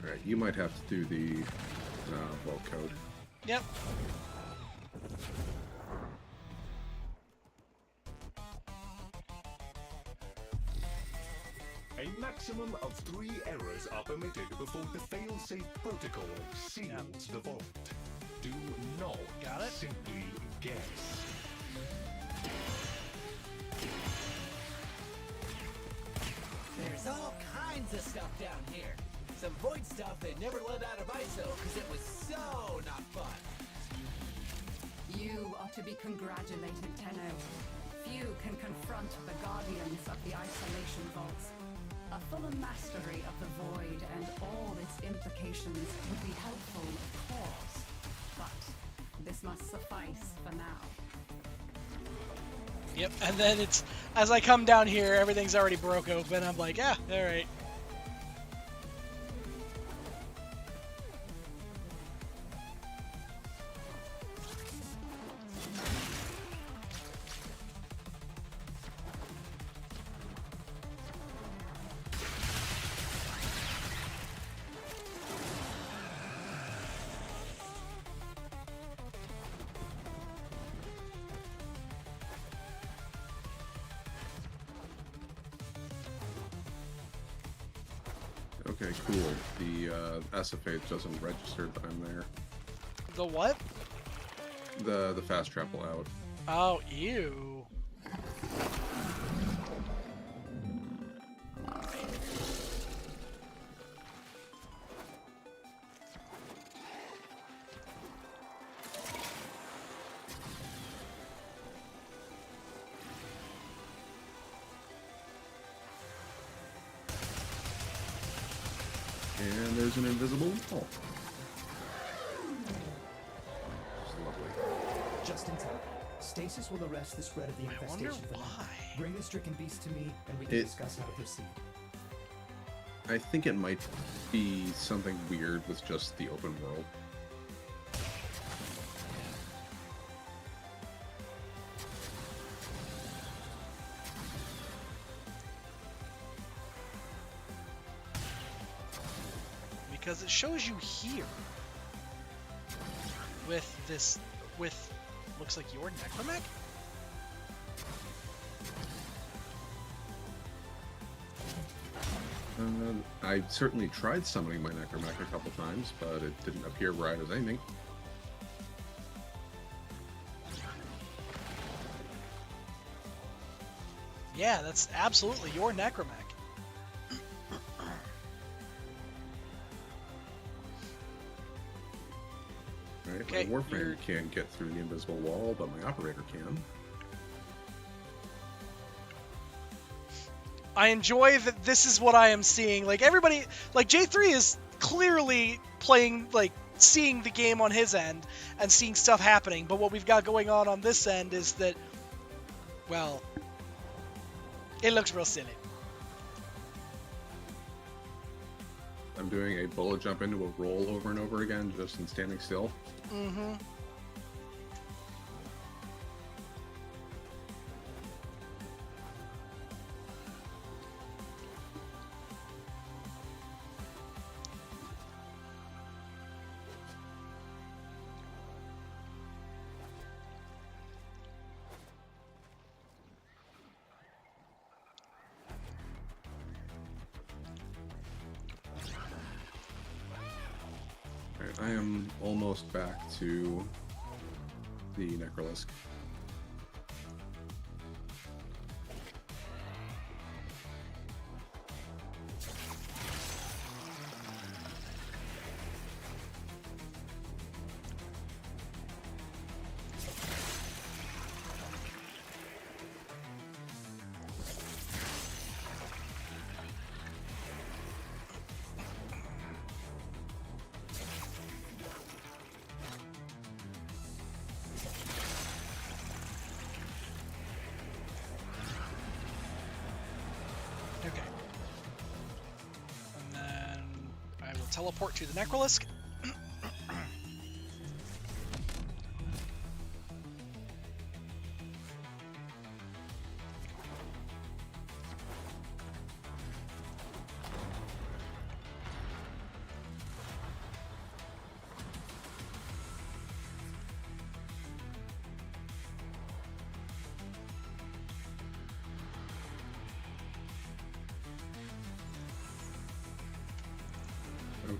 Alright, you might have to do the vault code. Yep. A maximum of 3 errors are permitted before the fail-safe protocol seals the vault. Do not Got it. simply guess. There's all kinds of stuff down here. Some void stuff they never let out of ISO because it was so not fun. You are to be congratulated, Tenno. Few can confront the guardians of the isolation vaults. A fuller mastery of the void and all its implications would be helpful, of course. But this must suffice for now. Yep, and then it's, as I come down here, everything's already broke open. I'm like, yeah, alright. Okay, cool. The SFH doesn't register that I'm there. The what? The fast travel out. Oh, ew. And there's an invisible wall. It's lovely. Just in time. Stasis will arrest the spread of the infestation for now. Bring the stricken beast to me, and we can discuss how to proceed. I think it might be something weird with just the open world. Because it shows you here with this, with looks like your necromech. I certainly tried summoning my necromech a couple times, but it didn't appear where I was aiming. Yeah, that's absolutely your necromech. Right? Okay, my Warframe can't get through the invisible wall, but my operator can. I enjoy that this is what I am seeing. Like, everybody, like, J3 is clearly playing, like, seeing the game on his end and seeing stuff happening, but what we've got going on this end is that, well, it looks real silly. I'm doing a bullet jump into a roll over and over again, just in standing still. Mm-hmm. Alright, I am almost back to the Necrolisk. teleport to the Necrolisk.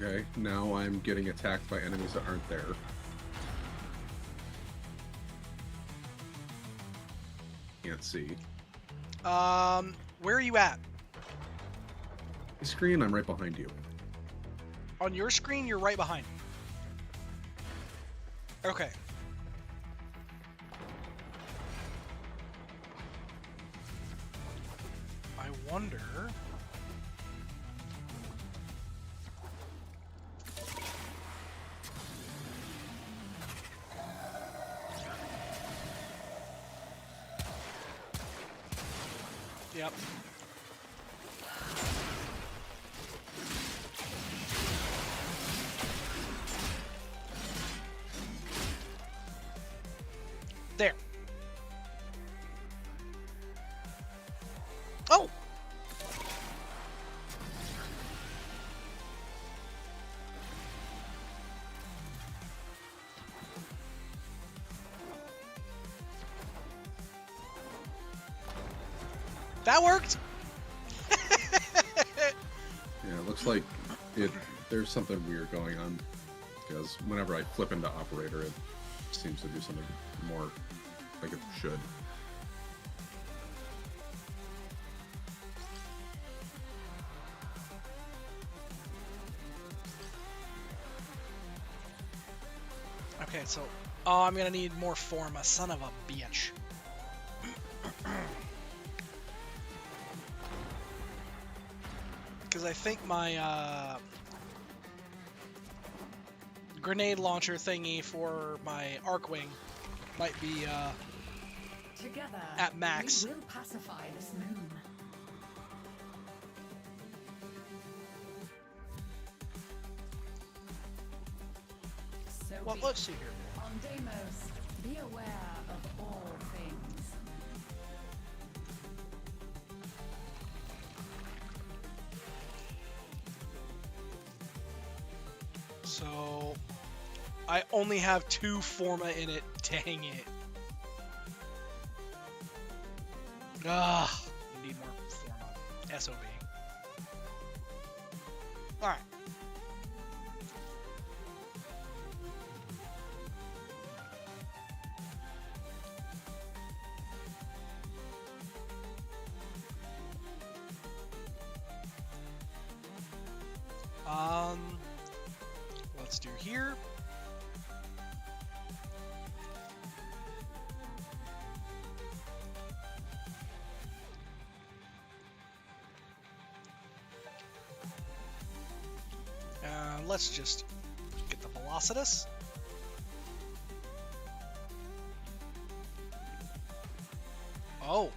Okay, now I'm getting attacked by enemies that aren't there. Can't see. Where are you at? The screen, I'm right behind you. On your screen, you're right behind. Okay. I wonder... Yep. There. Oh! That worked! Yeah, it looks like there's something weird going on, because whenever I flip into operator, it seems to do something more like it should. Okay, so... Oh, I'm gonna need more forma, son of a bitch. Because I think my grenade launcher thingy for my Arcwing might be Together, at max. we will pacify this moon. So Well, let's see here. On Deimos, be aware of all things. So I only have 2 forma in it. Dang it. Ah, we need more forma. SOB. Alright. Let's do here. Let's just get the Velocitus. Oh.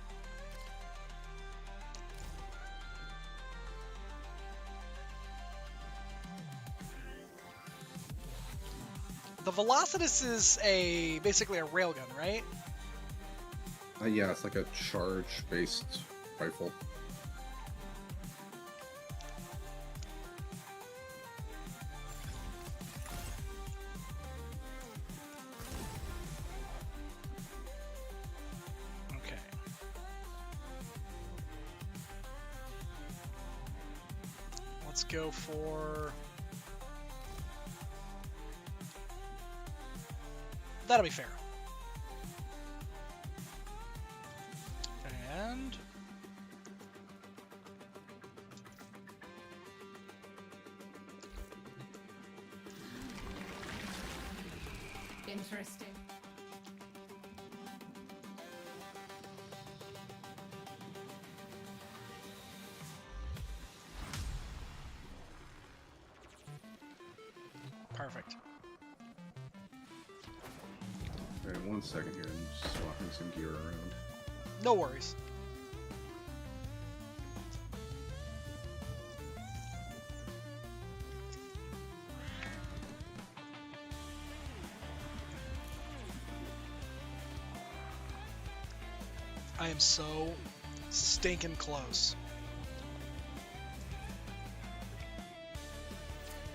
The Velocitus is basically a railgun, right? Yeah, it's like a charge-based rifle. Okay. Let's go for... That'll be fair. And... Interesting. Perfect. Alright, 1 second here. I'm just swapping some gear around. No worries. I am so stinking close.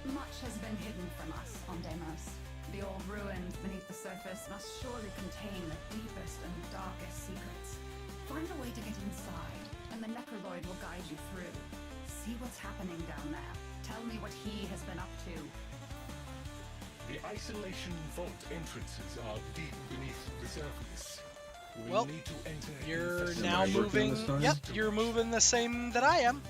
Much has been hidden from us on Deimos. The old ruins beneath the surface must surely contain the deepest and darkest secrets. Find a way to get inside, and the Necroloid will guide you through. See what's happening down there. Tell me what he has been up to. The isolation vault entrances are deep beneath the surface. We Well, need to enter you're infested- now Am I working moving. this time? Yep, you're moving the same that I am.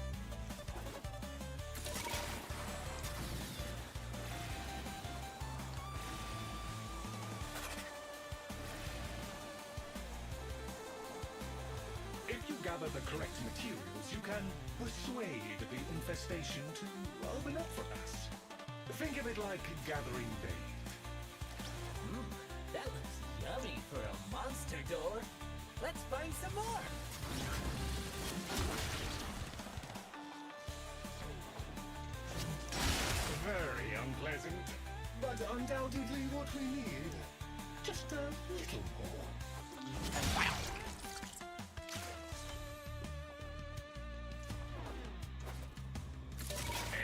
If you gather the correct materials, you can persuade the infestation to open up for us. Think of it like gathering bait. That looks yummy for a monster door. Let's find some more. Very unpleasant, but undoubtedly what we need. Just a little more.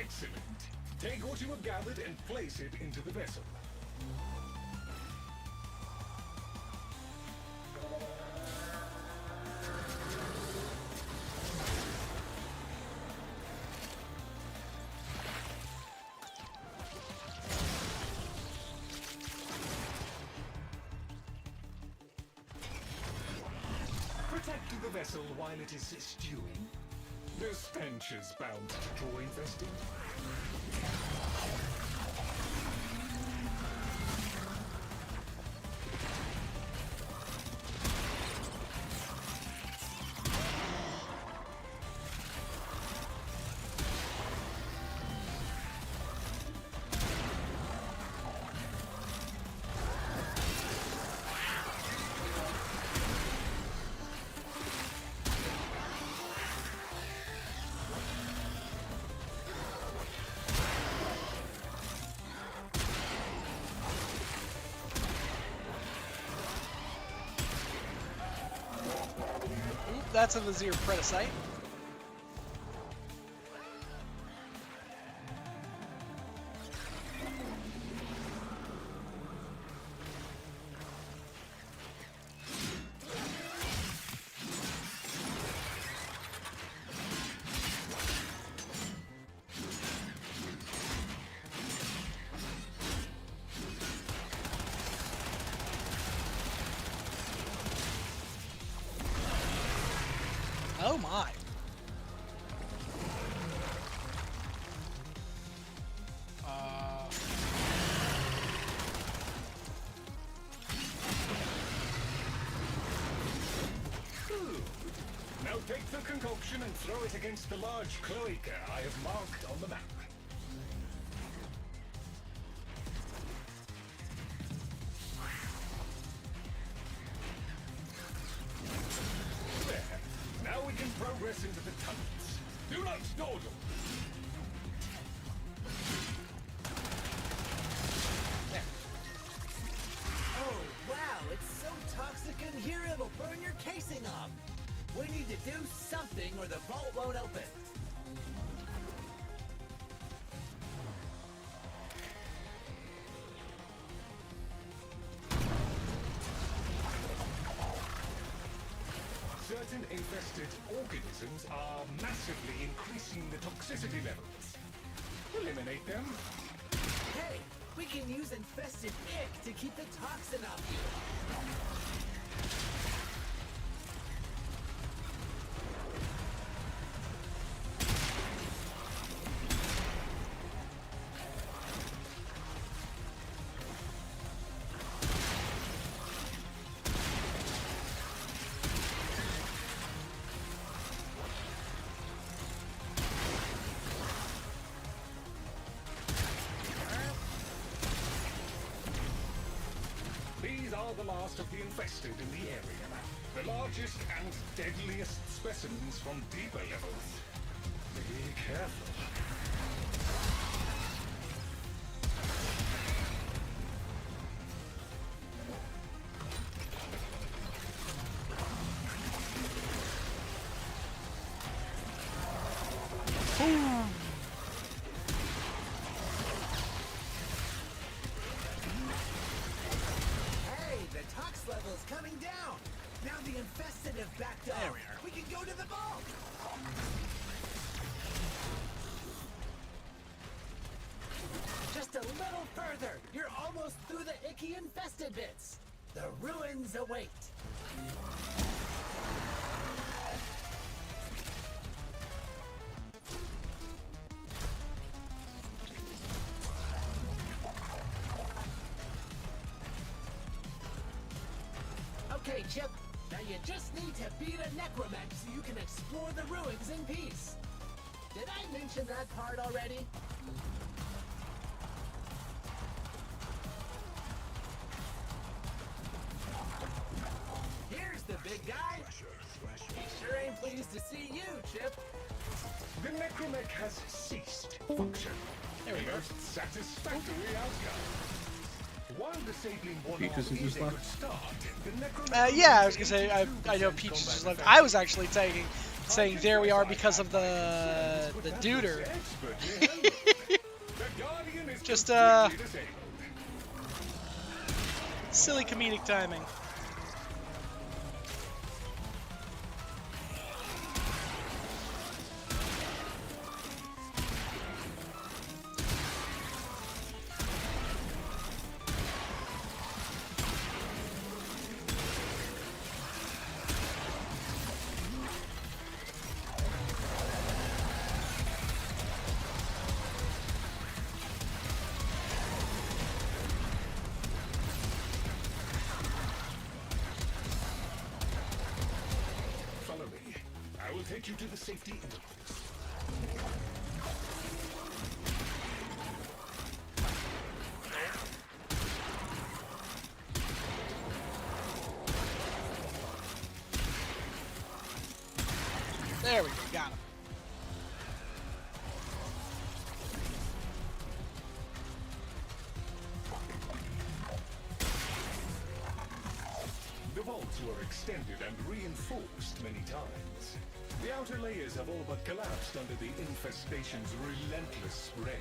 Excellent. Take what you have gathered and place it into the vessel. Protect the vessel while it is stewing. The stench is bound to draw infested. Oop, that's a Vizier Predicite. Oh my. Now take the concoction and throw it against the large cloaca I have marked on the map. There. Now we can progress into the tunnels. Do not dawdle. Oh, wow, it's so toxic in here it'll burn your casing off. We need to do something or the vault won't open. Certain infested organisms are massively increasing the toxicity levels. Eliminate them. Hey, we can use infested ick to keep the toxin off you. These are the last of the infested in the area. The largest and deadliest specimens from deeper levels. Be careful. further! You're almost through the icky infested bits! The ruins await! Okay, Chip. Now you just need to beat a necromech so you can explore the ruins in peace. Did I mention that part already? Here's the big guy. He sure ain't pleased to see you, Chip. The necromech has ceased function. There we go. Most satisfactory outcome. While disabling one Peaches arm is just is a left? good start, the necromech Yeah, I was gonna will say, retain I know 2% Peaches combat just left. effect. I was actually saying there we are because of the duder. Expertly handled. The Guardian is Just, completely disabled. silly comedic timing. Follow me. I will take you to the safety intervals. There we go, got him. The vaults were extended and reinforced many times. The outer layers have all but collapsed under the infestation's relentless spread.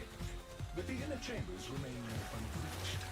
But the inner chambers remain unbreached.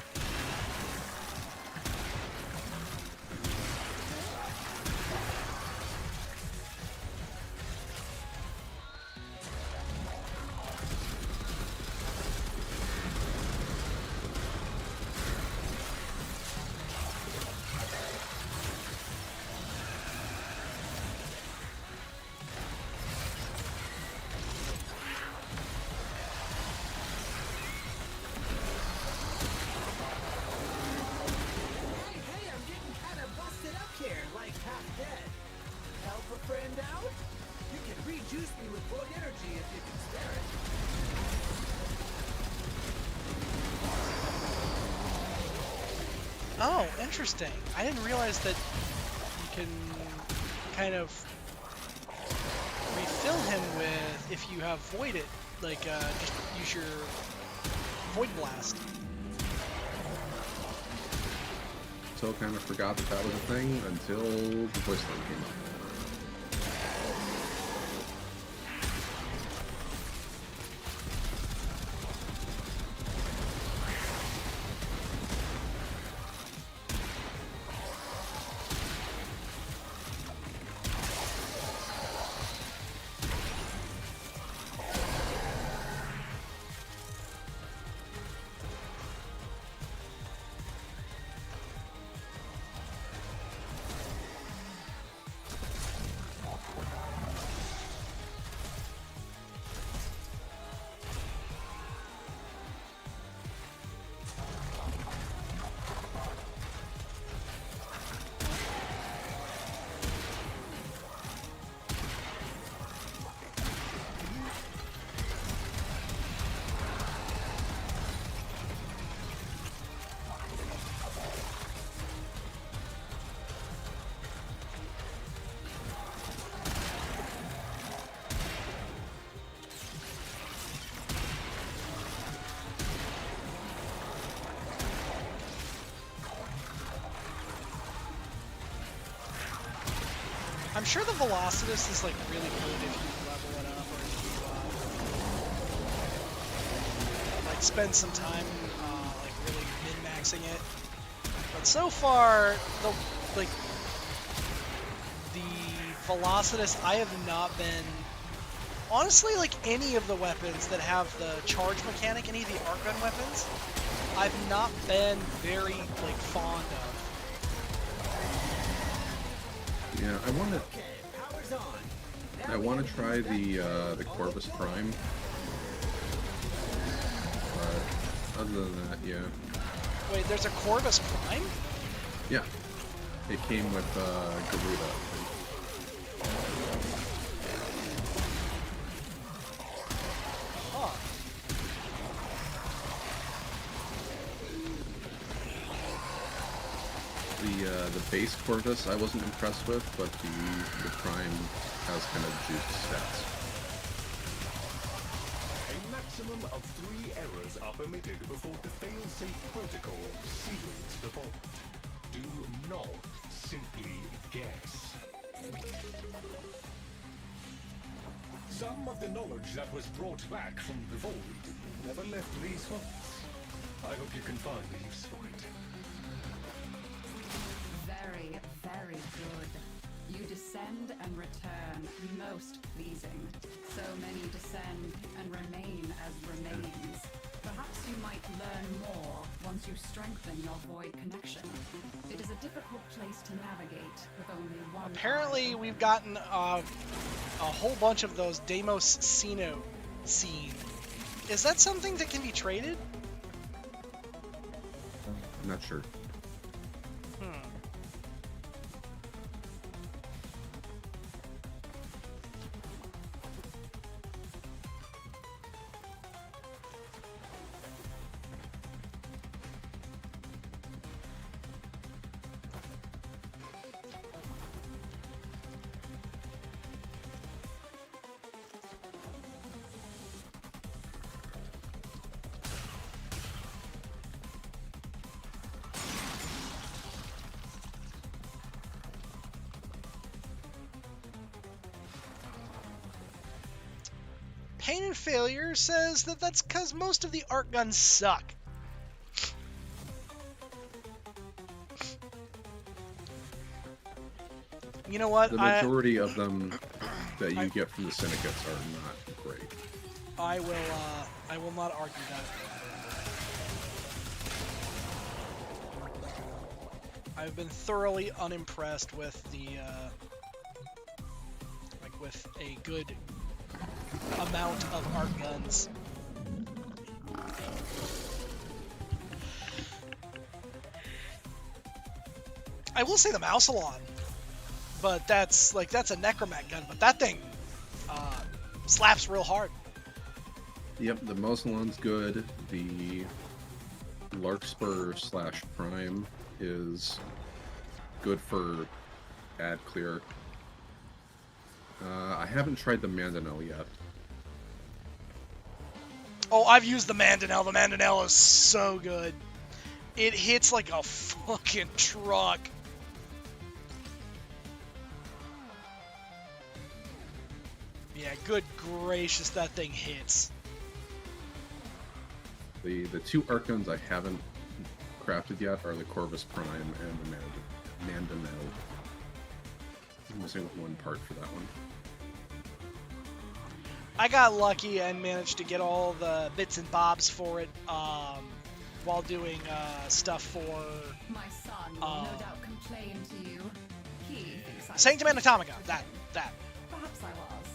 Hey, I'm getting kind of busted up here, like half dead. Help a friend out? You can rejuice me with void energy if you can spare it. Oh, interesting. I didn't realize that you can kind of refill him with, if you have Void it, like, just use your Void Blast. So kind of forgot that was a thing until the voice line came up. I'm sure the Velocitus is like really good if you level it up or if you like spend some time like really min-maxing it. But so far, the Velocitus, I have not been Honestly, like any of the weapons that have the charge mechanic, any of the art gun weapons, I've not been very like fond of. Yeah, I want to try the Corvus Prime. But other than that, yeah. Wait, there's a Corvus Prime? Yeah. It came with Garuda. Huh. The base Corvus I wasn't impressed with, but the Prime has kind of juiced stats. A maximum of 3 errors are permitted before the fail-safe protocol seals the vault. Do not simply guess. Some of the knowledge that was brought back from the void never left these vaults. I hope you can find a use for it. Very, very good. You descend and return, most pleasing. So many descend and remain as remains. Perhaps you might learn more once you strengthen your void connection. It is a difficult place to navigate with only one. Apparently, we've gotten a whole bunch of those Deimos Sino scene. Is that something that can be traded? I'm not sure. Pain and Failure says that that's because most of the art guns suck. You know what? The majority of them that you get from the syndicates are not great. I will not argue that. I've been thoroughly unimpressed with the with a good amount of art guns. I will say the Mousalon, but that's a necromech gun, but that thing slaps real hard. Yep, the Mousalon's good. The Larkspur / Prime is good for ad clear. I haven't tried the Mandanel yet. Oh, I've used the Mandanel. The Mandanel is so good. It hits like a fucking truck. Yeah, good gracious, that thing hits. The 2 art guns I haven't crafted yet are the Corvus Prime and the Mandanel. I'm missing one part for that one. I got lucky and managed to get all the bits and bobs for it while doing stuff for My son will no doubt complain to you. He thinks I Sanctum Anatomica. That. Perhaps I was.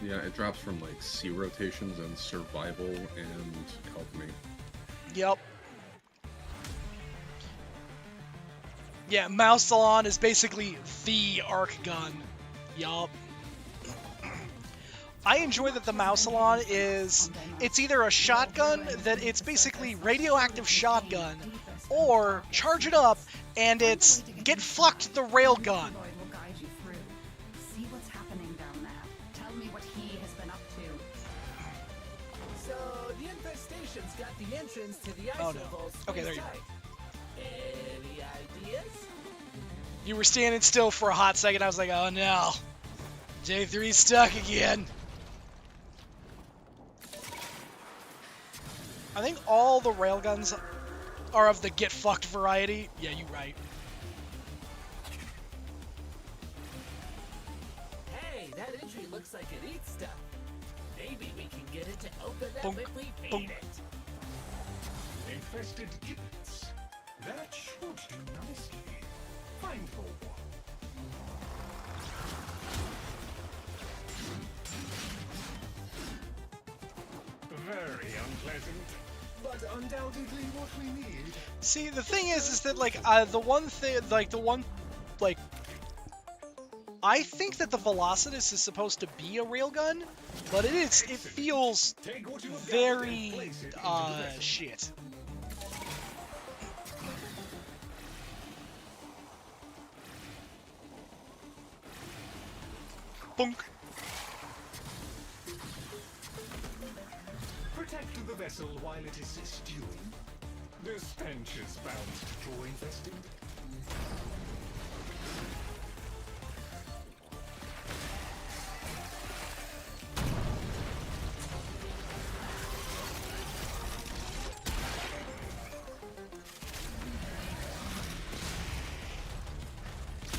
Yeah, it drops from like C rotations and survival and alchemy. Yep. Yeah, Mousalon is basically the arc gun. Yup. I enjoy that the Mousalon it's either a shotgun that it's basically radioactive shotgun, or charge it up and it's get fucked the railgun. Will guide you through. See what's happening down there. Tell me what he has been up to. So the infestation's got the entrance to the Oh, no. isovolts. Okay, there you go. Any ideas? You were standing still for a hot second. I was like, oh no. J3's stuck again. I think all the railguns are of the get fucked variety. Yeah, you're right. Hey, that entry looks looks like it eats stuff. Maybe we can get it to open up Bonk, if we feed bonk. it. Infested gibbets. That should do nicely. Find more. Very unpleasant, but undoubtedly what we need. See, the thing is that like the one thing, like I think that the Velocitus is supposed to be a railgun, but it feels Take what you have very gathered and place it into the vessel. shit. Bonk. Protect the vessel while it is stewing. The stench is bound to draw infested.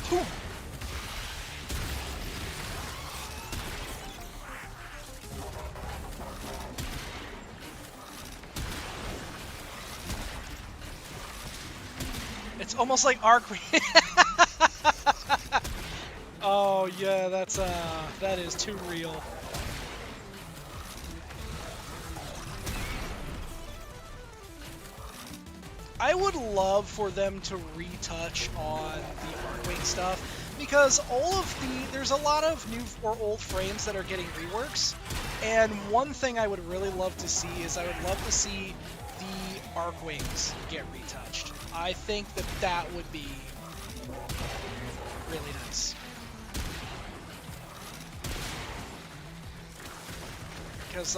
Whew. It's almost like Arc. Oh yeah, that is too real. I would love for them to retouch on the Arcwing stuff, because there's a lot of new or old frames that are getting reworks, and one thing I would really love to see is I would love to see the Arcwings get retouched. I think that would be really nice. Because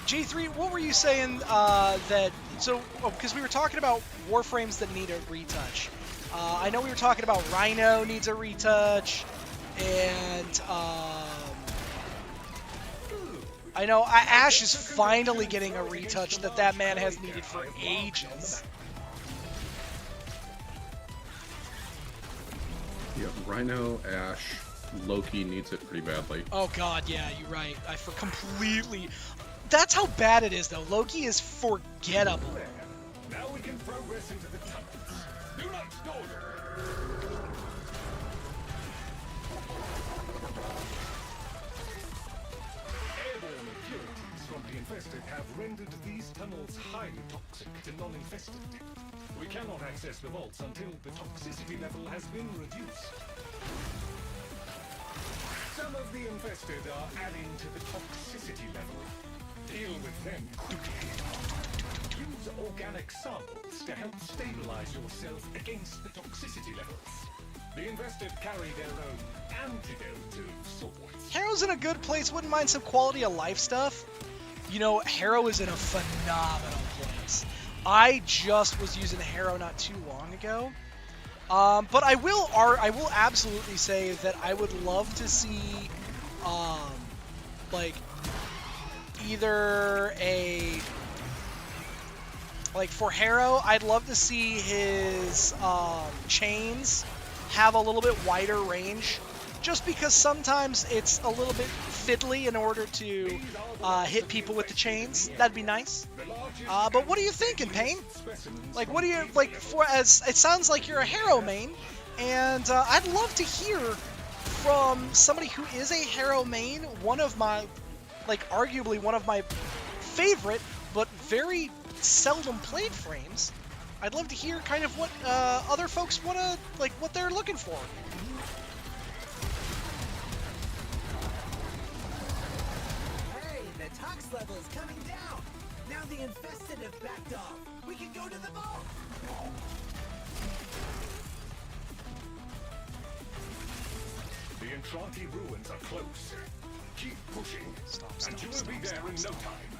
G3, what were you saying because we were talking about Warframes that need a retouch. I know we were talking about Rhino needs a retouch, and I know Ash is finally getting a retouch that man has needed for ages. Yeah, Rhino, Ash, Loki needs it pretty badly. Oh god, yeah, you're right. I for completely. That's how bad it is, though. Loki is forgettable. Now we can progress into the tunnels. Do not stall. Airborne impurities from the infested have rendered these tunnels highly toxic to non-infested. We cannot access the vaults until the toxicity level has been reduced. Some of the infested are adding to the toxicity level. Deal with them quickly. Use organic samples to help stabilize yourself against the toxicity levels. The infested carry their own antidote of sorts. Harrow's in a good place. Wouldn't mind some quality of life stuff. You know, Harrow is in a phenomenal place. I just was using Harrow not too long ago. But I will absolutely say that I would love to see, like, either for Harrow, I'd love to see his chains have a little bit wider range, just because sometimes it's a little bit fiddly in order to hit people with the chains. That'd be nice. But what are you thinking, Payne? Like, what do you like? As it sounds like you're a Harrow main, and I'd love to hear from somebody who is a Harrow main. One of my, arguably one of my favorite, but very seldom played frames. I'd love to hear kind of what other folks want to, what they're looking for. Hey, the tox level is coming down. Now the infested have backed off. We can go to the vault. The Entranti ruins are close. Keep pushing, and you will be there in no time.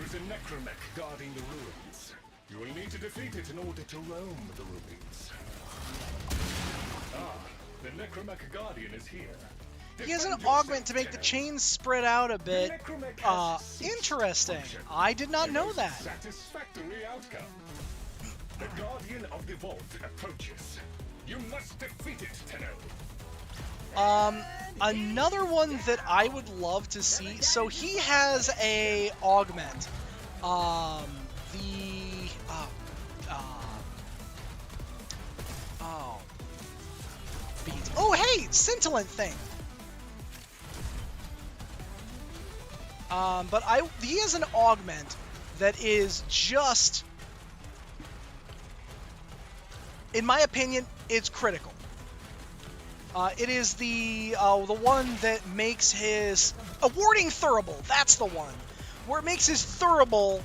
There is a necromech guarding the ruins. You will need to defeat it in order to roam the ruins. Ah, the necromech guardian is here. He has an augment to make the chains spread out a bit. Interesting. I did not know that. Satisfactory outcome. The guardian of the vault approaches. You must defeat it, Tenno. Another one that I would love to see. So he has a augment. Beans. Oh, hey, scintillant thing. But he has an augment that is just, in my opinion, it's critical. It is the one that makes his warding thurible. That's the one where it makes his thurible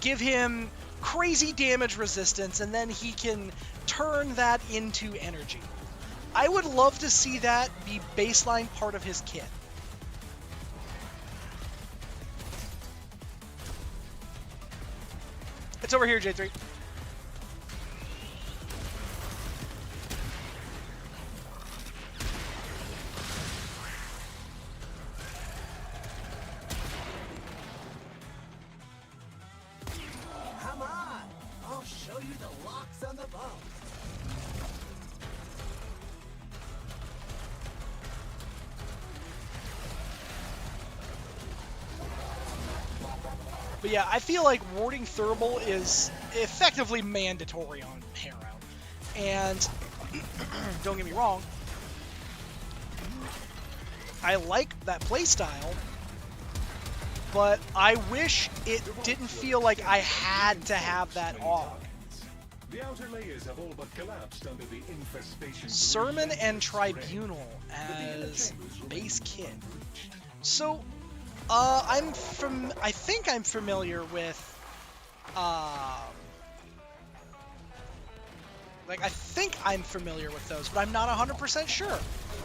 give him crazy damage resistance, and then he can turn that into energy. I would love to see that be baseline part of his kit. It's over here, J3. Come on! I'll show you the locks on the boat. But yeah, I feel like warding thurible is effectively mandatory on Harrow. And don't get me wrong, I like that playstyle, but I wish it didn't feel like I had to have that aug. The outer layers have all but collapsed under the infestation. Sermon and Tribunal as base kit. So, I think I'm familiar with, I think I'm familiar with those, but I'm not 100% sure.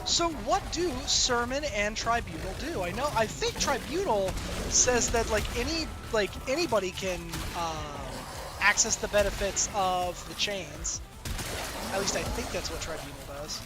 So what do Sermon and Tribunal do? I think Tribunal says that anybody can access the benefits of the chains. At least I think that's what Tribunal does.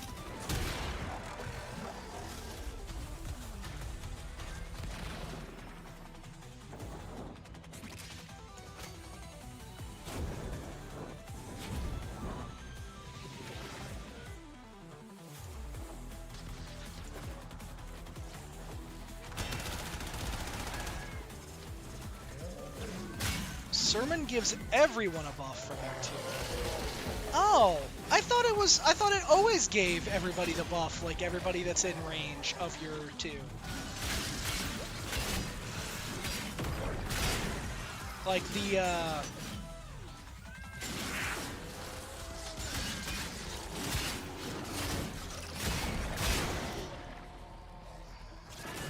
Sermon gives everyone a buff for their tier. Oh, I thought it always gave everybody the buff, like everybody that's in range of your 2. Like the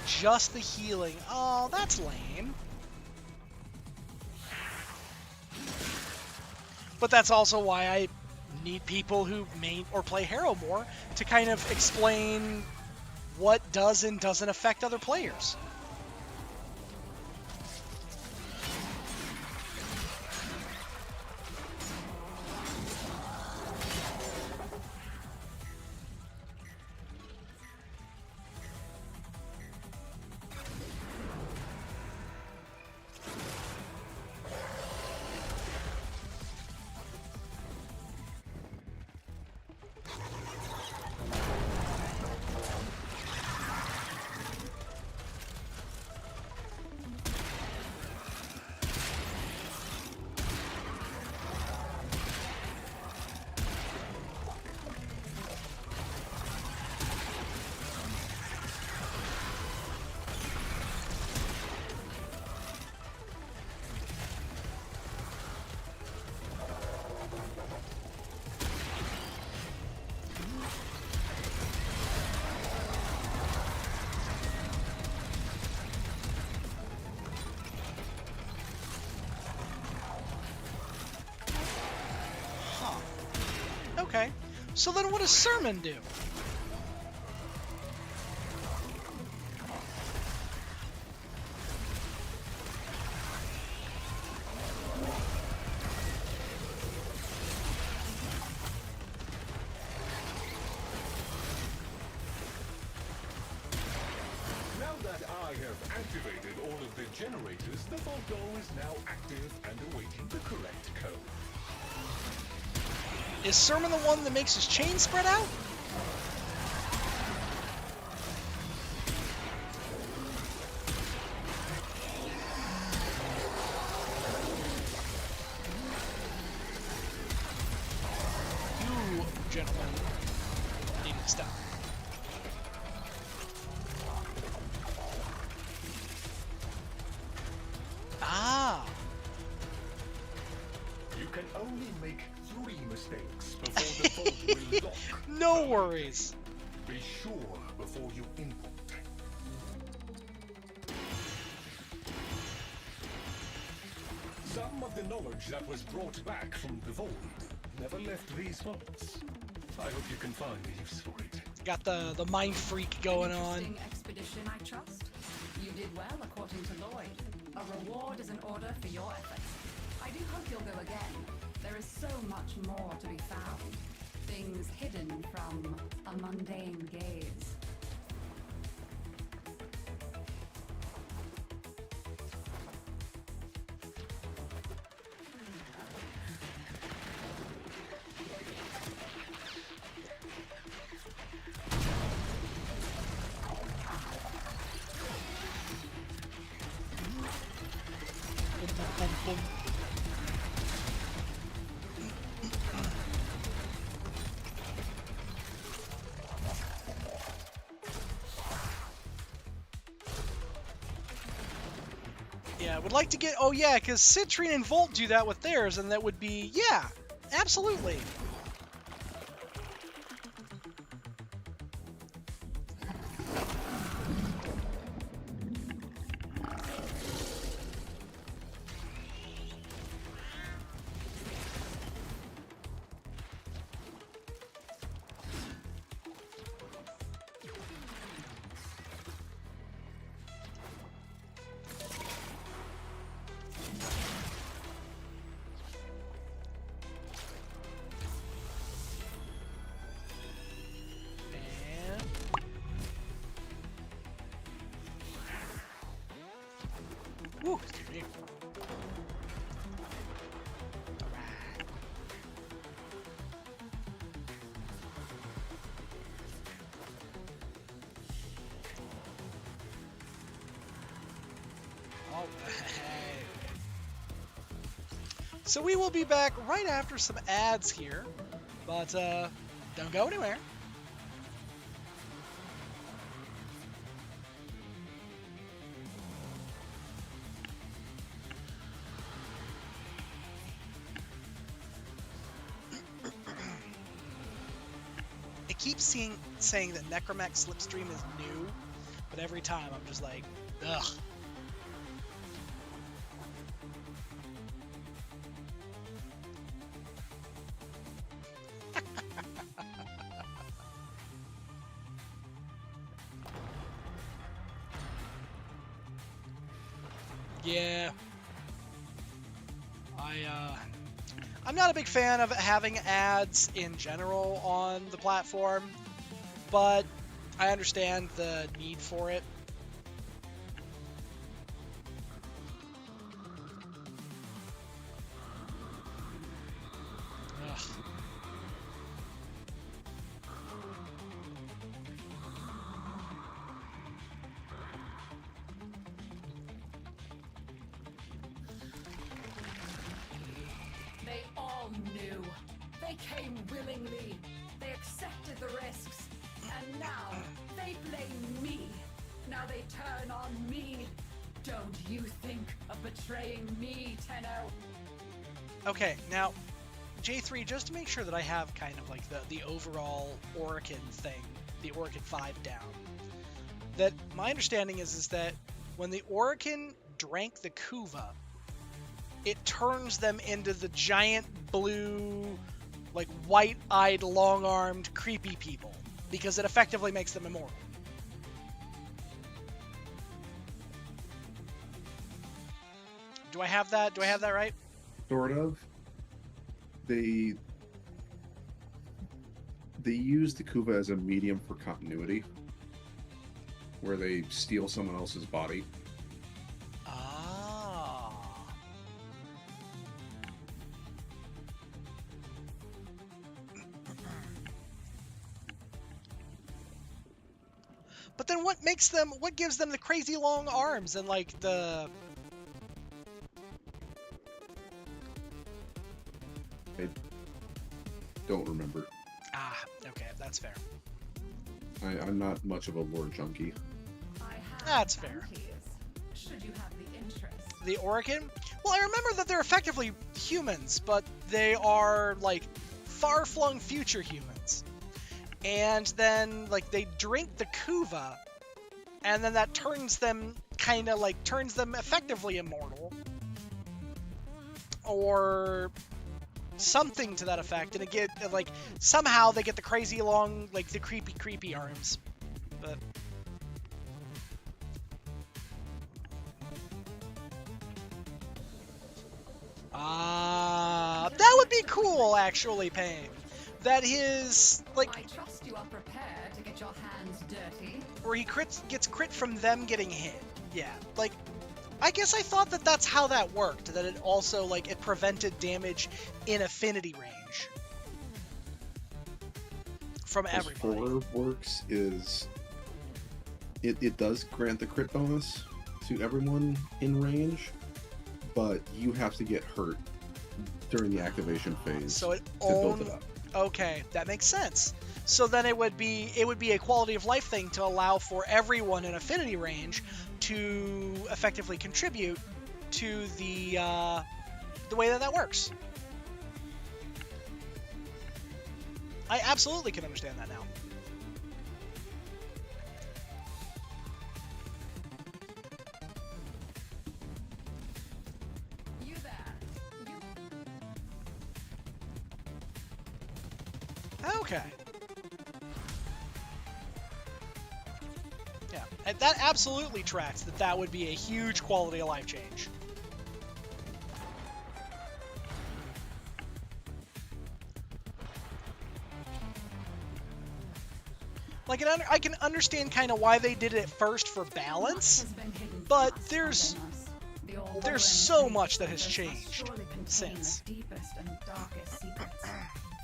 just the healing. Oh, that's lame. But that's also why I need people who main or play Harrow more to kind of explain what does and doesn't affect other players. Okay, so then what does Sermon do? activated all of the generators, the vault door is now active and awaiting the correct code. Is Sermon the one that makes his chain spread out? You gentlemen need to stop. Ah. You can only make 3 mistakes before the vault will lock. No worries. Be sure before you input. Some of the knowledge that was brought back from the void never left these vaults. I hope you can find a use for it. Got the mind freak going on. Interesting expedition, I trust. You did well, according to Lloyd. A reward is in order for your efforts. I do hope you'll go again. There is so much more to be found. Things hidden from a mundane gaze. Boom, boom. Yeah, would like to get... Oh, yeah, because Citrine and Volt do that with theirs, and that would be... Yeah, absolutely. Woo, excuse me. All right. So we will be back right after some ads here, but don't go anywhere. It keeps saying that Necromech Slipstream is new, but every time I'm just like, ugh. Yeah. I'm not a big fan of having ads in general on the platform, but I understand the need for it. Ugh. They all knew. They came willingly. They accepted the risks. And now they blame me. Now they turn on me. Don't you think of betraying me, Tenno? Okay, now, J3, just to make sure that I have kind of like the overall Orokin thing, the Orokin 5 down, that my understanding is that when the Orokin drank the Kuva, it turns them into the giant blue, like white-eyed, long-armed, creepy people, because it effectively makes them immortal. Do I have that? Do I have that right? Sort of. They use the Kuva as a medium for continuity, where they steal someone else's body But then what gives them the crazy long arms and like the... I don't remember. Ah, okay, that's fair. I'm not much of a lore junkie. That's fair. Should you have the interest? The Orokin? Well, I remember that they're effectively humans, but they are, like, far-flung future humans. And then, like, they drink the Kuva, and then that turns them effectively immortal. Or something to that effect, and again, like, somehow they get the crazy long, like, the creepy arms. But... that would be cool, actually, Payne. That his, like... I trust you are prepared to get your hands dirty. Where he gets crit from them getting hit. Yeah, like, I guess I thought that that's how that worked. That it also, like, it prevented damage in affinity range. From everybody. As 4 works is... It does grant the crit bonus to everyone in range, but you have to get hurt during the activation phase so it to build it up. Okay, that makes sense. So then it would be a quality of life thing to allow for everyone in affinity range to effectively contribute to the way that works. I absolutely can understand that now. Okay. Yeah, and that absolutely tracks that would be a huge quality of life change. Like, I can understand kind of why they did it at first for balance, but there's so much that has changed since.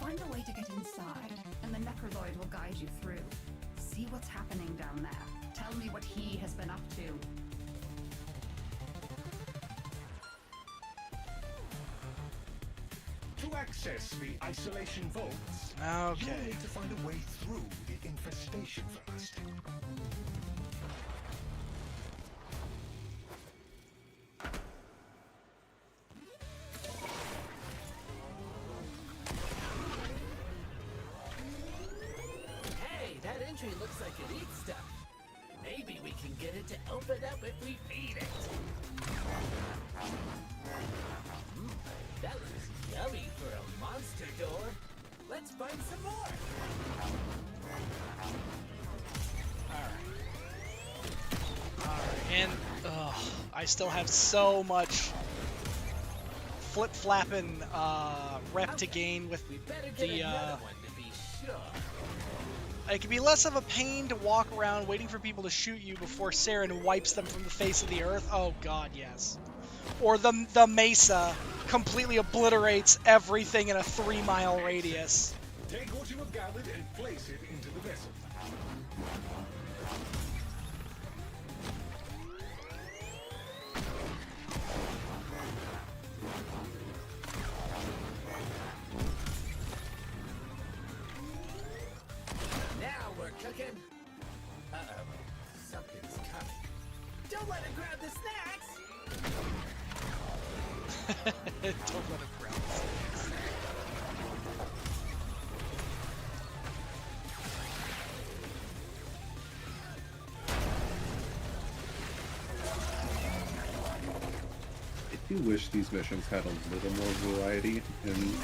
Find a way to get inside, and the Necroloid will guide you through. See what's happening down there. Tell me what he has been up to. To access the isolation vaults, okay, you need to find a way through the infestation first. Looks like it eats stuff. Maybe we can get it to open up if we feed it. That looks yummy for a monster door. Let's find some more. Alright, and I still have so much flip-flapping rep to gain with the It can be less of a pain to walk around waiting for people to shoot you before Saren wipes them from the face of the earth. Oh god, yes. Or the Mesa completely obliterates everything in a 3-mile radius. Take what you have gathered and place it into the vessel. Cooking. Uh-oh. Something's coming. Don't let it grab the snacks! Don't let it grab the snacks. I do wish these missions had a little more variety in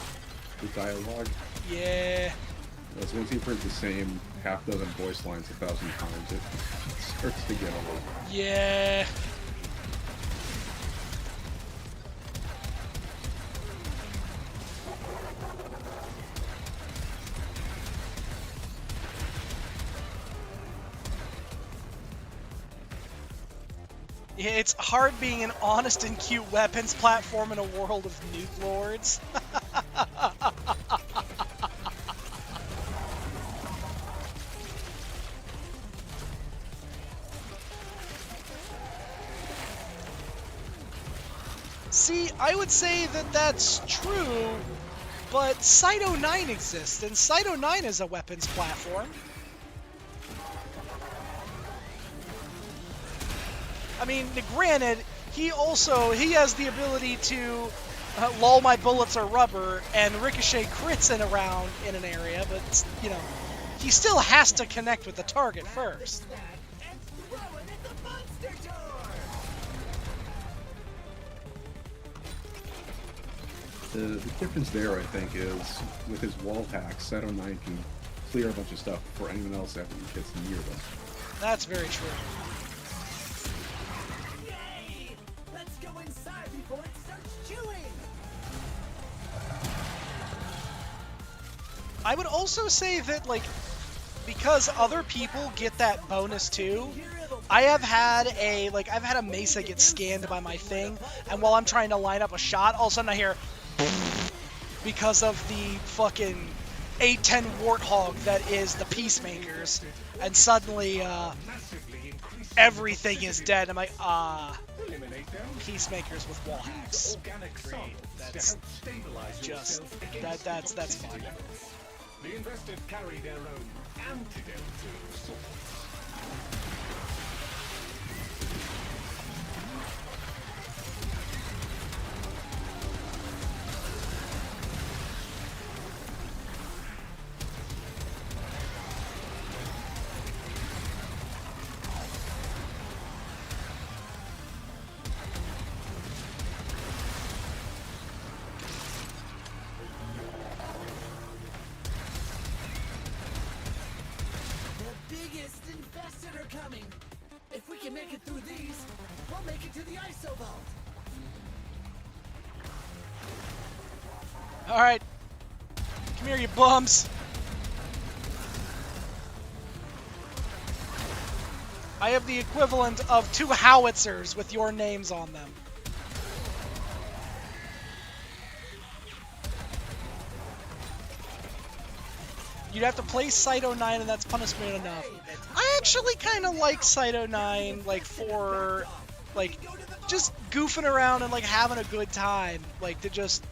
the dialogue. Yeah. Because once you've heard the same half-dozen voice lines 1,000 times, it starts to get old. Yeah. Yeah, it's hard being an honest and cute weapons platform in a world of nuke lords. See, I would say that that's true, but Site 09 exists, and Site 09 is a weapons platform. I mean, granted, he has the ability to lull my bullets are rubber and ricochet crits in an area, but, you know, he still has to connect with the target first. The difference there, I think, is with his wall hacks, Site 09 can clear a bunch of stuff before anyone else ever gets near them. That's very true. Yay! Let's go inside before it starts chewing! I would also say that, like, because other people get that bonus too, I've had a Mesa get scanned by my thing, and while I'm trying to line up a shot, all of a sudden I hear because of the fucking A10 Warthog that is the Peacemakers, and suddenly everything is dead. I'm like, Peacemakers with wall hacks. Great. That's just that's fine. The invested carry their own antidote to If we can make it through these, we'll make it to the ISO vault. Alright. Come here, you bums. I have the equivalent of 2 howitzers with your names on them. You'd have to play Site 09, and that's punishment enough. I actually kind of like Site 09, like, for, like, just goofing around and, like, having a good time. Like, to just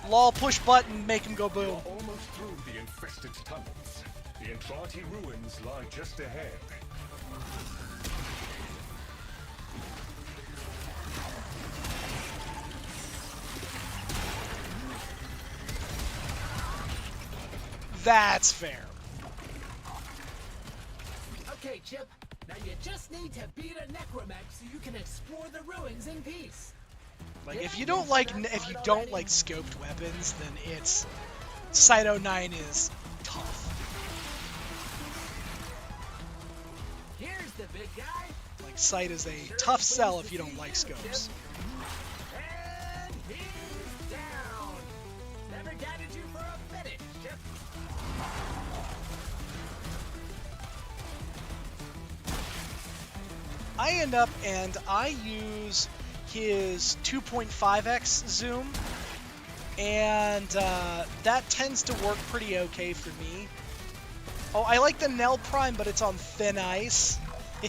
lol, push button, make him go boom. almost through the infested tunnels. The Entrati ruins lie just ahead. That's fair. Okay, Chip. Now you just need to beat a necromech so you can explore the ruins in peace. Like, if you don't like scoped weapons, then it's Site 09 is tough. Here's the big guy. Like, Site is a tough sell if you don't like scopes. And he's down. Never doubted you for a minute, Chip. I end up and I use his 2.5x zoom, and that tends to work pretty okay for me. Oh, I like the Nell Prime, but it's on thin ice. The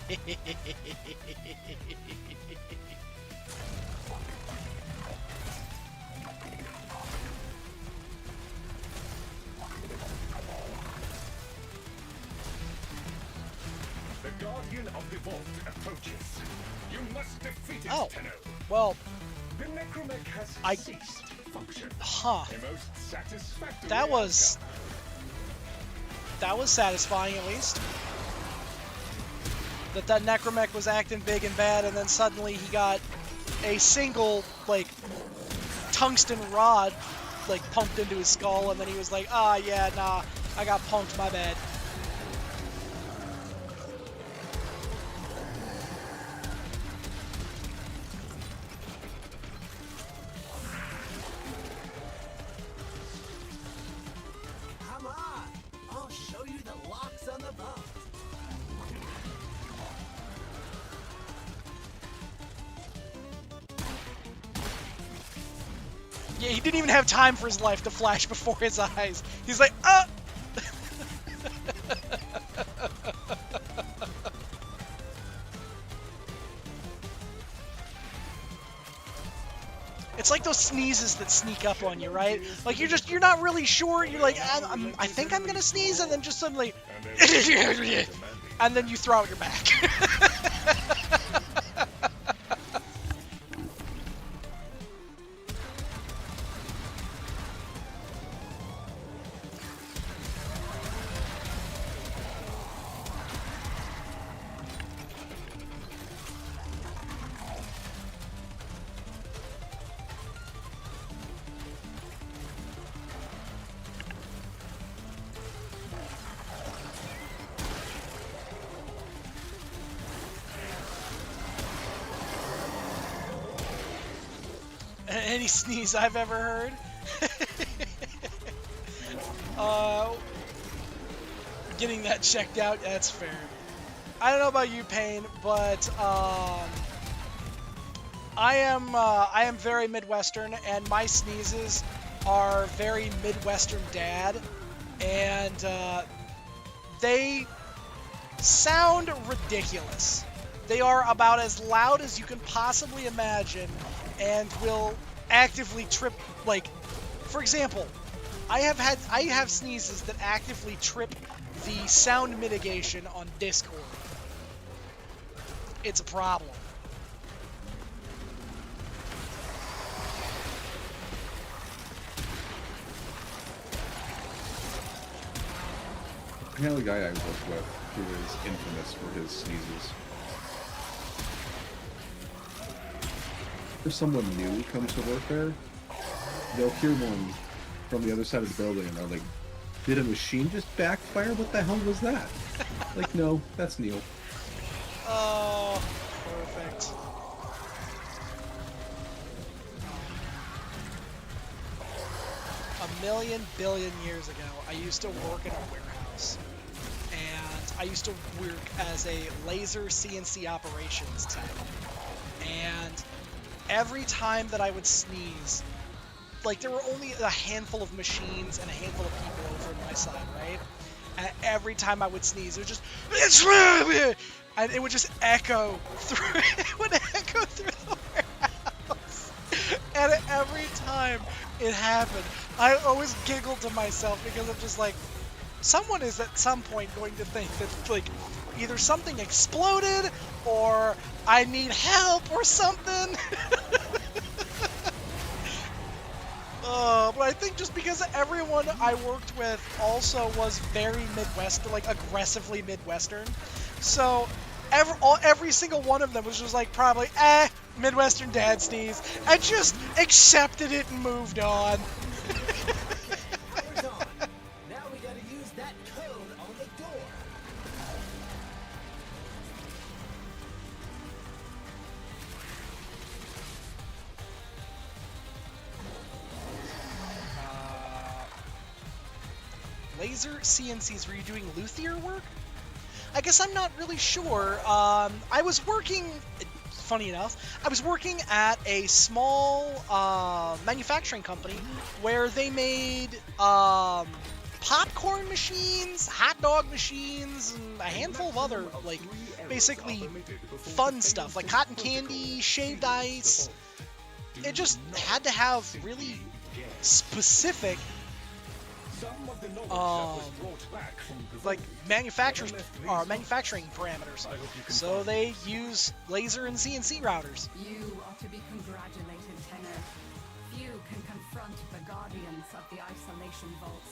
Guardian of the Vault approaches. You must defeat it, Oh, Tenno. well, The necromech has ceased function. Huh. A most satisfactory That was satisfying, at least. That necromech was acting big and bad, and then suddenly he got a single, like, tungsten rod, like, pumped into his skull, and then he was like, ah, yeah, nah, I got punked, my bad. Come on. I'll show you the locks on the vault. Yeah, he didn't even have time for his life to flash before his eyes. He's like, ah! It's like those sneezes that sneak up on you, right? Like you're not really sure. You're like, I think I'm gonna sneeze, and then just suddenly, and then you throw out your back. Any sneeze I've ever heard. Getting that checked out, that's fair. I don't know about you, Payne, but I am very Midwestern, and my sneezes are very Midwestern dad, and they sound ridiculous. They are about as loud as you can possibly imagine, and will actively trip. Like, for example, I have sneezes that actively trip the sound mitigation on Discord. It's a problem. I had a guy I worked with who is infamous for his sneezes. If someone new comes to work there, they'll hear one from the other side of the building and they're like, did a machine just backfire? What the hell was that? Like, no, that's Neil. Oh, perfect. A million billion years ago, I used to work in a warehouse. And I used to work as a laser CNC operations tech. And every time that I would sneeze, like, there were only a handful of machines and a handful of people over on my side, right? And every time I would sneeze, it would just, and it would just echo through, it would echo through the warehouse. And every time it happened, I always giggled to myself because I'm just like, someone is at some point going to think that, like, either something exploded or I need help or something. But I think just because everyone I worked with also was very Midwestern, like aggressively Midwestern, so every single one of them was just like probably, Midwestern dad sneeze. I just accepted it and moved on. Now we gotta use that code on the door. Laser CNCs, were you doing luthier work? I guess I'm not really sure. I was working, funny enough, I was working at a small manufacturing company where they made popcorn machines, hot dog machines, and a handful of other, like, basically fun stuff, like cotton candy, shaved ice. It just had to have really specific like manufacturing parameters. So they use laser and CNC routers. You are to be congratulated, Tenor. Few can confront the guardians of the isolation vaults.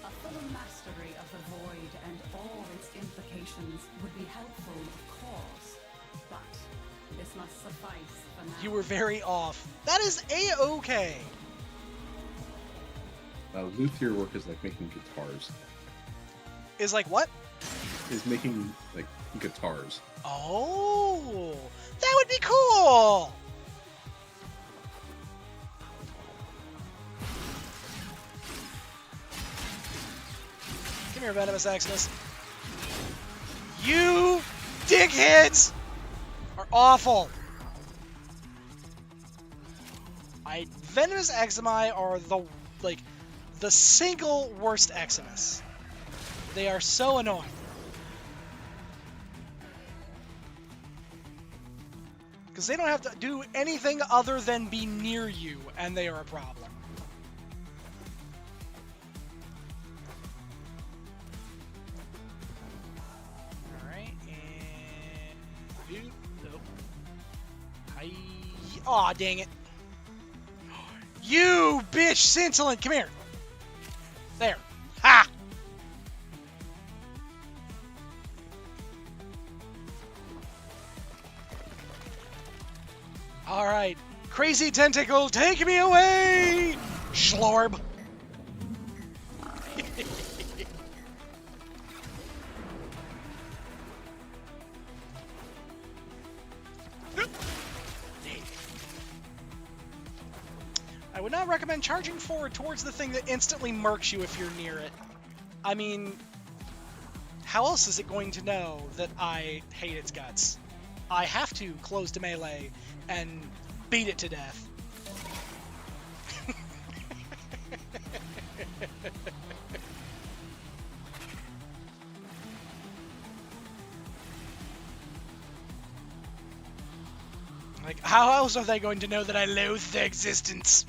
A full mastery of the void and all its implications would be helpful, of course, but this must suffice for now. You were very off. That is A-okay. Luthier work is like making guitars. Is like what? Is making, like, guitars. Oh, that would be cool. Come here, Venomous Xmas. You dickheads are awful. Venomous Eczema are the single worst Xmas. They are so annoying. Because they don't have to do anything other than be near you, and they are a problem. Alright, and... Nope. Hi. Aw, dang it. You bitch, Scintillant, come here. There. Ha! Alright. Crazy tentacle, take me away! Schlorb. I would not recommend charging forward towards the thing that instantly murks you if you're near it. I mean, how else is it going to know that I hate its guts? I have to close to melee and beat it to death. Like, how else are they going to know that I loathe their existence?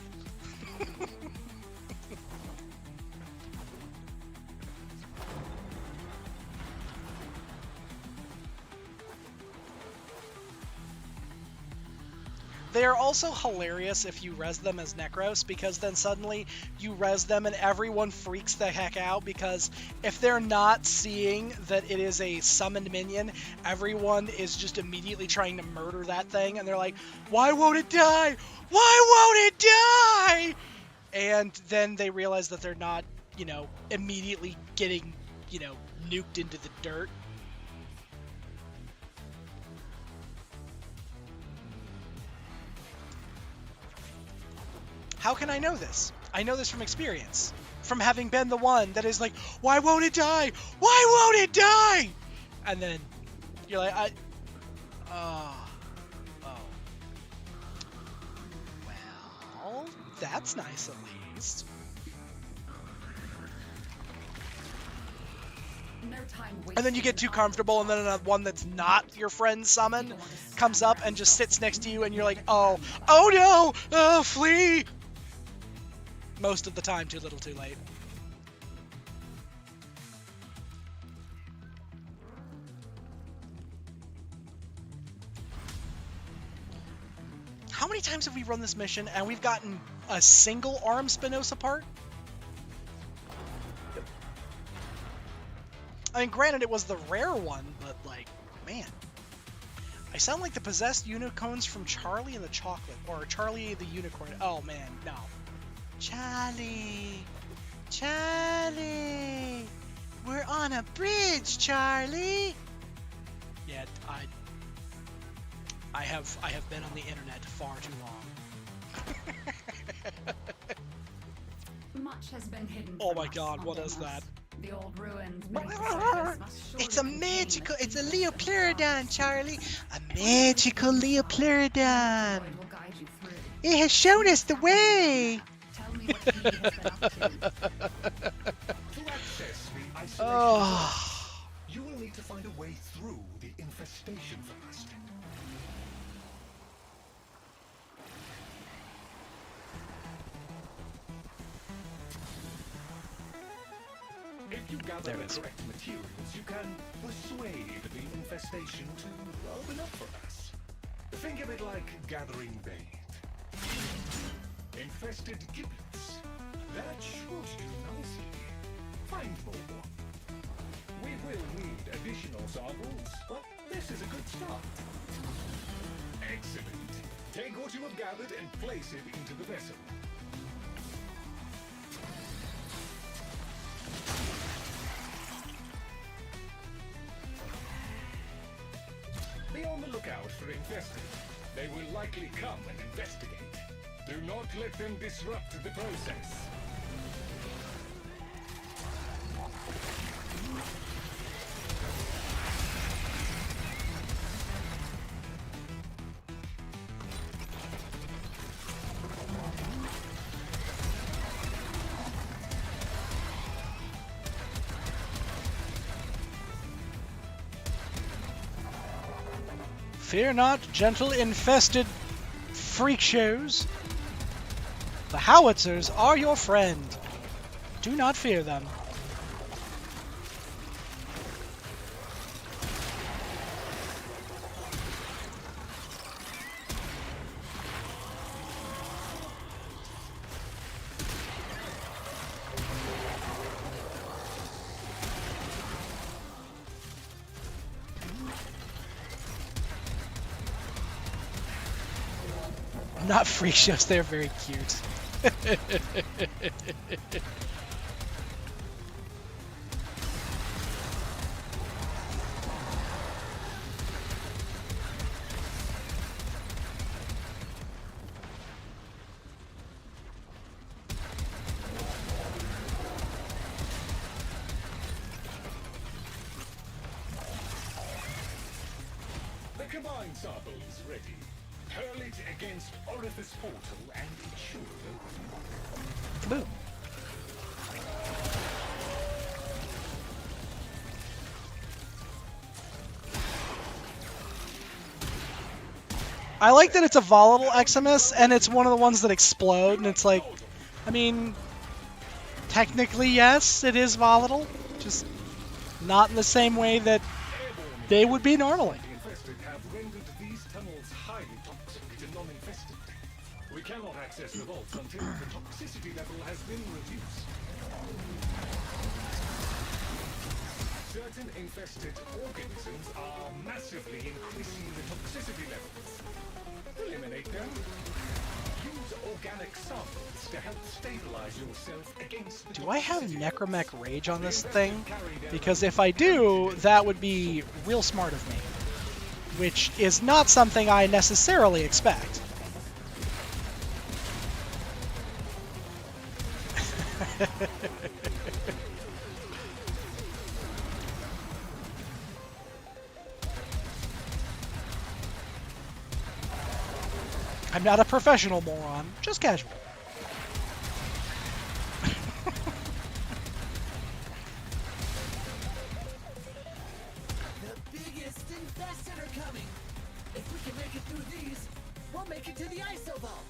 They are also hilarious if you res them as Necros, because then suddenly you res them and everyone freaks the heck out, because if they're not seeing that it is a summoned minion, everyone is just immediately trying to murder that thing, and they're like, why won't it die? Why won't it die? And then they realize that they're not, you know, immediately getting, you know, nuked into the dirt. How can I know this? I know this from experience. From having been the one that is like, why won't it die? Why won't it die? And then you're like, oh. Well, that's nice at least. And then you get too comfortable, and then another one that's not your friend summon comes up and just sits next to you, and you're like, oh no, oh, flee! Most of the time, too little, too late. How many times have we run this mission and we've gotten a single arm Spinoza part? I mean, granted, it was the rare one, but, like, man. I sound like the possessed unicorns from Charlie and the Chocolate, or Charlie the Unicorn. Oh, man, no. Charlie! Charlie! We're on a bridge, Charlie! Yeah, I have been on the internet far too long. Much has been hidden. Oh my god, what is that? The old ruins. It's a magical, it's a Leopleurodon, Charlie. A magical Leopleurodon. It has shown us the way. Tell me what he has been up to. To access the isolation, you will need to find a way through the infestation first. If you gather the correct materials, you can persuade the infestation to open up for us. Think of it like gathering bait. Infested giblets. That should do nicely. Find more. We will need additional samples, but this is a good start. Excellent. Take what you have gathered and place it into the vessel. Be on the lookout for infested. They will likely come and investigate. Do not let them disrupt the process. Fear not, gentle infested freak shows. The howitzers are your friend. Do not fear them. Not freak shows, they're very cute. The combined sample is ready. Hurl it against Orifice Portal and it should open. Boom. I like that it's a volatile XMS and it's one of the ones that explode, and it's like, I mean, technically yes, it is volatile, just not in the same way that they would be normally. The infested have rendered these tunnels highly toxic to non-infested. We cannot access the vaults until the toxicity level has been reduced. Certain infested organisms are massively increasing the toxicity levels. Eliminate them. Use organic samples to help stabilize yourself against the Do I have Necromech Rage on this thing? Because if I do, that would be real smart of me. Which is not something I necessarily expect. I'm not a professional moron, just casual. The biggest infested are coming. If we can make it through these, we'll make it to the ISO vault.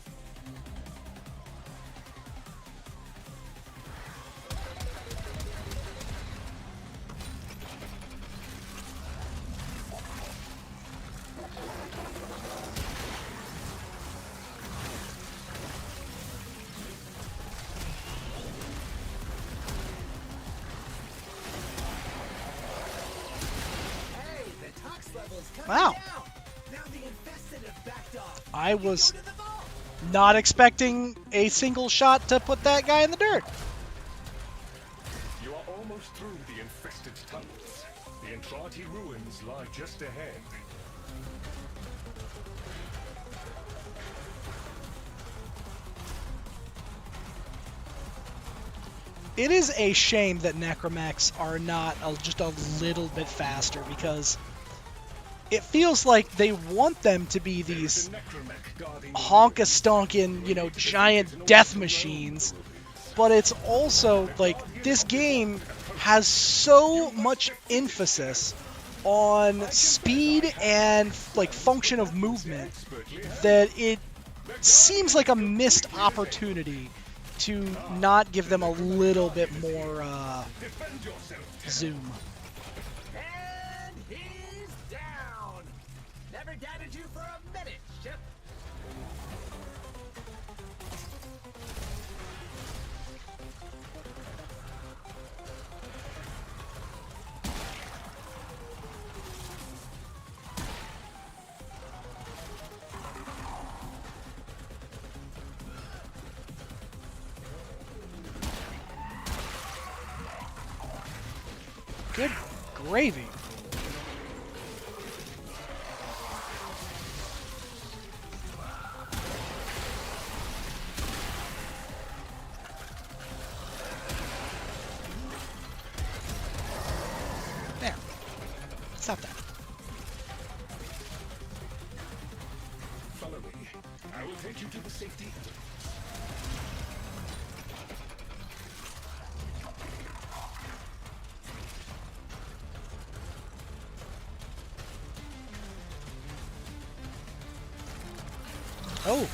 Hey, the tox level's coming Wow. down. Now the infested have backed off. I was not expecting a single shot to put that guy in the dirt. You are almost through the infested tunnels. The Entrati ruins lie just ahead. It is a shame that Necromechs are not just a little bit faster, because it feels like they want them to be these honka-stonkin', you know, giant death machines, but it's also like this game has so much emphasis on speed and like function of movement that it seems like a missed opportunity to not give them a little bit more zoom. And he's down. Never doubted you for a minute, Chip. Good gravy. There. Stop that. Follow me. I will take you to the safety entrance. Oh.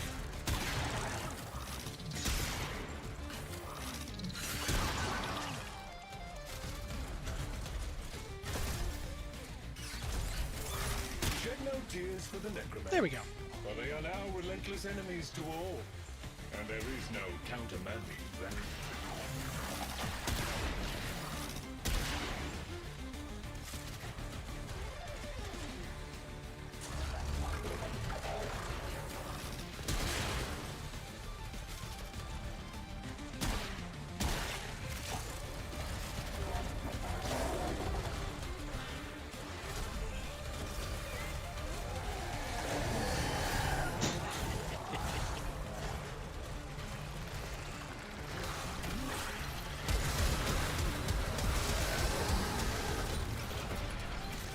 Shed no tears for the necromancer. There we go. For they are now relentless enemies to all. And there is no countermanding them.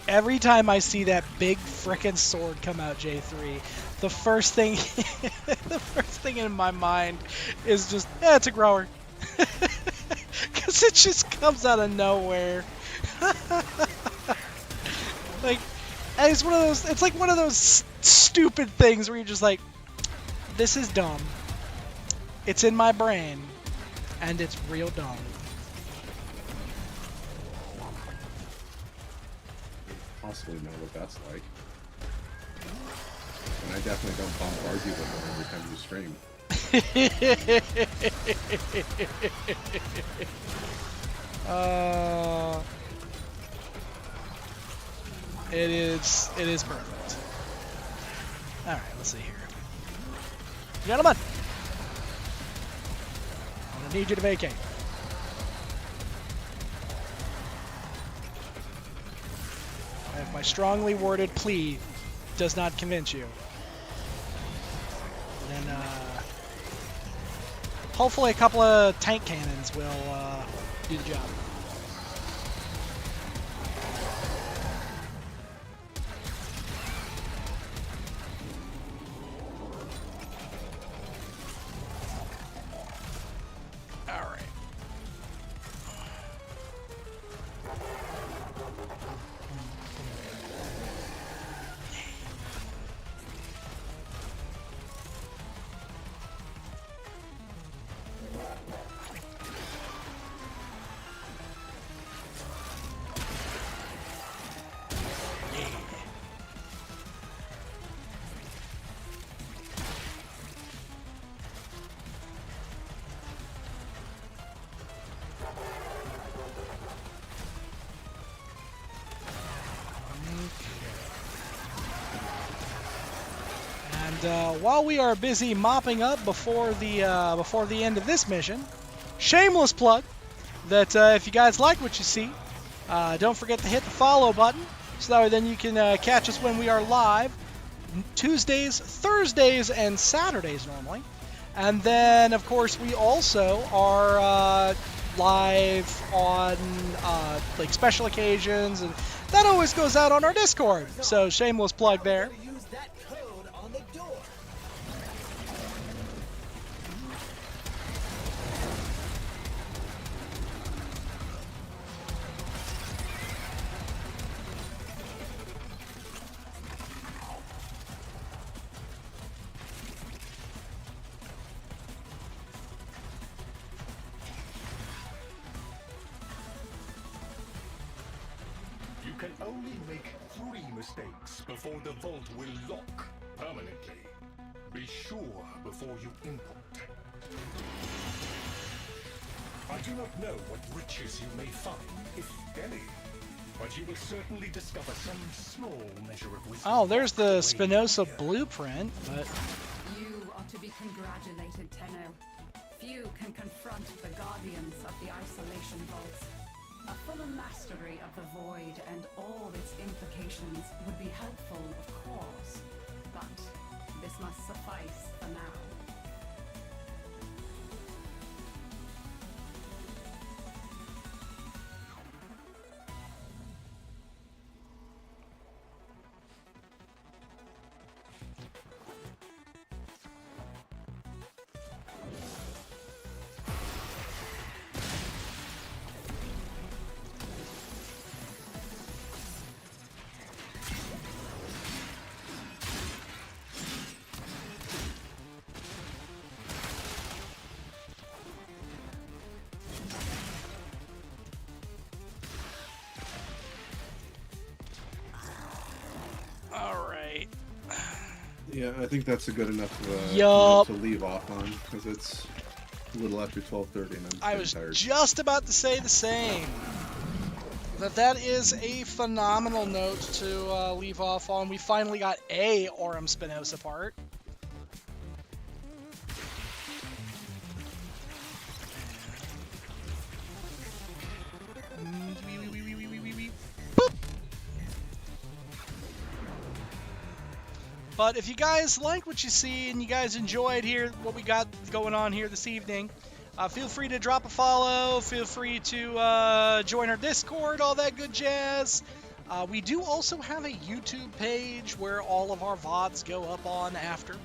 Every time I see that big frickin' sword come out, J3, the first thing, the first thing in my mind is just, it's a grower, because it just comes out of nowhere. Like, and it's one of those. It's like one of those stupid things where you're just like, this is dumb. It's in my brain, and it's real dumb. Possibly know what that's like. And I definitely don't bombard you with it every time you stream. It is perfect. All right, let's see here, gentlemen. I'm gonna need you to vacate. If my strongly worded plea does not convince you, then hopefully a couple of tank cannons will do the job. All right. While we are busy mopping up before the end of this mission, shameless plug that if you guys like what you see, don't forget to hit the follow button so that way then you can catch us when we are live Tuesdays, Thursdays, and Saturdays normally. And then, of course, we also are live on like special occasions, and that always goes out on our Discord. So shameless plug there. Use that code on the door. You can only make 3 mistakes before the vault will lock permanently. Be sure before you import. I do not know what riches you may find, if any, but you will certainly discover some small measure of wisdom. Oh, there's the Spinoza blueprint, but You are to be congratulated, Tenno. Few can confront the guardians of the isolation vaults. A fuller mastery of the void and all its implications would be helpful, of course, but this must suffice for now. Yeah, I think that's a good enough Yup. note to leave off on, because it's a little after 12:30 and I'm I getting was tired. just about to say the same. That is a phenomenal note to leave off on. We finally got a Aurum Spinoza part. Boop. But if you guys like what you see and you guys enjoyed here what we got going on here this evening, feel free to drop a follow. Feel free to join our Discord, all that good jazz. We do also have a YouTube page where all of our VODs go up on after.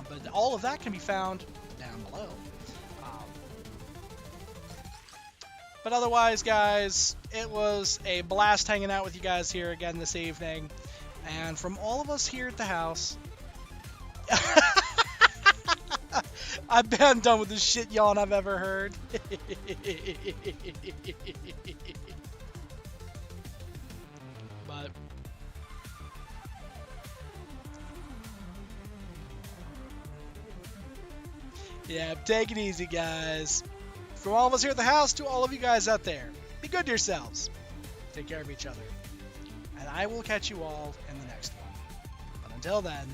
But all of that can be found down below. But otherwise, guys, it was a blast hanging out with you guys here again this evening. And from all of us here at the house, I'm done with the shit yawn I've ever heard. But yeah, take it easy, guys. From all of us here at the house to all of you guys out there, be good to yourselves. Take care of each other. And I will catch you all in the next one. But until then,